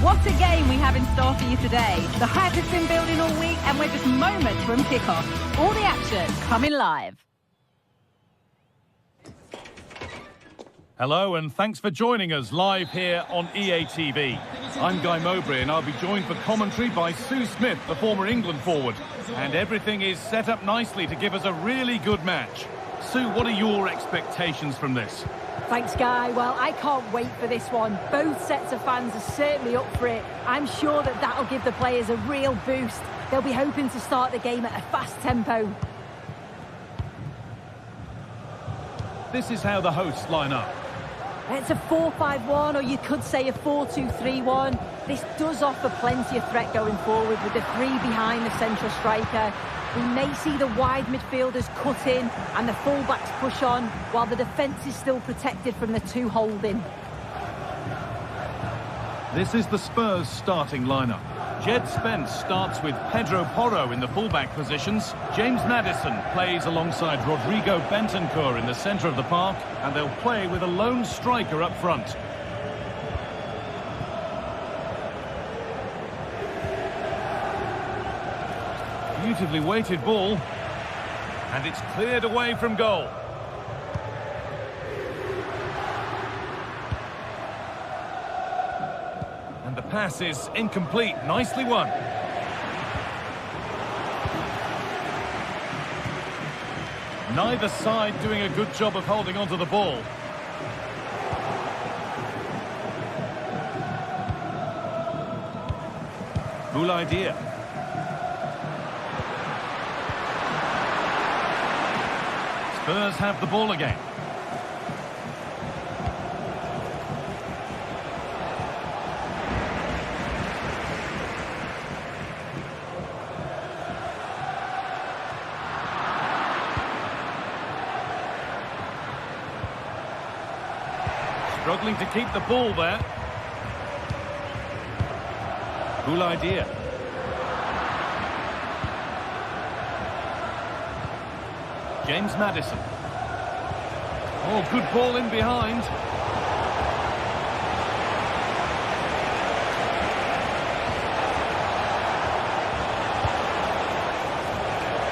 What a game we have in store for you today. The hype has been building all week and we're just moments from kickoff. All the action coming live. Hello and thanks for joining us live here on EA TV. I'm Guy Mowbray and I'll be joined for commentary by Sue Smith, the former England forward. And everything is set up nicely to give us a really good match. Sue, what are your expectations from this? Thanks, Guy. Well, I can't wait for this one. Both sets of fans are certainly up for it. I'm sure that that'll give the players a real boost. They'll be hoping to start the game at a fast tempo. This is how the hosts line up. It's a 4-5-1, or you could say a 4-2-3-1. This does offer plenty of threat going forward with the three behind the central striker. We may see the wide midfielders cut in and the full-backs push on, while the defence is still protected from the two holding. This is the Spurs starting lineup. Jed Spence starts with Pedro Porro in the full-back positions. James Maddison plays alongside Rodrigo Bentancur in the centre of the park, and they'll play with a lone striker up front. Beautifully weighted ball, and it's cleared away from goal. And the pass is incomplete. Nicely won. Neither side doing a good job of holding onto the ball. Cool idea. Spurs have the ball again. Struggling to keep the ball there. Cool idea. James Maddison. Oh, good ball in behind.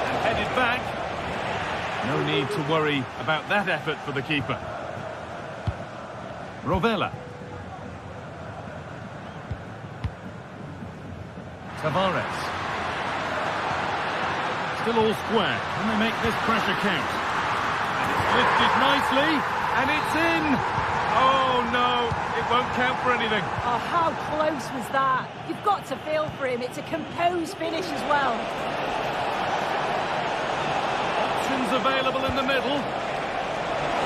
And headed back. No need to worry about that effort for the keeper. Rovella. Tavares. Still all square. Can they make this pressure count? And it's lifted nicely, and it's in! Oh no, it won't count for anything. Oh, how close was that? You've got to feel for him. It's a composed finish as well. Options available in the middle.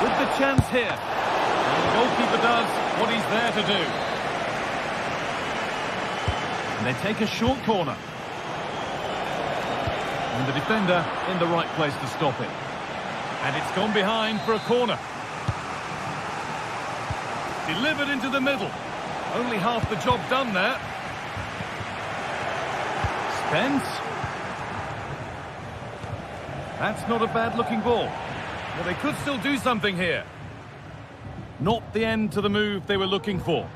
With the chance here. And the goalkeeper does what he's there to do. And they take a short corner. And the defender in the right place to stop it. And it's gone behind for a corner. Delivered into the middle. Only half the job done there. Spence. That's not a bad-looking ball. Well, they could still do something here. Not the end to the move they were looking for.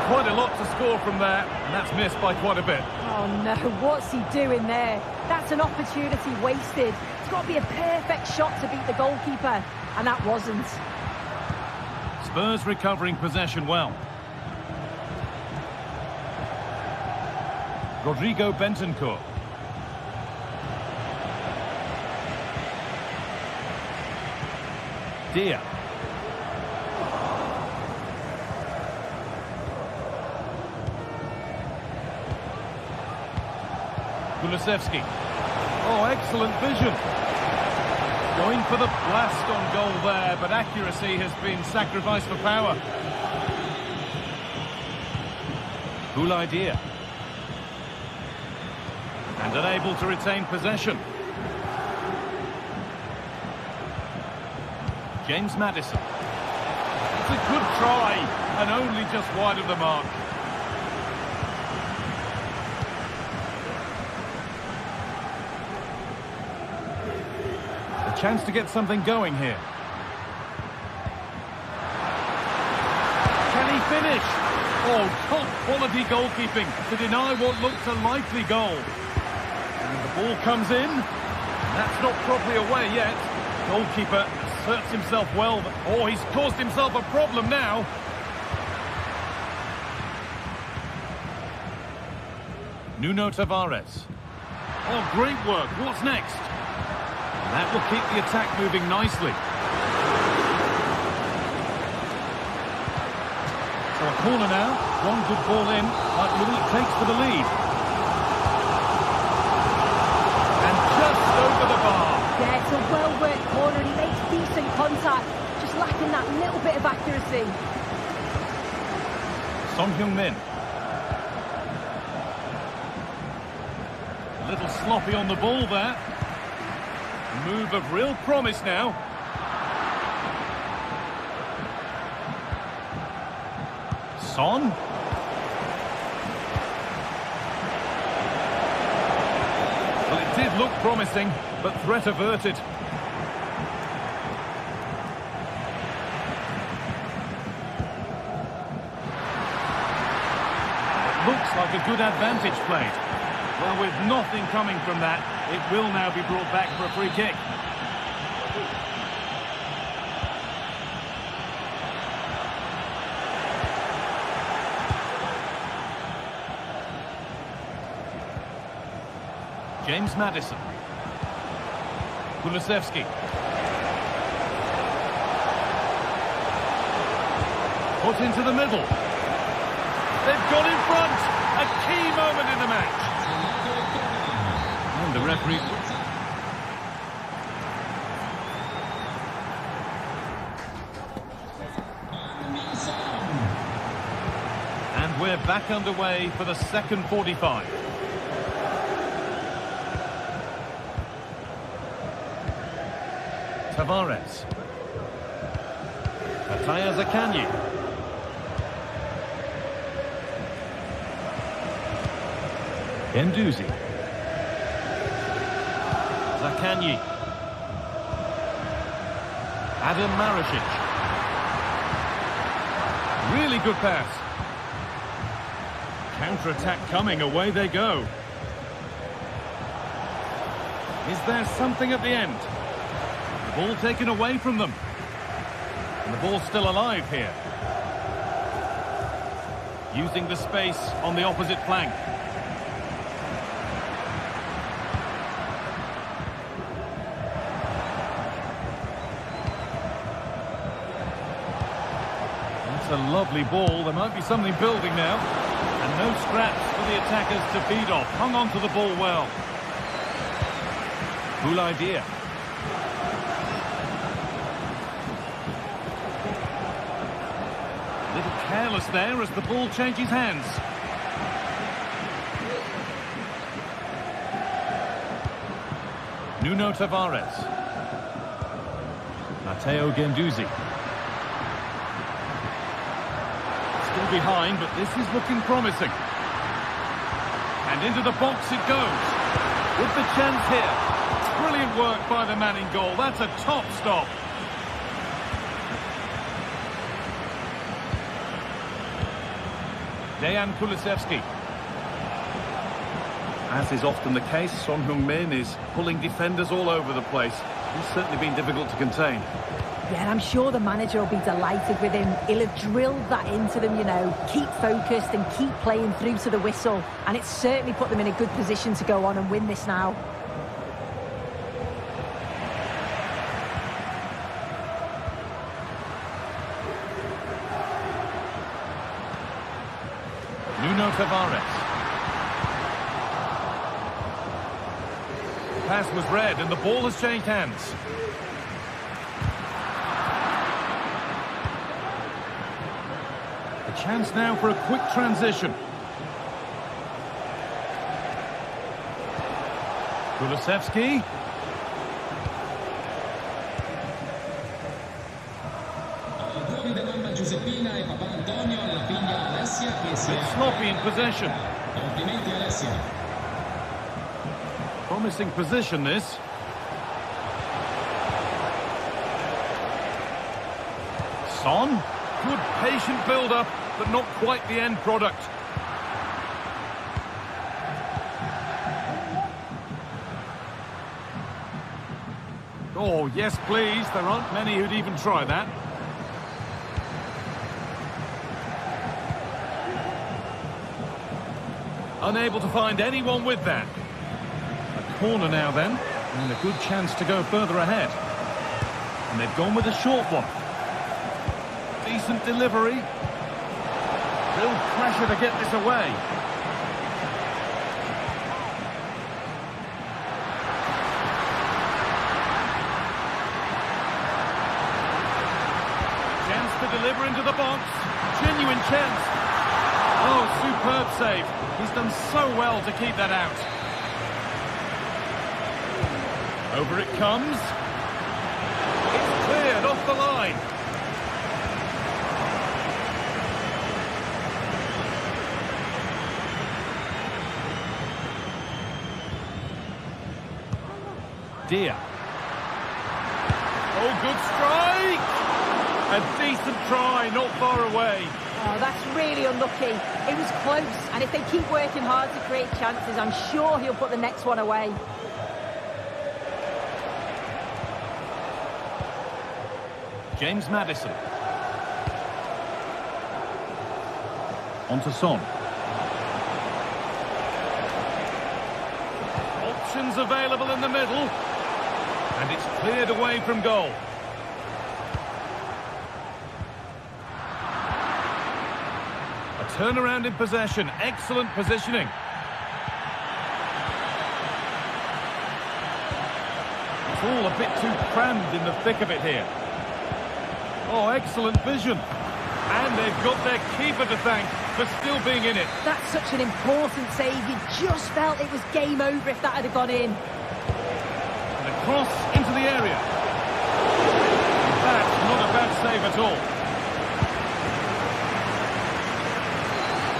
Quite a lot to score from there, and that's missed by quite a bit. Oh no, what's he doing there? That's an opportunity wasted. It's got to be a perfect shot to beat the goalkeeper, and that wasn't. Spurs recovering possession well. Rodrigo Bentancur. Dia. Kulusevski. Oh, excellent vision. Going for the blast on goal there, but accuracy has been sacrificed for power. Cool idea. And unable to retain possession. James Maddison. It's a good try, and only just wide of the mark. Chance to get something going here. Can he finish? Oh, top-quality goalkeeping to deny what looked a likely goal. And the ball comes in. That's not properly away yet. Goalkeeper asserts himself well. Oh, he's caused himself a problem now. Nuno Tavares. Oh, great work. What's next? That will keep the attack moving nicely. So a corner now. One good ball in. Might be all it takes for the lead. And just over the bar. Yeah, it's a well-worked corner and he makes decent contact. Just lacking that little bit of accuracy. Son Heung-min. A little sloppy on the ball there. Move of real promise now. Son. Well, it did look promising, but threat averted. It looks like a good advantage played. Well, with nothing coming from that, it will now be brought back for a free kick. James Maddison. Kulusevski. Put into the middle. They've got in front. A key moment in the match. And the referee... And we're back underway for the second 45. Tavares. Mataya Zakanyi. Genduzi. Zakanyi. Adam Maricic. Really good pass. Counter-attack coming, away they go. Is there something at the end? The ball taken away from them. And the ball's still alive here. Using the space on the opposite flank. That's a lovely ball. There might be something building now. And no scraps for the attackers to feed off. Hung on to the ball well. Cool idea. A little careless there as the ball changes hands. Nuno Tavares. Matteo Genduzi. Still behind, but this is looking promising. And into the box it goes. With the chance here. Brilliant work by the man in goal. That's a top stop. Dejan Kulusevski. As is often the case, Son Heung-min is pulling defenders all over the place. He's certainly been difficult to contain. Yeah, I'm sure the manager will be delighted with him. He'll have drilled that into them, you know. Keep focused and keep playing through to the whistle. And it's certainly put them in a good position to go on and win this now. Nuno Tavares. The pass was read and the ball has changed hands. A chance now for a quick transition. Kulusevski. It's sloppy in possession. Promising position, this. Son. Good patient build-up. but not quite the end product. Oh, yes, please. There aren't many who'd even try that. Unable to find anyone with that. A corner now then, and a good chance to go further ahead. And they've gone with a short one. Decent delivery. Real pressure to get this away. Chance to deliver into the box. Genuine chance. Oh, superb save. He's done so well to keep that out. Over it comes. It's cleared off the line. Dia. Oh, good strike! A decent try, not far away. Oh, that's really unlucky. It was close, and if they keep working hard to create chances, I'm sure he'll put the next one away. James Maddison. On to Son. Options available in the middle. And it's cleared away from goal. A turnaround in possession. Excellent positioning. It's all a bit too crammed in the thick of it here. Oh, excellent vision. And they've got their keeper to thank for still being in it. That's such an important save. You just felt it was game over if that had gone in. And a cross into the area. That's not a bad save at all.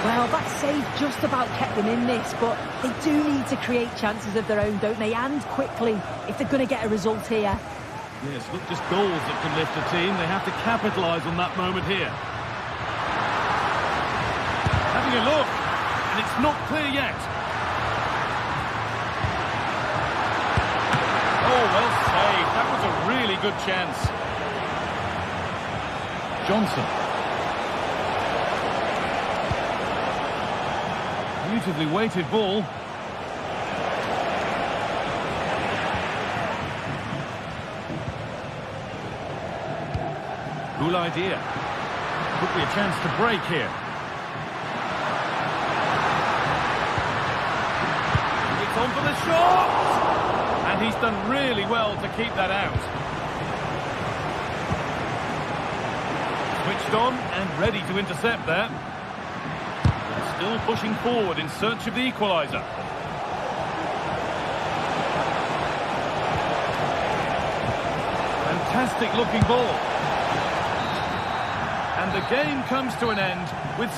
Well, that save just about kept them in this, but they do need to create chances of their own, don't they? And quickly, if they're going to get a result here. Yes, not just goals that can lift a team. They have to capitalise on that moment here. Having a look, and it's not clear yet. Oh, well saved. That was a really good chance. Johnson. Beautifully weighted ball. Cool idea. Could be a chance to break here. It's on for the shot! And he's done really well to keep that out. Switched on and ready to intercept there. Still pushing forward in search of the equaliser. Fantastic looking ball. And the game comes to an end with...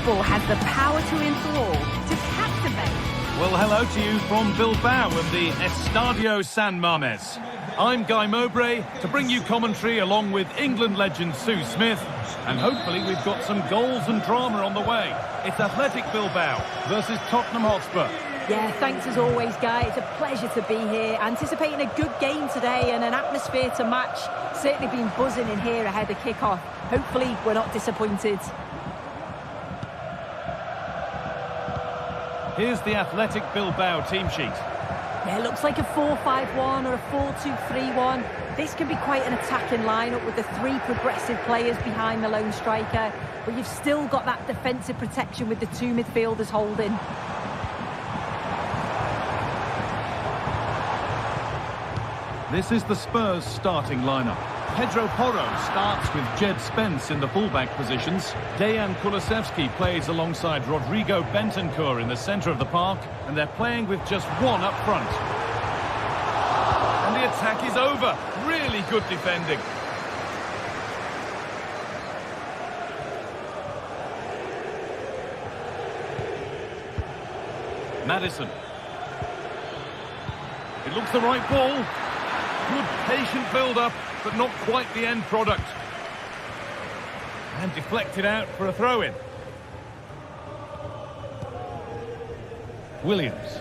Football has the power to enthrall, to captivate. Well, hello to you from Bilbao at the Estadio San Mamés. I'm Guy Mowbray to bring you commentary along with England legend Sue Smith. And hopefully we've got some goals and drama on the way. It's Athletic Bilbao versus Tottenham Hotspur. Yeah, thanks as always, Guy. It's a pleasure to be here. Anticipating a good game today and an atmosphere to match. Certainly been buzzing in here ahead of kick-off. Hopefully we're not disappointed. Here's the Athletic Bilbao team sheet. Yeah, it looks like a 4-5-1 or a 4-2-3-1. This can be quite an attacking lineup with the three progressive players behind the lone striker. But you've still got that defensive protection with the two midfielders holding. This is the Spurs starting lineup. Pedro Porro starts with Jed Spence in the fullback positions. Dejan Kulusevski plays alongside Rodrigo Bentancur in the centre of the park, and they're playing with just one up front. And the attack is over. Really good defending. Maddison. It looks the right ball. Good patient build-up, but not quite the end product. And deflected out for a throw-in. Williams.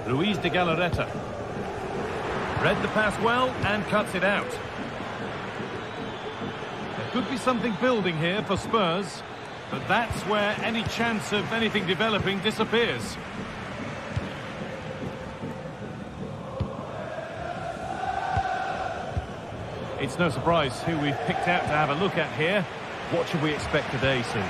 Luis de Galarreta. Read the pass well and cuts it out. There could be something building here for Spurs, but that's where any chance of anything developing disappears. It's no surprise who we've picked out to have a look at here. What should we expect today, Sue?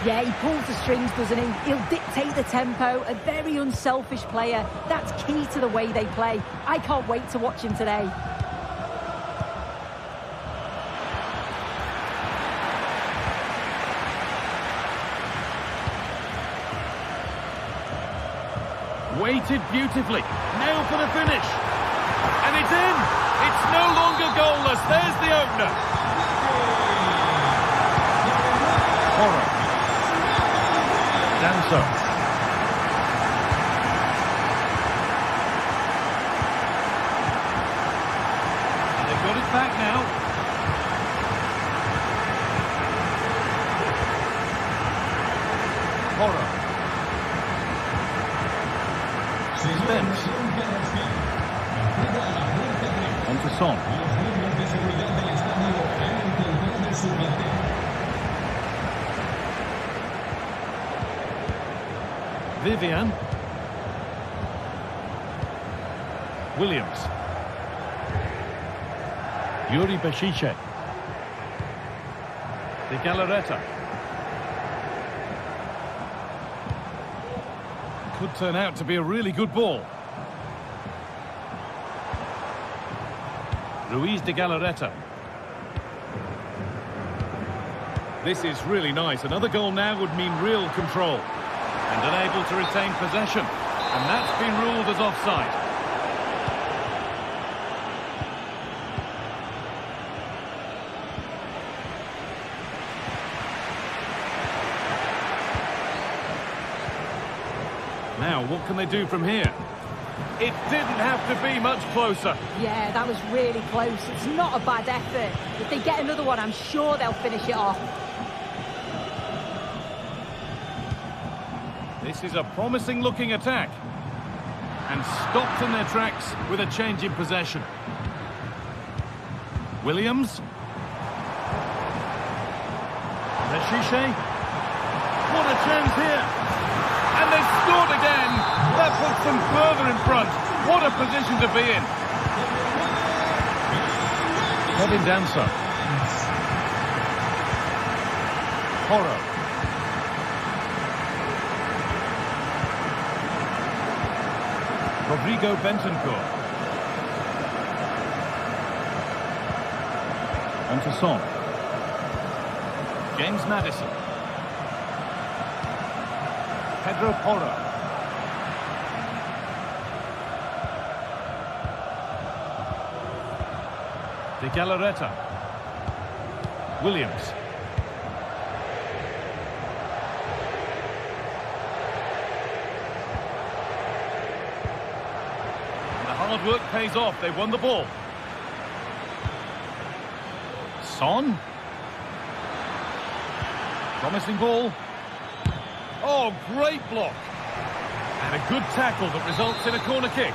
Yeah, he pulls the strings, doesn't he? He'll dictate the tempo. A very unselfish player. That's key to the way they play. I can't wait to watch him today. Weighted beautifully. Now for the finish. And it's in! It's no longer goalless. There's the opener. Porro. Danso. And they've got it back now. Porro. Spence. On to Son. Vivian. Williams. Yuri Bešice. De Galarreta. Could turn out to be a really good ball. Luis de Galarreta. This is really nice. Another goal now would mean real control. And unable to retain possession. And that's been ruled as offside. Now, what can they do from here? It didn't have to be much closer. Yeah, that was really close. It's not a bad effort. If they get another one, I'm sure they'll finish it off. This is a promising-looking attack. And stopped in their tracks with a change in possession. Williams. Bešice. What a chance here. And they've scored again. That puts them further in front. What a position to be in. Kevin Danso. Porro. Rodrigo Bentancur. On to Son. James Maddison. Pedro Porro. De Galarreta. Williams. hard work pays off. They've won the ball. Son. Promising ball. Oh, great block. And a good tackle that results in a corner kick.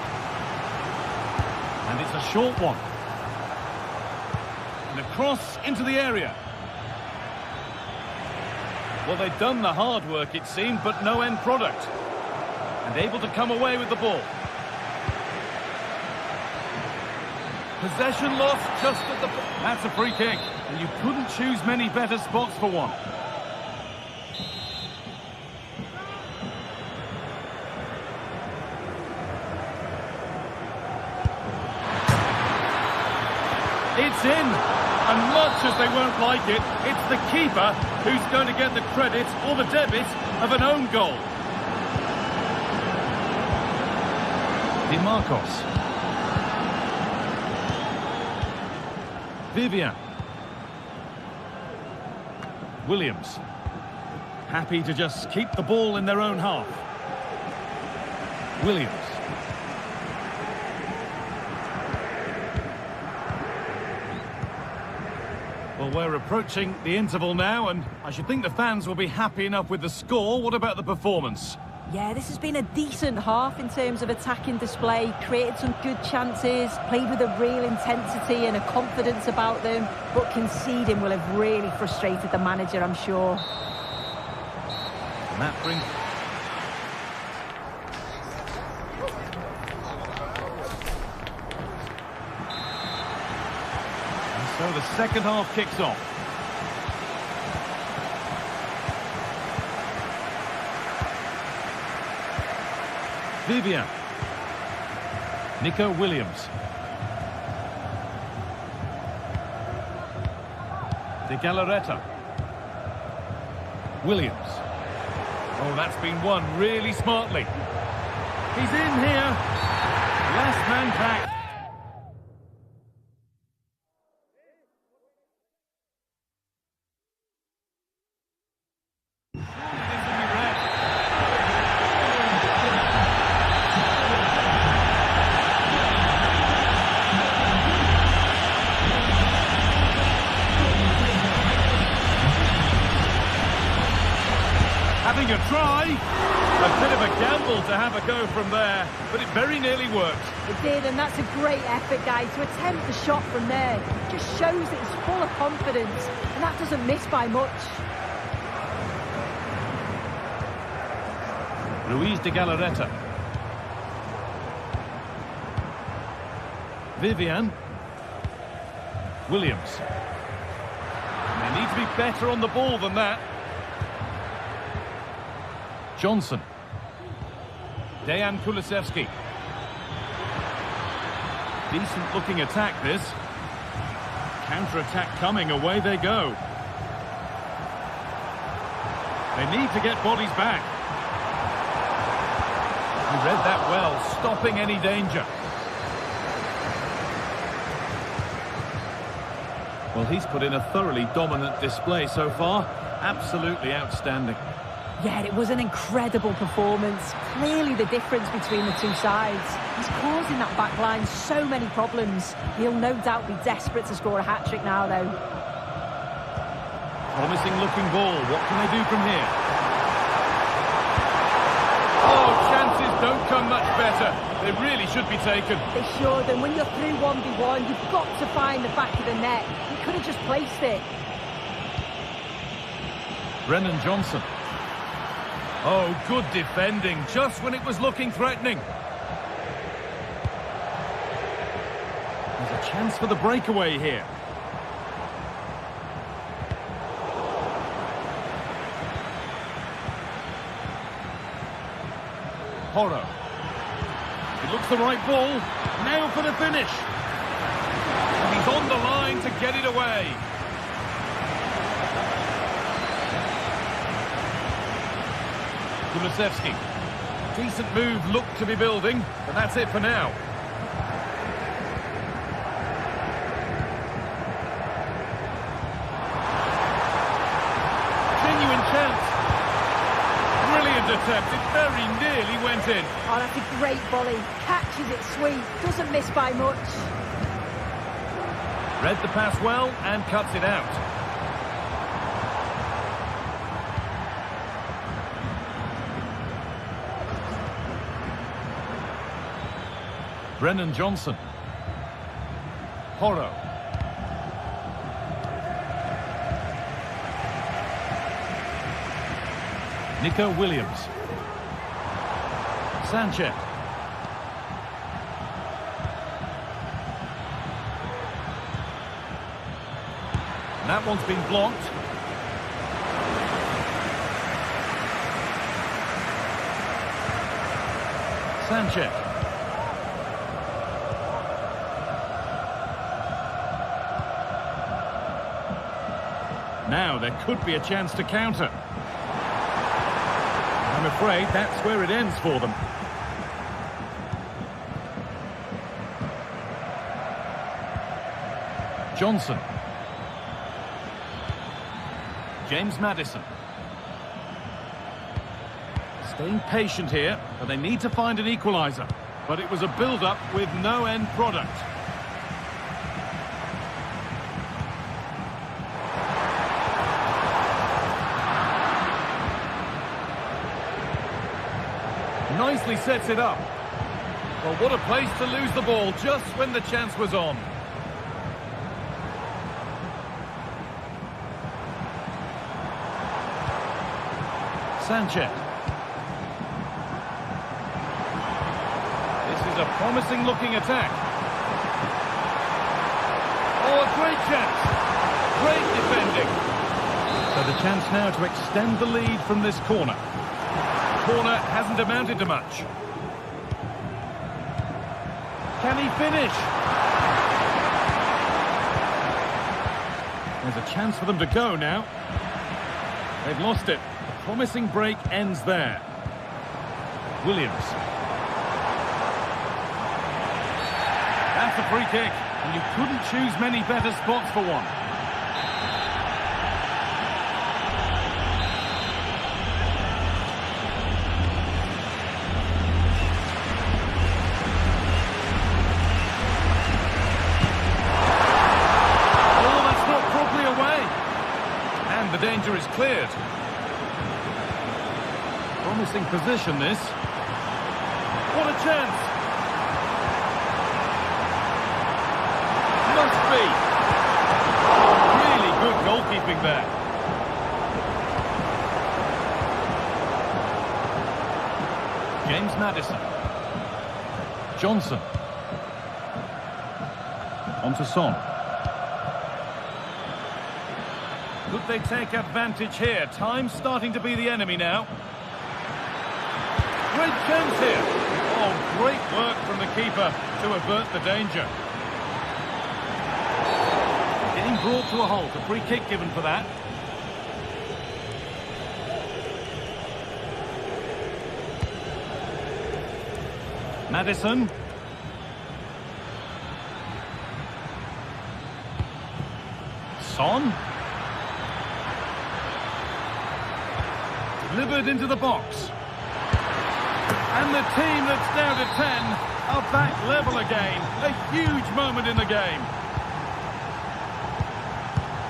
And it's a short one. And a cross into the area. Well, they've done the hard work, it seemed, but no end product. And able to come away with the ball. Possession lost just at the... That's a free kick. And you couldn't choose many better spots for one. It's in, and much as they won't like it, it's the keeper who's going to get the credit or the debit of an own goal. Di Marcos. Vivian. Williams. Happy to just keep the ball in their own half. Williams. Well, we're approaching the interval now, and I should think the fans will be happy enough with the score. What about the performance? Yeah, this has been a decent half in terms of attacking display, created some good chances, played with a real intensity and a confidence about them, but conceding will have really frustrated the manager, I'm sure. And that brings... So the second half kicks off. Vivian. Nico Williams. De Galarreta. Williams. Oh, that's been won really smartly. He's in here. Last man back. Having a try, a bit of a gamble to have a go from there, but it very nearly worked. It did, and that's a great effort, guys. To attempt the shot from there just shows that he's full of confidence, and that doesn't miss by much. Luis de Galarreta. Vivian. Williams. They need to be better on the ball than that. Johnson. Dejan Kulusevski. Decent looking attack this. Counter-attack coming, away they go. They need to get bodies back. He read that well, stopping any danger. Well, he's put in a thoroughly dominant display so far. Absolutely outstanding. Yeah, it was an incredible performance. Clearly the difference between the two sides. He's causing that back line so many problems. He'll no doubt be desperate to score a hat-trick now, though. Promising looking ball. What can they do from here? Oh, chances don't come much better. They really should be taken. They should, and when you're through 1v1, you've got to find the back of the net. He could have just placed it. Brennan Johnson. Oh, good defending, just when it was looking threatening. There's a chance for the breakaway here. Porro. It looks the right ball. Now for the finish. And he's on the line to get it away. Kulusevski. Decent move, looked to be building, but that's it for now. Genuine chance. Brilliant. brilliant attempt. It very nearly went in. Oh, that's a great volley. Catches it sweet. Doesn't miss by much. Read the pass well and cuts it out. Brennan Johnson. Porro. Nico Williams. Sanchez. That one's been blocked. Sanchez. Now there could be a chance to counter. I'm afraid that's where it ends for them. Johnson. James Maddison. Staying patient here, but they need to find an equaliser. But it was a build-up with no end product. Nicely sets it up. Well, what a place to lose the ball just when the chance was on. Sanchez. This is a promising looking attack. Oh, a great chance. Great defending. So the chance now to extend the lead from this corner. Corner hasn't amounted to much. Can he finish? There's a chance for them to go now. They've lost it. The promising break ends there. Williams. That's a free kick, and you couldn't choose many better spots for one. The danger is cleared. Promising position, this. What a chance! Must be. Really good goalkeeping there. James Maddison. Johnson. On to Son. Could they take advantage here? Time's starting to be the enemy now. Great chance here. Oh, great work from the keeper to avert the danger. Getting brought to a halt. A free kick given for that. Maddison. Son. Delivered into the box. And the team that's down to 10 are back level again. A huge moment in the game.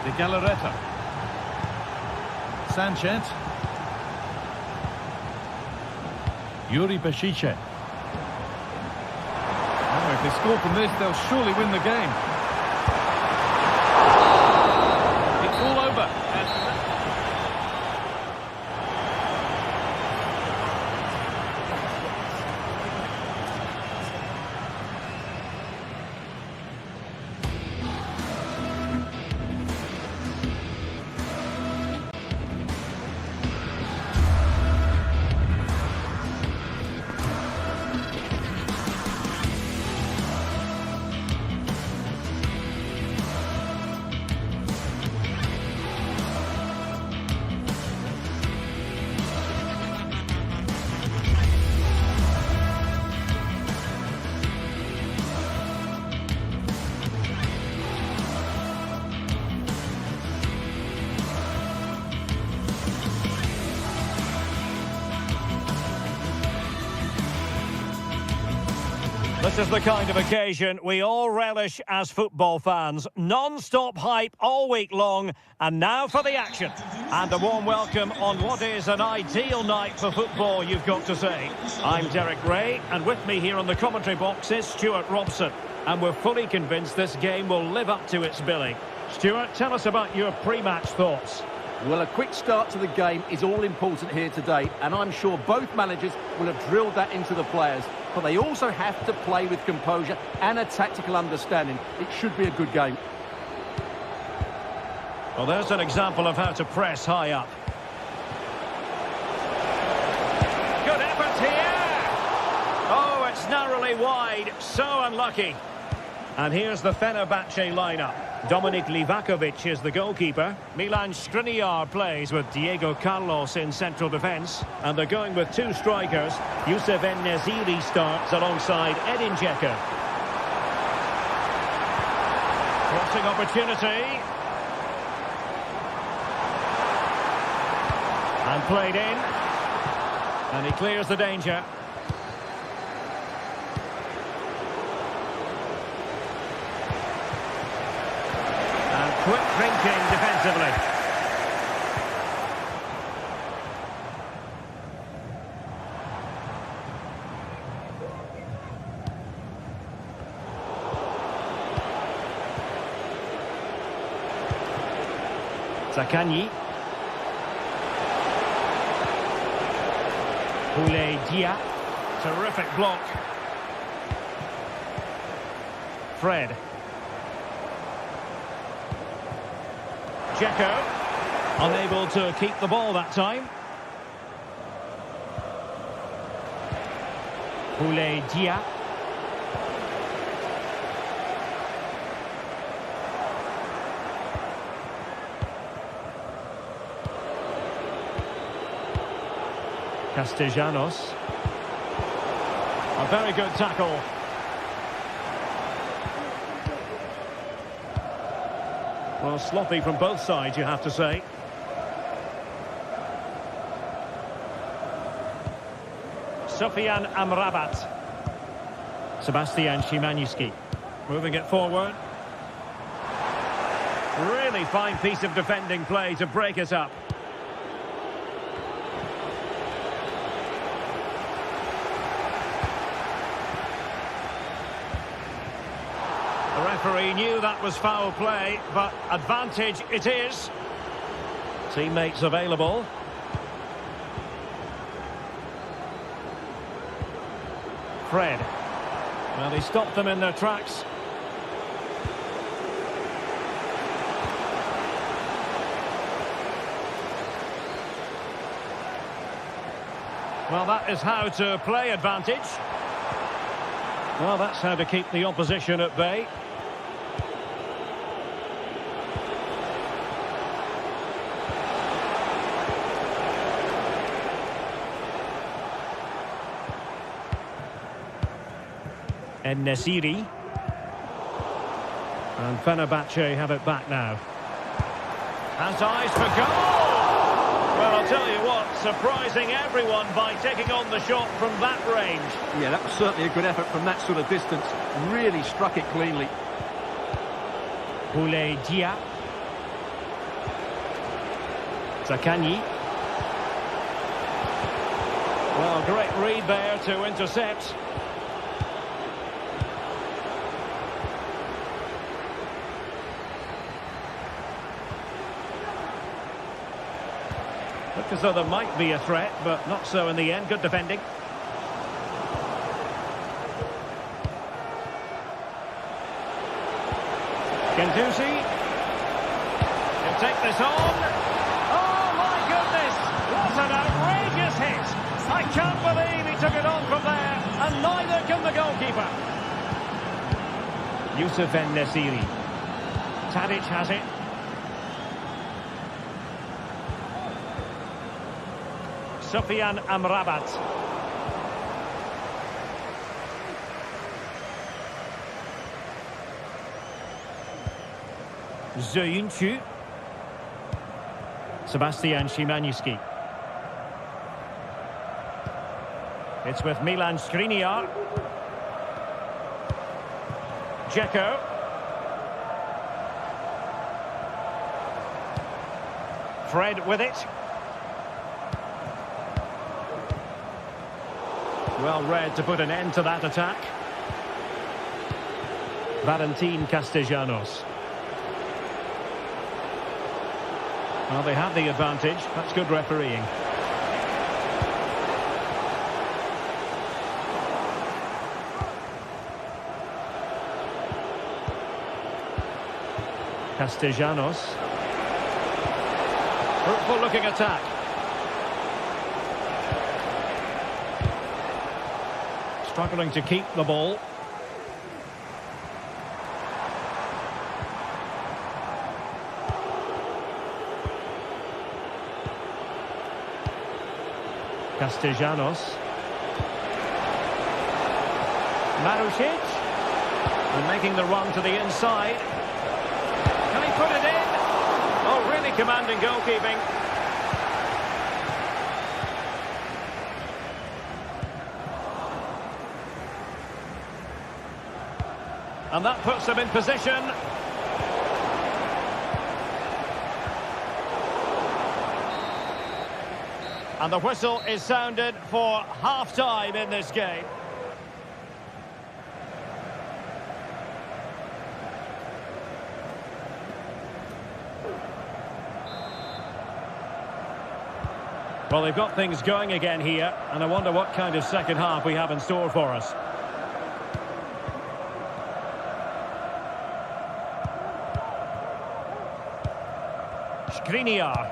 De Galarreta. Sanchez. Yuri Bešice. Oh, if they score from this, they'll surely win the game. It's all over. This is the kind of occasion we all relish as football fans. Non-stop hype all week long, and now for the action. And a warm welcome on what is an ideal night for football, you've got to say. I'm Derek Ray, and with me here on the commentary box is Stuart Robson. And we're fully convinced this game will live up to its billing. Stuart, tell us about your pre-match thoughts. Well, a quick start to the game is all important here today, and I'm sure both managers will have drilled that into the players. But they also have to play with composure and a tactical understanding. It should be a good game. Well, there's an example of how to press high up. Good effort here! Oh, it's narrowly wide. So unlucky. And here's the Fenerbahce lineup. Dominik Livakovic is the goalkeeper. Milan Skriniar plays with Diego Carlos in central defence. And they're going with two strikers. Youssef En-Nesyri starts alongside Edin Dzeko. Crossing opportunity. And played in. And he clears the danger. Quick thinking defensively. Zaccagni. Dia. Terrific block. Fred. Dzeko, unable to keep the ball that time. Dia. Castellanos. A very good tackle. Well, sloppy from both sides, you have to say. Sofian Amrabat. Sebastian Szymanski. Moving it forward. Really fine piece of defending play to break it up. The referee knew that was foul play, but advantage it is. Teammates available. Fred. Well, he stopped them in their tracks. Well, that is how to play advantage. Well, that's how to keep the opposition at bay. En-Nesyri. And Fenerbahce have it back now. Has eyes for goal! Well, I'll tell you what, surprising everyone by taking on the shot from that range. Yeah, that was certainly a good effort from that sort of distance. Really struck it cleanly. Dia. Zaccagni. Well, great read there to intercept. Looked as though there might be a threat, but not so in the end. Good defending. Guendouzi. He'll take this on. Oh, my goodness! What an outrageous hit! I can't believe he took it on from there, and neither can the goalkeeper. Youssef En-Nesyri. Tadic has it. Sofian Amrabat. Zöyüncü. Sebastian Szymanski. It's with Milan Skriniar. Dzeko. Fred with it. Well read to put an end to that attack. Valentin Castellanos. Well, they have the advantage. That's good refereeing. Castellanos. Fruitful looking attack. Struggling to keep the ball. Castellanos. Marusic. And making the run to the inside. Can he put it in? Oh, really commanding goalkeeping. And that puts them in position. And the whistle is sounded for half-time in this game. Well, they've got things going again here, and I wonder what kind of second half we have in store for us. Skriniar.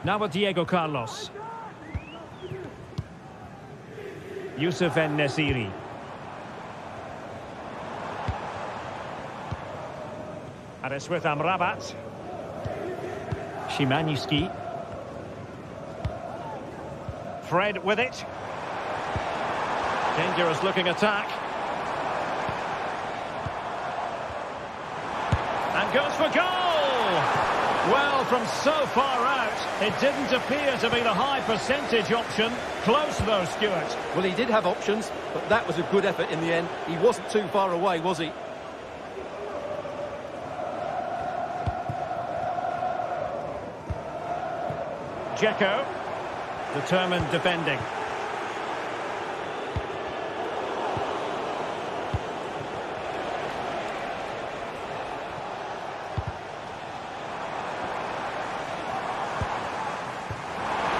Now with Diego Carlos. Youssef En-Nesyri. And it's with Amrabat. Szymański. Fred with it. Dangerous looking attack. And goes for goal! Well, from so far out, it didn't appear to be the high percentage option. Close though, Stuart. Well, he did have options, but that was a good effort in the end. He wasn't too far away, was he? Dzeko, determined defending.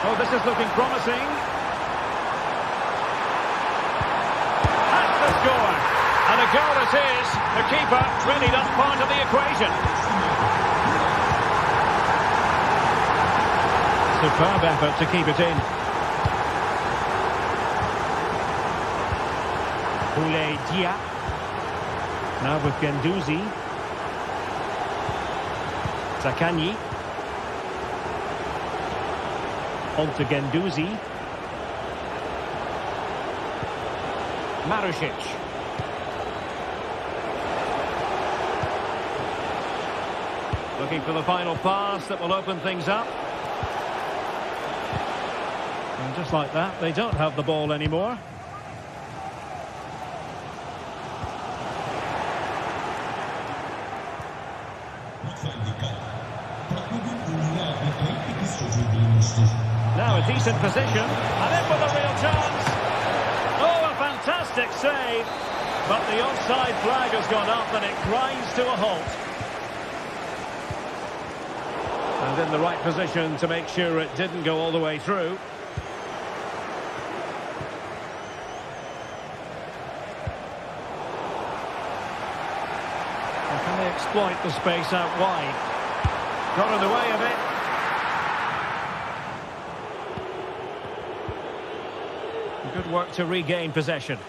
Oh, this is looking promising. That's the score. And a goal it is. The keeper really not part of the equation. Superb effort to keep it in. Boulaye Dia. Now with Guendouzi. Zaccagni. On to Guendouzi. Marusic. Looking for the final pass that will open things up. And just like that, they don't have the ball anymore. Now a decent position, and in with a real chance. Oh, a fantastic save. But the offside flag has gone up and it grinds to a halt. And in the right position to make sure it didn't go all the way through. Exploit the space out wide. Got in the way of it. Good work to regain possession.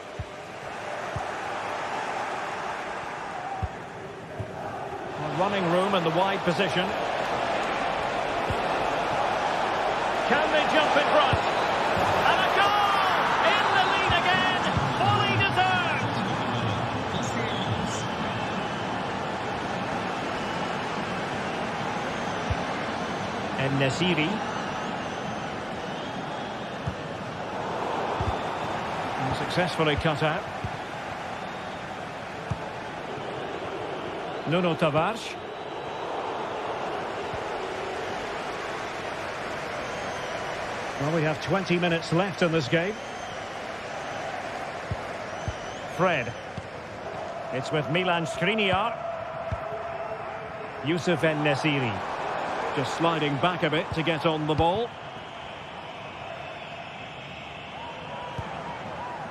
Running room in the wide position. Can they jump in front? And a goal! In the lead again! Fully deserved! En-Nesyri. Successfully cut out. Nuno Tavares. Well, we have 20 minutes left in this game. Fred. It's with Milan Skriniar. Youssef En-Nesyri. Just sliding back a bit to get on the ball.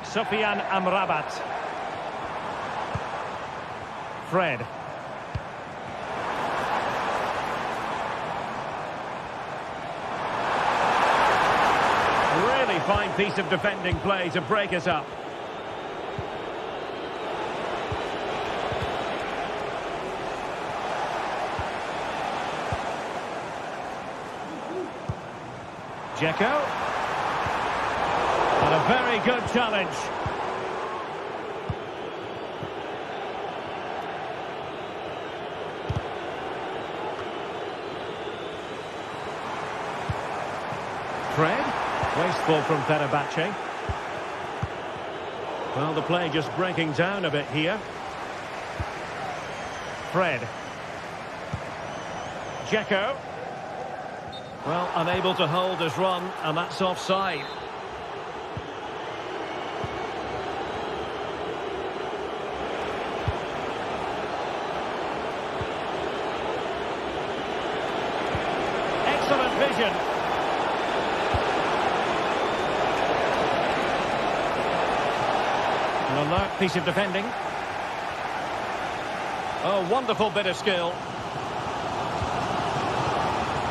Sofian Amrabat. Fred. Really fine piece of defending play to break us up. Dzeko. And a very good challenge. Fred. Wasteful from Fenerbahce. Well, the play just breaking down a bit here. Fred. Dzeko. Well, unable to hold his run, and that's offside. Excellent vision. An alert piece of defending. Oh, wonderful bit of skill.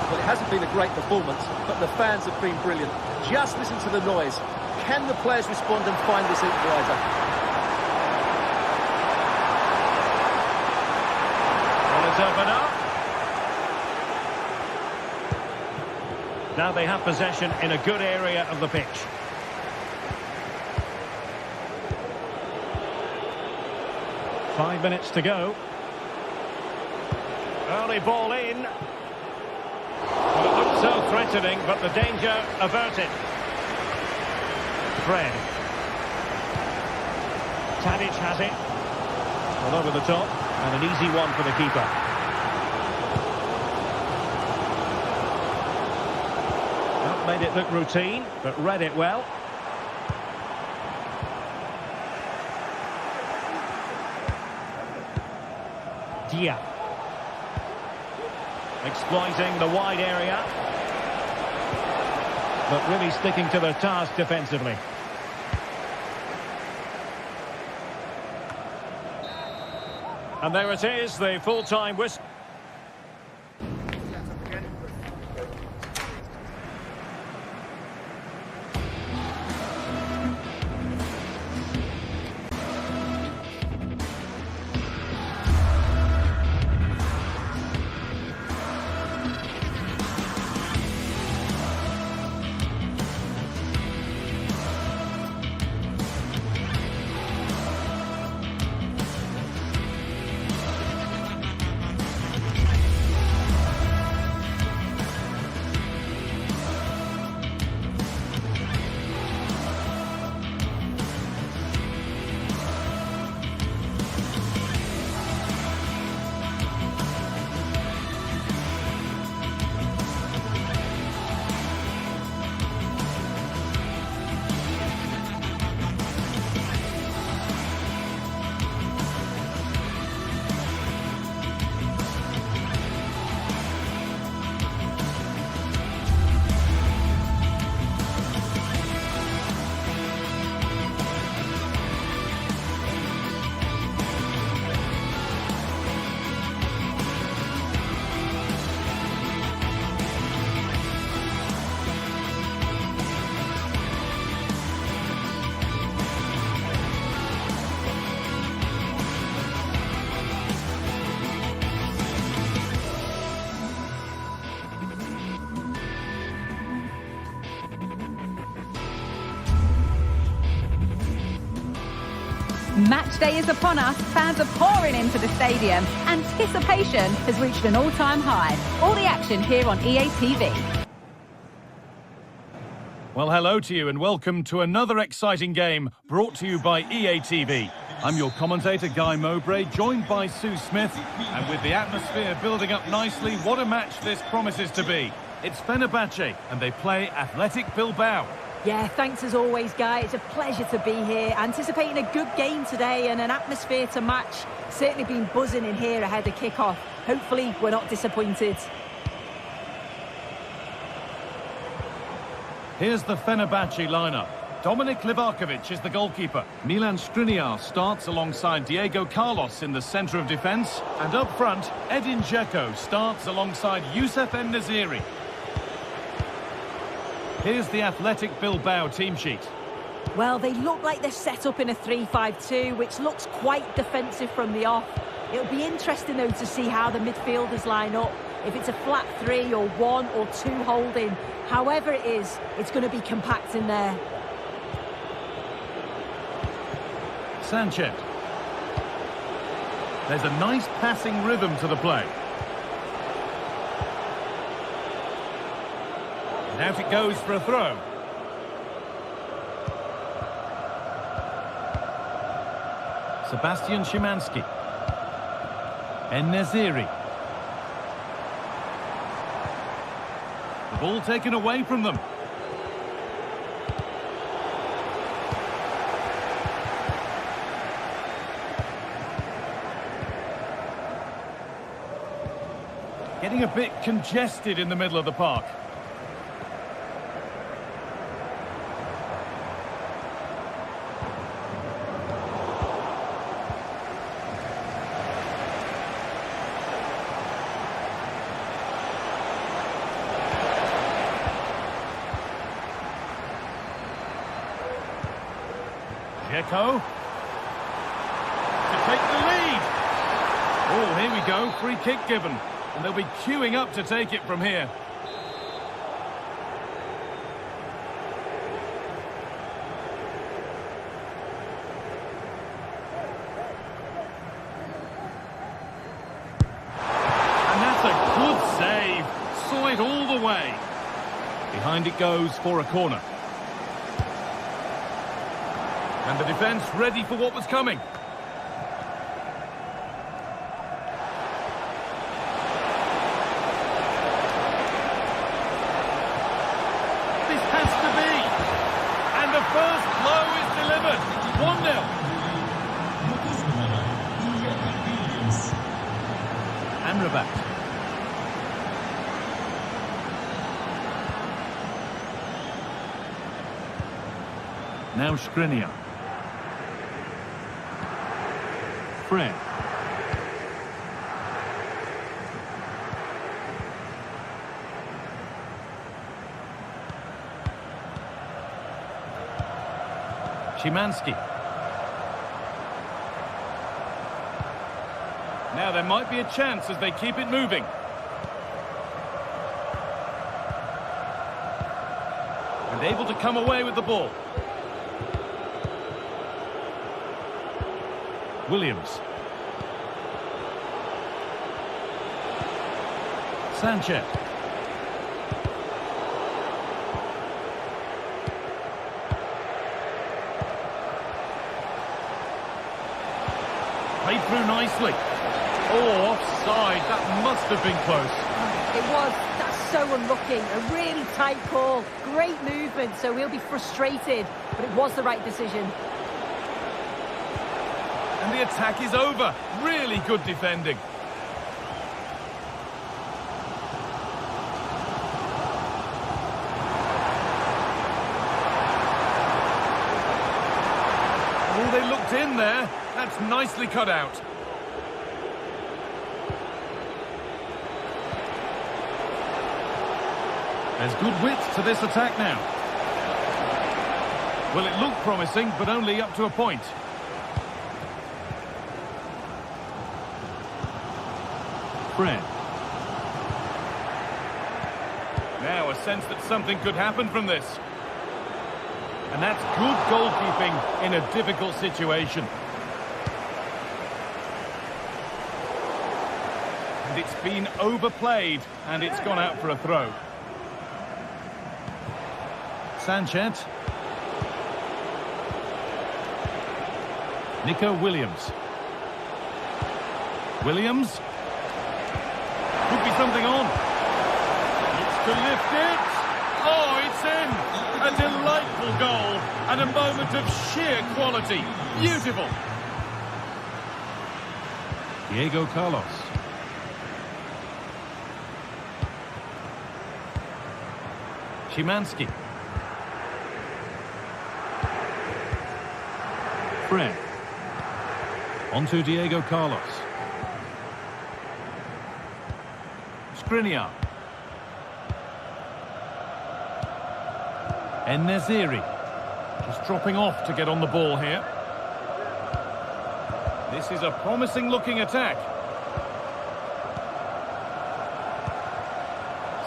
Well, it hasn't been a great performance, but the fans have been brilliant. Just listen to the noise. Can the players respond and find this equaliser? Well, it's open up. Now they have possession in a good area of the pitch. Five minutes to go. Early ball in. Well, it looked so threatening, but the danger averted. Fred. Tadic has it. Well, over the top, and an easy one for the keeper. Well, made it look routine, but read it well. Dia. Exploiting the wide area. But really sticking to their task defensively. And there it is, the full-time whistle. Match day is upon us. Fans are pouring into the stadium. Anticipation has reached an all-time high. All the action here on EA TV. Well, hello to you and welcome to another exciting game brought to you by EA TV. I'm your commentator, Guy Mowbray, joined by Sue Smith. And with the atmosphere building up nicely, what a match this promises to be. It's Fenerbahce and they play Athletic Bilbao. Yeah, thanks as always, Guy. It's a pleasure to be here. Anticipating a good game today and an atmosphere to match. Certainly been buzzing in here ahead of kick-off. Hopefully, we're not disappointed. Here's the Fenerbahce lineup. Dominik Livakovic is the goalkeeper. Milan Skriniar starts alongside Diego Carlos in the centre of defence. And up front, Edin Dzeko starts alongside Youssef En-Nesyri. Here's the Athletic Bilbao team sheet. Well, they look like they're set up in a 3-5-2, which looks quite defensive from the off. It'll be interesting, though, to see how the midfielders line up. If it's a flat 3 or 1 or 2 holding, however it is, it's going to be compact in there. Sanchez. There's a nice passing rhythm to the play. And out it goes for a throw. Sebastian Szymanski. En-Nesyri. The ball taken away from them. Getting a bit congested in the middle of the park. Dzeko to take the lead. Oh, here we go, free kick given. And they'll be queuing up to take it from here. And that's a good save. Saw it all the way. Behind it goes for a corner. And the defence ready for what was coming. This has to be. And the first blow is delivered. 1-0. Amrabat. Now Skriniar. Fred. Szymanski. Now there might be a chance as they keep it moving. And able to come away with the ball. Williams. Sanchez. Played through nicely. Oh, offside. That must have been close. It was. That's so unlucky. A really tight call. Great movement, so he'll be frustrated. But it was the right decision. And the attack is over. Really good defending. Oh, they looked in there. That's nicely cut out. There's good width to this attack now. Well, it looked promising, but only up to a point. Fred. Now a sense that something could happen from this. And that's good goalkeeping in a difficult situation. And it's been overplayed, and it's gone out for a throw. Sanchez. Nico Williams. Williams. Could be something on. It's to lift it. Oh, it's in. A delightful goal and a moment of sheer quality. Beautiful. Diego Carlos. Szymanski. Fred. On to Diego Carlos. Skriniar. En-Nesyri. Just dropping off to get on the ball here. This is a promising looking attack.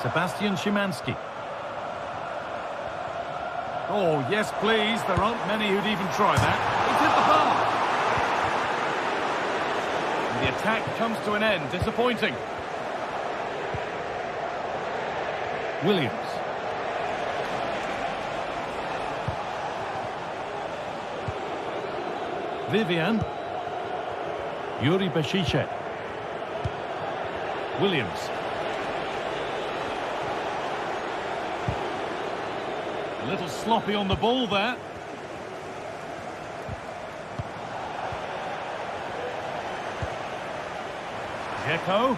Sebastian Szymanski. Oh, yes, please. There aren't many who'd even try that. It's hit the bar. And the attack comes to an end. Disappointing. Williams. Vivian. Yuri Bashice. Williams. A little sloppy on the ball there. Dzeko.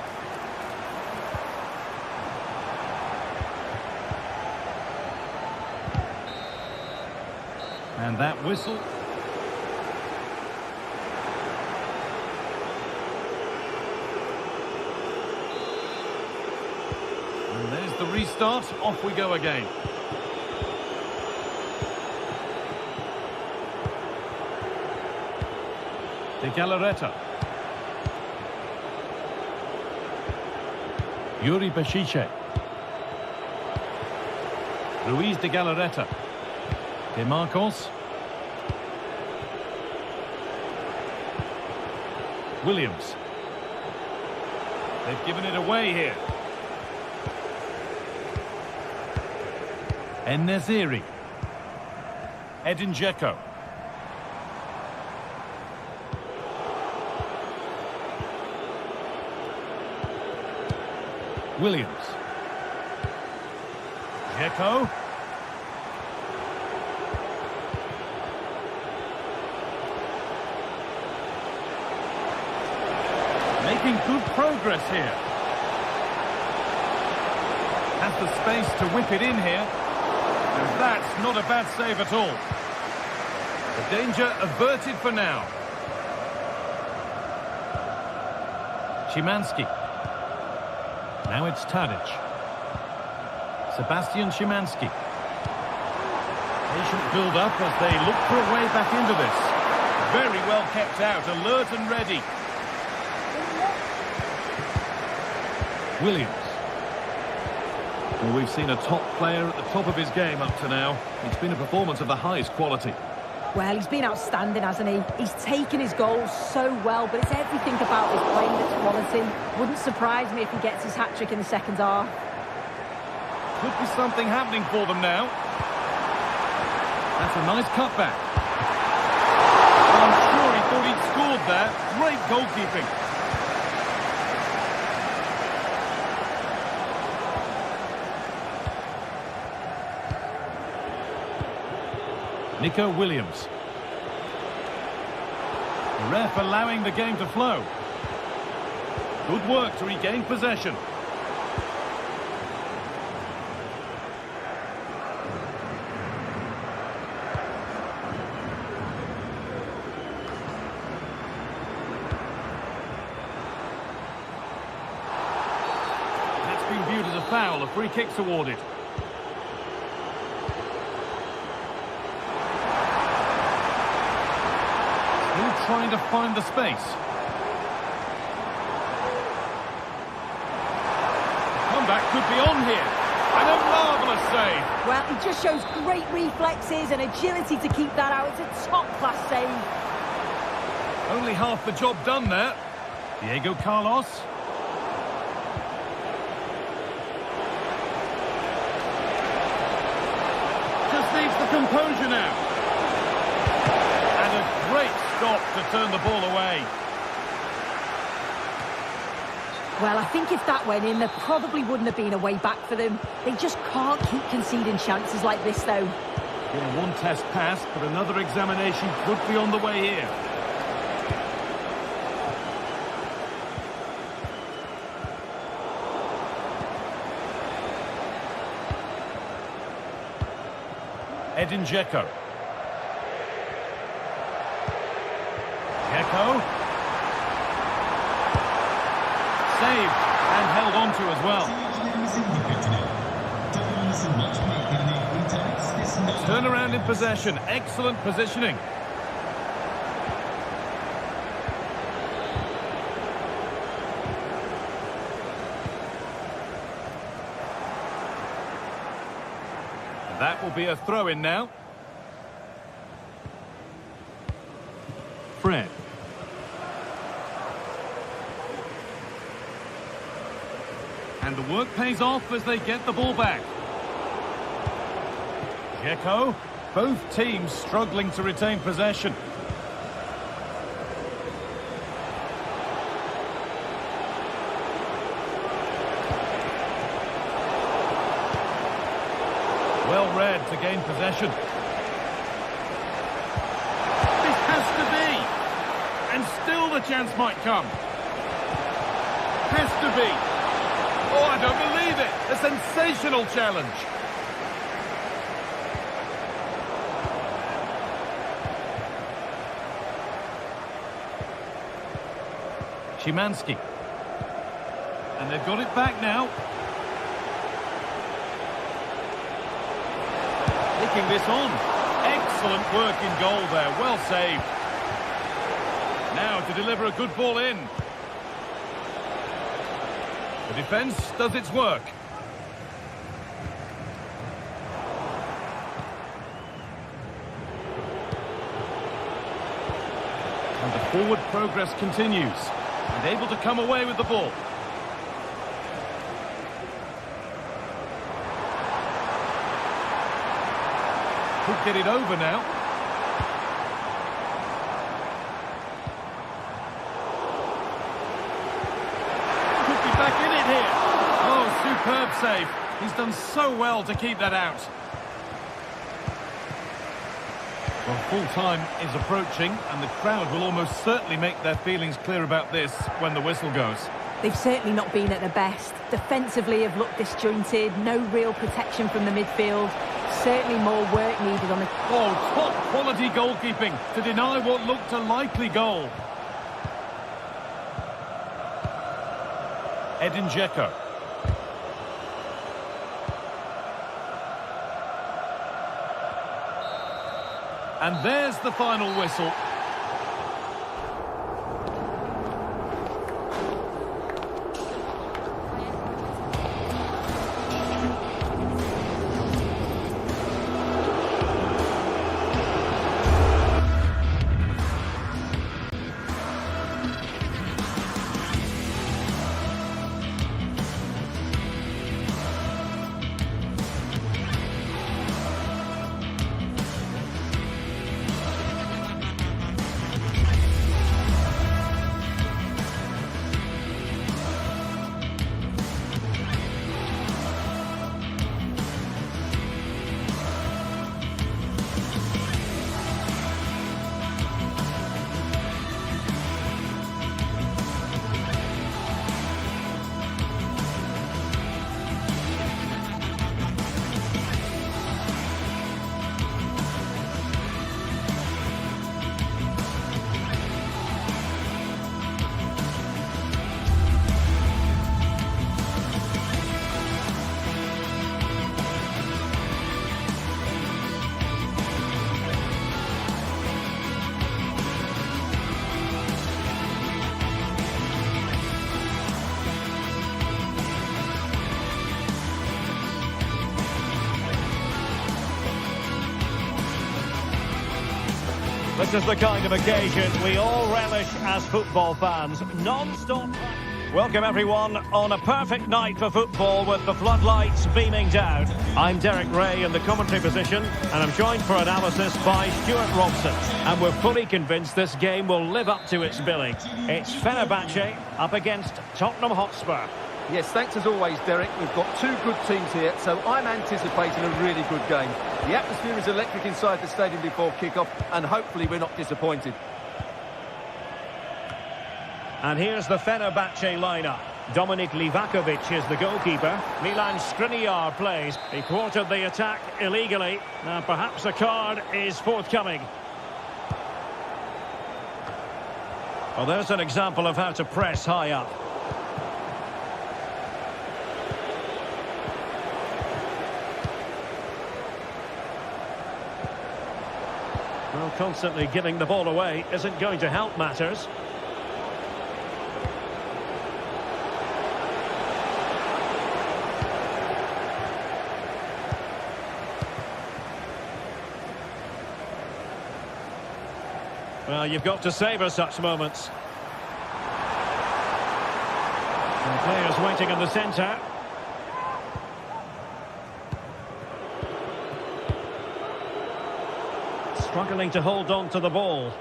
And that whistle. And there's the restart. Off we go again. De Galarreta. Yuri Bashice. Luis de Galarreta. De Marcos. Williams. They've given it away here. En-Nesyri. Edin Dzeko. Williams. Dzeko. Making good progress here. Has the space to whip it in here. And that's not a bad save at all. The danger averted for now. Szymanski. Now it's Tadic. Sebastian Szymanski. Patient build-up as they look for a way back into this. Very well kept out, alert and ready. Williams. Well, we've seen a top player at the top of his game up to now. It's been a performance of the highest quality. Well, he's been outstanding, hasn't he? He's taken his goals so well, but it's everything about his playing that's quality. Wouldn't surprise me if he gets his hat-trick in the second half. Could be something happening for them now. That's a nice cutback. I'm sure he thought he'd scored there. Great goalkeeping. Nico Williams. The ref allowing the game to flow. Good work to regain possession. That's been viewed as a foul. A free kick's awarded. Trying to find the space. Comeback could be on here. And a marvellous save. Well, he just shows great reflexes and agility to keep that out. It's a top-class save. Only half the job done there. Diego Carlos. Just composure now. And a great stop to turn the ball away. Well, I think if that went in, there probably wouldn't have been a way back for them. They just can't keep conceding chances like this, though. Well, one test passed, but another examination could be on the way here. Edin Dzeko. Dzeko. Saved and held on to as well. Turnaround in possession. Excellent positioning. That will be a throw-in now. Fred. And the work pays off as they get the ball back. Dzeko. Both teams struggling to retain possession. Well read to gain possession. This has to be. And still the chance might come. Has to be. Oh, I don't believe it. A sensational challenge. Szymanski. And they've got it back now. Taking this on. Excellent work in goal there. Well saved. Now to deliver a good ball in. The defence does its work. And the forward progress continues. And able to come away with the ball. Could get it over now. Could be back in it here. Oh, superb save. He's done so well to keep that out. Well, full-time is approaching, and the crowd will almost certainly make their feelings clear about this when the whistle goes. They've certainly not been at their best. Defensively have looked disjointed, no real protection from the midfield. Certainly more work needed on the... Oh, top-quality goalkeeping to deny what looked a likely goal. Edin Dzeko. And there's the final whistle. This is the kind of occasion we all relish as football fans. Non-stop... Welcome everyone on a perfect night for football with the floodlights beaming down. I'm Derek Ray in the commentary position and I'm joined for analysis by Stuart Robson. And we're fully convinced this game will live up to its billing. It's Fenerbahce up against Tottenham Hotspur. Yes, thanks as always, Derek. We've got two good teams here, so I'm anticipating a really good game. The atmosphere is electric inside the stadium before kick-off, and hopefully we're not disappointed. And here's the Fenerbahce lineup. Dominik Livakovic is the goalkeeper. Milan Skriniar plays. He thwarted the attack illegally. Now perhaps a card is forthcoming. Well, there's an example of how to press high up. Well, constantly giving the ball away isn't going to help matters. Well, you've got to savour such moments. And players waiting in the centre. Struggling to hold on to the ball.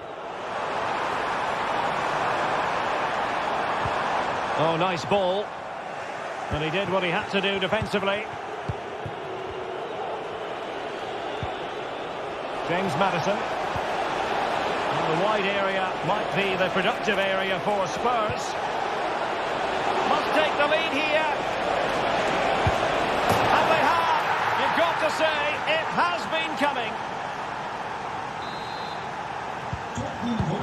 Oh, nice ball. And he did what he had to do defensively. James Maddison. And the wide area might be the productive area for Spurs. Must take the lead here. And they have. You've got to say, it has been coming.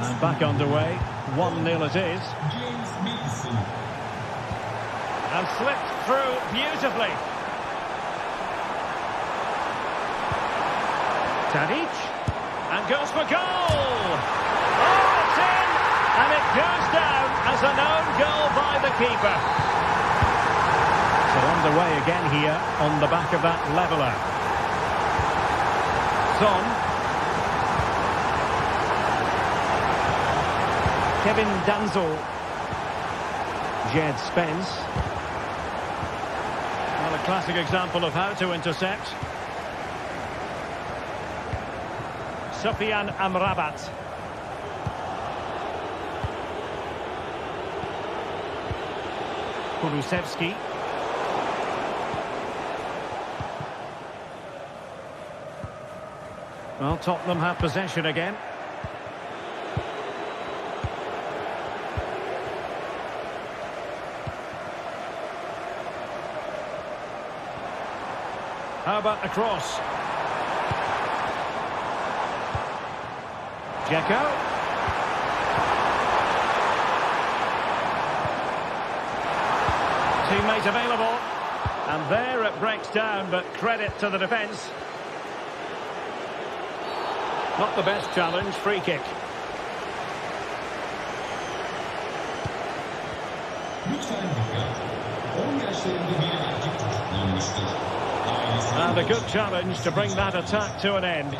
And back underway, 1-0 it is. And slipped through beautifully. Tadic, and goes for goal! Oh, it's in! And it goes down as an own goal by the keeper. So underway again here on the back of that leveller. Son. Kevin Danzel. Jed Spence. Well, a classic example of how to intercept. Sofian Amrabat. Kulusevski. Well, Tottenham have possession again. How about the cross? Dzeko. Teammate available. And there it breaks down, but credit to the defence. Not the best challenge, free kick. And a good challenge to bring that attack to an end.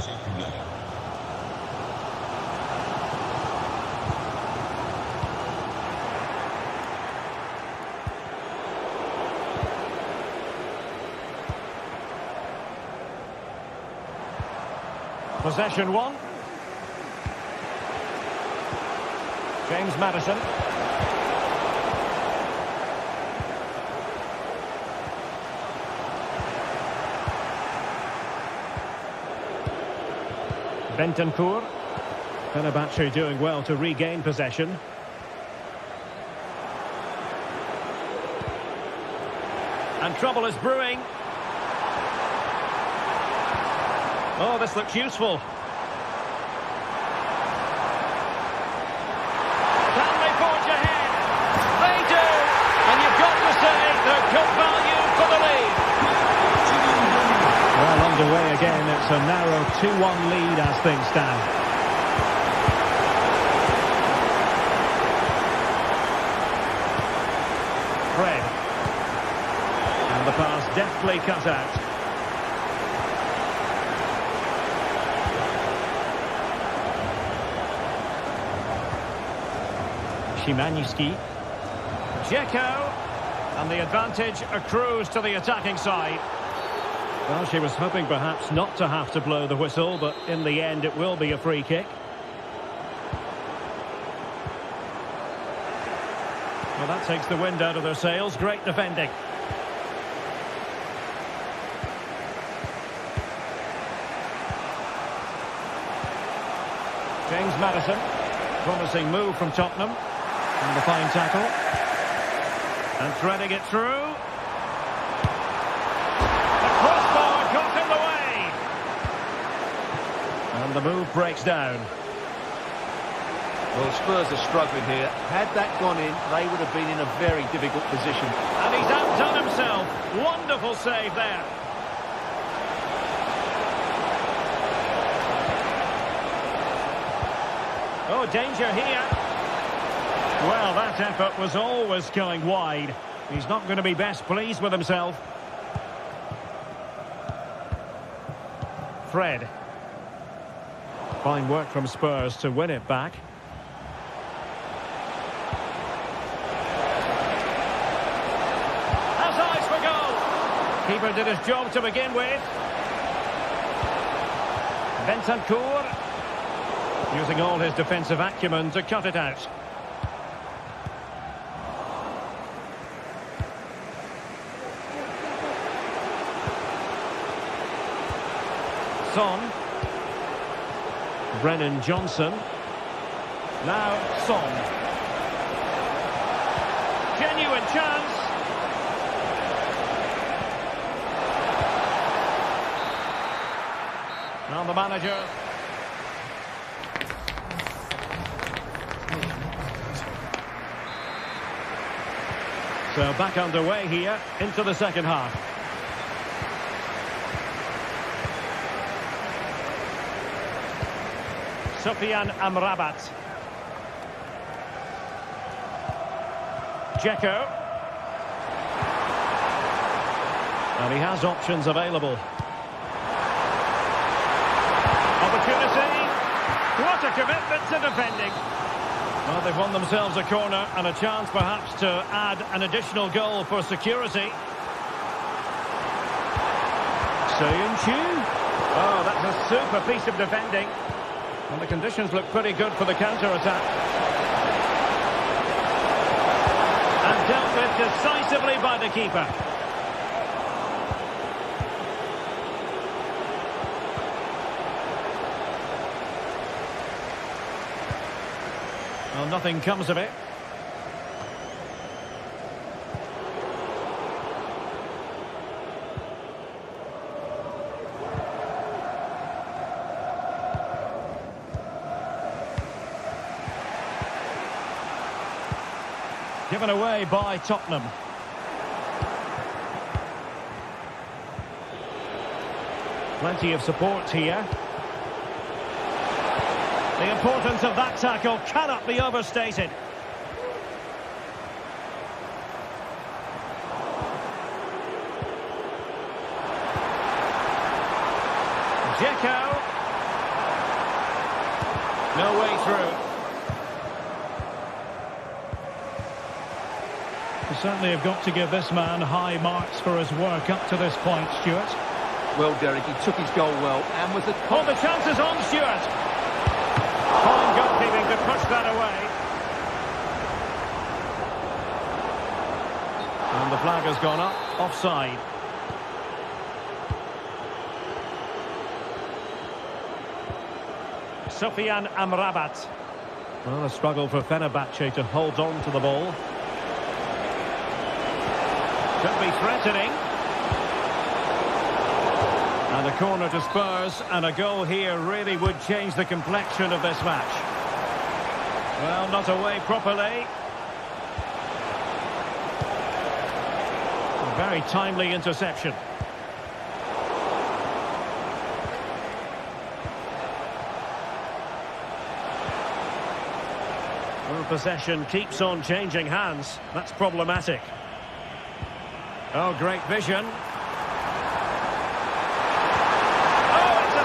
Possession one. James Maddison. Bentancur. Fenerbahce doing well to regain possession. And trouble is brewing. Oh, this looks useful. Can they forge ahead? They do! And you've got to say they're good value for the lead. Well, underway again. It's a narrow 2-1 lead as things stand. Fred. And the pass deftly cut out. Szymański. Dzeko. And the advantage accrues to the attacking side. Well, she was hoping perhaps not to have to blow the whistle, but in the end it will be a free kick. Well, that takes the wind out of their sails. Great defending. James Maddison. Promising move from Tottenham. And the fine tackle. And threading it through. The crossbar got in the way. And the move breaks down. Well, Spurs are struggling here. Had that gone in, they would have been in a very difficult position. And he's outdone himself. Wonderful save there. Oh, danger here. Well, that effort was always going wide. He's not going to be best pleased with himself. Fred. Fine work from Spurs to win it back. Has eyes for goal. Keeper did his job to begin with. Bentancur. Using all his defensive acumen to cut it out. Son. Brennan Johnson. Now Son. Genuine chance. Now the manager. So back underway here into the second half. Sufyan Amrabat. Dzeko. And he has options available. Opportunity. What a commitment to defending. Well, they've won themselves a corner and a chance perhaps to add an additional goal for security. Soyuncu. Oh, that's a super piece of defending. And the conditions look pretty good for the counter-attack. And dealt with decisively by the keeper. Well, nothing comes of it. Given away by Tottenham. Plenty of support here. The importance of that tackle cannot be overstated. Dzeko. No way through. We certainly have got to give this man high marks for his work up to this point, Stuart. Well, Derek, he took his goal well and was a... Oh, the chance is on, Stuart. Fine goalkeeping to push that away. And the flag has gone up, offside. Sufyan Amrabat. Well, a struggle for Fenerbahce to hold on to the ball. Could be threatening. And a corner to Spurs, and a goal here really would change the complexion of this match. Well, not away properly. A very timely interception. Well, possession keeps on changing hands. That's problematic. Oh, great vision.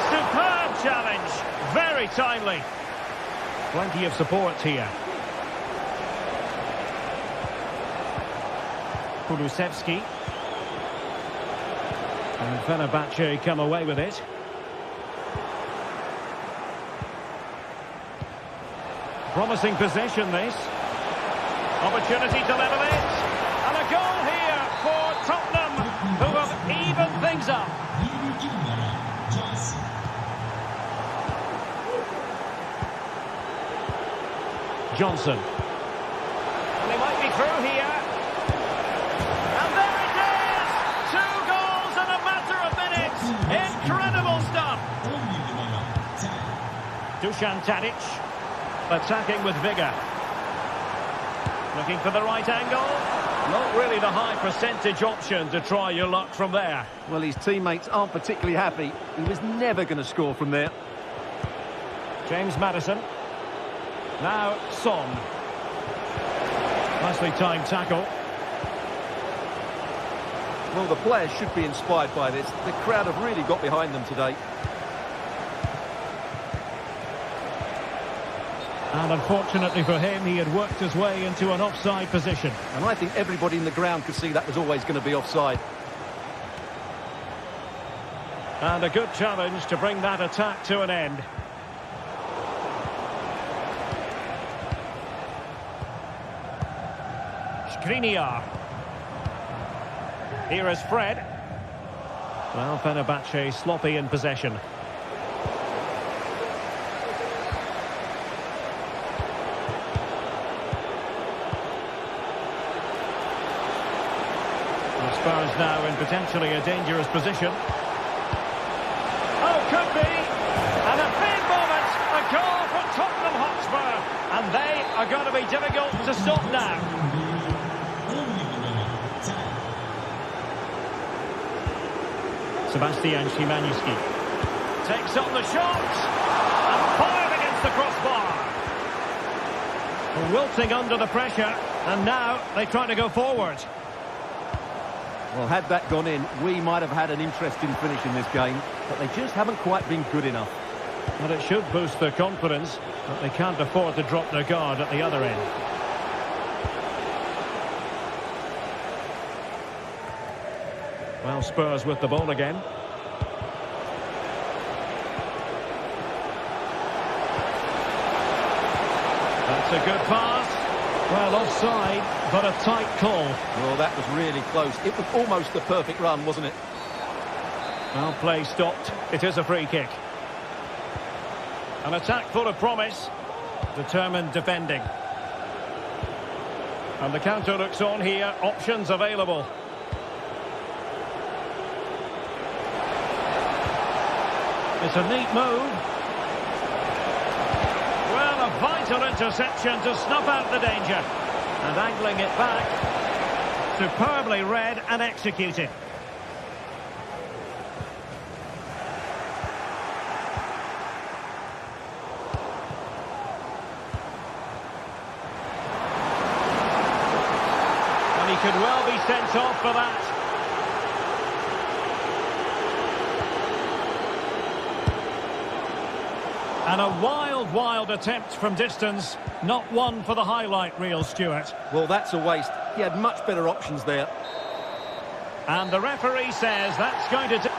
Superb challenge. Very timely. Plenty of support here. Kulusevski. And Fenerbahce come away with it. Promising possession, this. Opportunity to level it. And a goal here for Tottenham, who have evened things up. Johnson. And they might be through here. And there it is! 2 goals in a matter of minutes. Incredible stuff. Dusan Tadic. Attacking with vigour. Looking for the right angle. Not really the high percentage option to try your luck from there. Well, his teammates aren't particularly happy. He was never going to score from there. James Maddison. Now Son. Nicely timed tackle. Well, the players should be inspired by this. The crowd have really got behind them today. And unfortunately for him, he had worked his way into an offside position. And I think everybody in the ground could see that was always going to be offside. And a good challenge to bring that attack to an end. Skriniar. Here is Fred. Well, Fenerbahce sloppy in possession. Spurs now in potentially a dangerous position. Oh, could be. And a big moment. A goal for Tottenham Hotspur. And they are going to be difficult to stop now. Sebastian Szymanski takes on the shot. And fired against the crossbar. Wilting under the pressure. And now they try to go forward. Well, had that gone in, we might have had an interesting finish in this game, but they just haven't quite been good enough. Well, it should boost their confidence, but they can't afford to drop their guard at the other end. Well, Spurs with the ball again. That's a good pass. Well, offside, but a tight call. Well, that was really close. It was almost the perfect run, wasn't it? Well, play stopped. It is a free kick. An attack full of promise. Determined defending. And the counter looks on here. Options available. It's a neat move. Well, a vital interception to snuff out the danger. And angling it back. Superbly read and executed. And he could well be sent off for that. And a wild attempt from distance. Not one for the highlight reel, Stuart. Well, that's a waste. He had much better options there. And the referee says that's going to...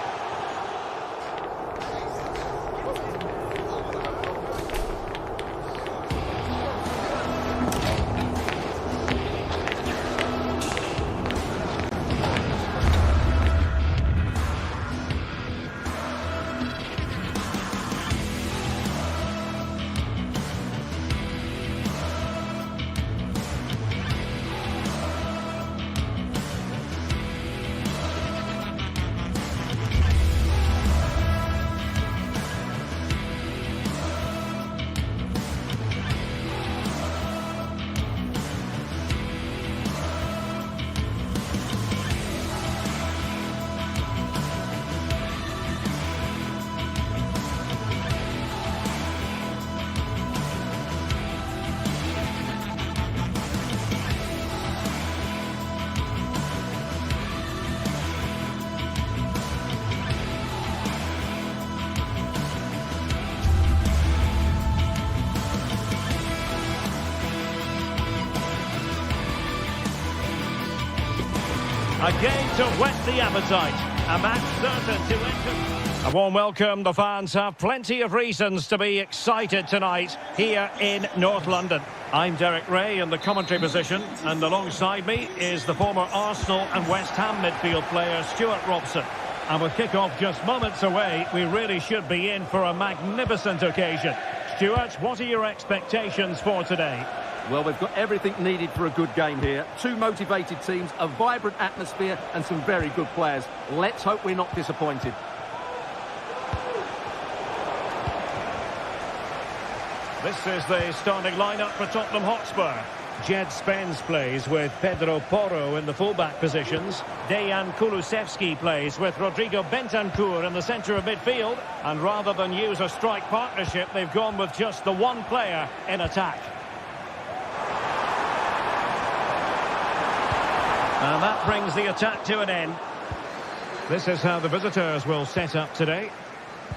A game to whet the appetite. A match certain to enter. A warm welcome. The fans have plenty of reasons to be excited tonight here in North London. I'm Derek Ray in the commentary position, and alongside me is the former Arsenal and West Ham midfield player Stuart Robson. And with kick-off just moments away, we really should be in for a magnificent occasion. Stuart, what are your expectations for today? Well, we've got everything needed for a good game here. Two motivated teams, a vibrant atmosphere and some very good players. Let's hope we're not disappointed. This is the starting lineup for Tottenham Hotspur. Jed Spence plays with Pedro Porro in the fullback positions. Dejan Kulusevski plays with Rodrigo Bentancur in the centre of midfield. And rather than use a strike partnership, they've gone with just the one player in attack. And that brings the attack to an end. This is how the visitors will set up today.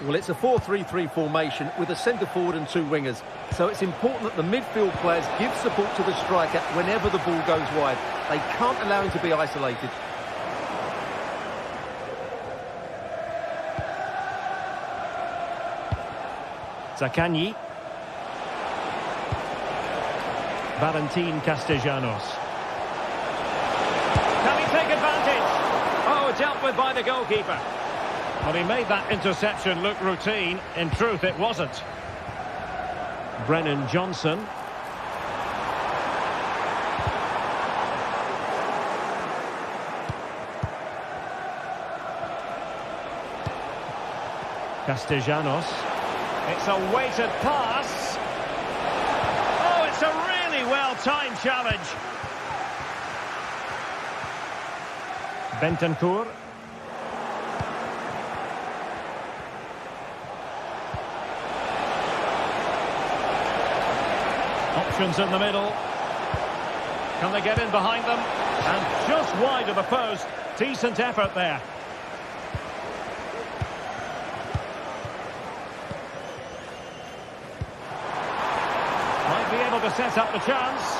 Well, it's a 4-3-3 formation with a centre-forward and two wingers. So it's important that the midfield players give support to the striker whenever the ball goes wide. They can't allow him to be isolated. Zaccagni. Valentin Castellanos. Can he take advantage? Oh, dealt with by the goalkeeper. Well, he made that interception look routine. In truth, it wasn't. Brennan Johnson. Castellanos. It's a weighted pass. Oh, it's a really well-timed challenge. Bentancur. Options in the middle. Can they get in behind them? And just wide of the post. Decent effort there. Might be able to set up the chance.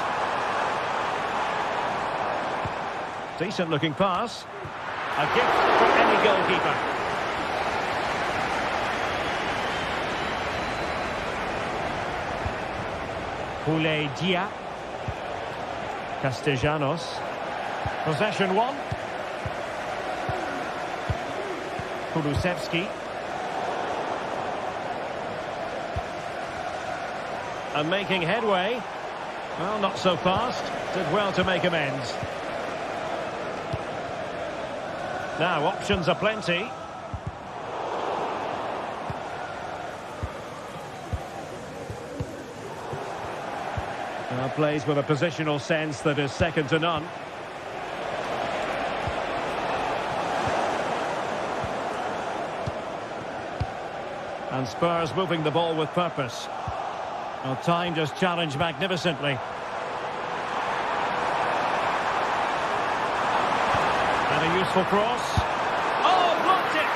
Decent looking pass. A gift for any goalkeeper. Boulaye Dia. Castellanos. Possession one. Kulusevski. And making headway. Well, not so fast. Did well to make amends. Now, options are plenty. Plays with a positional sense that is second to none. And Spurs moving the ball with purpose. Well, timed his challenge magnificently. And a useful cross. Oh, blocked it!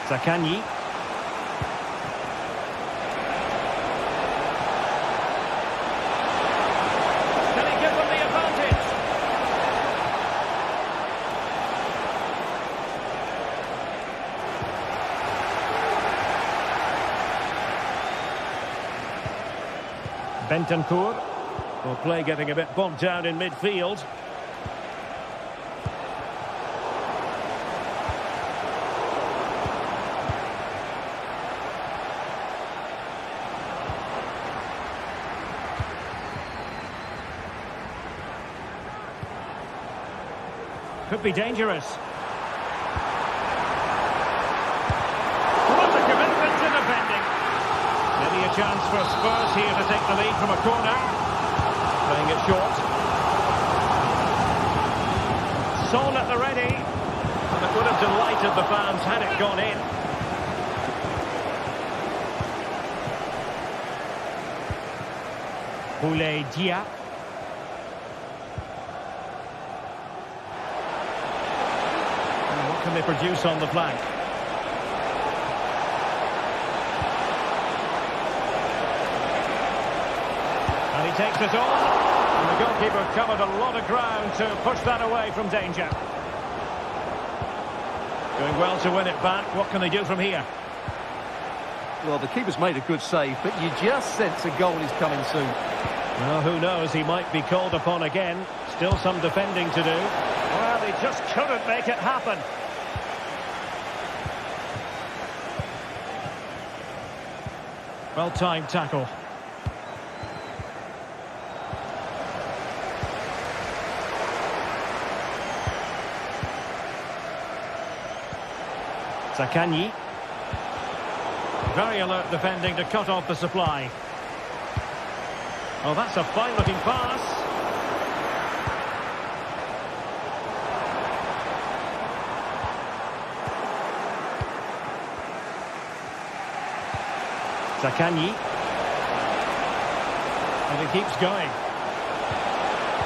Zaccagni. Bentancur. Well, play getting a bit bogged down in midfield. Could be dangerous. What a commitment to defending. Maybe a chance for Spurs here to take the lead from a corner. Playing it short. Son at the ready. And it would have delighted the fans had it gone in. Boulaye Dia. And what can they produce on the flank? he takes it on. And the goalkeeper covered a lot of ground to push that away from danger. Doing well to win it back. What can they do from here? Well, the keeper's made a good save, but you just sense a goal is coming soon. Well, who knows? He might be called upon again. Still some defending to do. Well, he just couldn't make it happen. Well-timed tackle. Zaccagni. Very alert defending to cut off the supply. Oh, that's a fine-looking pass. Zaccagni. And he keeps going.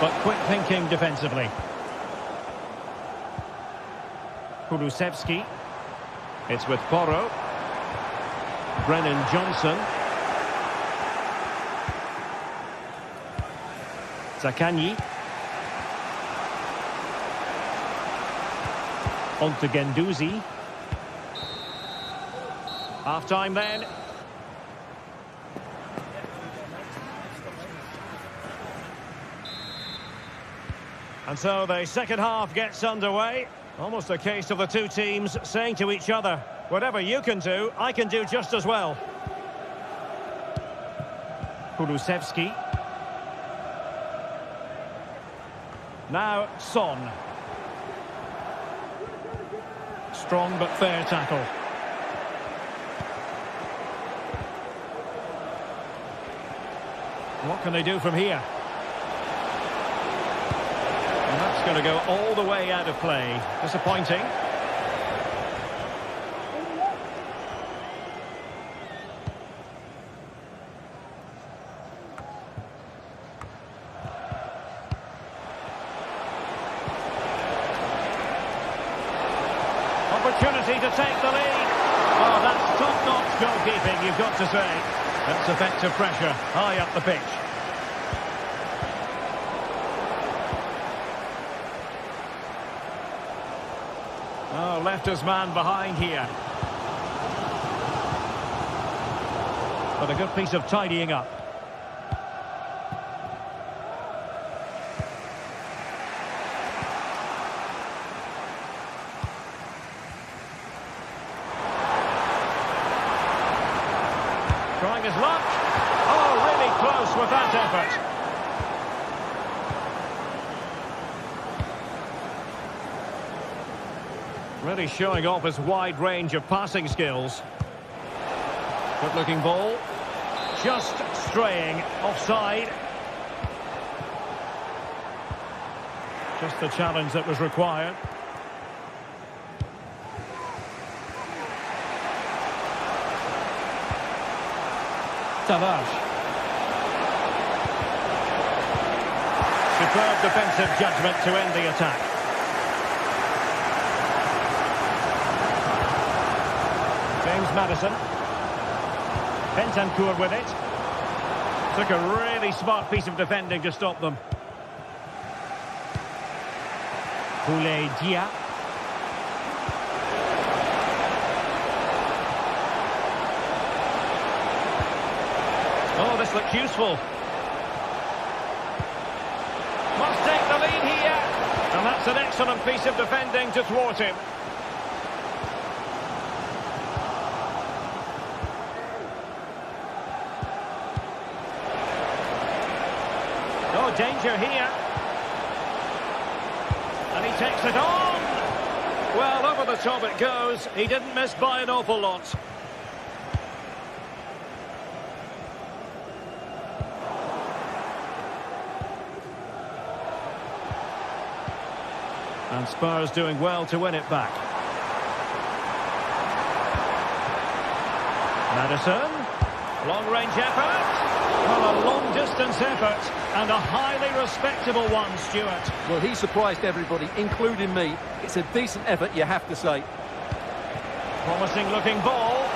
But quick thinking defensively. Kulusevski. It's with Porro. Brennan Johnson. Zaccagni. On to Guendouzi. Half-time then. And so the second half gets underway. Almost a case of the two teams saying to each other, whatever you can do, I can do just as well. Kulusevski. Now Son. Strong but fair tackle. What can they do from here? And that's going to go all the way out of play. Disappointing. Opportunity to take the lead. Oh, that's top-notch goalkeeping, you've got to say. That's effective pressure, high up the pitch. Oh, left his man behind here. But a good piece of tidying up. Trying his luck. Oh, really close with that effort. Really showing off his wide range of passing skills. Good-looking ball. Just straying offside. Just the challenge that was required. Tavares. Superb defensive judgment to end the attack. James Maddison. Bentancur with it. Took a really smart piece of defending to stop them. Boulaye Dia. Oh, this looks useful. Must take the lead here. And that's an excellent piece of defending to thwart him. Oh, danger here. And he takes it on. Well, over the top it goes. He didn't miss by an awful lot. And Spurs doing well to win it back. Maddison. Long-range effort. Well, a long-distance effort. And a highly respectable one, Stuart. Well, he surprised everybody, including me. It's a decent effort, you have to say. Promising-looking ball.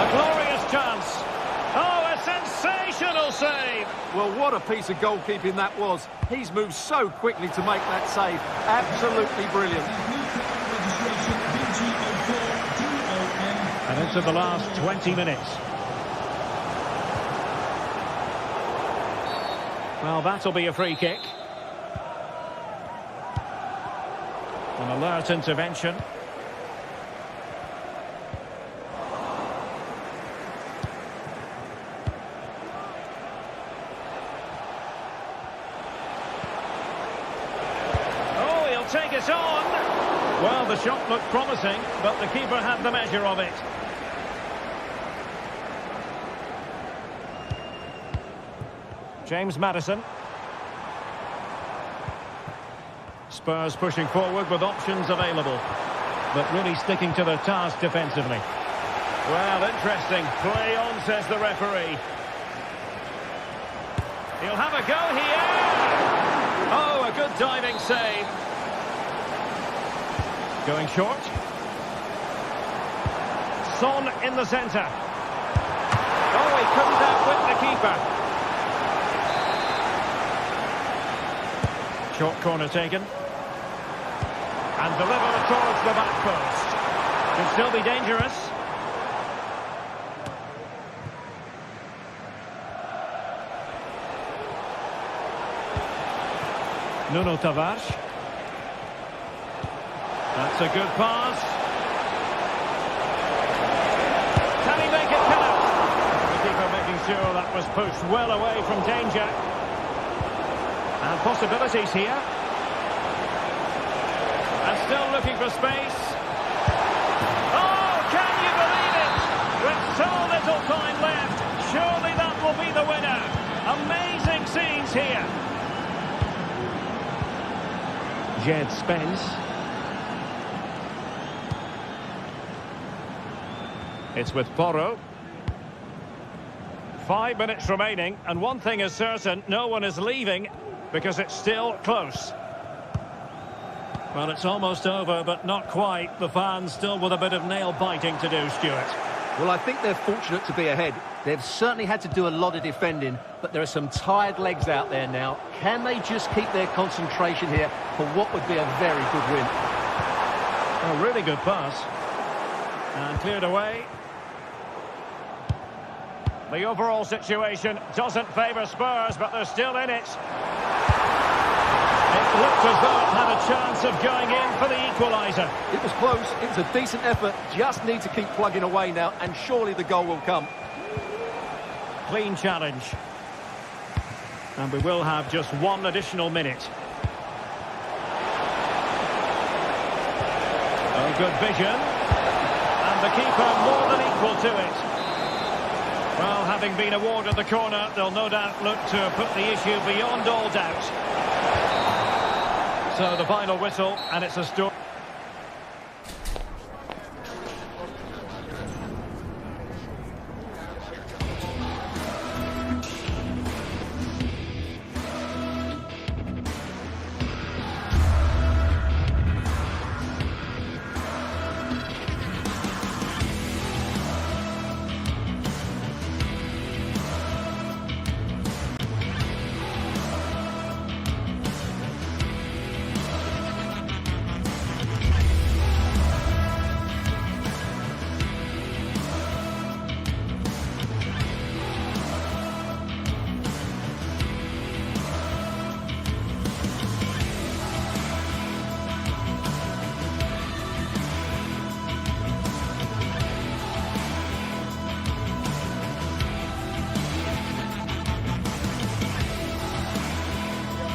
A glorious chance. Oh, save. Well, what a piece of goalkeeping that was. He's moved so quickly to make that save. Absolutely brilliant. And into the last 20 minutes. Well, that'll be a free kick. An alert intervention. Oh, he'll take it on. Well, the shot looked promising, but the keeper had the measure of it. James Maddison. Spurs pushing forward with options available, but really sticking to their task defensively. Well, interesting. Play on, says the referee. He'll have a go here. Oh, a good diving save. Going short. Son in the centre. Oh, he couldn't outwit the keeper. Short corner taken. And delivered towards the back post. Could still be dangerous. Nuno Tavares. That's a good pass. Can he make it count? The keeper making sure that was pushed well away from danger. And possibilities here. And still looking for space. Oh, can you believe it? With so little time left, surely that will be the winner. Amazing scenes here. Jed Spence. It's with Porro. 5 minutes remaining, and one thing is certain, no one is leaving because it's still close. Well, it's almost over, but not quite. The fans still with a bit of nail-biting to do, Stuart. Well, I think they're fortunate to be ahead. They've certainly had to do a lot of defending, but there are some tired legs out there now. Can they just keep their concentration here for what would be a very good win? A really good pass. And cleared away. The overall situation doesn't favour Spurs, but they're still in it. It looked as though it had a chance of going in for the equaliser. It was close. It was a decent effort. Just need to keep plugging away now, and surely the goal will come. Clean challenge. And we will have just one additional minute. Oh, good vision. And the keeper more than equal to it. Well, having been awarded the corner, they'll no doubt look to put the issue beyond all doubt. So the final whistle, and it's a story.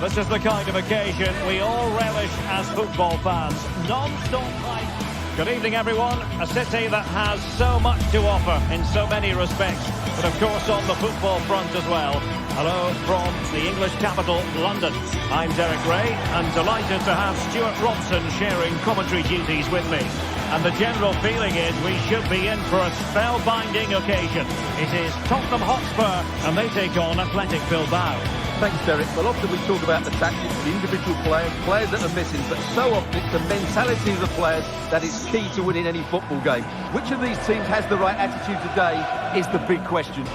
This is the kind of occasion we all relish as football fans. Non-stop hype. Good evening, everyone. A city that has so much to offer in so many respects, but of course on the football front as well. Hello from the English capital, London. I'm Derek Ray, and delighted to have Stuart Robson sharing commentary duties with me. And the general feeling is we should be in for a spellbinding occasion. It is Tottenham Hotspur, and they take on Atletico Bilbao. Thanks, Derek. Well, often we talk about the tactics, the individual players that are missing, but so often it's the mentality of the players that is key to winning any football game. Which of these teams has the right attitude today is the big question.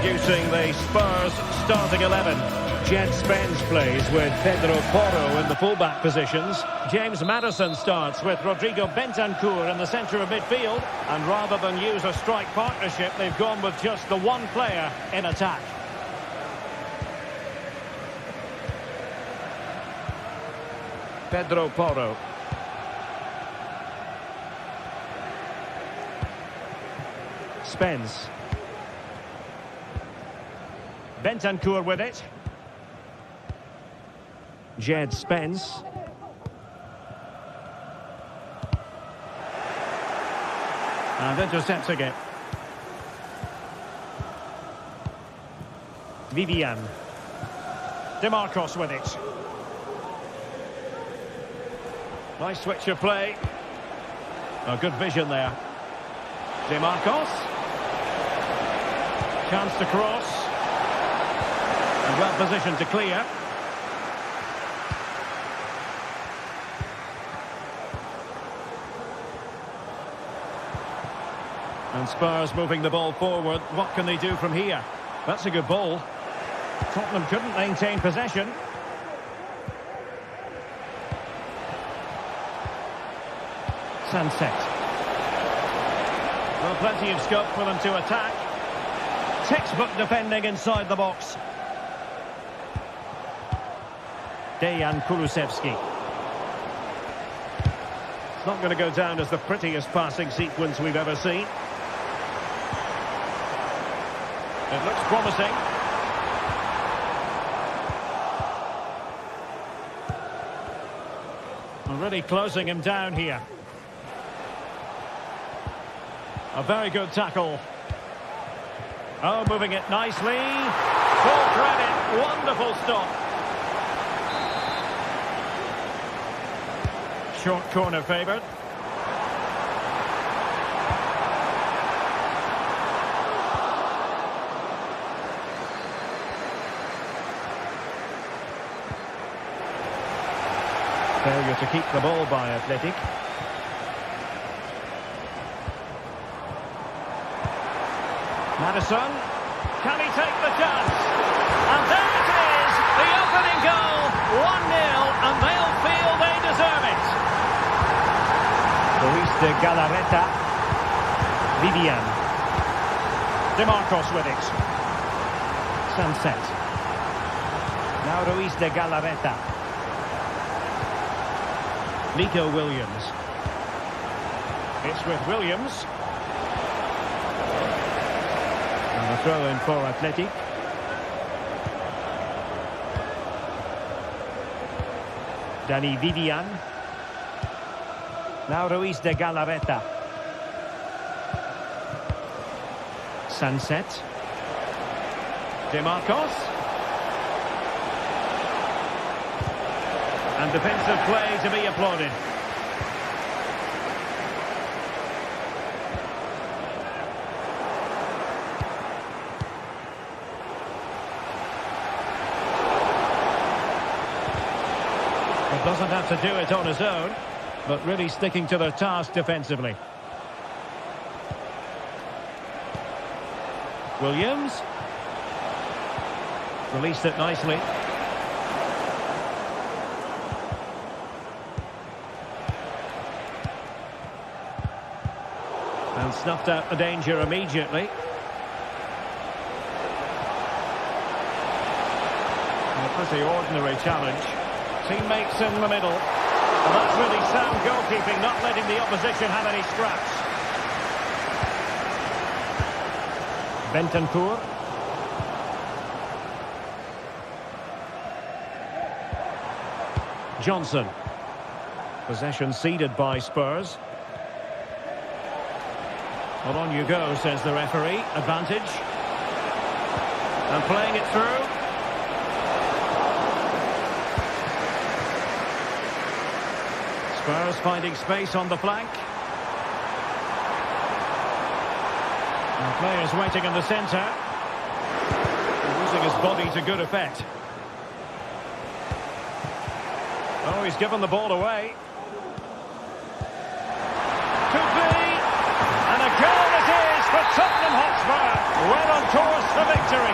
Introducing the Spurs starting 11. Jed Spence plays with Pedro Porro in the fullback positions. James Maddison starts with Rodrigo Bentancur in the centre of midfield. And rather than use a strike partnership, they've gone with just the one player in attack. Pedro Porro. Spence. Bentancur with it. Jed Spence. And intercepting it. Vivian. DeMarcos with it. Nice switch of play. Oh, good vision there. DeMarcos. Chance to cross. And well positioned to clear. And Spurs moving the ball forward. What can they do from here? That's a good ball. Tottenham couldn't maintain possession. Sunset. Well, plenty of scope for them to attack. Textbook defending inside the box. Dejan Kulusevski. It's not going to go down as the prettiest passing sequence we've ever seen. It looks promising. Really closing him down here. A very good tackle. Oh, moving it nicely. Full credit. Wonderful stop. Short corner favoured. Failure to keep the ball by Athletic. Maddison. Can he take the chance? And there it is! The opening goal. 1-0, and they'll feel they deserve it. Luis de Galarreta. Vivian. DeMarcos with it. Sunset. Now Luis de Galarreta. Nico Williams. It's with Williams. And a throw in for Athletic. Dani Vivian. Now Luis de Galarreta. Sunset. DeMarcos. And defensive play to be applauded. It doesn't have to do it on his own, but really sticking to their task defensively. Williams. Released it nicely. And snuffed out the danger immediately. A pretty ordinary challenge. Teammates in the middle. And that's really sound goalkeeping, not letting the opposition have any scraps. Bentancur. Johnson. Possession ceded by Spurs. Well, on you go, says the referee. Advantage. And playing it through. Spurs finding space on the flank. And players waiting in the centre. Using his body to good effect. Oh, he's given the ball away. Could be. And a goal it is for Tottenham Hotspur. Well on course for victory.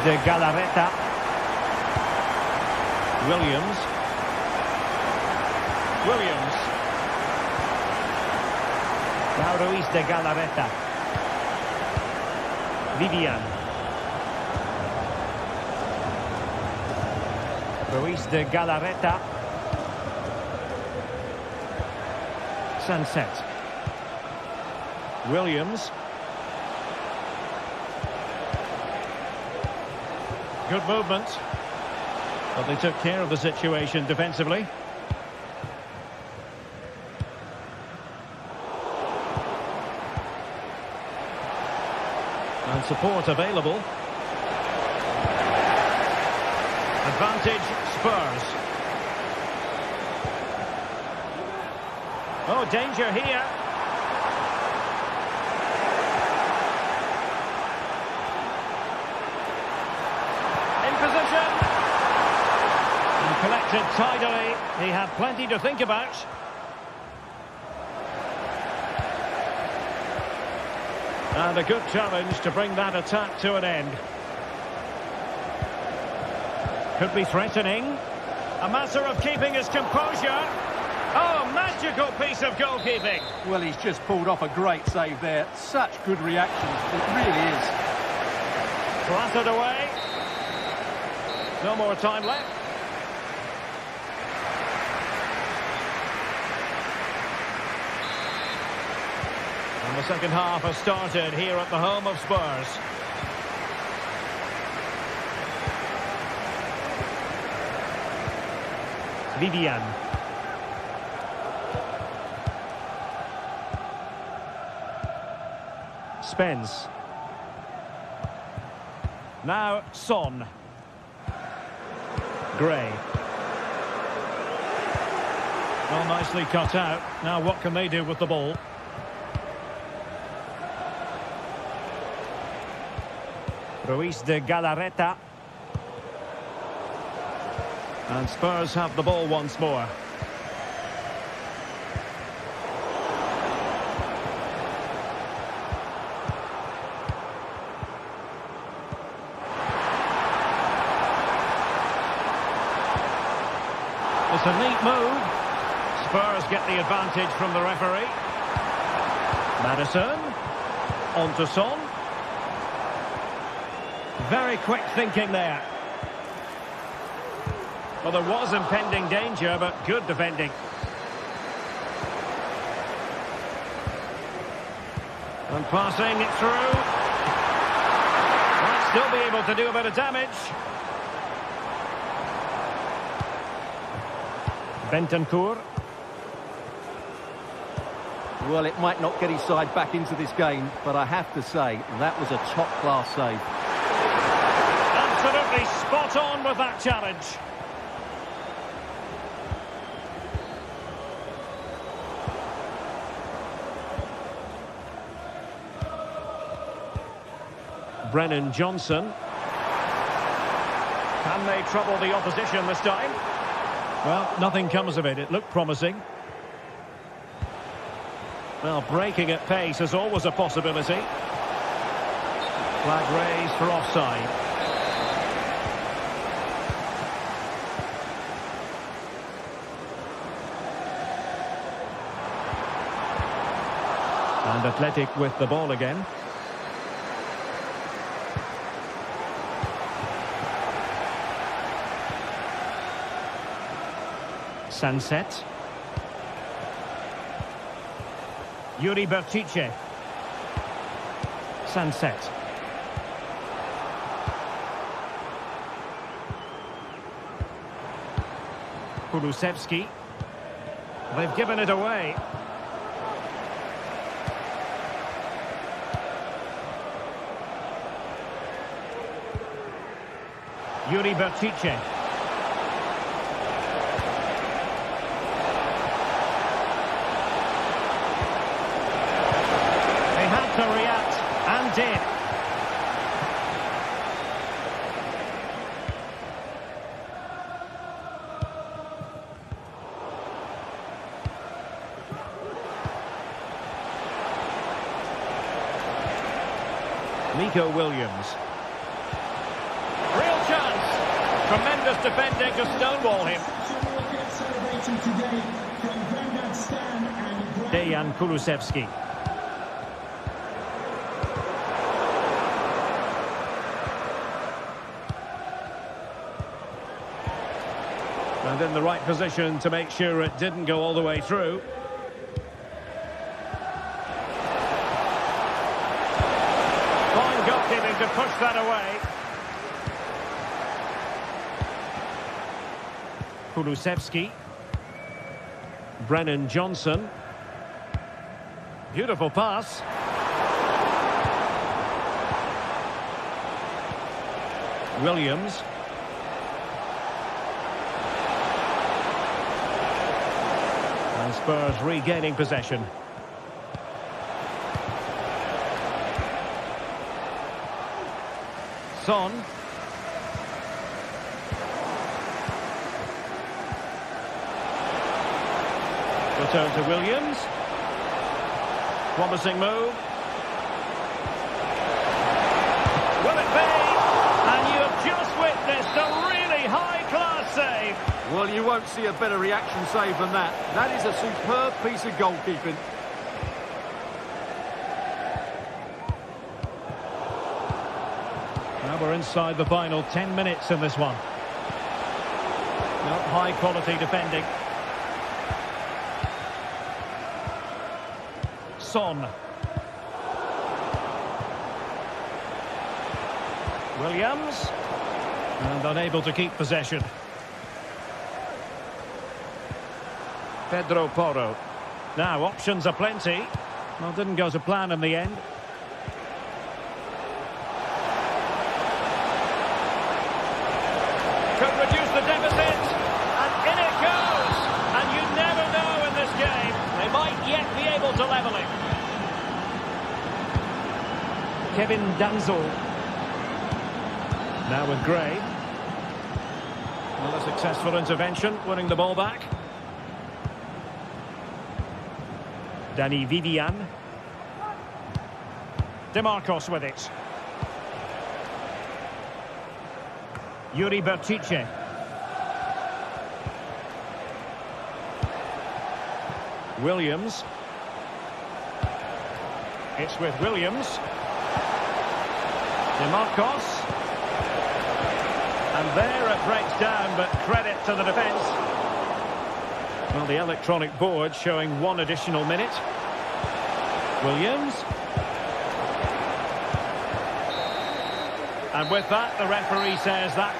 de Galarreta. Williams. Now Ruiz de Galarreta. Vivian. Ruiz de Galarreta. Sunset. Williams. Good movement. But they took care of the situation defensively. And support available. Advantage Spurs. Oh, danger here. In position. And collected tidily. He had plenty to think about. And a good challenge to bring that attack to an end. Could be threatening. A matter of keeping his composure. Oh, magical piece of goalkeeping. Well, he's just pulled off a great save there. Such good reactions. It really is. Clattered away. No more time left. And the second half has started here at the home of Spurs. Vivian. Spence. Now Son. Gray. Well, nicely cut out. Now what can they do with the ball? Ruiz de Galarreta. And Spurs have the ball once more. It's a neat move. Spurs get the advantage from the referee. Maddison. On to Son. Very quick thinking there. Well, there was impending danger, but good defending. And passing it through. Might still be able to do a bit of damage. Bentancur. Well, it might not get his side back into this game, but I have to say, that was a top-class save. Absolutely spot on with that challenge. Brennan Johnson. Can they trouble the opposition this time? Well, nothing comes of it. It looked promising. Well, breaking at pace is always a possibility. Flag raised for offside. And Athletic with the ball again. Sunset. Yuri Bertice. Sunset. Kulusevski. They've given it away. Yuri Bertice. To react, and did. Nico Williams. Tremendous defending to stonewall him. Celebrating today from Grandad Stan and Dejan Kulusevski. And in the right position to make sure it didn't go all the way through. Fine goalkeeping to push that away. Kulusevski. Brennan Johnson. Beautiful pass. Williams. And Spurs regaining possession. Son. Return to Williams. Promising move. Will it be? And you have just witnessed a really high-class save. Well, you won't see a better reaction save than that. That is a superb piece of goalkeeping. Now we're inside the final 10 minutes in this one. Not high-quality defending. Son. Williams. And unable to keep possession. Pedro Porro. Now, options are plenty. Well, didn't go to plan in the end. Could reduce the deficit. And in it goes. And you never know in this game. They might yet be able to level it. Kevin Danzel. Now with Gray. Well, a successful intervention, winning the ball back. Danny Vivian. DeMarcos with it. Yuri Bertice. Williams. It's with Williams. DeMarcos. And there it breaks down, but credit to the defence. Well, the electronic board showing one additional minute. Williams. And with that, the referee says that.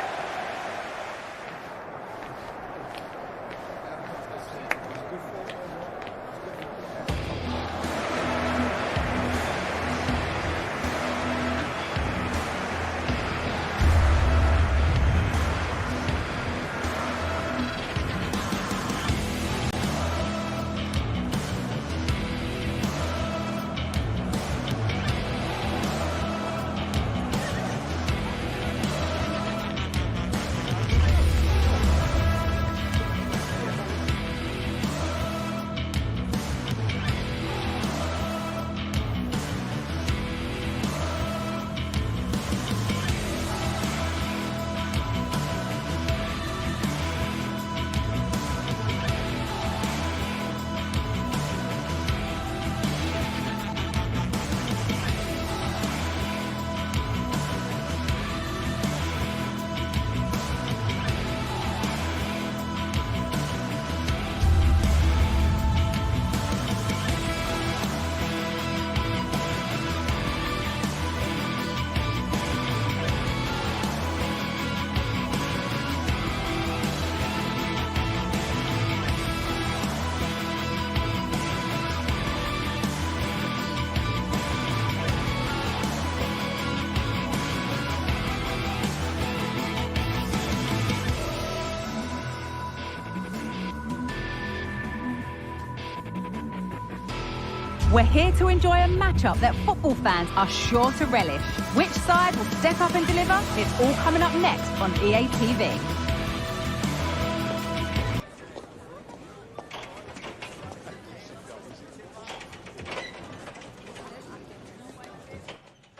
We're here to enjoy a matchup that football fans are sure to relish. Which side will step up and deliver? It's all coming up next on EA TV.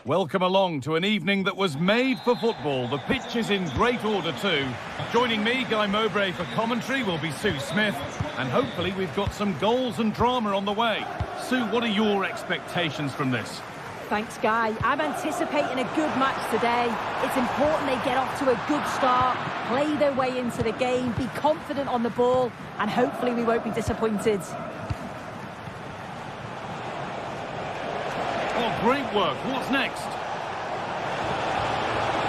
Welcome along to an evening that was made for football. The pitch is in great order too. Joining me, Guy Mowbray, for commentary will be Sue Smith. And hopefully we've got some goals and drama on the way. Sue, what are your expectations from this? Thanks, Guy. I'm anticipating a good match today. It's important they get off to a good start, play their way into the game, be confident on the ball, and hopefully we won't be disappointed. Oh, great work. What's next?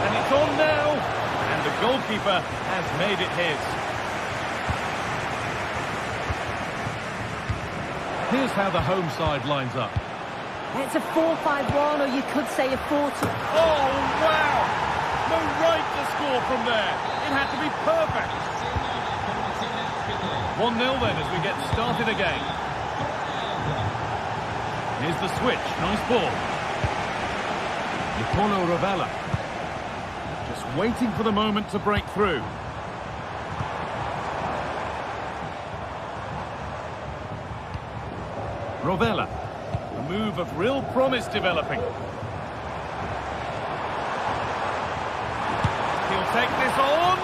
And it's on now. And the goalkeeper has made it his. Here's how the home side lines up. It's a 4-5-1, or you could say a 4-2. Oh, wow! No right to score from there. It had to be perfect. 1-0 then as we get started again. Here's the switch. Nice ball. Nicolo Rovella. Just waiting for the moment to break through. Rovella. A move of real promise developing. He'll take this on.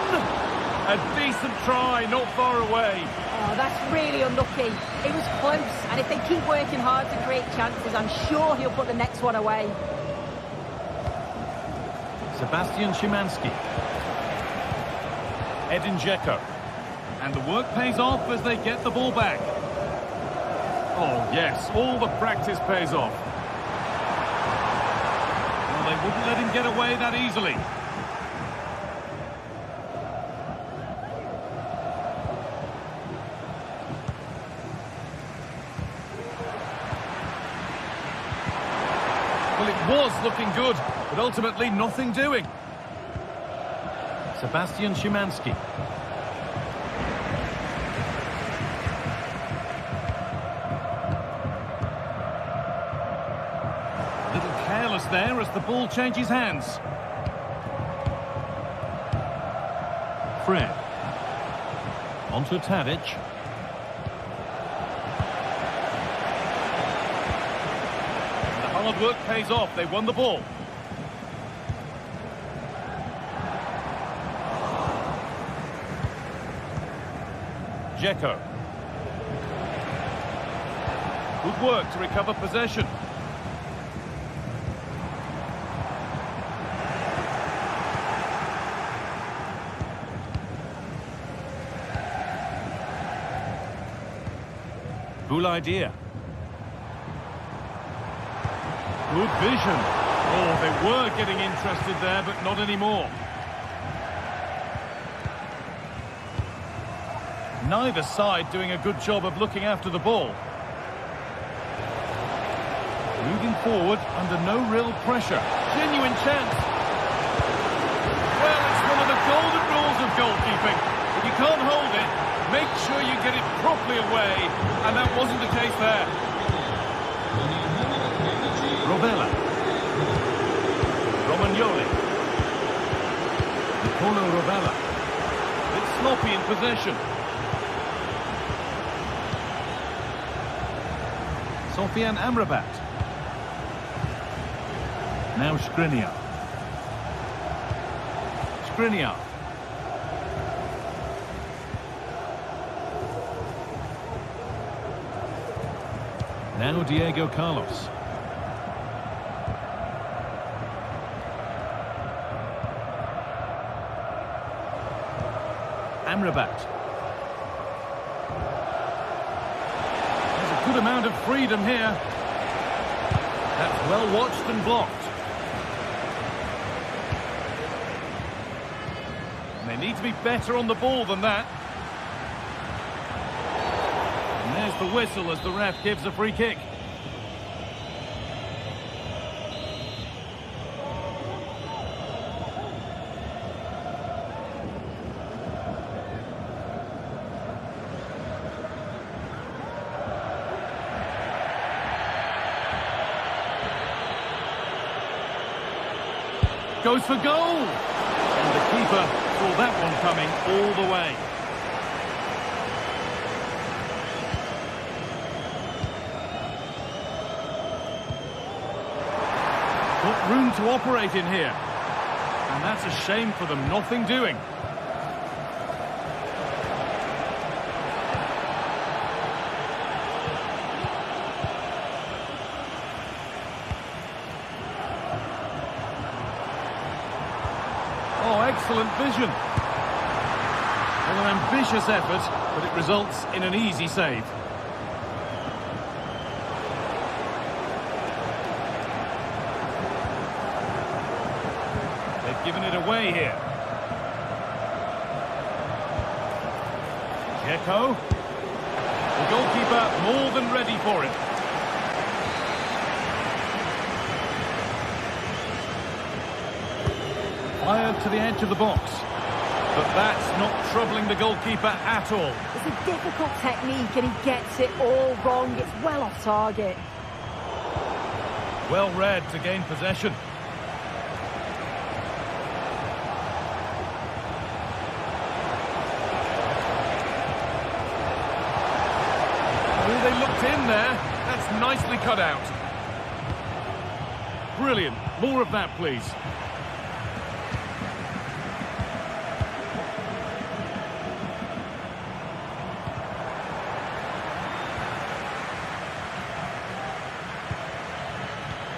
A decent try, not far away. Oh, that's really unlucky. It was close, and if they keep working hard to create chances, I'm sure he'll put the next one away. Sebastian Szymanski. Edin Dzeko. And the work pays off as they get the ball back. Oh, yes, all the practice pays off. Well, they wouldn't let him get away that easily. Well, it was looking good, but ultimately nothing doing. Sebastian Szymanski. Careless there as the ball changes hands. Fred. On to Tadic. The hard work pays off. They won the ball. Dzeko. Good work to recover possession. Cool idea. Good vision. Oh, they were getting interested there, but not anymore. Neither side doing a good job of looking after the ball. Moving forward under no real pressure. Genuine chance. Well, it's one of the golden rules of goalkeeping. If you can't hold it, make sure you get it properly away, and that wasn't the case there. Rovella. Romagnoli. Nicolo Rovella. It's sloppy in possession. Sofian Amrabat. Now Skriniar. Skriniar. Now Diego Carlos. Amrabat. There's a good amount of freedom here. That's well watched and blocked. And they need to be better on the ball than that. And there's the whistle as the ref gives a free kick. Goes for goal! And the keeper saw that one coming all the way. got room to operate in here. And that's a shame for them, nothing doing. Oh, excellent vision. Well, an ambitious effort, but it results in an easy save. They've given it away here. Dzeko. The goalkeeper more than ready for it. Fired to the edge of the box. But that's not troubling the goalkeeper at all. It's a difficult technique and he gets it all wrong. It's well off target. Well read to gain possession. Oh, they looked in there. That's nicely cut out. Brilliant. More of that, please.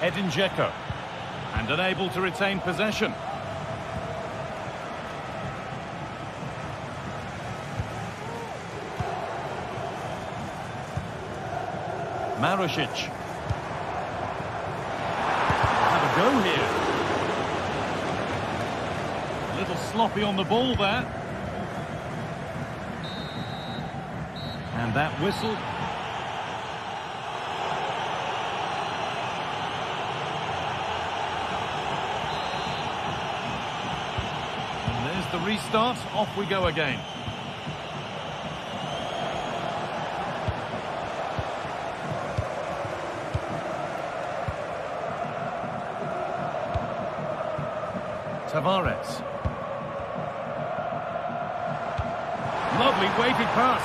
Edin Dzeko, and unable to retain possession. Marusic. Have a go here. A little sloppy on the ball there. And that whistle. The restart, off we go again. Tavares. Lovely weighted pass,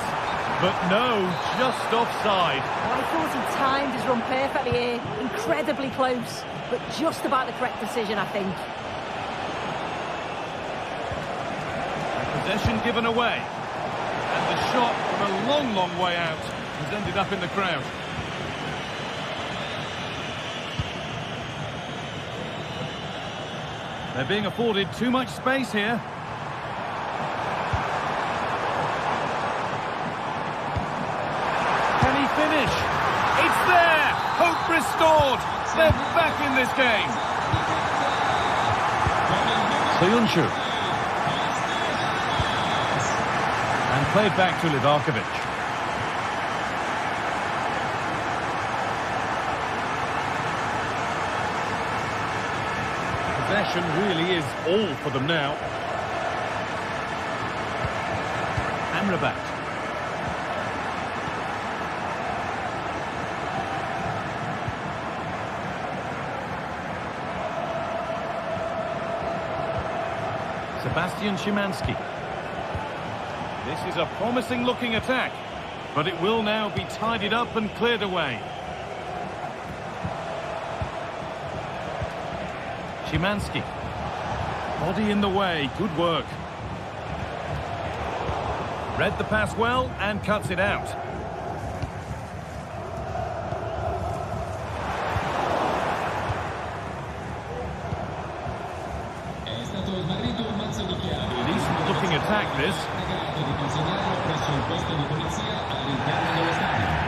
but no, just offside. Well, I thought he timed his run perfectly here, incredibly close, but just about the correct decision, I think. Possession given away, and the shot from a long, long way out has ended up in the crowd. They're being afforded too much space here. Can he finish? It's there! Hope restored! They're back in this game! Soyuncu. And played back to Livakovic. Possession really is all for them now. Amrabat. Sebastian Szymanski. This is a promising-looking attack, but it will now be tidied up and cleared away. Szymanski. Body in the way, good work. Read the pass well and cuts it out. Decent-looking attack, this.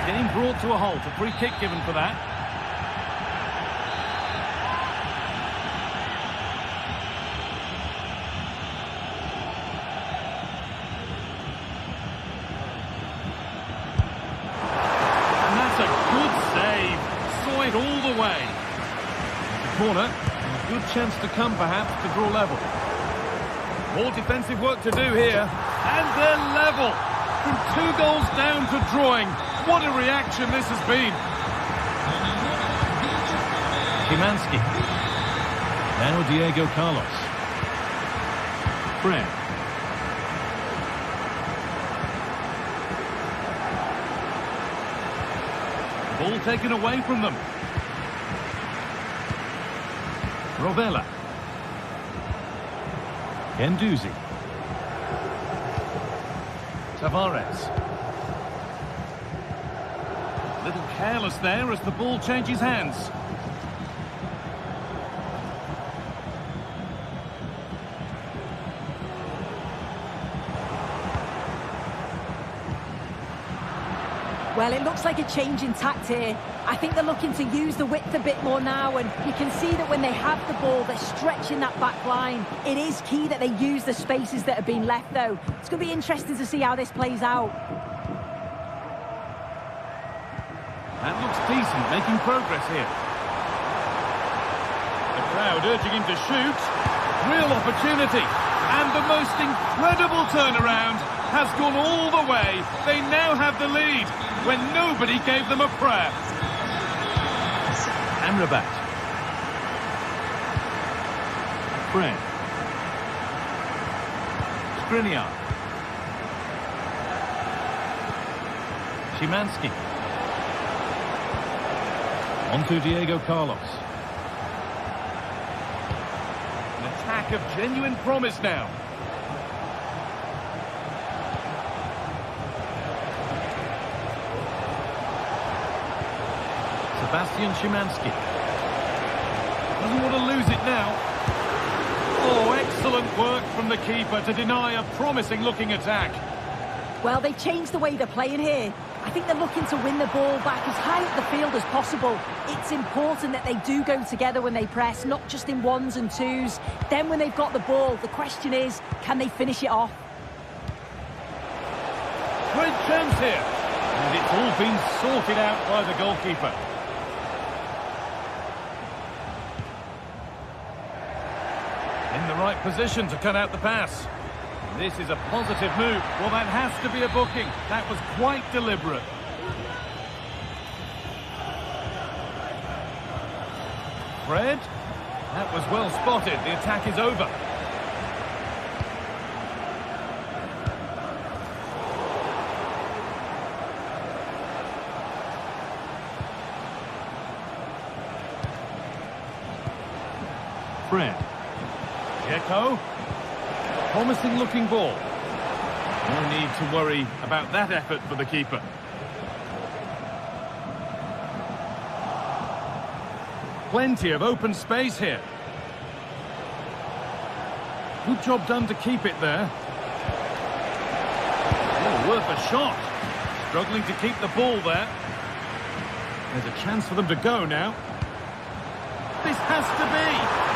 Game brought to a halt, a free kick given for that. And that's a good save. Saw it all the way. The corner, a good chance to come perhaps to draw level. More defensive work to do here. And they're level. From 2 goals down to drawing. What a reaction this has been. Szymanski. Now Diego Carlos. Fred. Ball taken away from them. Rovella. Guendouzi. Tavares. A little careless there as the ball changes hands. Well, it looks like a change in tact here. I think they're looking to use the width a bit more now, and you can see that when they have the ball, they're stretching that back line. It is key that they use the spaces that have been left, though. It's going to be interesting to see how this plays out. That looks decent, making progress here. The crowd urging him to shoot. Real opportunity. And the most incredible turnaround has gone all the way. They now have the lead when nobody gave them a prayer. Amrabat. Fred. Skriniar. Szymanski. On to Diego Carlos. An attack of genuine promise now. Sebastian Szymanski. Doesn't want to lose it now. Oh, excellent work from the keeper to deny a promising-looking attack. Well, they've changed the way they're playing here. I think they're looking to win the ball back as high up the field as possible. It's important that they do go together when they press, not just in ones and twos. Then when they've got the ball, the question is, can they finish it off? Great chance here. And it's all been sorted out by the goalkeeper. In the right position to cut out the pass. This is a positive move. Well, that has to be a booking. That was quite deliberate. Fred. That was well spotted. The attack is over. Fred. Dzeko. Promising looking ball. No need to worry about that effort for the keeper. Plenty of open space here. Good job done to keep it there. Oh, worth a shot. Struggling to keep the ball there. There's a chance for them to go now. This has to be.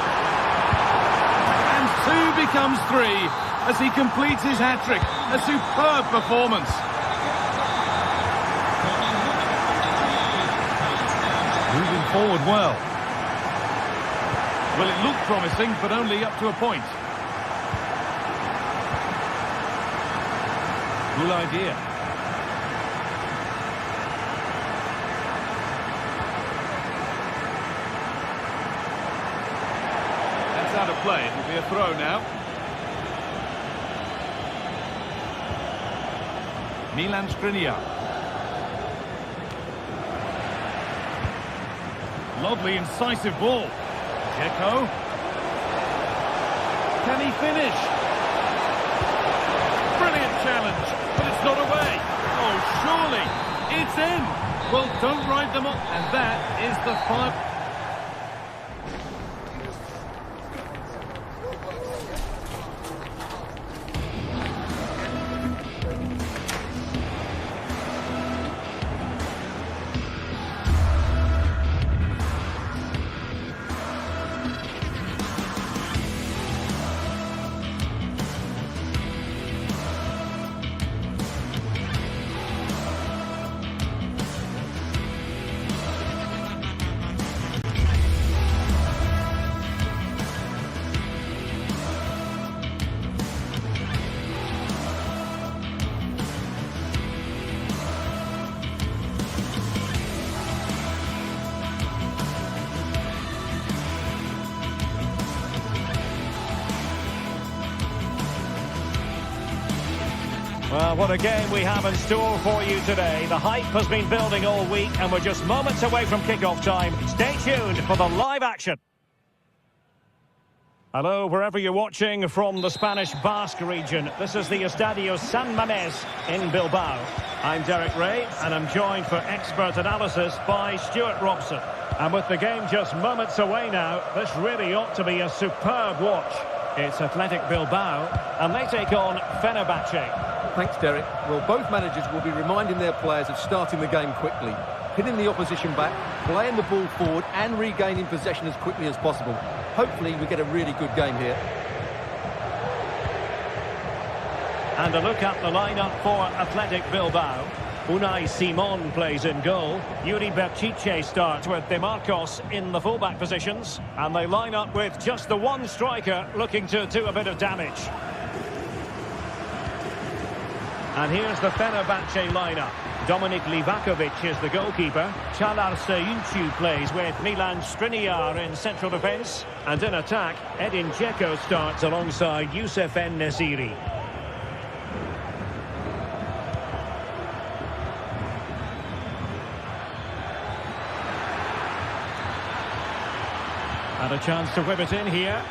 And 2 becomes 3 as he completes his hat-trick. A superb performance. Moving forward well. Well, it looked promising, but only up to a point. Good idea. That's out of play. It will be a throw now. Milan Skriniar. Lovely, incisive ball. Dzeko. Can he finish? Brilliant challenge, but it's not away. Oh, surely, it's in. Well, don't ride them up. And that is the 5. Well, what a game we have in store for you today. The hype has been building all week and we're just moments away from kick-off time. Stay tuned for the live action. Hello, wherever you're watching from the Spanish Basque region. This is the Estadio San Mamés in Bilbao. I'm Derek Ray, and I'm joined for expert analysis by Stuart Robson. And with the game just moments away now, this really ought to be a superb watch. It's Athletic Bilbao, and they take on Fenerbahce. Thanks, Derek. Well, both managers will be reminding their players of starting the game quickly, pinning the opposition back, playing the ball forward and regaining possession as quickly as possible. Hopefully we get a really good game here. And a look at the lineup for Athletic Bilbao. Unai Simon plays in goal. Yuri Berchiche starts with De Marcos in the fullback positions. And they line up with just the one striker looking to do a bit of damage. And here's the Fenerbahce lineup. Dominik Livakovic is the goalkeeper. Çağlar Söyüncü plays with Milan Skriniar in central defence. And in attack, Edin Dzeko starts alongside Youssef En-Nesyri. And a chance to whip it in here.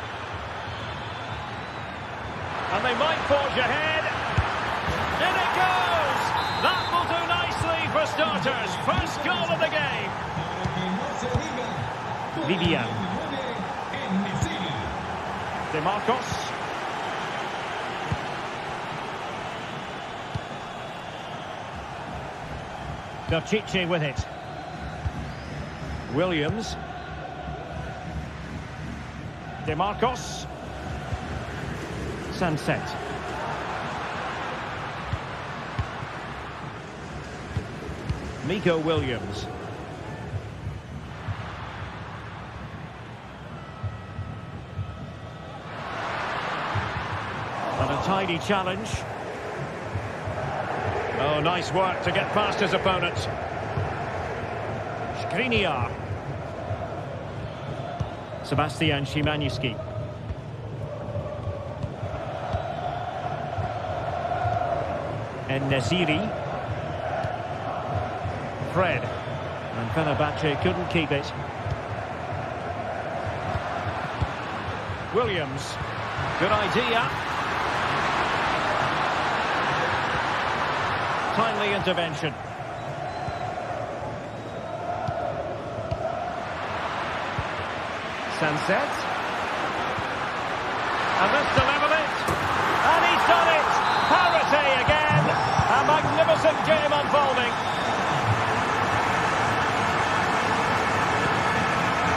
And they might forge ahead. In it goes! That will do nicely for starters. First goal of the game. Vivian. De Marcos. Berchiche with it. Williams. De Marcos. Sunset. Nico Williams. And a tidy challenge. Oh, nice work to get past his opponent. Skriniar. Sebastian Szymanski. En-Nesyri. Fred. And Fenerbahce couldn't keep it. Williams. Good idea. Timely intervention. Sunset. And this to level it. And he's done it. Parity again. A magnificent game unfolding.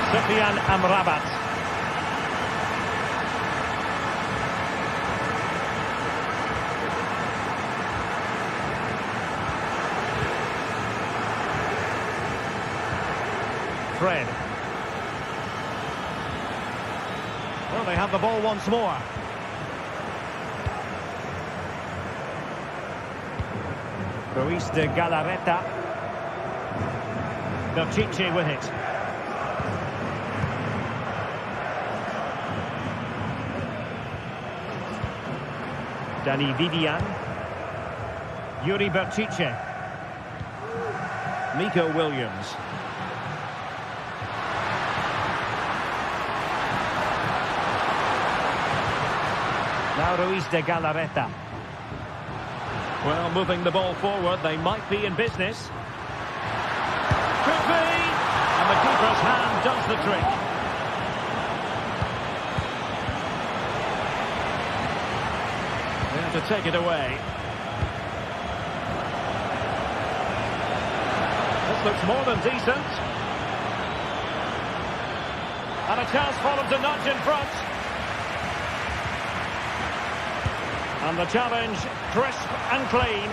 Sufyan Amrabat. Fred. Well, they have the ball once more. Ruiz de Galarreta. Berchiche with it. Dani Vivian. Yuri Berchiche. Nico Williams. Now Ruiz de Galarreta. Well, moving the ball forward, they might be in business. Could be! And the keeper's hand does the trick. They have to take it away. This looks more than decent. And a chance for them to nudge in front. And the challenge, crisp and clean.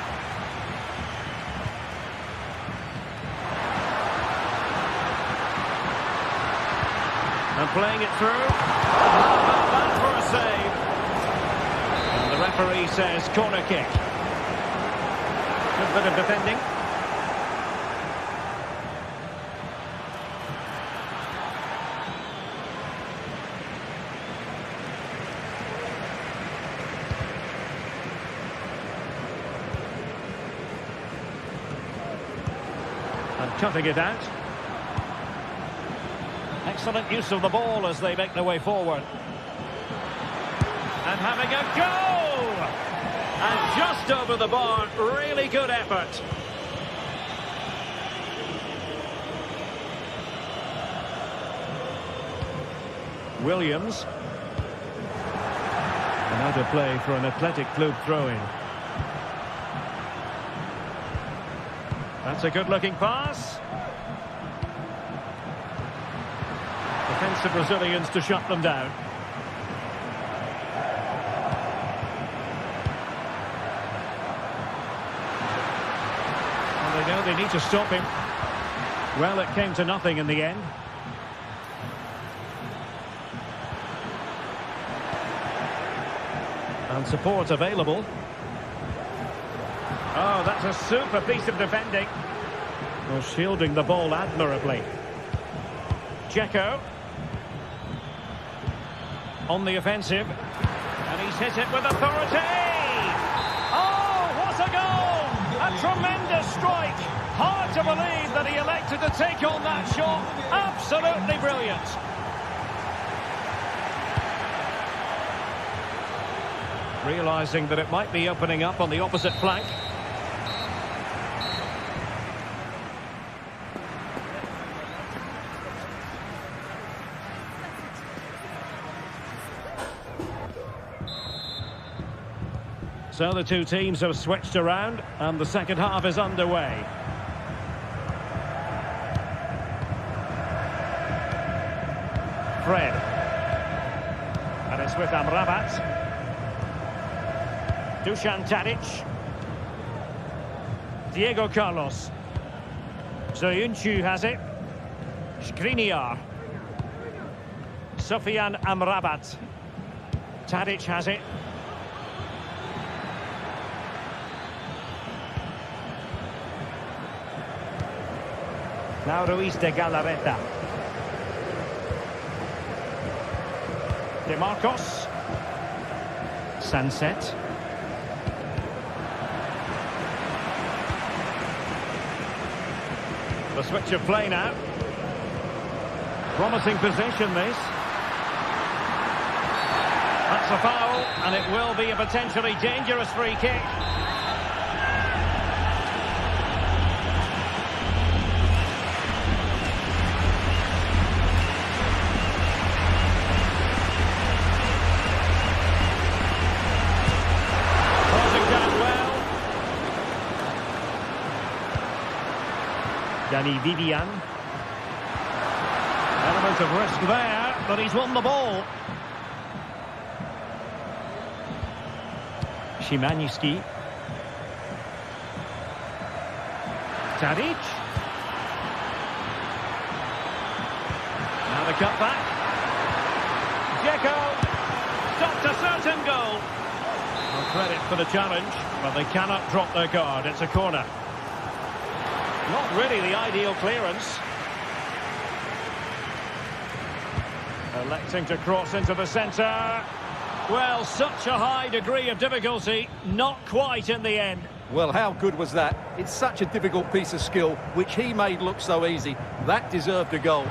And playing it through. How about that for a save? And the referee says corner kick. Good bit of defending. Cutting it out. Excellent use of the ball as they make their way forward. And having a go! And just over the bar, really good effort. Williams. And out of play for an Athletic Club throw-in. That's a good-looking pass. Defensive Brazilians to shut them down. And they know they need to stop him. Well, it came to nothing in the end. And support available. Oh, that's a super piece of defending. Well, shielding the ball admirably. Dzeko. On the offensive. And he's hit it with authority. Oh, what a goal! A tremendous strike. Hard to believe that he elected to take on that shot. Absolutely brilliant. Realising that it might be opening up on the opposite flank. So the two teams have switched around and the second half is underway. Fred. And it's with Amrabat. Dusan Tadic. Diego Carlos. Soyuncu has it. Skriniar. Sofian Amrabat. Tadic has it. Now Ruiz de Galarreta. De Marcos. Sunset. The switch of play now. Promising position, this. That's a foul, and it will be a potentially dangerous free kick. Danny Vivian. Element of risk there, but he's won the ball. Szymański. Tadic. Now the cutback. Dzeko. Stopped a certain goal. No credit for the challenge, but they cannot drop their guard. It's a corner. Not really the ideal clearance. Electing to cross into the centre. Well, such a high degree of difficulty, not quite in the end. Well, how good was that? It's such a difficult piece of skill, which he made look so easy. That deserved a goal.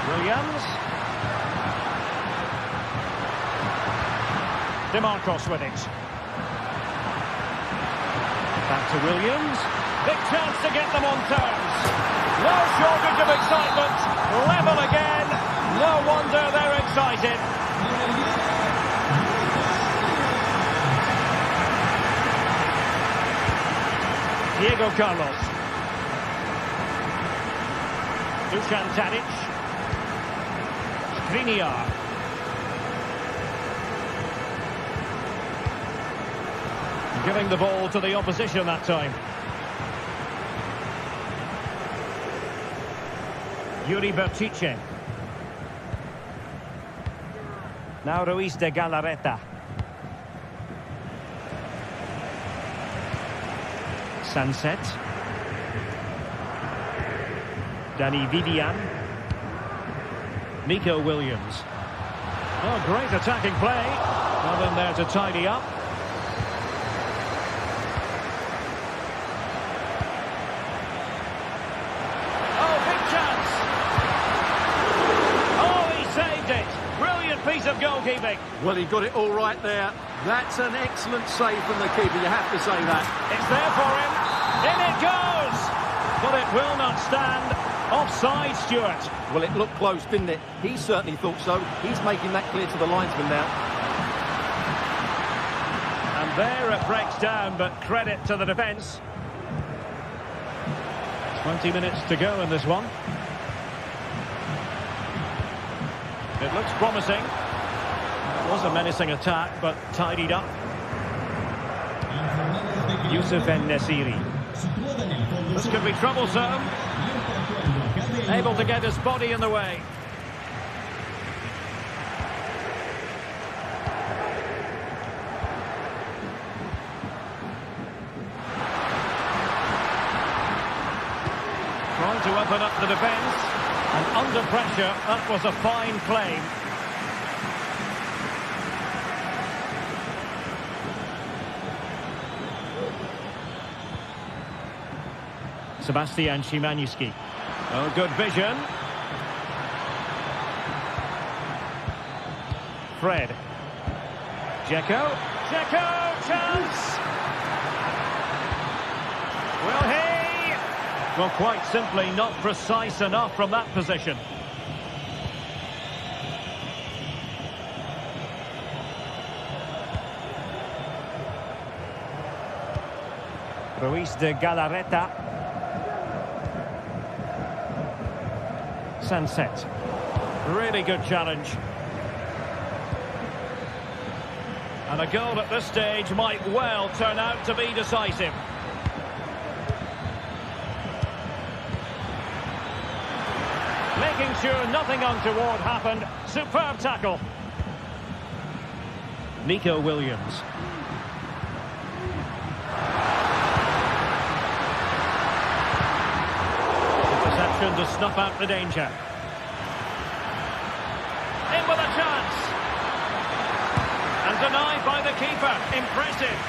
Williams. De Marcos with it. Back to Williams. Big chance to get them on terms. No shortage of excitement. Level again. No wonder they're excited. Diego Carlos. Dusan Tadic. Skriniar. Giving the ball to the opposition that time. Yuri Bertice. Now Ruiz de Galarreta. Sunset. Danny Vivian. Nico Williams. Oh, great attacking play. Well in there to tidy up. penalty. Well, he got it all right there. That's an excellent save from the keeper, you have to say that. It's there for him. In it goes! But it will not stand. Offside, Stuart. Well, it looked close, didn't it? He certainly thought so. He's making that clear to the linesman now. And there it breaks down, but credit to the defence. 20 minutes to go in this one. It looks promising. It was a menacing attack, but tidied up. Youssef En-Nesyri. This could be troublesome. Able to get his body in the way. Trying to open up the defence. And under pressure, that was a fine claim. Sebastian Szymanski. Oh, good vision. Fred. Dzeko. Dzeko, chance! Will he? Well, quite simply, not precise enough from that position. Ruiz de Galarreta. Sunset. Really good challenge. And a goal at this stage might well turn out to be decisive. Making sure nothing untoward happened. Superb tackle. Nico Williams. Interception to snuff out the danger. In with a chance. And denied by the keeper. Impressive.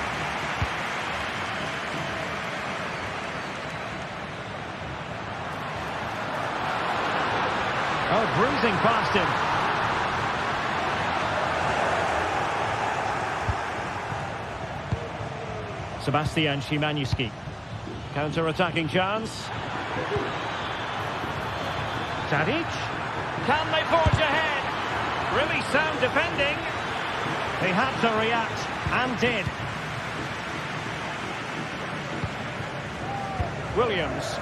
Oh, bruising past him. Sebastian Szymanski. Counter-attacking chance. Tadic. Can they forge ahead? Really sound defending. He had to react, and did. Williams.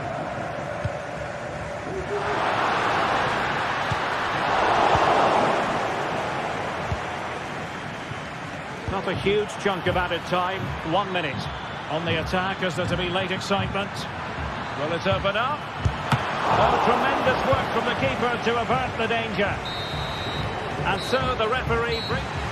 Not a huge chunk of added time. 1 minute. On the attack, as there to be late excitement. Will it open up? Oh, tremendous work from the keeper to avert the danger. And so the referee brings...